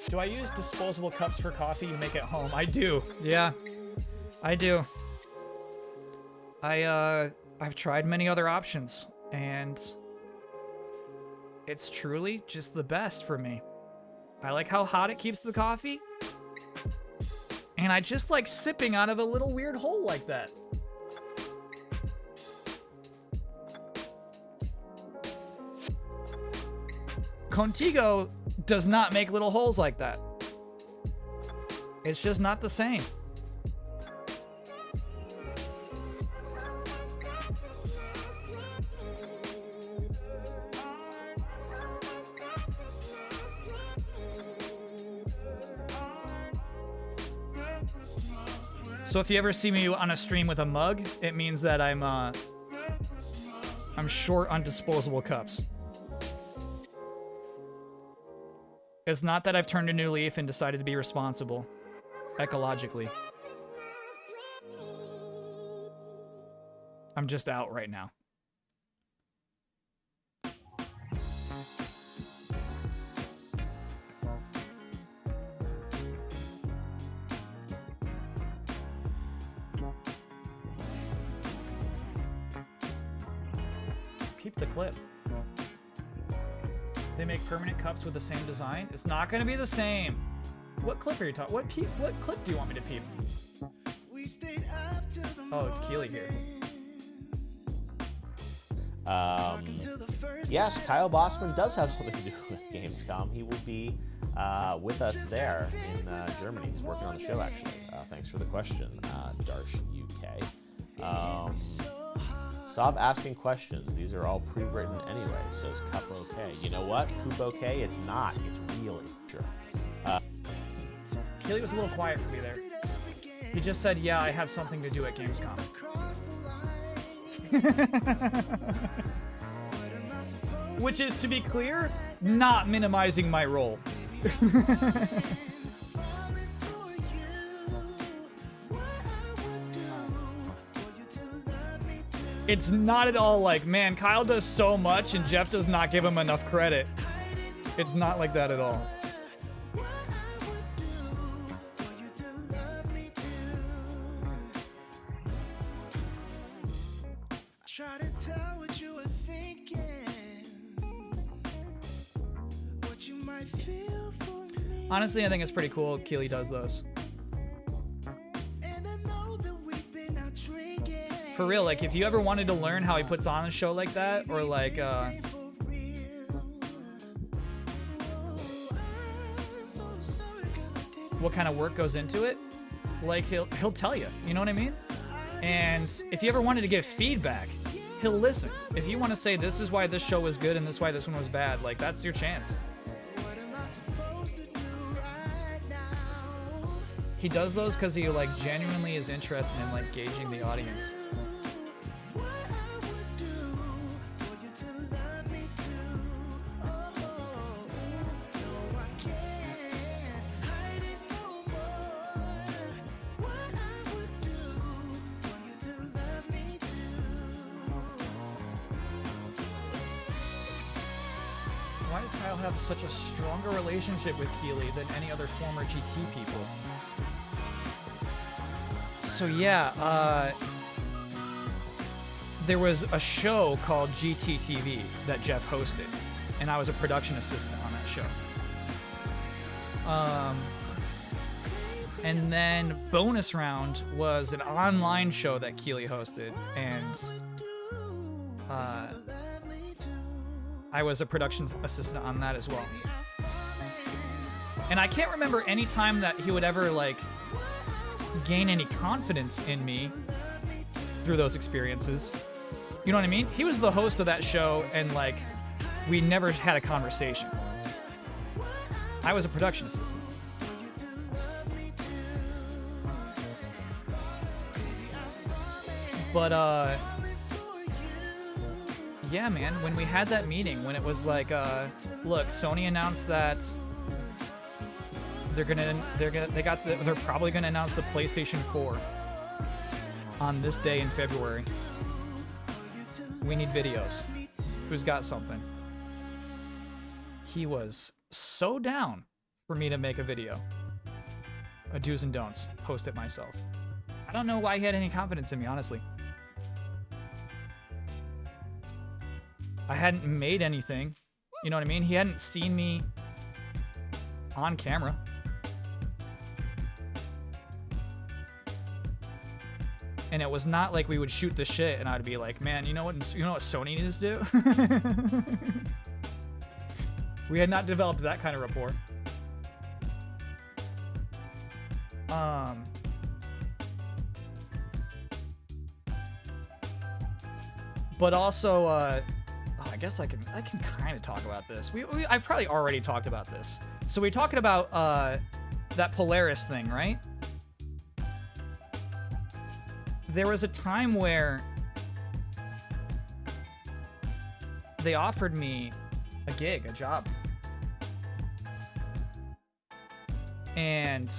[SPEAKER 1] Do I use disposable cups for coffee to make it home? I do. Yeah, I do. I've tried many other options, and it's truly just the best for me. I like how hot it keeps the coffee, and I just like sipping out of a little weird hole like that. Contigo does not make little holes like that. It's just not the same. So if you ever see me on a stream with a mug, it means that I'm short on disposable cups. It's not that I've turned a new leaf and decided to be responsible, ecologically. I'm just out right now. Keep the clip. They make permanent cups with the same design. It's not going to be the same. What clip are you talking? What clip do you want me to peep? Oh, it's Keely here.
[SPEAKER 8] Yes, Kyle Bossman does have something to do with Gamescom. He will be with us there in Germany. He's working on the show, actually. Thanks for the question, Darsh UK. Stop asking questions. These are all pre-written anyway, says Cup OK. You know what? Coop OK? It's not. It's really. Sure.
[SPEAKER 1] Keely was a little quiet for me there. He just said, yeah, I have something to do at Gamescom. Which is, to be clear, not minimizing my role. It's not at all like, man, Kyle does so much and Jeff does not give him enough credit. It's not like that at all.
[SPEAKER 2] Try to tell what you were thinking, what you might feel for me.
[SPEAKER 1] Honestly, I think it's pretty cool Keely does those.
[SPEAKER 2] And I know that we've been out drinking.
[SPEAKER 1] For real, like, if you ever wanted to learn how he puts on a show like that, or like, what kind of work goes into it, like, he'll tell you, you know what I mean? And if you ever wanted to give feedback, he'll listen. If you want to say, this is why this show was good and this is why this one was bad, like, that's your chance. He does those because he, like, genuinely is interested in, like, gauging the audience. Why does Kyle have such a stronger relationship with Keely than any other former GT people? So yeah, there was a show called GT TV that Jeff hosted, and I was a production assistant on that show. And then bonus round was an online show that Keely hosted, and I was a production assistant on that as well. And I can't remember any time that he would ever like gain any confidence in me through those experiences. You know what I mean? He was the host of that show, and like we never had a conversation. I was a production assistant. But yeah, man, when we had that meeting, when it was like, look, Sony announced that they're probably gonna announce the PlayStation 4 on this day in February. We need videos. Who's got something? He was so down for me to make a video. A do's and don'ts. Post it myself. I don't know why he had any confidence in me, honestly. I hadn't made anything. You know what I mean? He hadn't seen me on camera. And it was not like we would shoot the shit and I'd be like, man, you know what Sony needs to do? We had not developed that kind of rapport. But also, I guess I can kind of talk about this. I've probably already talked about this. So we're talking about that Polaris thing, right? There was a time where they offered me a gig, a job. And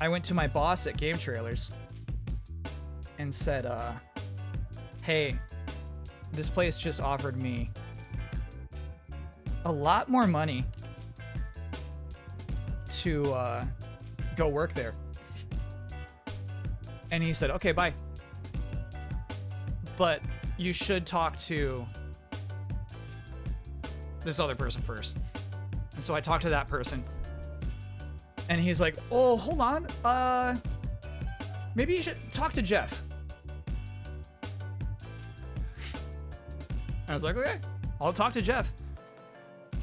[SPEAKER 1] I went to my boss at Game Trailers and said, hey, this place just offered me a lot more money to go work there. And he said, okay, bye. But you should talk to this other person first. And so I talked to that person. And he's like, oh, hold on. Maybe you should talk to Jeff. I was like, okay, I'll talk to Jeff.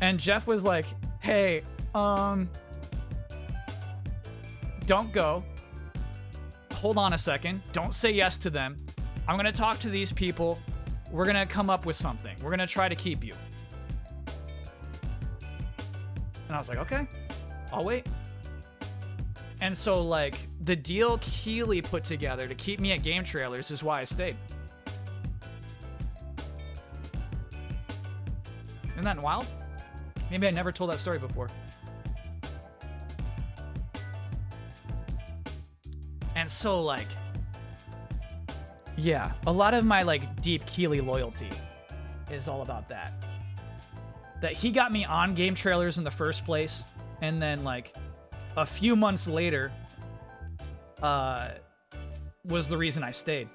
[SPEAKER 1] And Jeff was like, hey, don't go. Hold on a second. Don't say yes to them. I'm going to talk to these people. We're going to come up with something. We're going to try to keep you. And I was like, okay, I'll wait. And so, like, the deal Keely put together to keep me at Game Trailers is why I stayed. Isn't that wild? Maybe I never told that story before. And so, like, yeah, a lot of my, like, deep Keely loyalty is all about that. That he got me on Game Trailers in the first place, and then, like, a few months later, was the reason I stayed.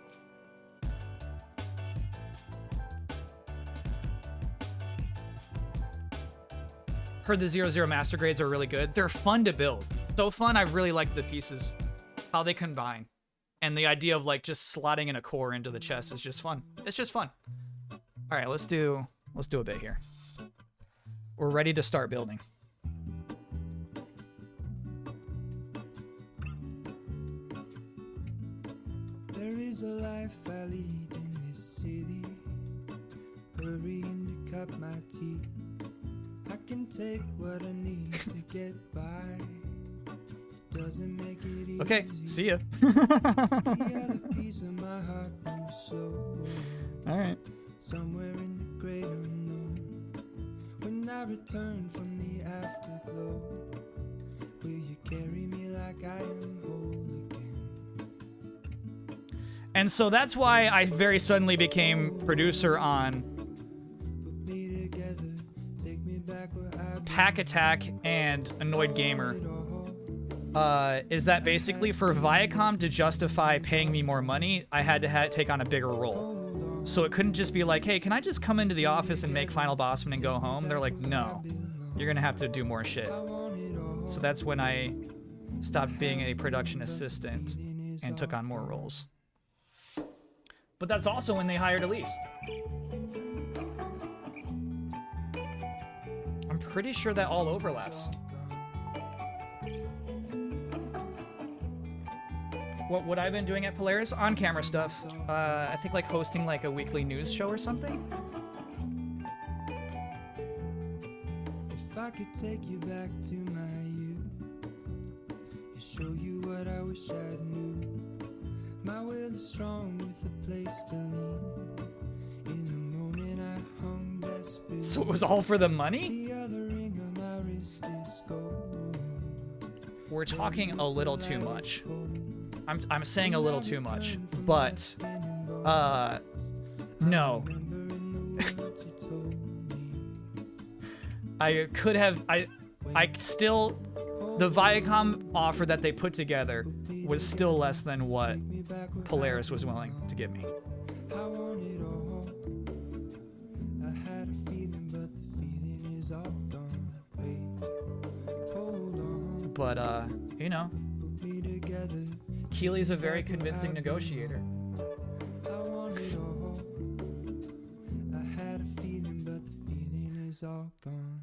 [SPEAKER 1] Heard the 00 master grades are really good. They're fun to build. So fun, I really like the pieces. How they combine. And the idea of like just slotting in a core into the chest is just fun. It's just fun. All right, let's do a bit here. We're ready to start building.
[SPEAKER 2] There is a life I lead in this city, hurrying to cut my teeth. I can take what I need to get by. It doesn't make it easy.
[SPEAKER 1] Okay, see ya.
[SPEAKER 2] The other piece of my heart moves slow.
[SPEAKER 1] All right.
[SPEAKER 2] Somewhere in the great unknown. When I return from the afterglow, will you carry me like I am whole again?
[SPEAKER 1] And so that's why I very suddenly became producer on
[SPEAKER 2] Put me together, take me back where I
[SPEAKER 1] Pack Attack and Annoyed Gamer. Is that basically for Viacom to justify paying me more money, I had to take on a bigger role. So it couldn't just be like, hey, can I just come into the office and make Final Bossman and go home? They're like, no, you're gonna have to do more shit. So that's when I stopped being a production assistant and took on more roles. But that's also when they hired Elise. I'm pretty sure that all overlaps. What I've been doing at Polaris, on-camera stuff, I think like hosting like a weekly news show or something.
[SPEAKER 2] If I could take you back to my youth and show you what I wish I knew. My will is strong with a place to lean. In the moment I hung desperate.
[SPEAKER 1] So it was all for the money?
[SPEAKER 2] The other ring on my wrist is gold.
[SPEAKER 1] We're talking a little too much. I'm saying a little too much, but no. I could have I still, the Viacom offer that they put together was still less than what Polaris was willing to give me.
[SPEAKER 2] I want it all. I had a feeling, but the feeling is all gone. Wait, hold on.
[SPEAKER 1] But you know,
[SPEAKER 2] Put me together.
[SPEAKER 1] Keely's a very convincing negotiator.
[SPEAKER 2] I want it all. I had a feeling, but the feeling is all gone.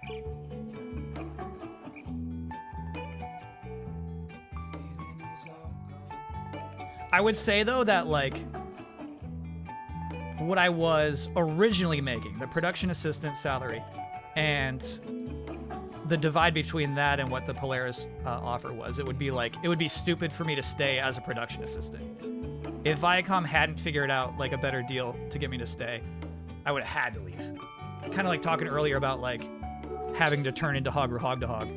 [SPEAKER 2] Feeling is all gone.
[SPEAKER 1] I would say though that like what I was originally making, the production assistant salary, and the divide between that and what the Polaris offer was, it would be stupid for me to stay as a production assistant. If Viacom hadn't figured out like a better deal to get me to stay, I would have had to leave. Kind of like talking earlier about like having to turn into Hog or Hog to Hog.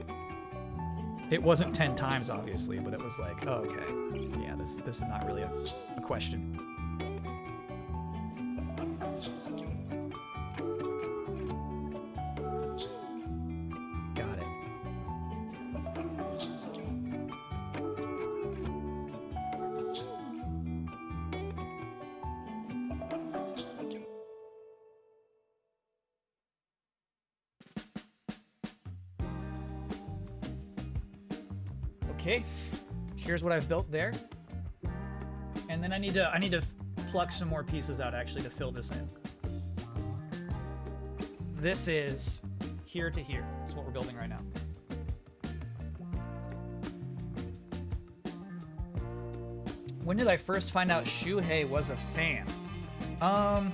[SPEAKER 1] It wasn't 10 times obviously, but it was like, oh, okay, yeah, this is not really a question. Got it. Okay, here's what I've built there, and then I need to pluck some more pieces out actually to fill this in. This is here to here. That's what we're building right now. When did I first find out Shuhei was a fan? I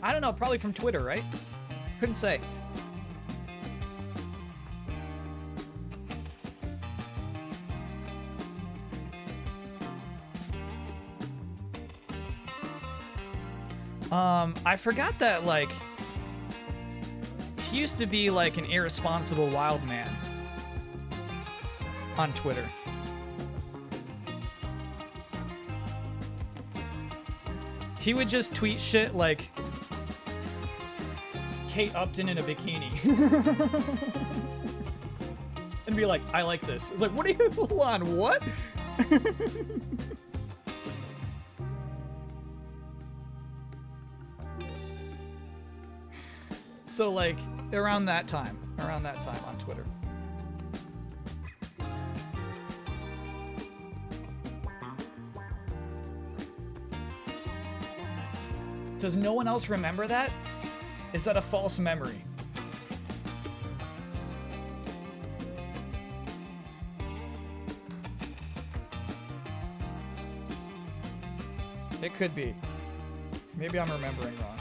[SPEAKER 1] don't know, probably from Twitter, right? Couldn't say. I forgot that, like, he used to be, like, an irresponsible wild man on Twitter. He would just tweet shit like Kate Upton in a bikini. And be like, I like this. Like, what are you, hold on, what? So like around that time on Twitter. Does no one else remember that? Is that a false memory? It could be. Maybe I'm remembering wrong.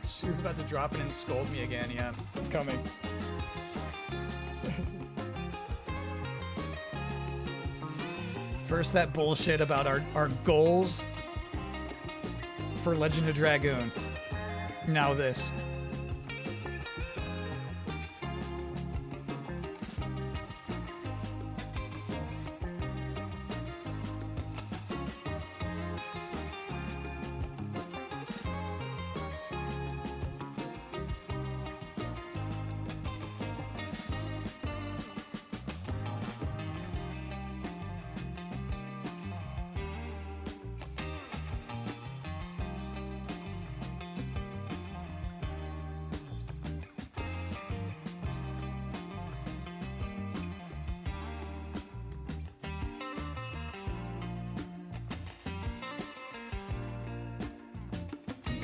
[SPEAKER 1] She's about to drop it and scold me again. Yeah, it's coming. First that bullshit about our goals for Legend of Dragoon. Now this.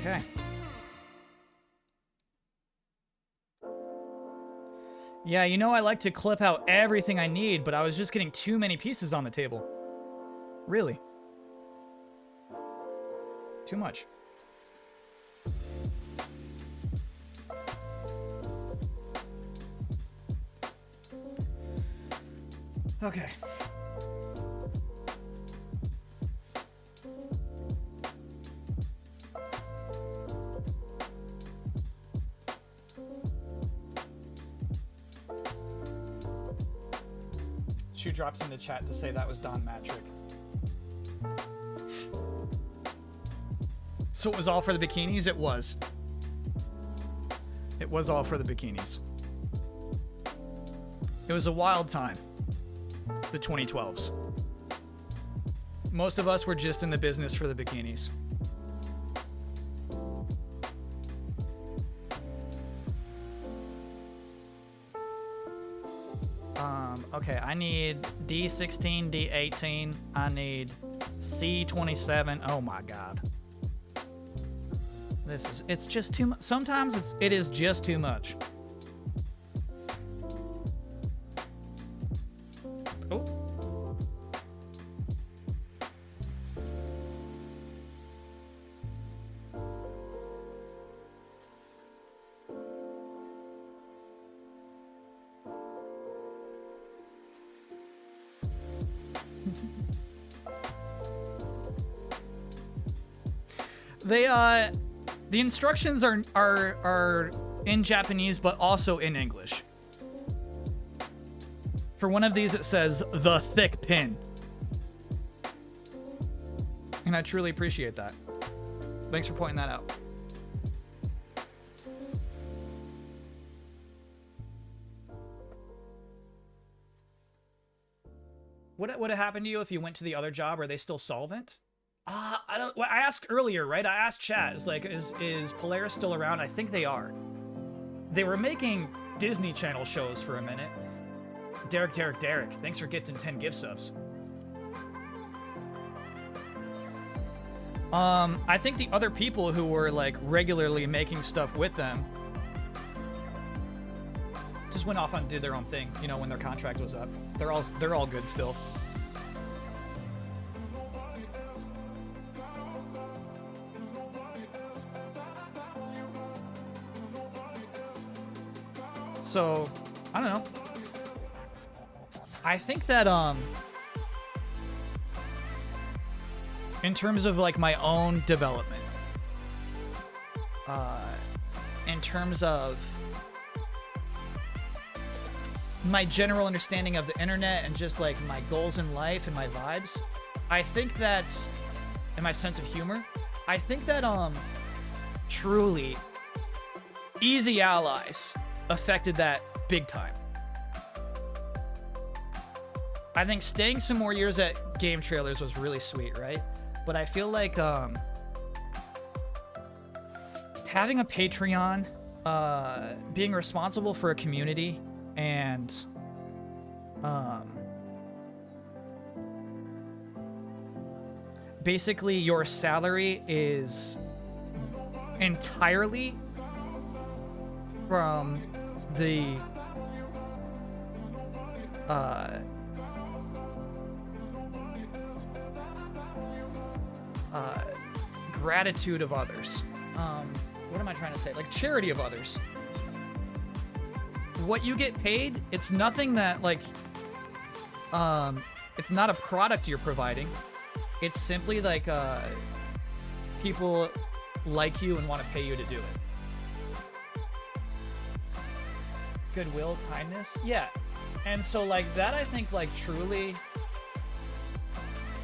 [SPEAKER 1] Okay. Yeah, you know I like to clip out everything I need, but I was just getting too many pieces on the table. Really. Too much. Okay. Shoe drops in the chat to say that was Don Matrick. So it was all for the bikinis? It was. It was all for the bikinis. It was a wild time. The 2012s. Most of us were just in the business for the bikinis. Okay, I need D16, D18. I need C27. Oh my god. It's just too much. Sometimes it is just too much. Oh. The instructions are in Japanese, but also in English. For one of these, it says the thick pin. And I truly appreciate that. Thanks for pointing that out. What would have happened to you if you went to the other job? Are they still solvent? I don't. Well, I asked earlier, right? I asked chat. It's like, is Polaris still around? I think they are. They were making Disney Channel shows for a minute. Derek. Thanks for getting 10 gift subs. I think the other people who were like regularly making stuff with them just went off and did their own thing. You know, when their contract was up. They're all good still. So, I don't know. I think that, in terms of, like, my own development, in terms of my general understanding of the internet and just, like, my goals in life and my vibes, I think that, and my sense of humor, I think that, truly, Easy Allies affected that big time. I think staying some more years at Game Trailers was really sweet, right? But I feel like having a Patreon, being responsible for a community, and basically your salary is entirely from the gratitude of others. What am I trying to say? Like charity of others. What you get paid, it's nothing that like it's not a product you're providing. It's simply like people like you and want to pay you to do it. Goodwill, kindness, yeah. And so like that, I think like truly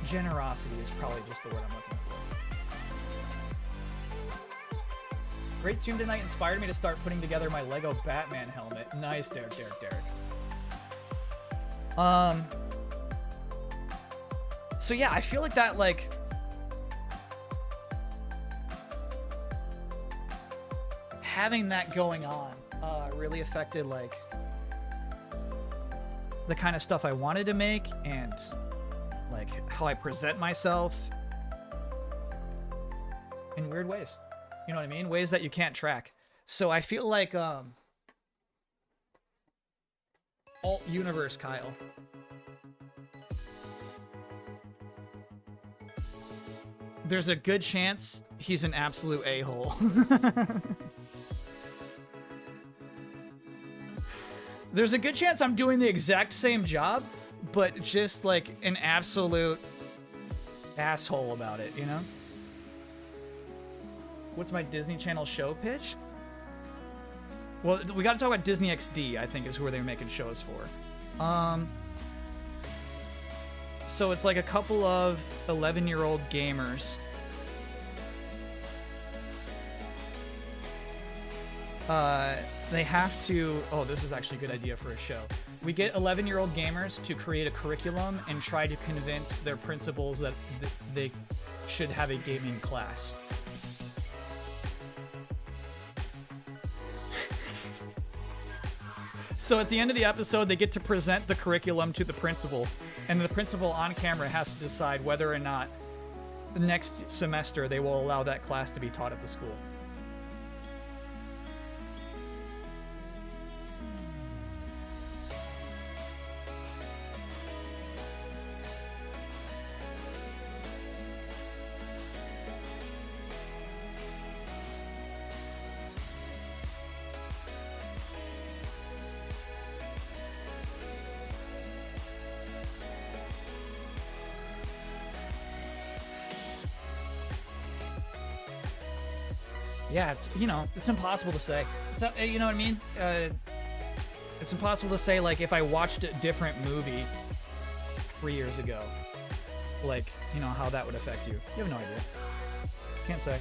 [SPEAKER 1] generosity is probably just the word I'm looking for. Great stream tonight inspired me to start putting together my Lego Batman helmet. Nice, Derek. So yeah, I feel like that like having that going on really affected like the kind of stuff I wanted to make and like how I present myself in weird ways. You know what I mean? Ways that you can't track. So I feel like alt universe Kyle. There's a good chance he's an absolute a-hole. There's a good chance I'm doing the exact same job, but just like an absolute asshole about it, you know? What's my Disney Channel show pitch? Well, we got to talk about Disney XD, I think is who they're making shows for. So it's like a couple of 11-year-old gamers. They have to... Oh, this is actually a good idea for a show. We get 11-year-old gamers to create a curriculum and try to convince their principals that they should have a gaming class. So at the end of the episode, they get to present the curriculum to the principal, and the principal on camera has to decide whether or not the next semester they will allow that class to be taught at the school. Yeah, it's, you know, it's impossible to say. So, you know what I mean? It's impossible to say, like, if I watched a different movie 3 years ago, like, you know, how that would affect you. You have no idea. Can't say.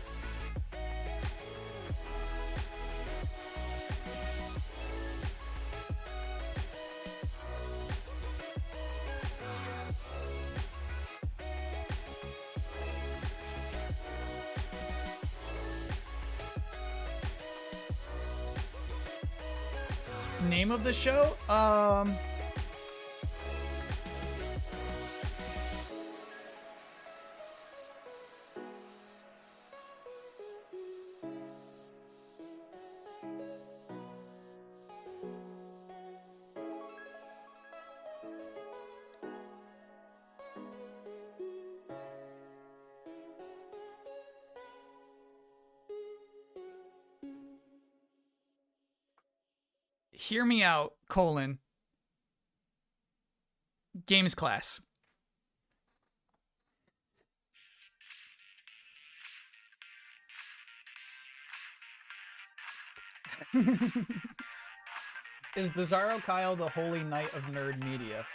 [SPEAKER 1] Name of the show? Hear me out, colon. Games class. Is Bizarro Kyle the holy knight of nerd media?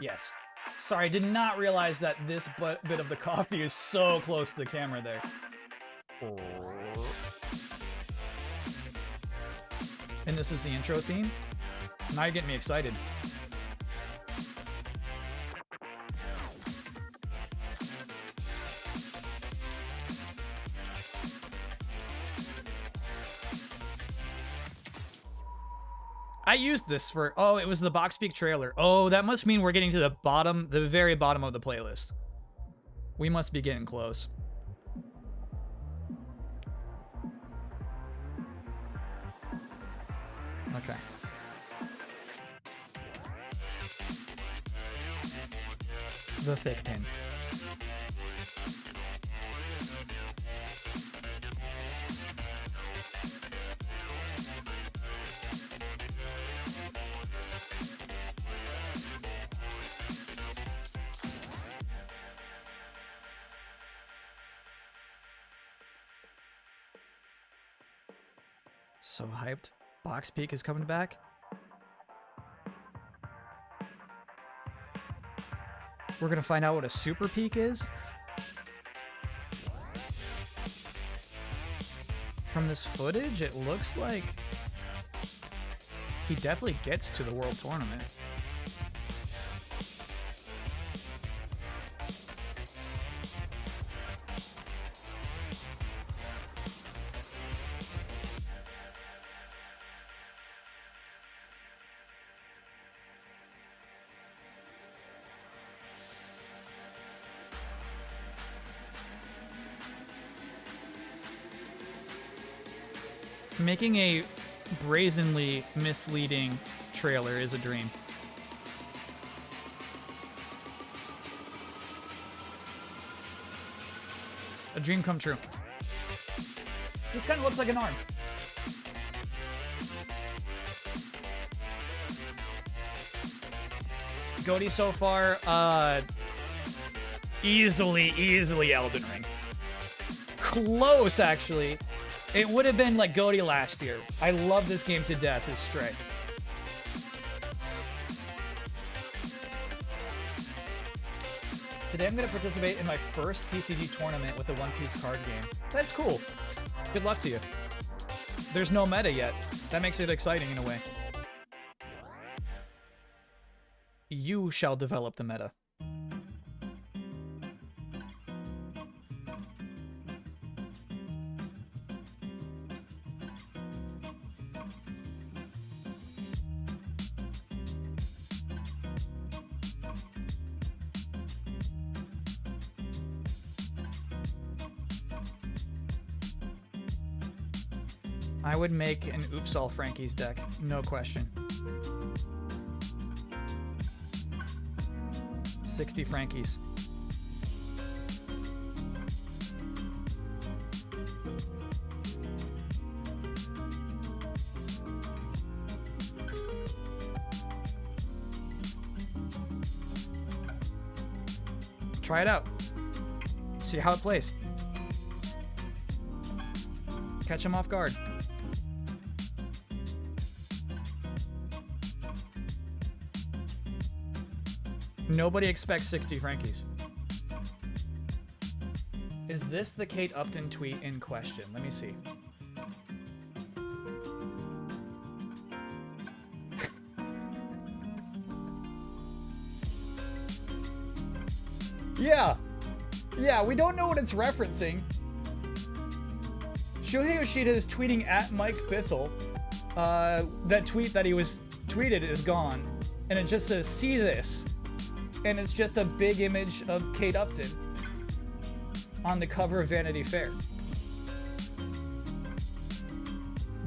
[SPEAKER 1] Yes. Sorry, I did not realize that this bit of the coffee is so close to the camera there. And this is the intro theme? Now you're getting me excited. I used this for... Oh, it was the Box Peak trailer. Oh, that must mean we're getting to the bottom, the very bottom of the playlist. We must be getting close. Okay. The thick pin. So hyped. Box Peak is coming back. We're gonna find out what a super peak is. From this footage, it looks like he definitely gets to the World Tournament. Making a brazenly misleading trailer is a dream. A dream come true. This kind of looks like an arm. Goaty so far, easily Elden Ring. Close, actually. It would have been like Goaty last year. I love this game to death, is Stray. Today I'm going to participate in my first TCG tournament with the One Piece card game. That's cool. Good luck to you. There's no meta yet. That makes it exciting in a way. You shall develop the meta. I would make an Oops All Frankie's deck, no question. 60 Frankies. Try it out. See how it plays. Catch him off guard. Nobody expects 60 Frankies. Is this the Kate Upton tweet in question? Let me see. Yeah, we don't know what it's referencing. Shuhei Yoshida is tweeting at Mike Bithell. That tweet that he was tweeted is gone. And it just says, see this. And it's just a big image of Kate Upton on the cover of Vanity Fair.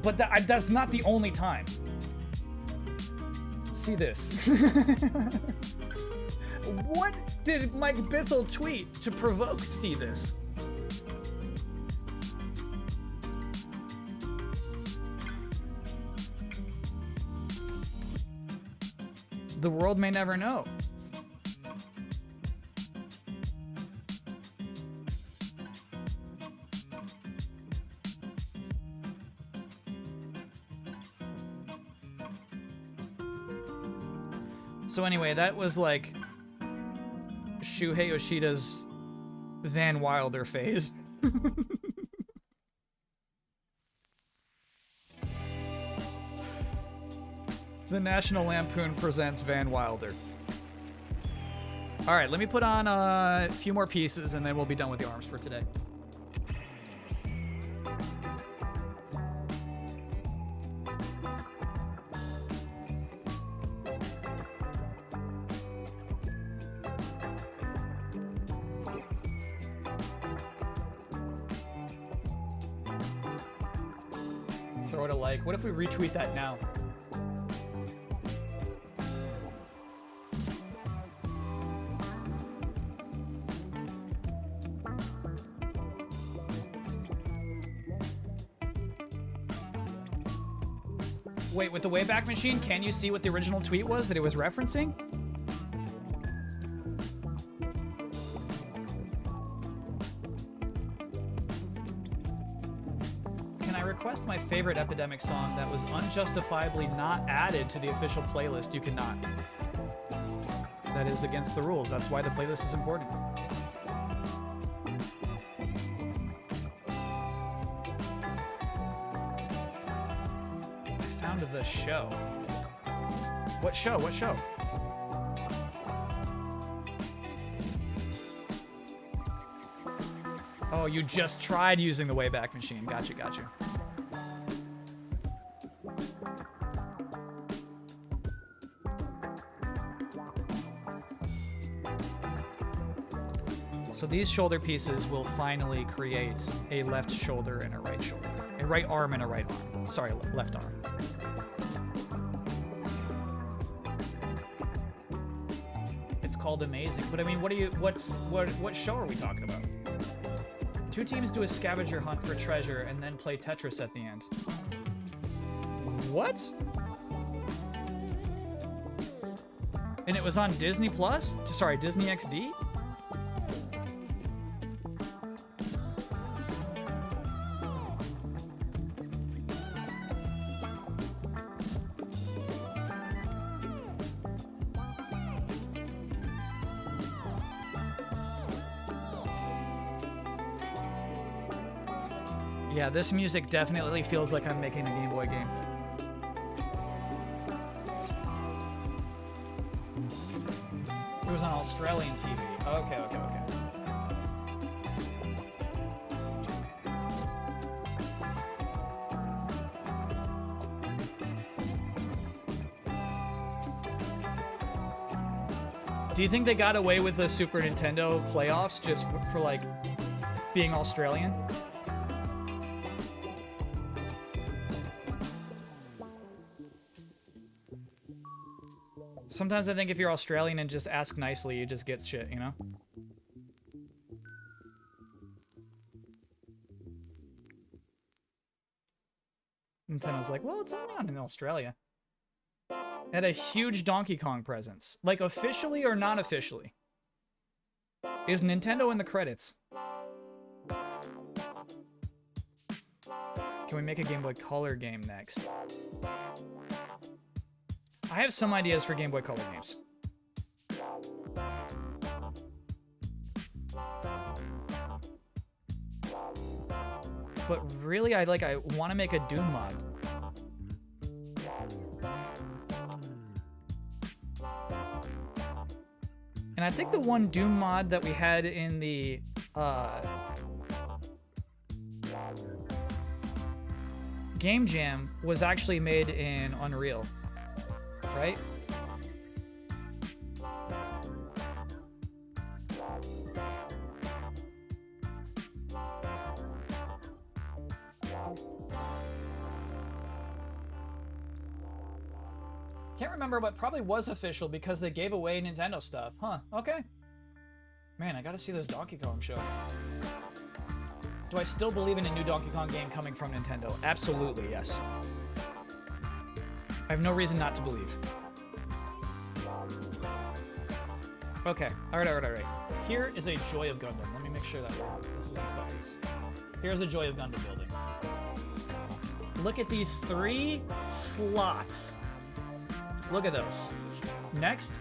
[SPEAKER 1] But that's not the only time. See this. What did Mike Bithell tweet to provoke see this? The world may never know. So anyway, that was like Shuhei Yoshida's Van Wilder phase. The National Lampoon presents Van Wilder. All right, let me put on a few more pieces and then we'll be done with the arms for today. Throw it a like. What if we retweet that now? Wait, with the Wayback Machine, can you see what the original tweet was that it was referencing? Can I request my favorite Epidemic song that was unjustifiably not added to the official playlist? You cannot. That is against the rules. That's why the playlist is important. The show. What show? What show? Oh, you just tried using the Wayback Machine. Gotcha, gotcha. So these shoulder pieces will finally create a left shoulder and a right shoulder. A right arm and a right arm. Sorry, left arm. It's called Amazing. But I mean, what show are we talking about? 2 teams do a scavenger hunt for treasure and then play Tetris at the end. What? And it was on Disney Plus? Sorry, Disney XD? Yeah, this music definitely feels like I'm making a Game Boy game. It was on Australian TV. Okay. Do you think they got away with the Super Nintendo playoffs just for, like, being Australian? Sometimes I think if you're Australian and just ask nicely, you just get shit, you know? Nintendo's like, well, it's only on in Australia. Had a huge Donkey Kong presence. Like, officially or not officially? Is Nintendo in the credits? Can we make a Game Boy Color game next? I have some ideas for Game Boy Color games. But really, I want to make a Doom mod. And I think the one Doom mod that we had in the Game Jam was actually made in Unreal. Right? Can't remember, but probably was official because they gave away Nintendo stuff. Huh, okay. Man, I gotta see this Donkey Kong show. Do I still believe in a new Donkey Kong game coming from Nintendo? Absolutely, yes. I have no reason not to believe. Okay, alright. Here is a Joy of Gundam. Let me make sure that this is in focus. Here's a Joy of Gundam building. Look at these 3 slots. Look at those. Next,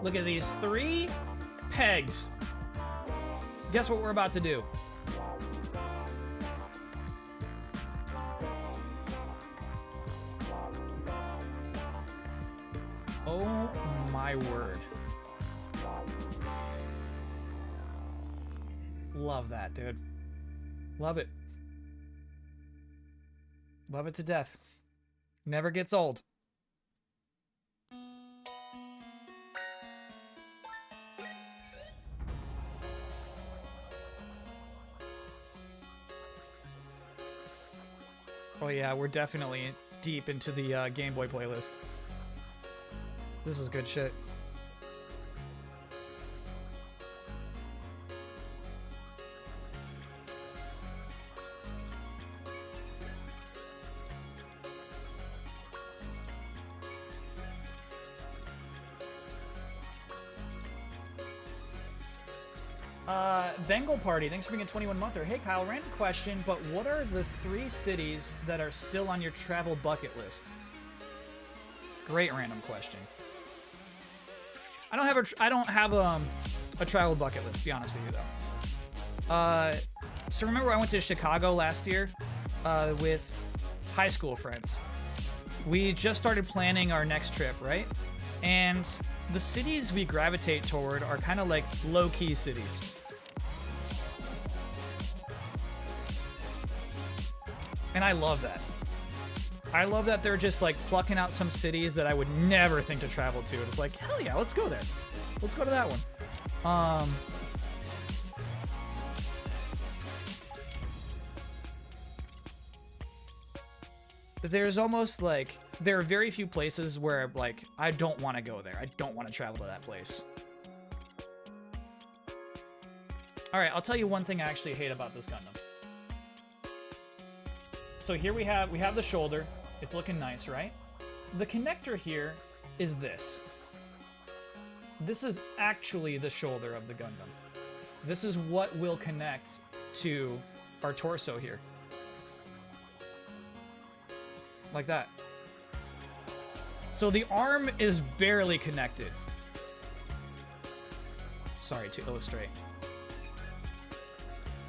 [SPEAKER 1] look at these 3 pegs. Guess what we're about to do? Oh my word. Love that, dude. Love it. Love it to death. Never gets old. Oh yeah, we're definitely deep into the Game Boy playlist. This is good shit. Bengal Party, thanks for being a 21-monther. Hey Kyle, random question, but what are the 3 cities that are still on your travel bucket list? Great random question. I don't have a travel bucket list, to be honest with you though. So remember I went to Chicago last year with high school friends. We just started planning our next trip, right? And the cities we gravitate toward are kind of like low-key cities. And I love that. I love that they're just like plucking out some cities that I would never think to travel to. It's like, hell yeah, let's go there. Let's go to that one. there's almost like there are very few places where like I don't want to go there. I don't want to travel to that place. All right, I'll tell you one thing I actually hate about this Gundam. So here we have the shoulder. It's looking nice, right? The connector here is this. This is actually the shoulder of the Gundam. This is what will connect to our torso here. Like that. So the arm is barely connected. Sorry to illustrate.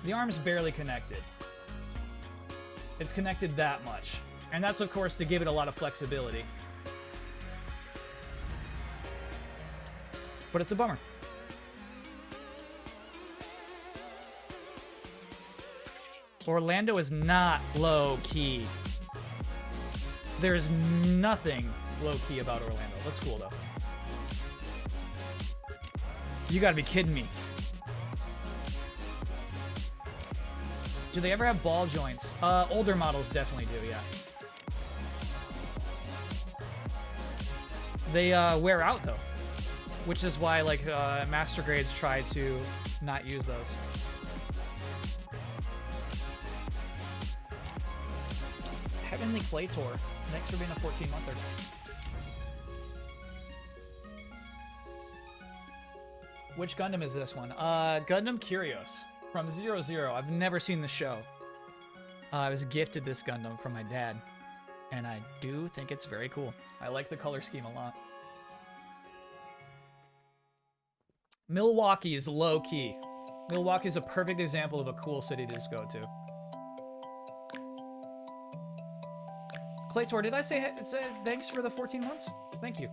[SPEAKER 1] The arm's barely connected. It's connected that much. And that's, of course, to give it a lot of flexibility. But it's a bummer. Orlando is not low-key. There's nothing low-key about Orlando. That's cool, though. You gotta be kidding me. Do they ever have ball joints? Older models definitely do, yeah. They wear out, though. Which is why, like, master grades try to not use those. Heavenly Claytor. Thanks for being a 14-monther. Which Gundam is this one? Gundam Curios from 00. I've never seen the show. I was gifted this Gundam from my dad, and I do think it's very cool. I like the color scheme a lot. Milwaukee is low-key. Milwaukee is a perfect example of a cool city to just go to. Claytor, did I say thanks for the 14 months? Thank you.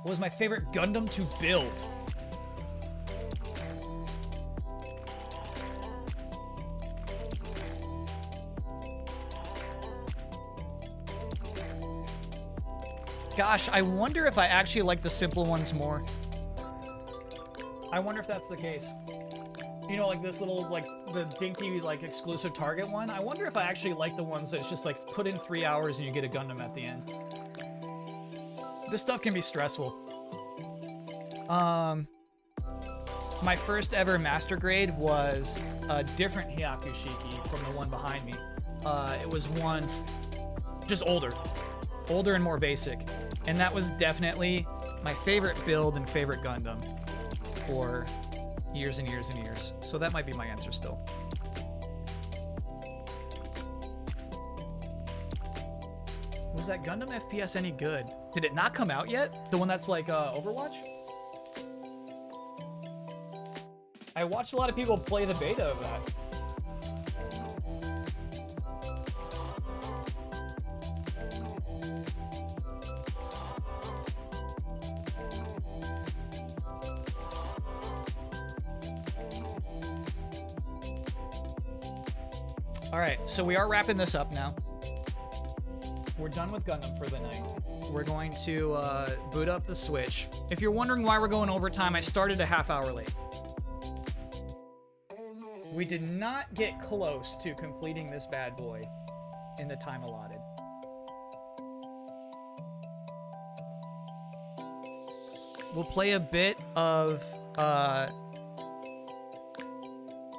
[SPEAKER 1] What was my favorite Gundam to build? Gosh, I wonder if I actually like the simple ones more. I wonder if that's the case. You know, like this little, like, the dinky, like, exclusive Target one? I wonder if I actually like the ones that's just, like, put in 3 hours and you get a Gundam at the end. This stuff can be stressful. My first ever master grade was a different Hyakushiki from the one behind me. It was one just older and more basic. And that was definitely my favorite build and favorite Gundam for years and years and years. So that might be my answer still. Was that Gundam FPS any good? Did it not come out yet? The one that's like Overwatch? I watched a lot of people play the beta of that. Alright, so we are wrapping this up now. We're done with Gundam for the night. We're going to boot up the Switch. If you're wondering why we're going overtime, I started a half hour late. We did not get close to completing this bad boy in the time allotted. We'll play a bit of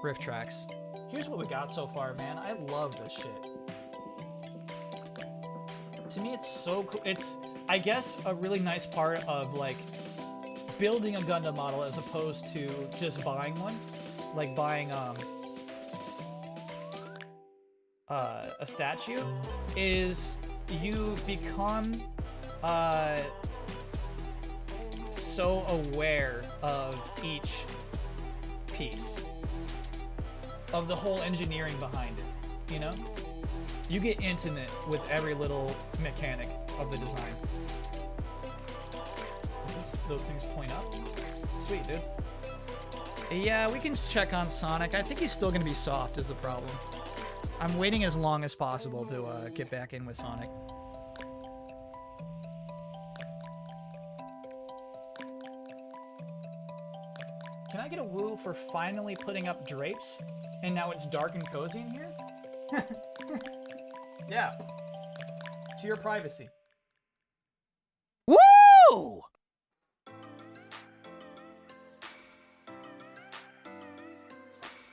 [SPEAKER 1] rifftrax. Here's what we got so far, man. I love this shit. To me, it's so cool. It's, I guess, a really nice part of, like, building a Gundam model as opposed to just buying one. Like buying a statue, is you become so aware of each piece, of the whole engineering behind it, you know? You get intimate with every little mechanic of the design. Those things point up. Sweet, dude. Yeah, we can check on Sonic. I think he's still going to be soft is the problem. I'm waiting as long as possible to get back in with Sonic. Can I get a woo you for finally putting up drapes, and now it's dark and cozy in here? Yeah. To your privacy. Woo!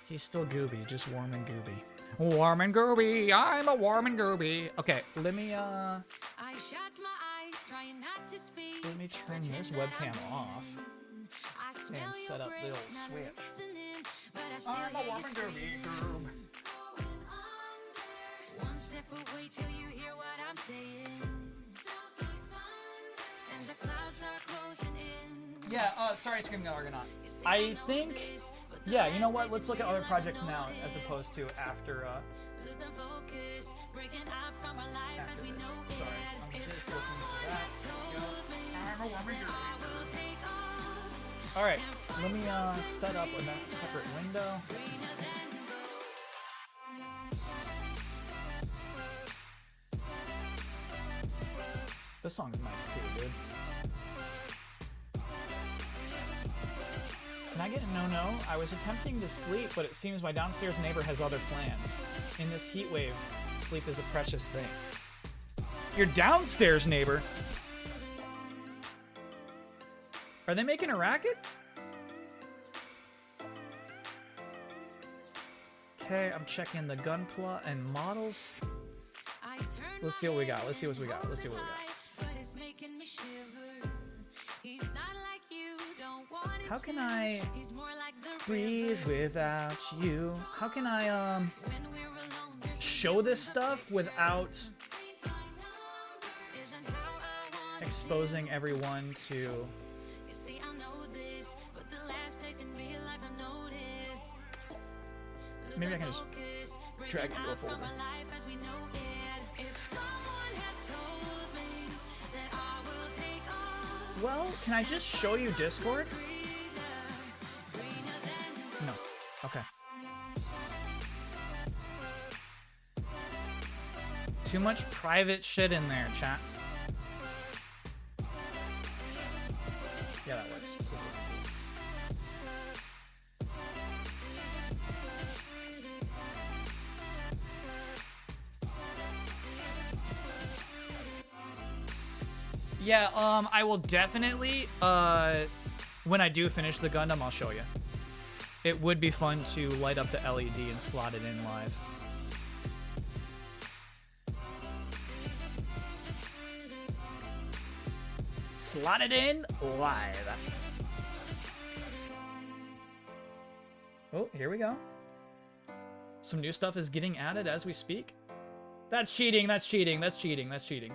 [SPEAKER 1] He's still gooby, just warm and gooby. Warm and gooby, I'm a warm and gooby. Okay, let me
[SPEAKER 3] I shut my eyes, trying not to speak.
[SPEAKER 1] let me turn this webcam off
[SPEAKER 3] I smell
[SPEAKER 1] and
[SPEAKER 3] your
[SPEAKER 1] set up
[SPEAKER 3] breath,
[SPEAKER 1] little
[SPEAKER 3] not
[SPEAKER 1] switch.
[SPEAKER 3] listening, but I still
[SPEAKER 1] I'm a
[SPEAKER 3] hear
[SPEAKER 1] warm
[SPEAKER 3] you
[SPEAKER 1] and gooby
[SPEAKER 3] scream.
[SPEAKER 1] goob.
[SPEAKER 3] Going under. One step away till you hear what I'm saying. Sounds like thunder, and the clouds are closing in.
[SPEAKER 1] Yeah, sorry, Screaming Argonaut. I think, yeah, you know what? Let's look at other projects now as opposed to after,
[SPEAKER 3] Losing focus, breaking up from our life as
[SPEAKER 1] after
[SPEAKER 3] we
[SPEAKER 1] this.
[SPEAKER 3] know
[SPEAKER 1] Sorry,
[SPEAKER 3] it.
[SPEAKER 1] I'm
[SPEAKER 3] If
[SPEAKER 1] just looking
[SPEAKER 3] someone
[SPEAKER 1] for that.
[SPEAKER 3] had told me
[SPEAKER 1] I'm a warm and
[SPEAKER 3] that
[SPEAKER 1] gooby.
[SPEAKER 3] I will take off,
[SPEAKER 1] All right, let me set up a separate window.
[SPEAKER 3] greener than gold.
[SPEAKER 1] This song's nice too, dude. Can I get a no-no? I was attempting to sleep, but it seems my downstairs neighbor has other plans. In this heat wave, sleep is a precious thing. Your downstairs neighbor? Are they making a racket? Okay, I'm checking the gunpla and models.
[SPEAKER 3] I turn
[SPEAKER 1] Let's see what we got. Let's see what we got. Let's see what we got.
[SPEAKER 3] but it's making me shiver. He's not like you, don't want it
[SPEAKER 1] How can
[SPEAKER 3] to.
[SPEAKER 1] I
[SPEAKER 3] He's more like the
[SPEAKER 1] breathe
[SPEAKER 3] river.
[SPEAKER 1] without you? How can I
[SPEAKER 3] When we're alone, there's
[SPEAKER 1] show this stuff without
[SPEAKER 3] nothing I know. Isn't how I want it.
[SPEAKER 1] exposing everyone to?
[SPEAKER 3] You see, I know this, but the last days in real life I've noticed.
[SPEAKER 1] Maybe I can
[SPEAKER 3] Losing
[SPEAKER 1] just
[SPEAKER 3] focus,
[SPEAKER 1] drag
[SPEAKER 3] breaking
[SPEAKER 1] it to a
[SPEAKER 3] out from
[SPEAKER 1] folder.
[SPEAKER 3] our life as we know it. If someone had told me that I will take off,
[SPEAKER 1] Well, can I just show you Discord? No. Okay. Too much private shit in there, chat. Yeah, that works. Yeah, I will definitely, when I do finish the Gundam, I'll show you. It would be fun to light up the LED and slot it in live. Slot it in live. Oh, here we go. Some new stuff is getting added as we speak. That's cheating, that's cheating, that's cheating, that's cheating.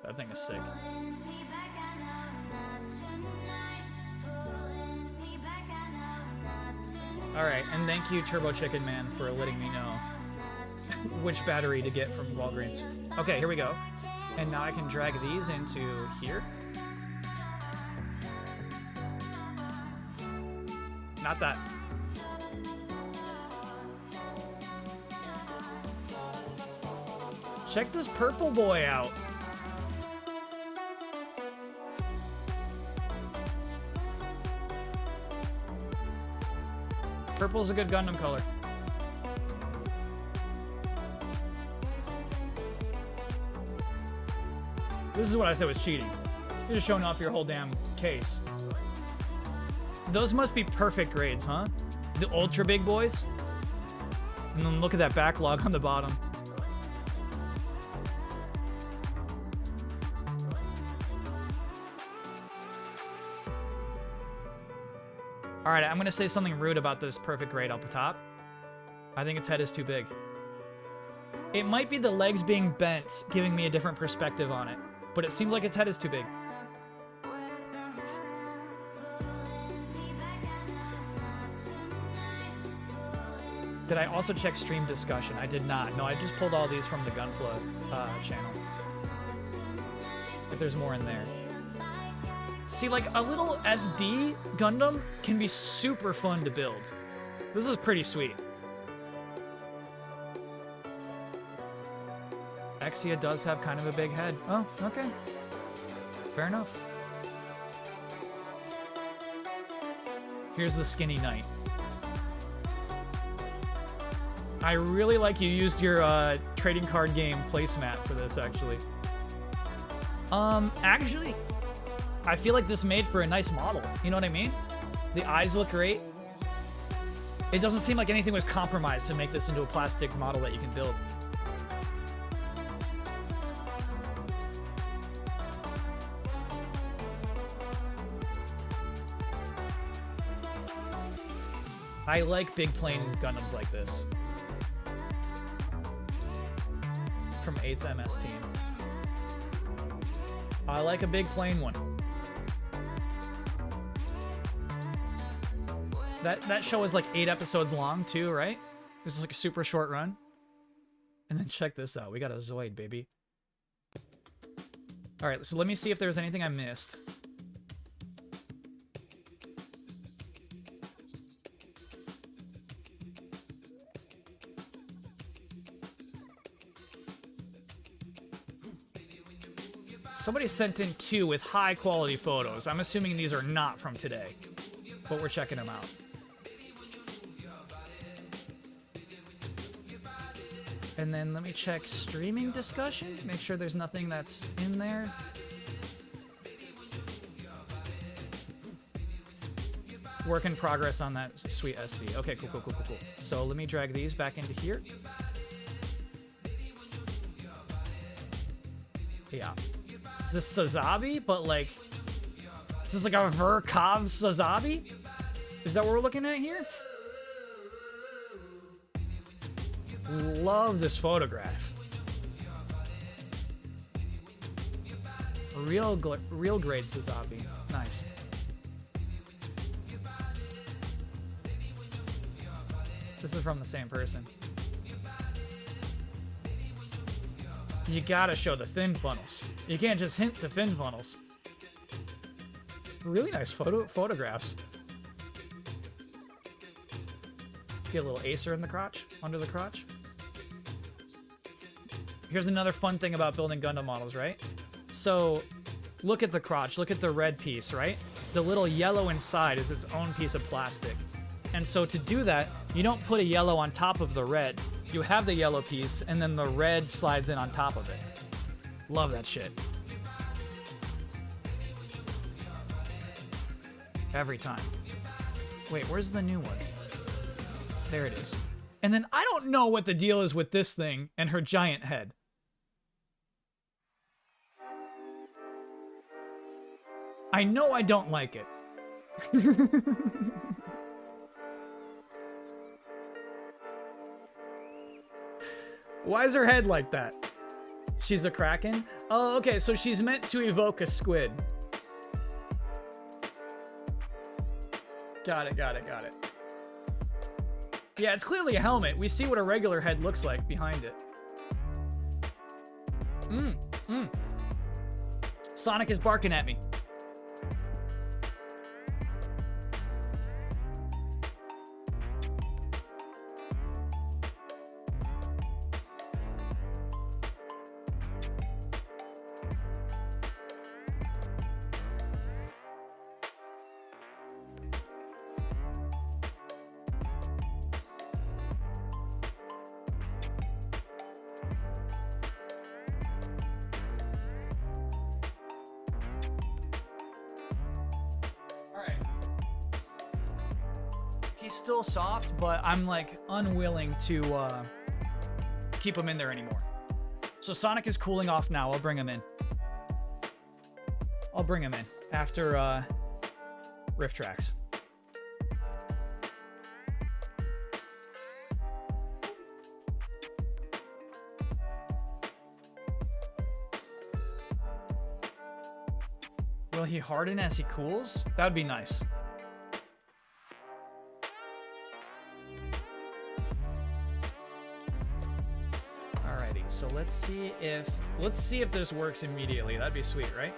[SPEAKER 1] That thing is sick. Alright, and thank you, Turbo Chicken Man, for letting me know which battery to get from Walgreens. Okay, here we go. And now I can drag these into here. Not that. Check this purple boy out. Purple's a good Gundam color. This is what I said was cheating. You're just showing off your whole damn case. Those must be perfect grades, huh? The ultra big boys? And then look at that backlog on the bottom. Alright, I'm gonna say something rude about this perfect grade up top. I think its head is too big. It might be the legs being bent giving me a different perspective on it, but it seems like its head is too big. Did I also check stream discussion? I did not. No, I just pulled all these from the Gunflow channel. If there's more in there. See, like, a little SD Gundam can be super fun to build. This is pretty sweet. Exia does have kind of a big head. Oh, okay. Fair enough. Here's the skinny knight. I really like you used your trading card game placemat for this, actually. Actually, I feel like this made for a nice model. You know what I mean? The eyes look great. It doesn't seem like anything was compromised to make this into a plastic model that you can build. I like big plane Gundams like this. From 8th MS team. I like a big plane one. That show is like 8 episodes long too, right? It was like a super short run. And then check this out. We got a Zoid, baby. Alright, so let me see if there's anything I missed. Somebody sent in 2 with high quality photos. I'm assuming these are not from today, but we're checking them out. And then let me check streaming discussion. Make sure there's nothing that's in there. Work in progress on that sweet SD. Okay, cool. So let me drag these back into here. Yeah. Is this Sazabi? But like, is this like a Verkov Sazabi? Is that what we're looking at here? Love this photograph. Real grade Sazabi. Nice. This is from the same person. You gotta show the fin funnels. You can't just hint the fin funnels. Really nice photographs. Get a little acer in the crotch, under the crotch. Here's another fun thing about building Gundam models, right? So, look at the crotch, look at the red piece, right? The little yellow inside is its own piece of plastic. And so to do that, you don't put a yellow on top of the red. You have the yellow piece, and then the red slides in on top of it. Love that shit. Every time. Wait, where's the new one? There it is. And then I don't know what the deal is with this thing and her giant head. I know I don't like it. Why is her head like that? She's a Kraken? Oh, okay, so she's meant to evoke a squid. Got it. Yeah, it's clearly a helmet. We see what a regular head looks like behind it. Sonic is barking at me. Still soft, but I'm like unwilling to keep him in there anymore. So Sonic is cooling off now. I'll bring him in. After rifftrax. Will he harden as he cools? That would be nice. So let's see if this works immediately. That'd be sweet, right?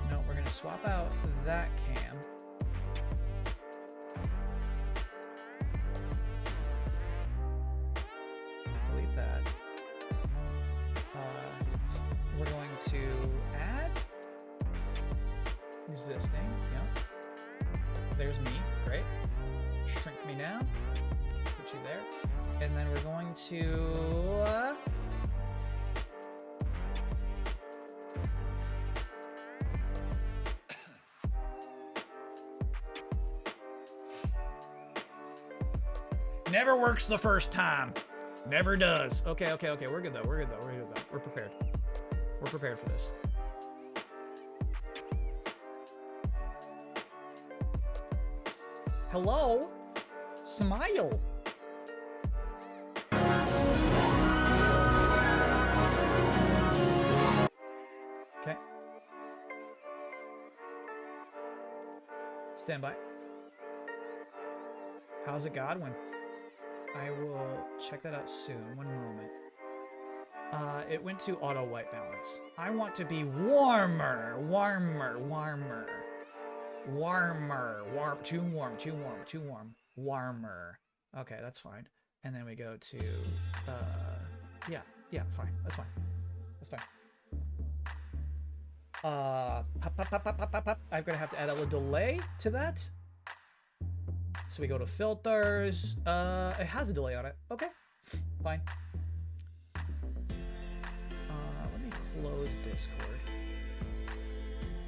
[SPEAKER 1] No. there's me. Great. Shrink me down. Put you there. And then we're going to... Never works the first time. Never does. Okay. We're good though. We're good though. We're prepared. We're prepared for this. Hello? Smile. Okay. Stand by. How's it, Godwin? I will check that out soon. One moment. It went to auto white balance. I want to be warmer. Too warm. Warmer. Okay, that's fine. And then we go to, yeah, fine. That's fine. I'm gonna have to add a little delay to that. So we go to filters. It has a delay on it. Okay, fine. Let me close Discord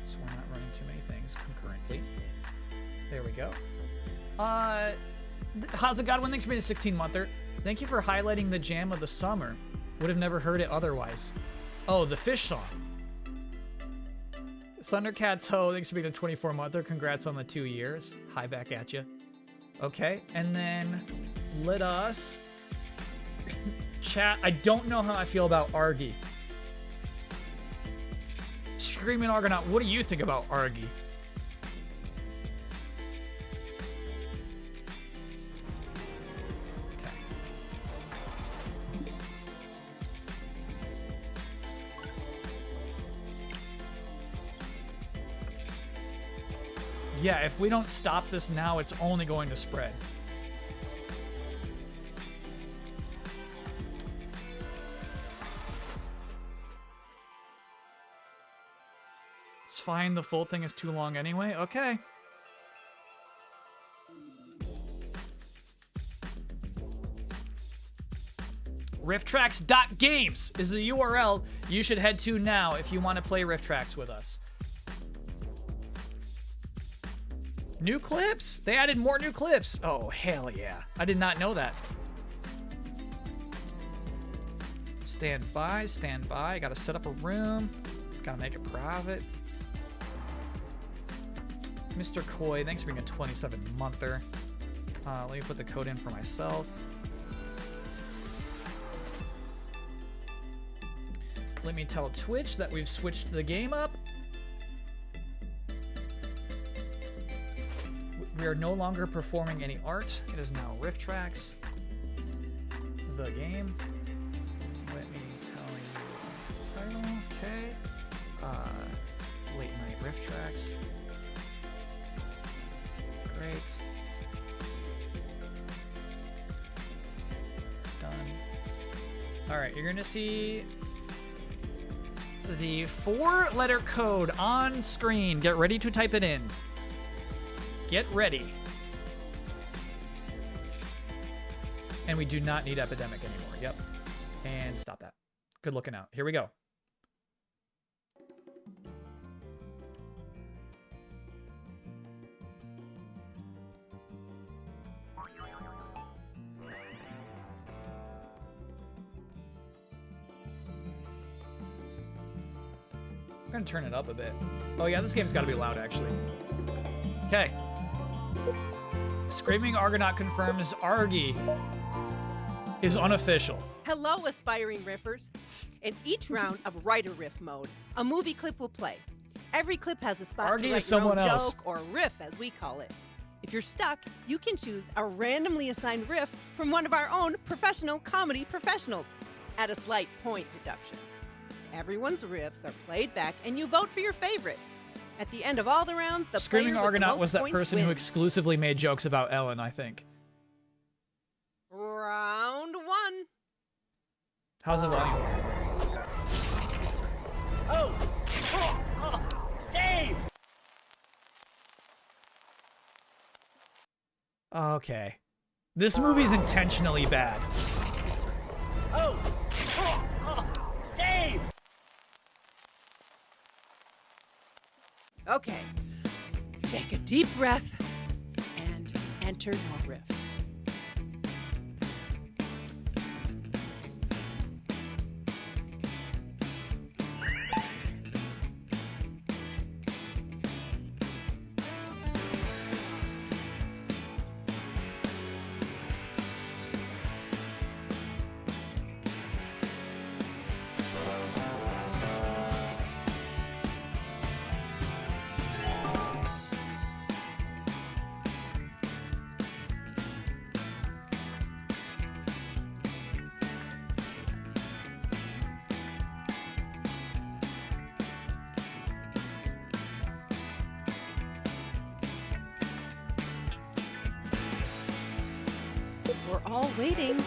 [SPEAKER 1] so we're not running too many things concurrently. There we go. How's it, Godwin? Thanks for being a 16-monther. Thank you for highlighting the jam of the summer. Would have never heard it otherwise. Oh, the fish song. Thundercats Ho, thanks for being a 24-monther. Congrats on the 2 years. Hi back at you. Okay, and then let us chat. I don't know how I feel about Argy. Screaming Argonaut, what do you think about Argy? Okay. Yeah, if we don't stop this now, it's only going to spread. It's fine, the full thing is too long anyway. Okay. Rifftrax.games is the URL you should head to now if you want to play Rifftrax with us. New clips? They added more new clips. Oh, hell yeah. I did not know that. Stand by. Gotta set up a room. Gotta make it private. Mr. Coy, thanks for being a 27-monther. Let me put the code in for myself. Let me tell Twitch that we've switched the game up. We are no longer performing any art. It is now Rifftrax, the game. Let me tell you the title. Okay. Late night Rifftrax. Great. Done. All right, you're gonna see the 4-letter code on screen. Get ready to type it in. Get ready. And we do not need Epidemic anymore. Yep. And stop that. Good looking out. Here we go. I'm gonna turn it up a bit. Oh yeah, this game's gotta be loud actually. Okay. Screaming Argonaut confirms Argy is unofficial.
[SPEAKER 9] Hello, aspiring riffers. In each round of writer riff mode, a movie clip will play. Every clip has a spot
[SPEAKER 1] Argy
[SPEAKER 9] to write
[SPEAKER 1] is
[SPEAKER 9] your
[SPEAKER 1] someone
[SPEAKER 9] own
[SPEAKER 1] else.
[SPEAKER 9] joke or riff, as we call it. If you're stuck, you can choose a randomly assigned riff from one of our own professional comedy professionals at a slight point deduction. Everyone's riffs are played back, and you vote for your favorite. At the end of all the rounds, the
[SPEAKER 1] Screaming
[SPEAKER 9] player with the
[SPEAKER 1] Argonaut
[SPEAKER 9] most
[SPEAKER 1] was that
[SPEAKER 9] points
[SPEAKER 1] person who
[SPEAKER 9] wins.
[SPEAKER 1] exclusively made jokes about Ellen, I think.
[SPEAKER 9] Round 1.
[SPEAKER 1] How's the volume?
[SPEAKER 6] Oh, Dave!
[SPEAKER 1] Okay. This movie's intentionally bad.
[SPEAKER 6] Dave!
[SPEAKER 9] Okay. Take a deep breath and enter your riff. We're all waiting.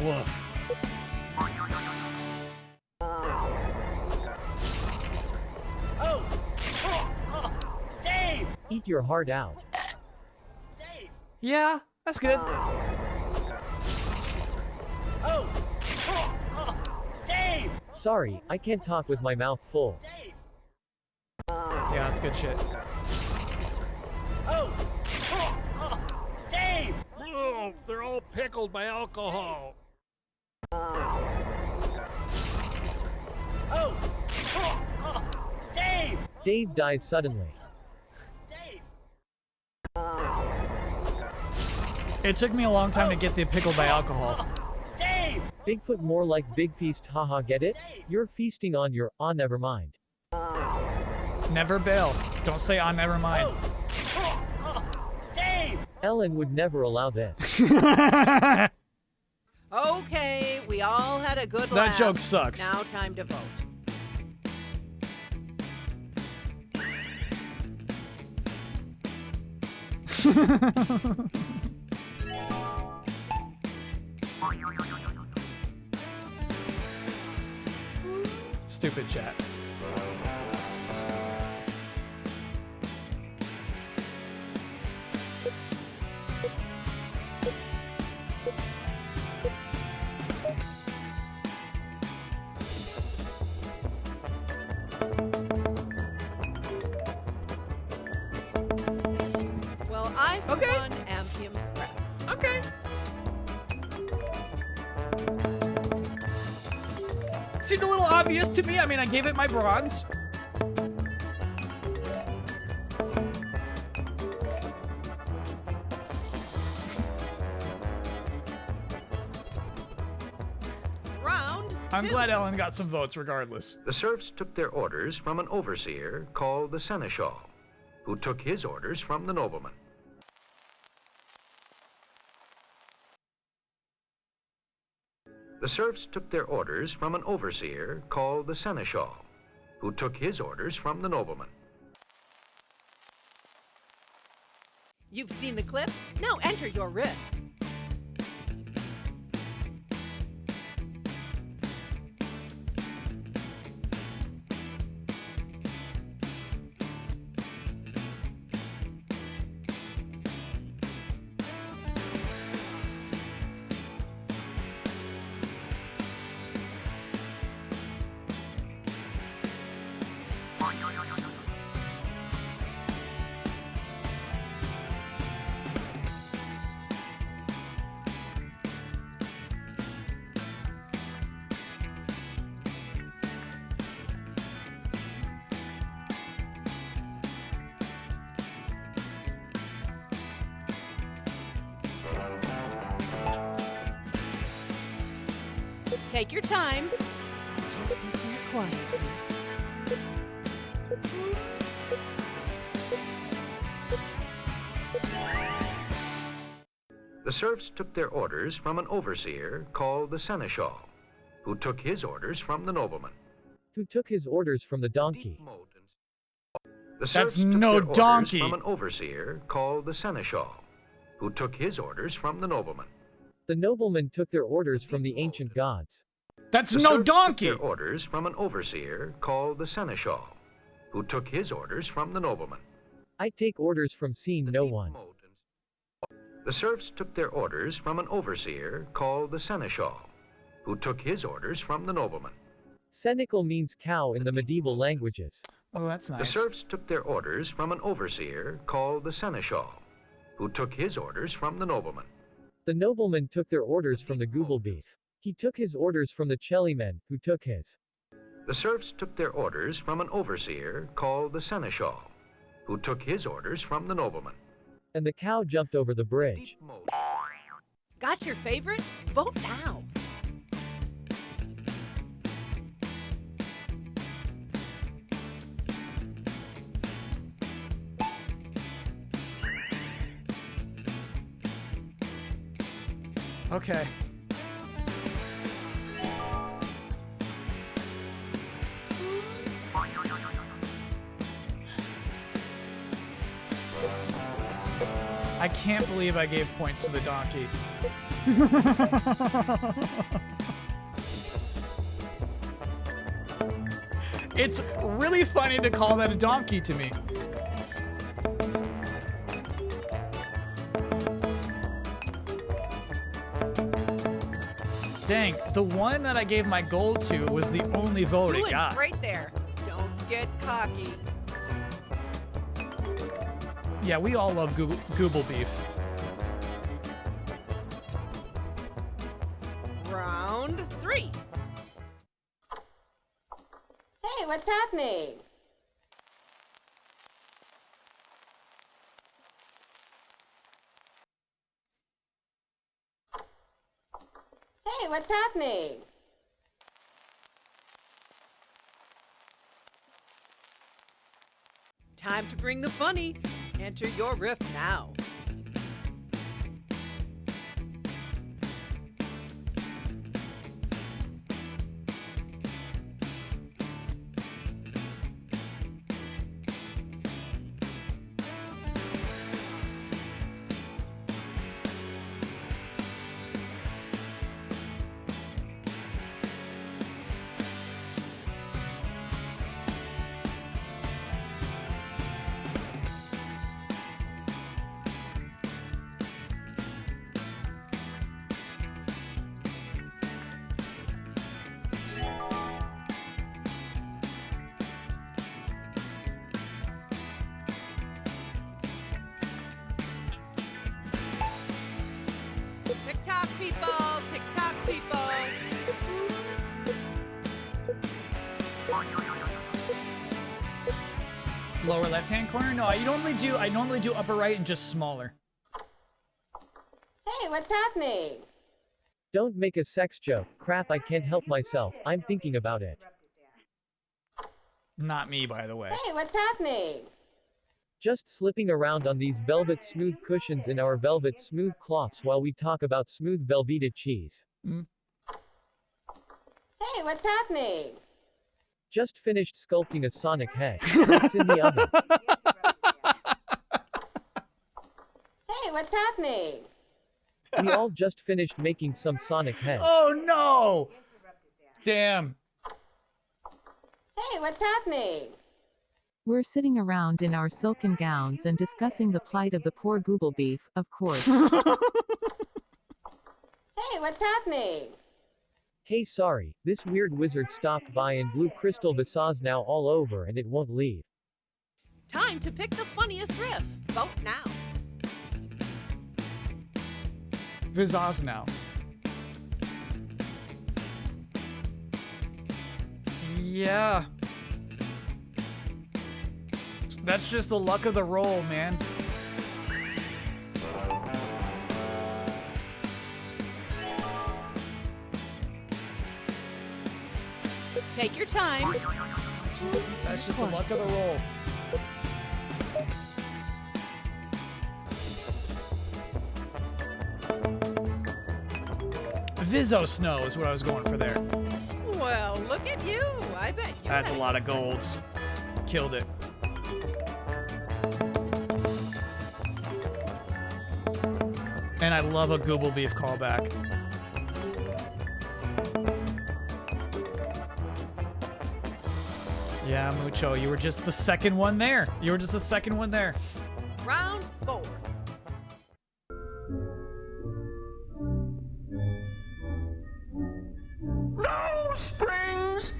[SPEAKER 1] Woof.
[SPEAKER 6] Dave!
[SPEAKER 10] Eat your heart out.
[SPEAKER 6] Dave!
[SPEAKER 1] Yeah, that's good.
[SPEAKER 6] Dave!
[SPEAKER 10] Sorry, I can't talk with my mouth full.
[SPEAKER 6] Dave!
[SPEAKER 1] Yeah, that's good shit.
[SPEAKER 6] Dave!
[SPEAKER 4] Oh, they're all pickled by alcohol.
[SPEAKER 6] Dave!
[SPEAKER 10] Dave died suddenly.
[SPEAKER 6] Dave!
[SPEAKER 1] It took me a long time to get the pickled by alcohol.
[SPEAKER 6] Dave!
[SPEAKER 10] Bigfoot more like big feast, haha, get it? You're feasting on your, never mind.
[SPEAKER 1] Never bail. Don't say I never mind.
[SPEAKER 6] Dave!
[SPEAKER 10] Ellen would never allow this.
[SPEAKER 9] Okay, we all had a good
[SPEAKER 1] That
[SPEAKER 9] laugh.
[SPEAKER 1] joke sucks.
[SPEAKER 9] Now time to vote.
[SPEAKER 1] Stupid chat.
[SPEAKER 9] Well, I, for
[SPEAKER 1] Okay.
[SPEAKER 9] one, am impressed.
[SPEAKER 1] Okay. Seemed a little obvious to me. I mean, I gave it my bronze.
[SPEAKER 9] Round
[SPEAKER 1] I'm
[SPEAKER 9] two.
[SPEAKER 1] glad Ellen got some votes regardless.
[SPEAKER 11] The serfs took their orders from an overseer called the seneschal, who took his orders from the nobleman. The serfs took their orders from an overseer called the seneschal, who took his orders from the nobleman.
[SPEAKER 9] You've seen the clip? Now enter your riff. Take your time. Just sit here quietly.
[SPEAKER 11] The serfs took their orders from an overseer called the seneschal, who took his orders from the nobleman.
[SPEAKER 10] Who took his orders from the donkey?
[SPEAKER 11] The
[SPEAKER 1] That's
[SPEAKER 11] serfs took
[SPEAKER 1] no
[SPEAKER 11] their orders
[SPEAKER 1] donkey.
[SPEAKER 11] from an overseer called the seneschal, who took his orders from the nobleman.
[SPEAKER 10] The noblemen took their orders from the ancient gods.
[SPEAKER 1] That's
[SPEAKER 11] The
[SPEAKER 1] no
[SPEAKER 11] serfs took
[SPEAKER 1] donkey!
[SPEAKER 11] their orders from an overseer called the seneschal, who took his orders from the nobleman.
[SPEAKER 10] I take orders from seeing no one.
[SPEAKER 11] The serfs took their orders from an overseer called the seneschal, who took his orders from the nobleman.
[SPEAKER 10] Senecal means cow in the medieval languages.
[SPEAKER 1] Oh, that's
[SPEAKER 11] The
[SPEAKER 1] nice.
[SPEAKER 11] serfs took their orders from an overseer called the seneschal, who took his orders from the nobleman.
[SPEAKER 10] The nobleman took their orders from the Google beef. He took his orders from the Chellyman, who took his.
[SPEAKER 11] The serfs took their orders from an overseer called the seneschal, who took his orders from the nobleman.
[SPEAKER 10] And the cow jumped over the bridge.
[SPEAKER 9] Got your favorite? Vote now.
[SPEAKER 1] Okay. I can't believe I gave points to the donkey. It's really funny to call that a donkey to me. Dang, the one that I gave my gold to was the only vote it
[SPEAKER 9] Doing
[SPEAKER 1] got.
[SPEAKER 9] great there. Don't get cocky.
[SPEAKER 1] Yeah, we all love Google beef.
[SPEAKER 9] Round 3.
[SPEAKER 12] Hey, what's happening? Hey, what's happening?
[SPEAKER 9] Time to bring the funny. Enter your riff now. TikTok people, TikTok people.
[SPEAKER 1] Lower left-hand corner? No, I normally do upper right and just smaller.
[SPEAKER 12] Hey, what's happening?
[SPEAKER 10] Don't make a sex joke. Crap, I can't help myself. I'm thinking about it.
[SPEAKER 1] Not me, by the way.
[SPEAKER 12] Hey, what's happening?
[SPEAKER 10] Just slipping around on these velvet smooth cushions in our velvet smooth cloths while we talk about smooth Velveeta cheese.
[SPEAKER 12] Hey, what's happening?
[SPEAKER 10] Just finished sculpting a Sonic head. It's in the oven.
[SPEAKER 12] Hey, what's happening?
[SPEAKER 10] We all just finished making some Sonic heads.
[SPEAKER 1] Oh no! Damn.
[SPEAKER 12] Hey, what's happening?
[SPEAKER 13] We're sitting around in our silken gowns and discussing the plight of the poor Google beef, of course.
[SPEAKER 12] Hey, what's happening?
[SPEAKER 10] Hey, sorry, this weird wizard stopped by and blew crystal vases now all over and it won't leave.
[SPEAKER 9] Time to pick the funniest riff. Vote now.
[SPEAKER 1] Vizaz now. Yeah. That's just the luck of the roll, man.
[SPEAKER 9] Take your time.
[SPEAKER 1] That's just the luck of the roll. Vizzo Snow is what I was going for there.
[SPEAKER 9] Well, look at you. I bet you.
[SPEAKER 1] That's a
[SPEAKER 9] had
[SPEAKER 1] lot of golds. Killed it. And I love a Google Beef callback. Yeah, Mucho, you were just the second one there. You were just the second one there.
[SPEAKER 9] Round 4.
[SPEAKER 6] No springs.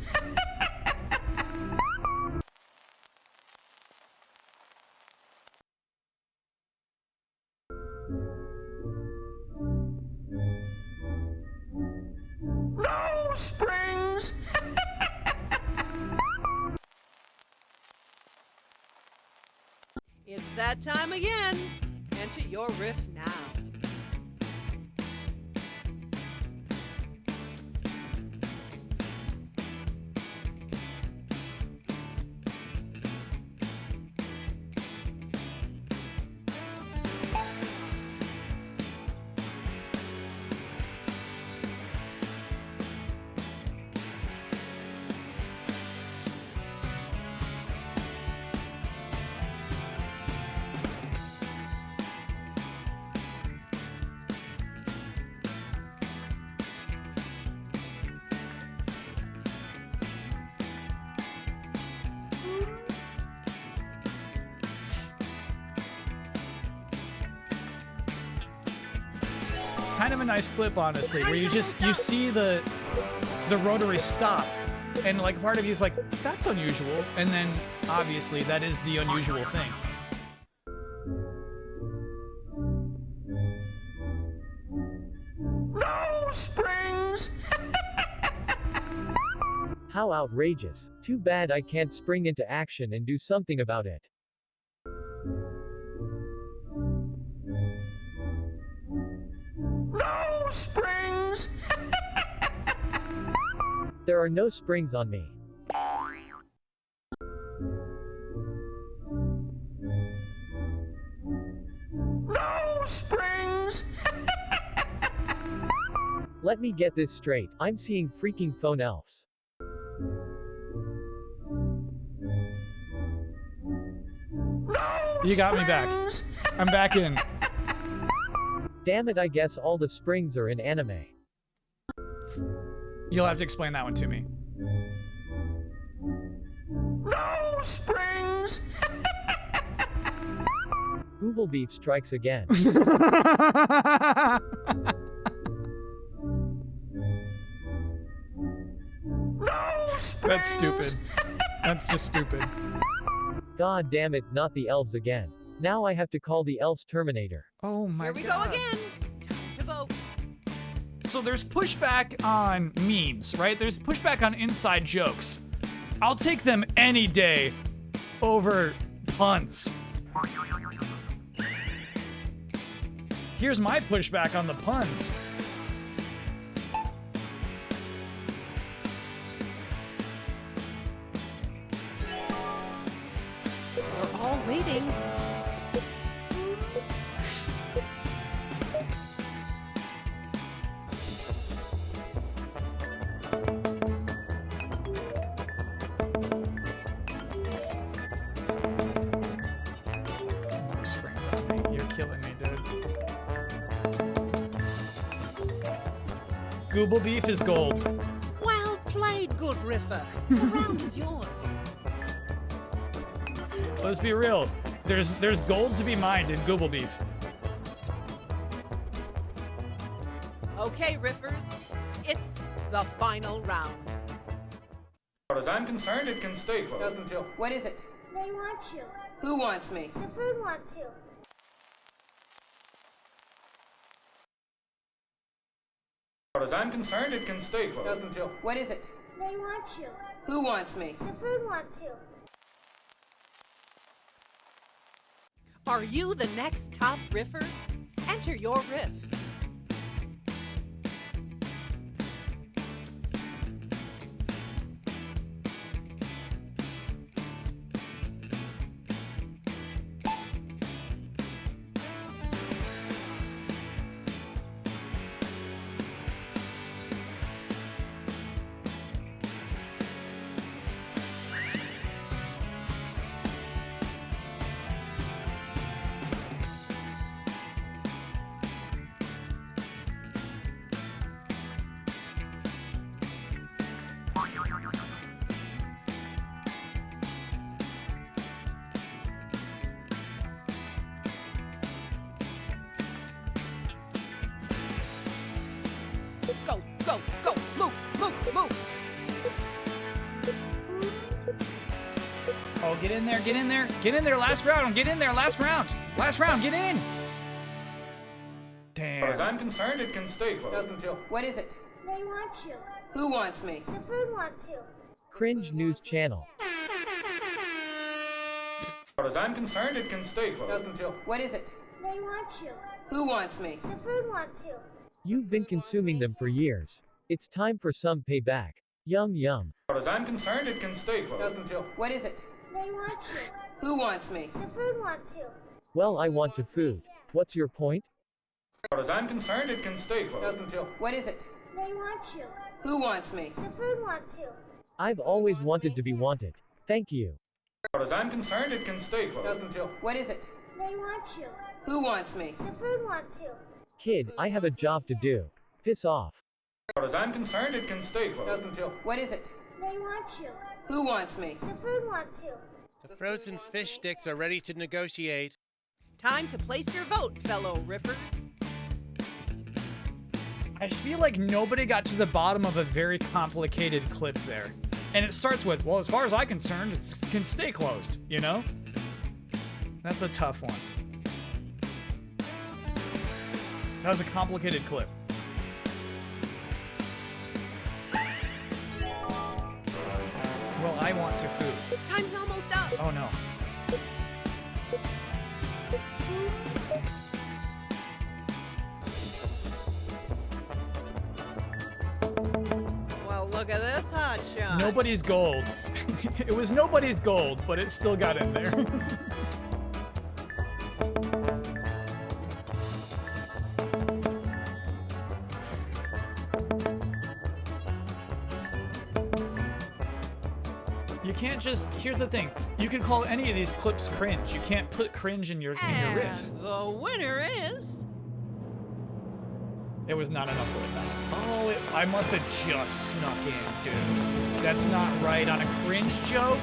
[SPEAKER 6] No springs.
[SPEAKER 9] It's that time again. Enter your riff now.
[SPEAKER 1] Kind of a nice clip, honestly, where you see the rotary stop, and like part of you is like, that's unusual, and then obviously that is the unusual thing.
[SPEAKER 6] No springs.
[SPEAKER 10] How outrageous. Too bad I can't spring into action and do something about it.
[SPEAKER 6] No springs.
[SPEAKER 10] There are no springs on me.
[SPEAKER 6] No springs.
[SPEAKER 10] Let me get this straight. I'm seeing freaking phone elves.
[SPEAKER 6] No
[SPEAKER 1] You got me back.
[SPEAKER 6] springs.
[SPEAKER 1] I'm back in.
[SPEAKER 10] Damn it, I guess all the springs are in anime.
[SPEAKER 1] You'll have to explain that one to me.
[SPEAKER 6] No springs.
[SPEAKER 10] Google Beef strikes again.
[SPEAKER 6] No springs.
[SPEAKER 1] That's stupid. That's just stupid.
[SPEAKER 10] God damn it, not the elves again. Now I have to call the elves Terminator.
[SPEAKER 1] Oh my
[SPEAKER 9] Here we
[SPEAKER 1] god.
[SPEAKER 9] go again. Time to vote.
[SPEAKER 1] So there's pushback on memes, right? There's pushback on inside jokes. I'll take them any day over puns. Here's my pushback on the puns.
[SPEAKER 9] We're all waiting.
[SPEAKER 1] No springs on me. You're killing me, dude. Google beef is gold.
[SPEAKER 9] Well played, good riffer. The round is yours.
[SPEAKER 1] Let's be real. There's gold to be mined in Google beef.
[SPEAKER 9] Okay, riffers. It's the final round.
[SPEAKER 14] As far as I'm concerned, it can stay closed until...
[SPEAKER 12] What is it?
[SPEAKER 3] They want you.
[SPEAKER 12] Who wants me?
[SPEAKER 3] The food wants you.
[SPEAKER 14] As far as I'm concerned, it can stay closed until...
[SPEAKER 12] What is it?
[SPEAKER 3] They want you.
[SPEAKER 12] Who wants me?
[SPEAKER 3] The food wants you.
[SPEAKER 9] Are you the next top riffer? Enter your riff. Move.
[SPEAKER 1] Oh, get in there, get in there, get in there, last round, get in there, last round, get in.
[SPEAKER 14] As far as
[SPEAKER 1] Damn.
[SPEAKER 14] I'm concerned, it can stay closed until...
[SPEAKER 12] What is it?
[SPEAKER 3] They want you.
[SPEAKER 12] Who wants me?
[SPEAKER 3] The food wants you.
[SPEAKER 10] Cringe News Channel.
[SPEAKER 14] As far as I'm concerned, it can stay closed until...
[SPEAKER 12] What is it?
[SPEAKER 3] They want you.
[SPEAKER 12] Who wants me?
[SPEAKER 3] The food wants you.
[SPEAKER 10] You've been consuming them for years. It's time for some payback. Yum yum.
[SPEAKER 14] As far as I'm concerned, it can stay closed until...
[SPEAKER 12] What is it?
[SPEAKER 3] They want you.
[SPEAKER 12] Who wants me?
[SPEAKER 3] The food wants you.
[SPEAKER 10] Well, I want to food. What's your point?
[SPEAKER 14] As far as I'm concerned, it can stay closed until...
[SPEAKER 12] What is it?
[SPEAKER 3] They want you.
[SPEAKER 12] Who wants me?
[SPEAKER 3] The food wants you.
[SPEAKER 10] I've always wanted to be wanted. Thank you.
[SPEAKER 14] As far as I'm concerned, it can stay closed until...
[SPEAKER 12] What is it?
[SPEAKER 3] They want you.
[SPEAKER 12] Who wants me?
[SPEAKER 3] The food wants you.
[SPEAKER 10] Kid, I have a job to do. Piss off.
[SPEAKER 14] As far as I'm concerned, it can stay closed until...
[SPEAKER 12] What is it?
[SPEAKER 3] They want you.
[SPEAKER 12] Who wants me?
[SPEAKER 3] The food wants you.
[SPEAKER 15] The frozen fish sticks are ready to negotiate.
[SPEAKER 9] Time to place your vote, fellow riffers.
[SPEAKER 1] I feel like nobody got to the bottom of a very complicated clip there. And it starts with, well, as far as I'm concerned, it can stay closed, you know? That's a tough one. That was a complicated clip. Well, I want to food.
[SPEAKER 9] Time's almost up.
[SPEAKER 1] Oh no.
[SPEAKER 9] Well, look at this hot shot.
[SPEAKER 1] Nobody's gold. It was nobody's gold, but it still got in there. You can't just, here's the thing, you can call any of these clips cringe. You can't put cringe in your riff.
[SPEAKER 9] And the winner is...
[SPEAKER 1] It was not enough for the time. Oh, I must have just snuck in, dude. That's not right on a cringe joke.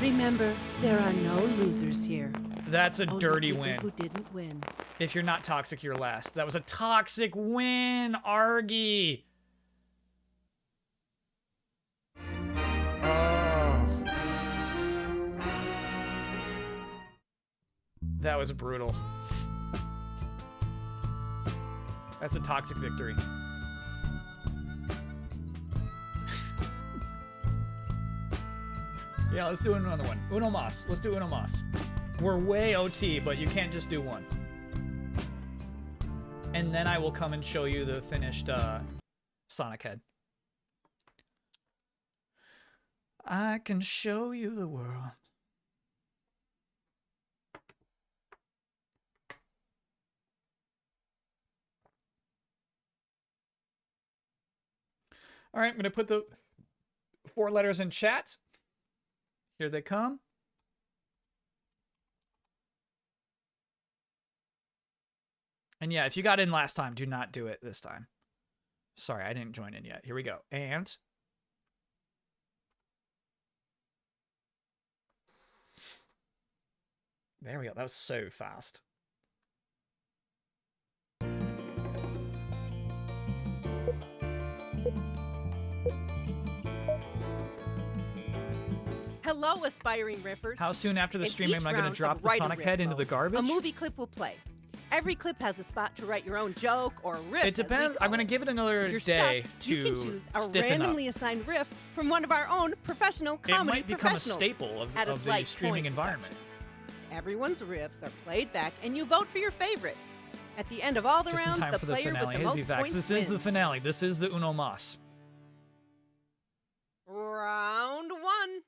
[SPEAKER 9] Remember, there are no losers here.
[SPEAKER 1] That's a
[SPEAKER 9] Only
[SPEAKER 1] dirty
[SPEAKER 9] people
[SPEAKER 1] win.
[SPEAKER 9] who didn't win.
[SPEAKER 1] If you're not toxic, you're last. That was a toxic win, Argy. Oh. That was brutal. That's a toxic victory. Yeah, let's do another one. Uno mas. Let's do uno mas. We're way OT, but you can't just do one. And then I will come and show you the finished Sonic head. I can show you the world. All right, I'm going to put the 4 letters in chat. Here they come. And yeah, if you got in last time, do not do it this time. Sorry, I didn't join in yet. Here we go. And there we go. That was so fast.
[SPEAKER 9] Hello, aspiring riffers.
[SPEAKER 1] How soon after the
[SPEAKER 9] In
[SPEAKER 1] stream
[SPEAKER 9] each
[SPEAKER 1] am I going to
[SPEAKER 9] round
[SPEAKER 1] drop
[SPEAKER 9] of
[SPEAKER 1] the
[SPEAKER 9] Write a
[SPEAKER 1] Sonic
[SPEAKER 9] Riff
[SPEAKER 1] head into
[SPEAKER 9] mode,
[SPEAKER 1] the garbage?
[SPEAKER 9] A movie clip will play. Every clip has a spot to write your own joke or riff.
[SPEAKER 1] It depends. I'm going to give it another
[SPEAKER 9] If you're
[SPEAKER 1] day
[SPEAKER 9] stuck,
[SPEAKER 1] to
[SPEAKER 9] you can choose a
[SPEAKER 1] stiffen
[SPEAKER 9] randomly assigned riff from one of our own professional
[SPEAKER 1] It
[SPEAKER 9] comedy
[SPEAKER 1] might become a
[SPEAKER 9] professionals
[SPEAKER 1] staple of
[SPEAKER 9] at a
[SPEAKER 1] the
[SPEAKER 9] slight
[SPEAKER 1] streaming
[SPEAKER 9] point
[SPEAKER 1] environment.
[SPEAKER 9] deduction. Everyone's riffs are played back, and you vote for your favorite. At the end of all the
[SPEAKER 1] Just in
[SPEAKER 9] rounds,
[SPEAKER 1] time
[SPEAKER 9] the
[SPEAKER 1] for the
[SPEAKER 9] player
[SPEAKER 1] finale.
[SPEAKER 9] with the
[SPEAKER 1] Hey,
[SPEAKER 9] most
[SPEAKER 1] Z-Vax,
[SPEAKER 9] points
[SPEAKER 1] this is the
[SPEAKER 9] wins.
[SPEAKER 1] finale. This is the Uno Mas.
[SPEAKER 9] Round 1.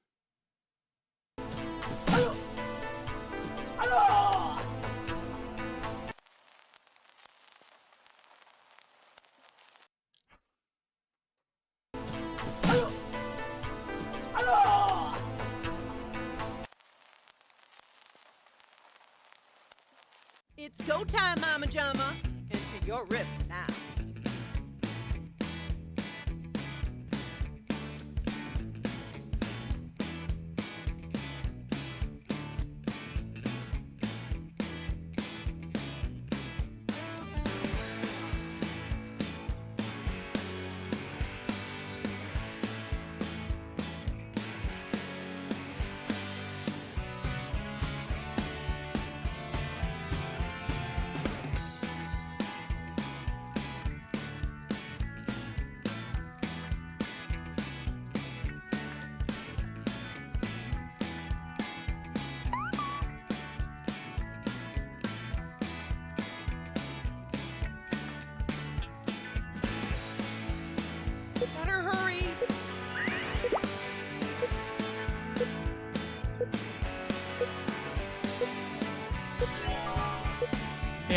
[SPEAKER 9] It's go time, Mama Jama. Enter your riff now.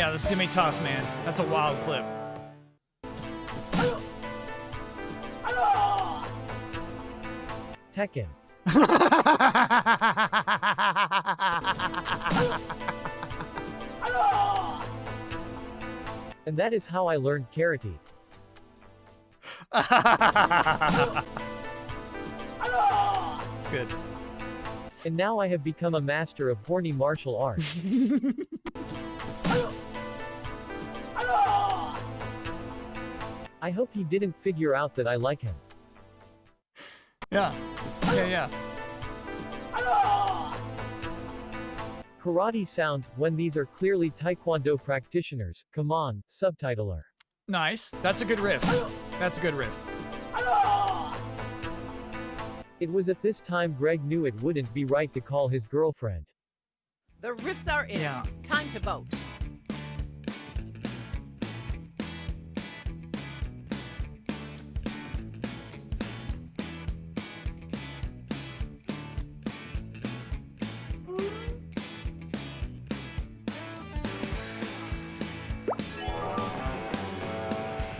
[SPEAKER 1] Yeah, this is gonna be tough, man. That's a wild clip.
[SPEAKER 10] Tekken. And that is how I learned karate.
[SPEAKER 1] It's good.
[SPEAKER 10] And now I have become a master of horny martial arts. I hope he didn't figure out that I like him.
[SPEAKER 1] Yeah. Yeah.
[SPEAKER 10] Karate sound, when these are clearly Taekwondo practitioners. Come on, subtitler.
[SPEAKER 1] Nice. That's a good riff. That's a good riff.
[SPEAKER 10] It was at this time Greg knew it wouldn't be right to call his girlfriend.
[SPEAKER 9] The riffs are in.
[SPEAKER 1] Yeah.
[SPEAKER 9] Time to vote.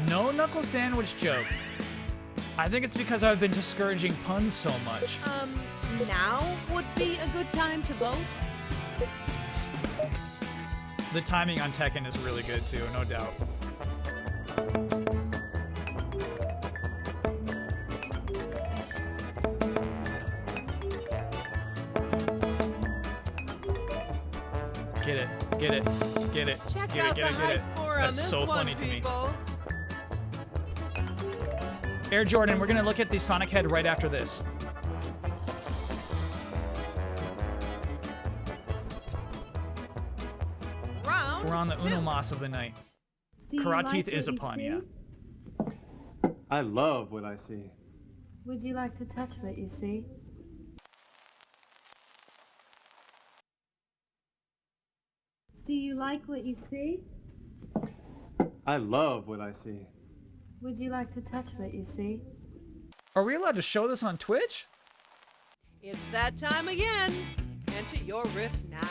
[SPEAKER 1] No knuckle sandwich joke. I think it's because I've been discouraging puns so much.
[SPEAKER 9] Now would be a good time to vote.
[SPEAKER 1] The timing on Tekken is really good too, no doubt. Get it, get it, get it.
[SPEAKER 9] Check
[SPEAKER 1] get
[SPEAKER 9] out
[SPEAKER 1] it,
[SPEAKER 9] the
[SPEAKER 1] get
[SPEAKER 9] high
[SPEAKER 1] it.
[SPEAKER 9] score on
[SPEAKER 1] That's
[SPEAKER 9] this
[SPEAKER 1] so
[SPEAKER 9] one,
[SPEAKER 1] funny to me.
[SPEAKER 9] people.
[SPEAKER 1] Air Jordan, we're gonna look at the Sonic head right after this.
[SPEAKER 9] Round
[SPEAKER 1] We're on the
[SPEAKER 9] two.
[SPEAKER 1] Uno Mas of the night.
[SPEAKER 16] Do you
[SPEAKER 1] Karate
[SPEAKER 16] like
[SPEAKER 1] Teeth is a
[SPEAKER 16] what you
[SPEAKER 1] pun,
[SPEAKER 16] see?
[SPEAKER 1] yeah.
[SPEAKER 14] I love what I see.
[SPEAKER 16] Would you like to touch what you see? Do you like what you see?
[SPEAKER 14] I love what I see.
[SPEAKER 16] Would you like to touch what you see?
[SPEAKER 1] Are we allowed to show this on Twitch?
[SPEAKER 9] It's that time again. Enter your riff now.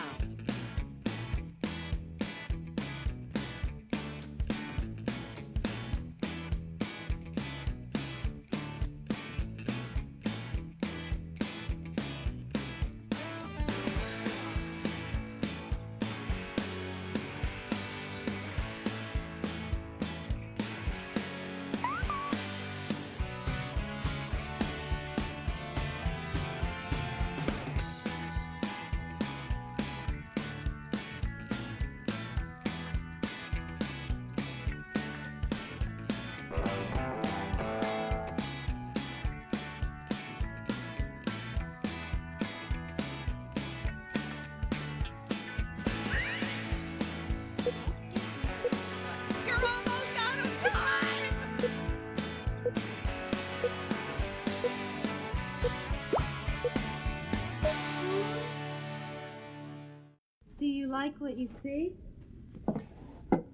[SPEAKER 9] You're almost out of time.
[SPEAKER 16] Do you like what you see?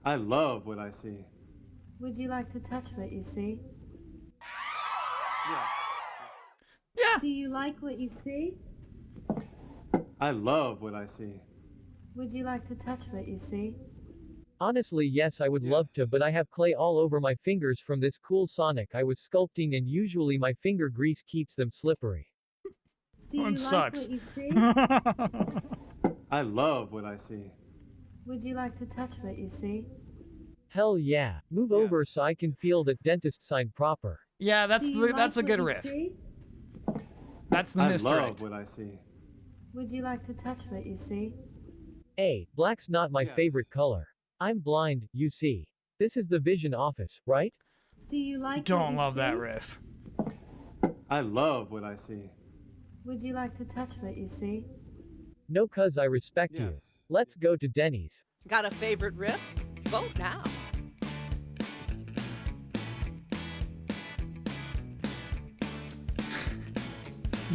[SPEAKER 14] I love what I see.
[SPEAKER 16] Would you like to touch what you see?
[SPEAKER 1] Yeah.
[SPEAKER 16] Do you like what you see?
[SPEAKER 14] I love what I see.
[SPEAKER 16] Would you like to touch what you see?
[SPEAKER 10] Honestly, yes, I would love to, but I have clay all over my fingers from this cool Sonic I was sculpting, and usually my finger grease keeps them slippery.
[SPEAKER 16] Do you
[SPEAKER 1] One
[SPEAKER 16] like
[SPEAKER 1] sucks.
[SPEAKER 16] what you see?
[SPEAKER 14] I love what I see.
[SPEAKER 16] Would you like to touch what you see?
[SPEAKER 10] Hell yeah. Move over so I can feel that dentist sign proper.
[SPEAKER 1] Yeah, that's
[SPEAKER 16] Do you
[SPEAKER 1] that's a
[SPEAKER 16] like
[SPEAKER 1] good
[SPEAKER 16] what you
[SPEAKER 1] riff.
[SPEAKER 16] see?
[SPEAKER 1] That's the
[SPEAKER 14] I
[SPEAKER 1] misdirect.
[SPEAKER 14] love what I see.
[SPEAKER 16] Would you like to touch what you see?
[SPEAKER 10] Hey, black's not my
[SPEAKER 14] Yes.
[SPEAKER 10] favorite color. I'm blind, you see. This is the vision office, right?
[SPEAKER 16] Do you like what
[SPEAKER 1] Don't
[SPEAKER 16] you
[SPEAKER 1] love
[SPEAKER 16] see?
[SPEAKER 1] that riff.
[SPEAKER 14] I love what I see.
[SPEAKER 16] Would you like to touch what you see?
[SPEAKER 10] No, cuz I respect
[SPEAKER 14] Yes.
[SPEAKER 10] you. Let's go to Denny's.
[SPEAKER 9] Got a favorite riff? Vote now.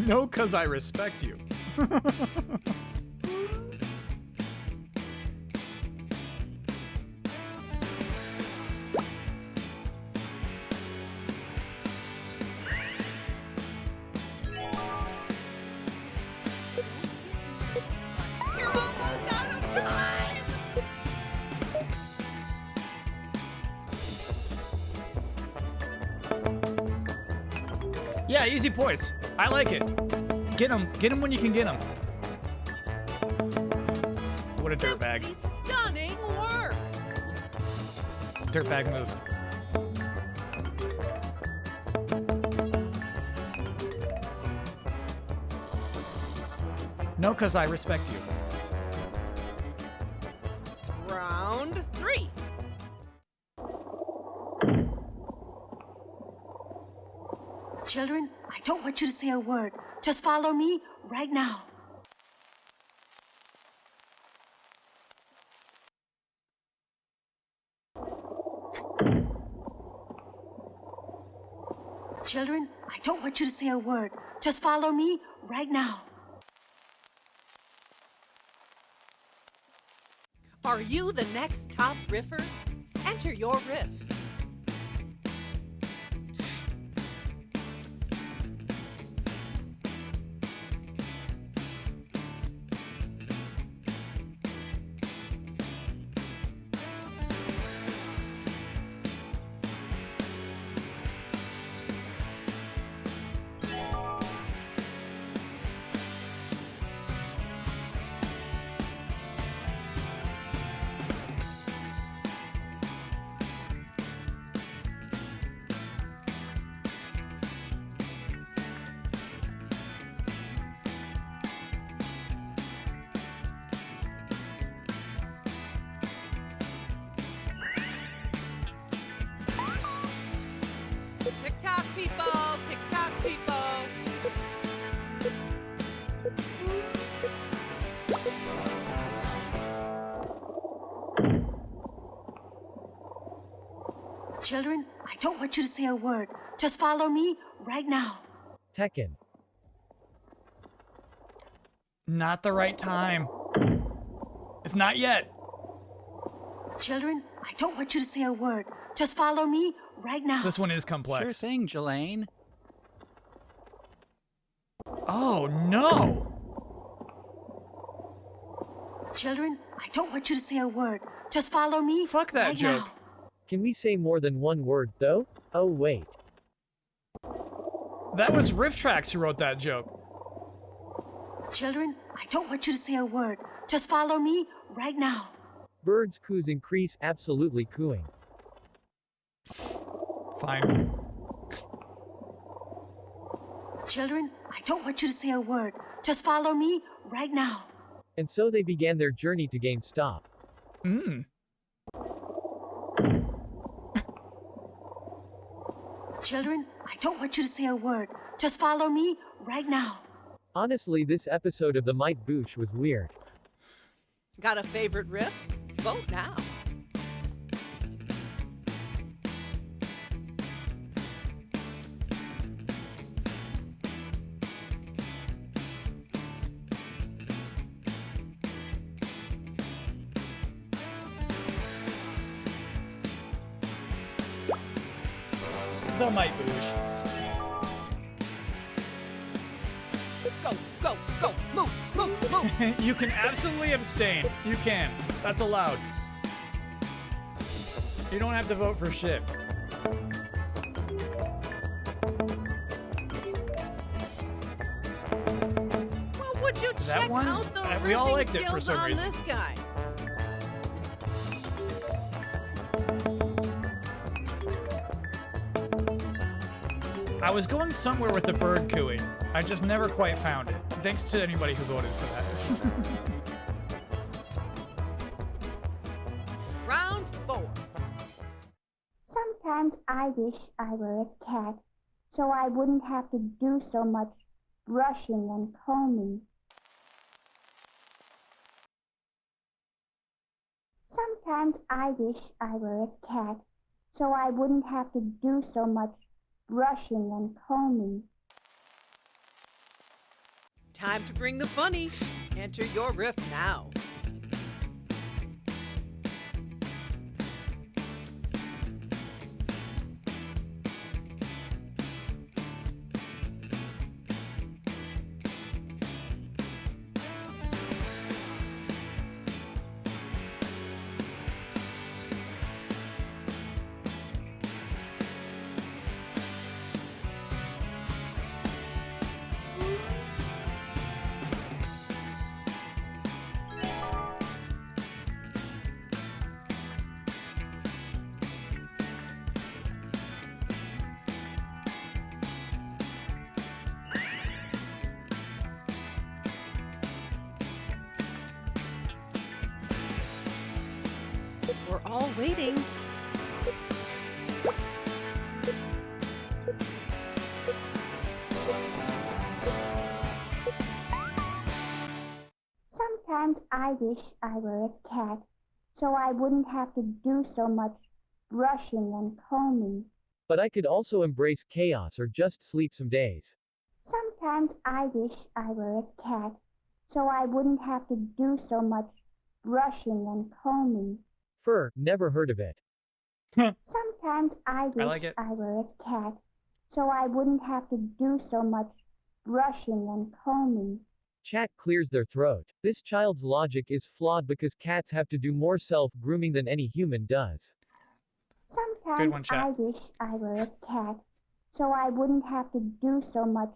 [SPEAKER 1] No, cause I respect you.
[SPEAKER 9] You're almost out of time.
[SPEAKER 1] Yeah, easy points. I like it. Get him when you can get him. What a dirtbag.
[SPEAKER 9] Stunning work.
[SPEAKER 1] Dirtbag move. No, cause I respect you.
[SPEAKER 9] Round 3.
[SPEAKER 12] Children, I don't want you to say a word. Just follow me right now. Children, I don't want you to say a word. Just follow me right now.
[SPEAKER 9] Are you the next top riffer? Enter your riff. TikTok people, TikTok people.
[SPEAKER 12] Children, I don't want you to say a word. Just follow me right now.
[SPEAKER 10] Tekken.
[SPEAKER 1] Not the right time. It's not yet.
[SPEAKER 12] Children, I don't want you to say a word. Just follow me right now.
[SPEAKER 1] This one is complex.
[SPEAKER 7] Sure thing, Jelaine.
[SPEAKER 1] Oh no!
[SPEAKER 12] Children, I don't want you to say a word. Just follow me.
[SPEAKER 1] Fuck that
[SPEAKER 12] right
[SPEAKER 1] joke.
[SPEAKER 12] now.
[SPEAKER 10] Can we say more than one word, though? Oh, wait.
[SPEAKER 1] That was rifftrax who wrote that joke.
[SPEAKER 12] Children, I don't want you to say a word. Just follow me right now.
[SPEAKER 10] Birds coos increase absolutely cooing.
[SPEAKER 1] Fine.
[SPEAKER 12] Children, I don't want you to say a word. Just follow me right now.
[SPEAKER 10] And so they began their journey to GameStop.
[SPEAKER 12] Children, I don't want you to say a word. Just follow me right now.
[SPEAKER 10] Honestly, this episode of the Might Boosh was weird.
[SPEAKER 9] Got a favorite riff? Vote now.
[SPEAKER 1] The Might Boosh.
[SPEAKER 9] Go, go, go, move, move, move.
[SPEAKER 1] You can absolutely abstain. You can. That's allowed. You don't have to vote for shit.
[SPEAKER 9] Well, would you
[SPEAKER 1] That
[SPEAKER 9] check
[SPEAKER 1] one?
[SPEAKER 9] out the
[SPEAKER 1] We all
[SPEAKER 9] riffing
[SPEAKER 1] liked it for
[SPEAKER 9] skills
[SPEAKER 1] some
[SPEAKER 9] on
[SPEAKER 1] reason.
[SPEAKER 9] this guy?
[SPEAKER 1] I was going somewhere with the bird cooing. I just never quite found it. Thanks to anybody who voted for that.
[SPEAKER 9] Round 4.
[SPEAKER 17] Sometimes I wish I were a cat, so I wouldn't have to do so much brushing and combing. Sometimes I wish I were a cat, so I wouldn't have to do so much brushing and combing.
[SPEAKER 9] Time to bring the funny. Enter your riff now. all waiting.
[SPEAKER 17] Sometimes I wish I were a cat, so I wouldn't have to do so much brushing and combing.
[SPEAKER 10] But I could also embrace chaos or just sleep some days.
[SPEAKER 17] Sometimes I wish I were a cat, so I wouldn't have to do so much brushing and combing.
[SPEAKER 10] Fur, never heard of it.
[SPEAKER 17] Sometimes I wish
[SPEAKER 1] like it.
[SPEAKER 17] I were a cat, so I wouldn't have to do so much brushing and combing.
[SPEAKER 10] Chat clears their throat. This child's logic is flawed because cats have to do more self-grooming than any human does.
[SPEAKER 17] Sometimes
[SPEAKER 1] one, chat.
[SPEAKER 17] I wish I were a cat, so I wouldn't have to do so much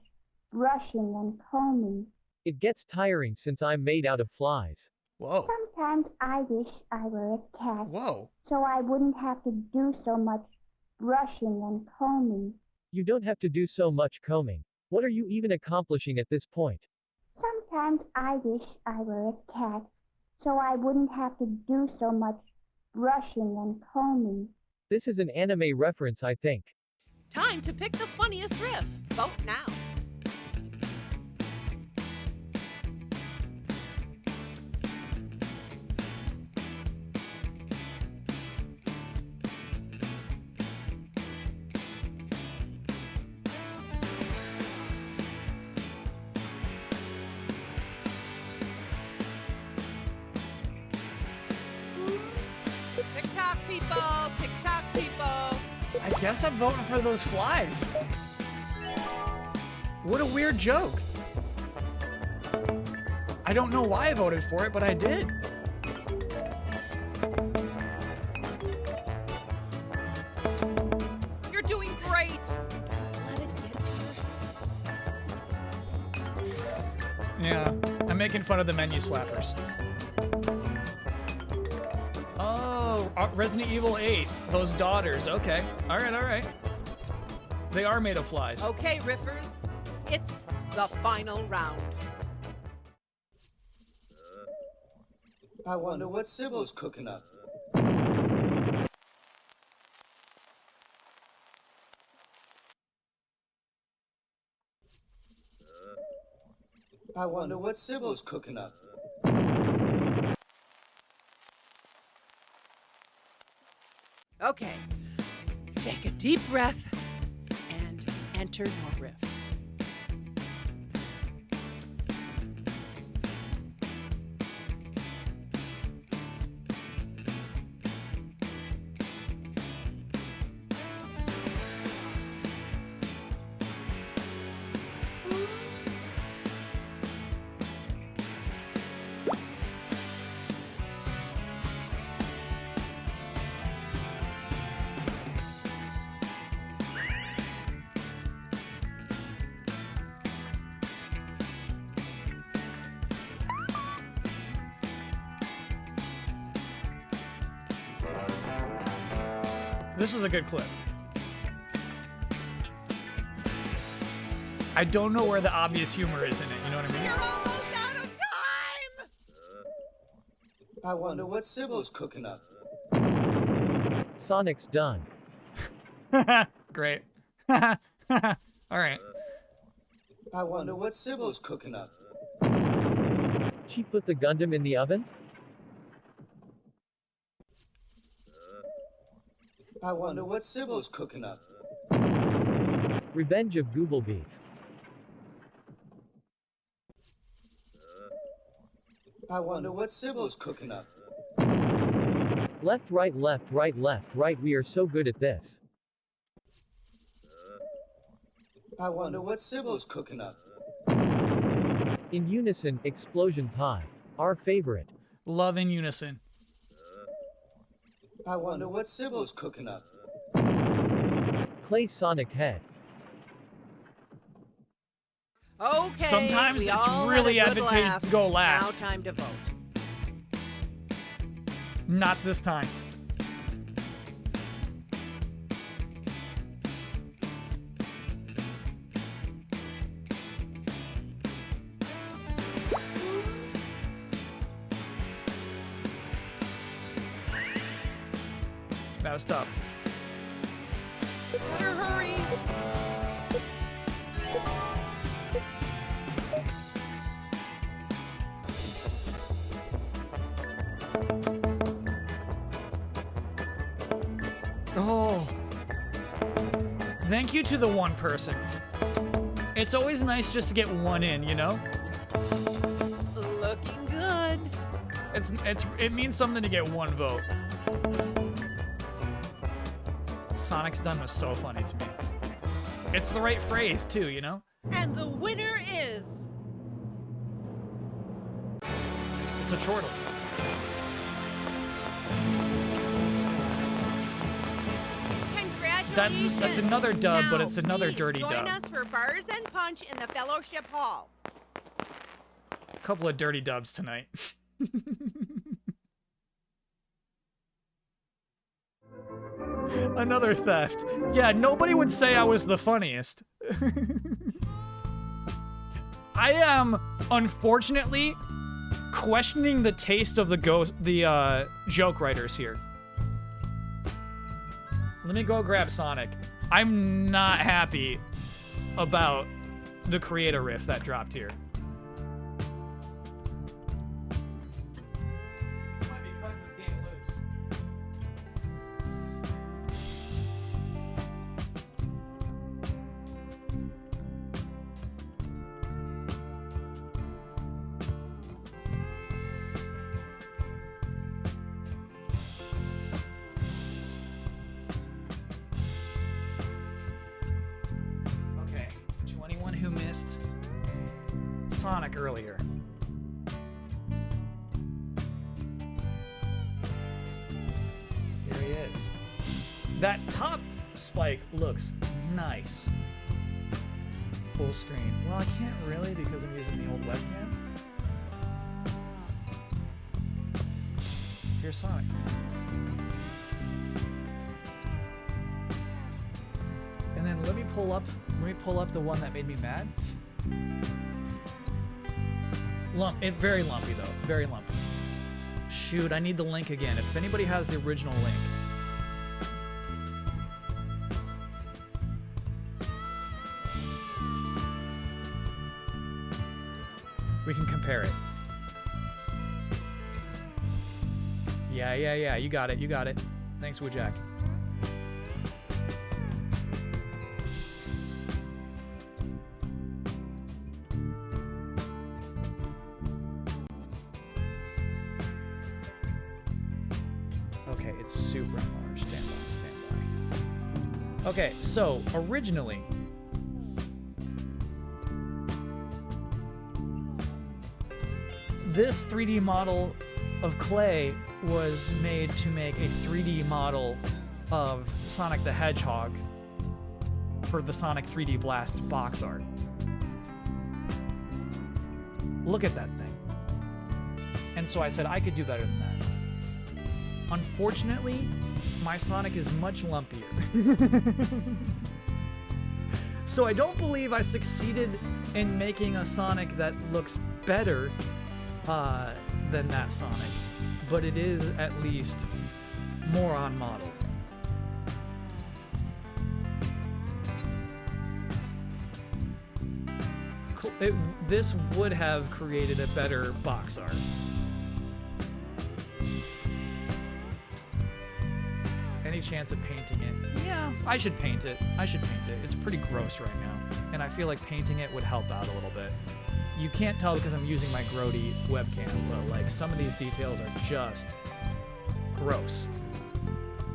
[SPEAKER 17] brushing and combing.
[SPEAKER 10] It gets tiring since I'm made out of flies.
[SPEAKER 1] Whoa.
[SPEAKER 17] Sometimes I wish I were a cat,
[SPEAKER 1] Whoa.
[SPEAKER 17] so I wouldn't have to do so much brushing and combing.
[SPEAKER 10] You don't have to do so much combing. What are you even accomplishing at this point?
[SPEAKER 17] Sometimes I wish I were a cat, so I wouldn't have to do so much brushing and combing.
[SPEAKER 10] This is an anime reference, I think.
[SPEAKER 9] Time to pick the funniest riff. Vote now. TikTok people, TikTok people.
[SPEAKER 1] I guess I'm voting for those flies. What a weird joke. I don't know why I voted for it, but I did.
[SPEAKER 9] You're doing great. Let it get to you.
[SPEAKER 1] Yeah, I'm making fun of the menu slappers. Oh, Resident Evil 8. Those daughters. Okay. All right, all right. They are made of flies.
[SPEAKER 9] Okay, riffers. It's the final round.
[SPEAKER 6] I wonder what Sybil's cooking up. I wonder what Sybil's cooking up.
[SPEAKER 9] Okay. Take a deep breath and enter your riff.
[SPEAKER 1] This was a good clip. I don't know where the obvious humor is in it, you know what I mean?
[SPEAKER 9] You're almost out of time!
[SPEAKER 6] I wonder what Sybil's cooking up.
[SPEAKER 10] Sonic's done.
[SPEAKER 1] Great. All right.
[SPEAKER 6] I wonder what Sybil's cooking up.
[SPEAKER 10] She put the Gundam in the oven?
[SPEAKER 6] I wonder what Sybil's cooking up.
[SPEAKER 10] Revenge of Google Beef.
[SPEAKER 6] I wonder what Sybil's cooking up.
[SPEAKER 10] Left, right, left, right, left, right. We are so good at this.
[SPEAKER 6] I wonder what Sybil's cooking up.
[SPEAKER 10] In unison, explosion pie. Our favorite.
[SPEAKER 1] Love in unison.
[SPEAKER 6] I wonder what Sybil's cooking up.
[SPEAKER 10] Clay Sonic head.
[SPEAKER 9] Okay.
[SPEAKER 1] Sometimes
[SPEAKER 9] we
[SPEAKER 1] it's
[SPEAKER 9] all
[SPEAKER 1] really
[SPEAKER 9] had a good
[SPEAKER 1] advantageous
[SPEAKER 9] laugh.
[SPEAKER 1] to go last.
[SPEAKER 9] Now time to vote.
[SPEAKER 1] Not this time. That was tough.
[SPEAKER 9] Better hurry.
[SPEAKER 1] Oh. Thank you to the one person. It's always nice just to get one in, you know?
[SPEAKER 9] Looking good.
[SPEAKER 1] It means something to get one vote. Sonic's done was so funny to me. It's the right phrase too, you know?
[SPEAKER 9] And the winner is...
[SPEAKER 1] It's a chortle.
[SPEAKER 9] Congratulations.
[SPEAKER 1] That's another dub, but
[SPEAKER 9] Now,
[SPEAKER 1] it's another
[SPEAKER 9] please
[SPEAKER 1] dirty
[SPEAKER 9] join
[SPEAKER 1] dub.
[SPEAKER 9] us for Bars and Punch in the Fellowship Hall.
[SPEAKER 1] A couple of dirty dubs tonight. Another theft. Yeah, nobody would say I was the funniest. I am, unfortunately, questioning the taste of the joke writers here. Let me go grab Sonic. I'm not happy about the creator riff that dropped here. Might be cutting this game loose. Okay, to anyone who missed Sonic earlier. Here he is. That top spike looks nice. Full screen. Well, I can't really because I'm using the old webcam. Here's Sonic. And then let me pull up the one that made me mad. Very lumpy though, very lumpy. Shoot, I need the link again. If anybody has the original link. We can compare it. Yeah, you got it. Thanks, Woojack. Okay, it's super large. Stand by. Okay, so originally, this 3D model of Clay was made to make a 3D model of Sonic the Hedgehog for the Sonic 3D Blast box art. Look at that thing. And so I said I could do better than that. Unfortunately, my Sonic is much lumpier. So I don't believe I succeeded in making a Sonic that looks better than that Sonic, but it is at least more on model. This would have created a better box art. Any chance of painting it? Yeah, I should paint it. It's pretty gross right now, and I feel like painting it would help out a little bit. You can't tell because I'm using my grody webcam, but like some of these details are just gross.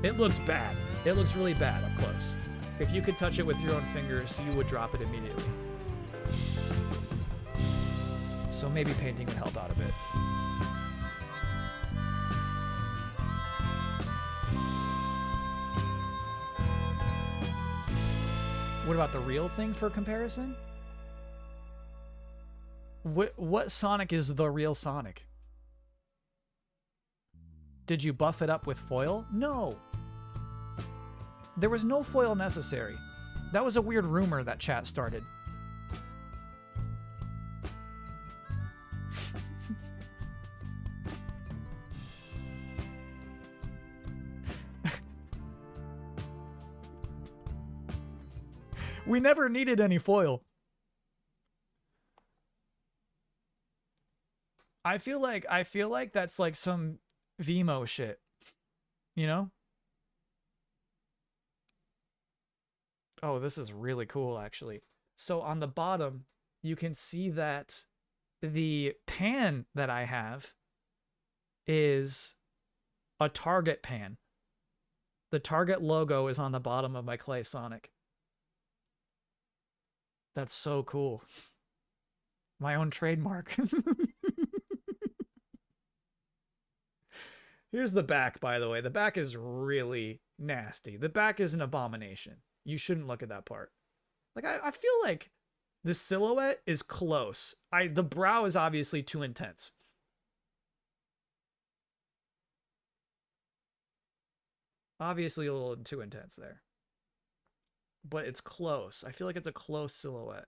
[SPEAKER 1] It looks bad. It looks really bad up close. If you could touch it with your own fingers, you would drop it immediately. So maybe painting would help out a bit. What about the real thing for comparison? What Sonic is the real Sonic? Did you buff it up with foil? No. There was no foil necessary. That was a weird rumor that chat started. We never needed any foil. I feel like that's like some Vimo shit. You know? Oh, this is really cool actually. So on the bottom, you can see that the pan that I have is a Target pan. The Target logo is on the bottom of my clay Sonic. That's so cool. My own trademark. Here's the back, by the way. The back is really nasty. The back is an abomination. You shouldn't look at that part. Like, I feel like the silhouette is close. The brow is obviously too intense. Obviously a little too intense there. But it's close. I feel like it's a close silhouette.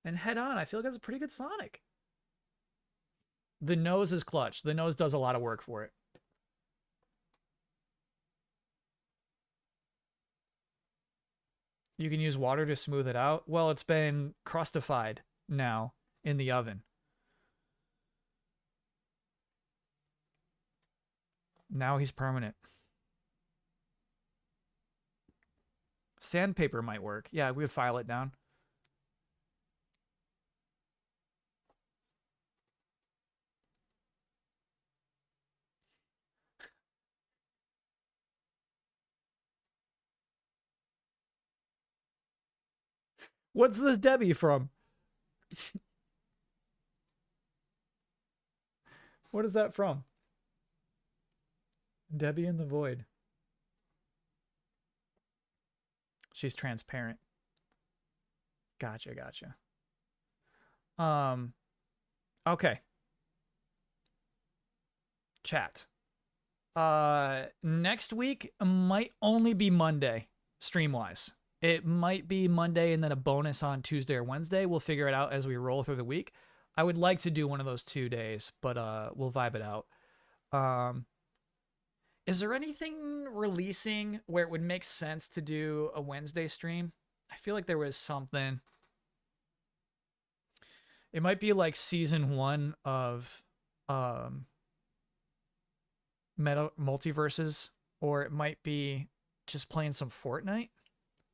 [SPEAKER 1] And head on, I feel like that's a pretty good Sonic. The nose is clutch. The nose does a lot of work for it. You can use water to smooth it out. Well, it's been crustified now in the oven. Now he's permanent. Sandpaper might work. Yeah, we would file it down. What's this Debbie from? What is that from? Debbie in the Void. She's transparent. Gotcha, gotcha. Okay. Chat. Next week might only be Monday, stream-wise. It might be Monday and then a bonus on Tuesday or Wednesday. We'll figure it out as we roll through the week. I would like to do one of those 2 days, but we'll vibe it out. Is there anything releasing where it would make sense to do a Wednesday stream? I feel like there was something. It might be like season 1 of Multiverses, or it might be just playing some Fortnite.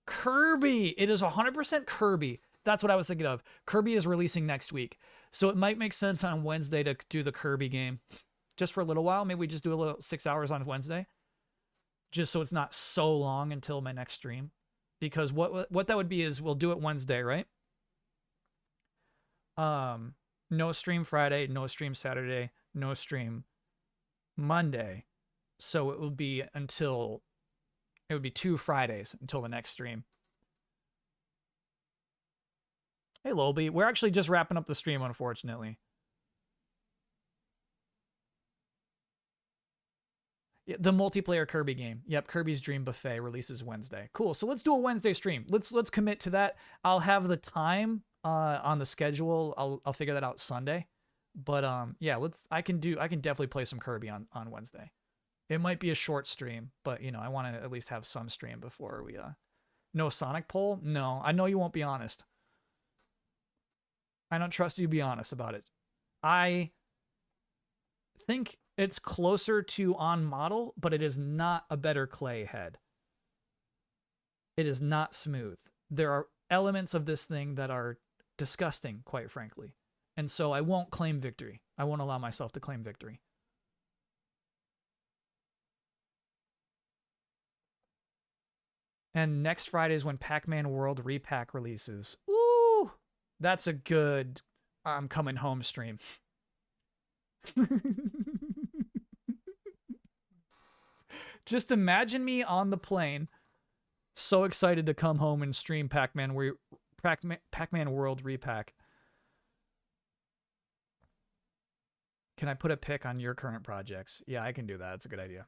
[SPEAKER 1] Kirby! It is 100% Kirby. That's what I was thinking of. Kirby is releasing next week. So it might make sense on Wednesday to do the Kirby game. Just for a little while. Maybe we just do a little 6 hours on Wednesday. Just so it's not so long until my next stream. Because what that would be is we'll do it Wednesday, right? No stream Friday, no stream Saturday, no stream Monday. So it would be 2 Fridays until the next stream. Hey, Lolby. We're actually just wrapping up the stream, unfortunately. Yeah, the multiplayer Kirby game. Yep, Kirby's Dream Buffet releases Wednesday. Cool. So let's do a Wednesday stream. Let's commit to that. I'll have the time on the schedule. I'll figure that out Sunday. But yeah, I can definitely play some Kirby on Wednesday. It might be a short stream, but you know, I want to at least have some stream before we no Sonic poll? No, I know you won't be honest. I don't trust you to be honest about it. I think it's closer to on model, but it is not a better clay head. It is not smooth. There are elements of this thing that are disgusting, quite frankly. And so I won't claim victory. I won't allow myself to claim victory. And next Friday is when Pac-Man World Repack releases. Ooh! That's a good I'm coming home stream. Just imagine me on the plane, so excited to come home and stream Pac-Man World Repack. Can I put a pic on your current projects? Yeah, I can do that. That's a good idea.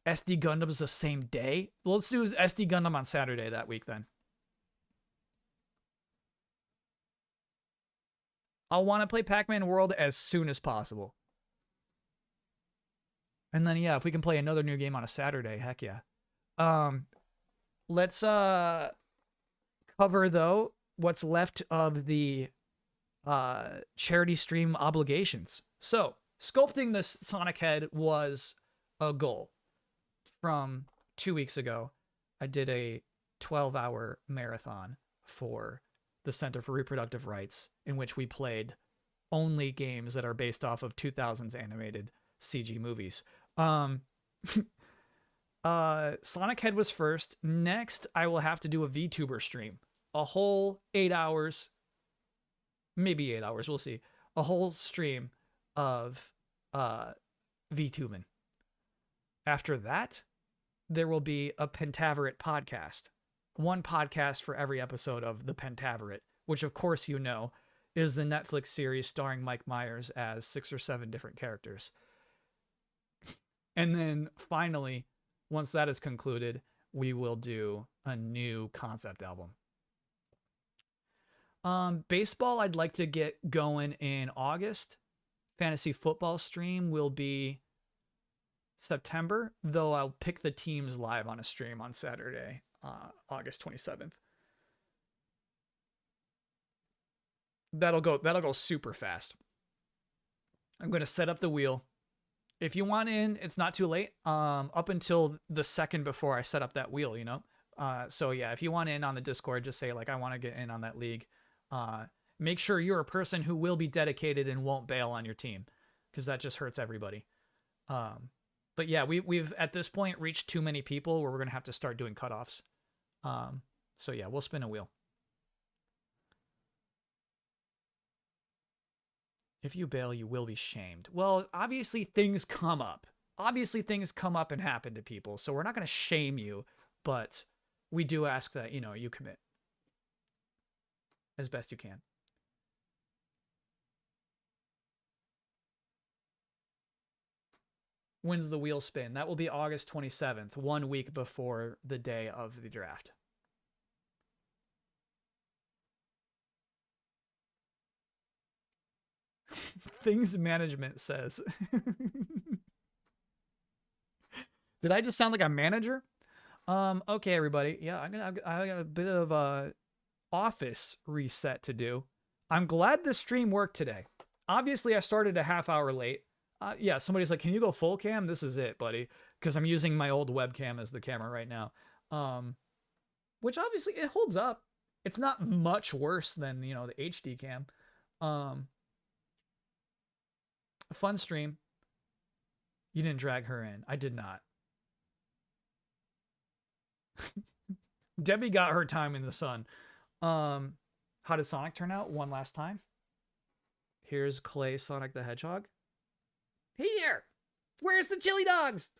[SPEAKER 1] SD Gundam is the same day? Well, let's do SD Gundam on Saturday that week then. I'll want to play Pac-Man World as soon as possible. And then, yeah, if we can play another new game on a Saturday, heck yeah. Let's cover, though, what's left of the charity stream obligations. So, sculpting this Sonic head was a goal from 2 weeks ago. I did a 12-hour marathon for the Center for Reproductive Rights, in which we played only games that are based off of 2000s animated CG movies. Sonic Head was first. Next, I will have to do a VTuber stream. A whole 8 hours, maybe 8 hours, we'll see. A whole stream of VTubing. After that, there will be a Pentaveret podcast. One podcast for every episode of The Pentaveret, which of course you know is the Netflix series starring Mike Myers as 6 or 7 different characters. And then finally, once that is concluded, we will do a new concept album. Baseball, I'd like to get going in August. Fantasy football stream will be September, though I'll pick the teams live on a stream on Saturday, August 27th. That'll go super fast. I'm going to set up the wheel. If you want in, it's not too late. Up until the second before I set up that wheel, you know? So yeah, if you want in on the Discord, just say like, I want to get in on that league. Make sure you're a person who will be dedicated and won't bail on your team, because that just hurts everybody. But yeah, we've at this point reached too many people where we're going to have to start doing cutoffs. So yeah, we'll spin a wheel. If you bail, you will be shamed. Well, obviously things come up. Obviously things come up and happen to people. So we're not going to shame you, but we do ask that, you know, you commit as best you can. When's the wheel spin? That will be August 27th, 1 week before the day of the draft. Things management says. Did I just sound like a manager? Okay, everybody. Yeah, I got a bit of office reset to do. I'm glad the stream worked today. Obviously, I started a half hour late. Yeah, somebody's like, can you go full cam? This is it, buddy. Because I'm using my old webcam as the camera right now. Which obviously, it holds up. It's not much worse than, you know, the HD cam. A fun stream. You didn't drag her in. I did not. Debbie got her time in the sun. How did Sonic turn out? One last time. Here's Clay Sonic the Hedgehog. Here! Where's the chili dogs?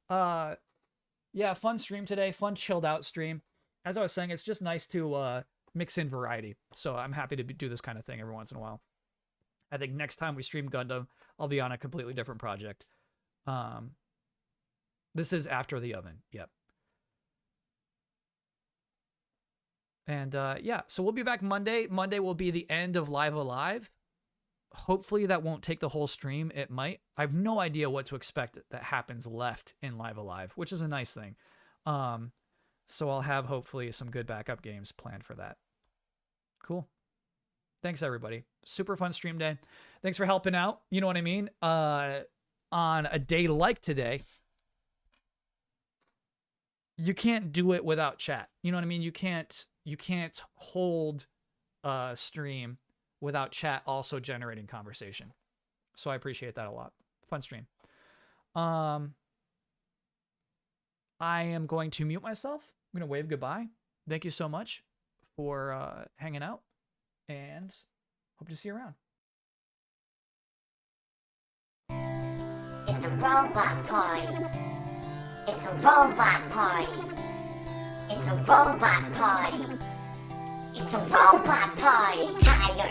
[SPEAKER 1] Yeah, fun stream today. Fun chilled out stream. As I was saying, it's just nice to mix in variety. So I'm happy to do this kind of thing every once in a while. I think next time we stream Gundam, I'll be on a completely different project. This is after the oven. Yep. And yeah, so we'll be back Monday. Monday will be the end of Live Alive. Hopefully that won't take the whole stream. It might. I have no idea what to expect that happens left in Live Alive, which is a nice thing. So I'll have hopefully some good backup games planned for that. Cool. Thanks, everybody. Super fun stream day. Thanks for helping out. You know what I mean? On a day like today, you can't do it without chat. You know what I mean? You can't hold a stream without chat also generating conversation. So I appreciate that a lot. Fun stream. I am going to mute myself. I'm going to wave goodbye. Thank you so much for hanging out, and hope to see you around.
[SPEAKER 5] It's a robot party. It's a robot party. It's a robot party. It's a robot party. Tie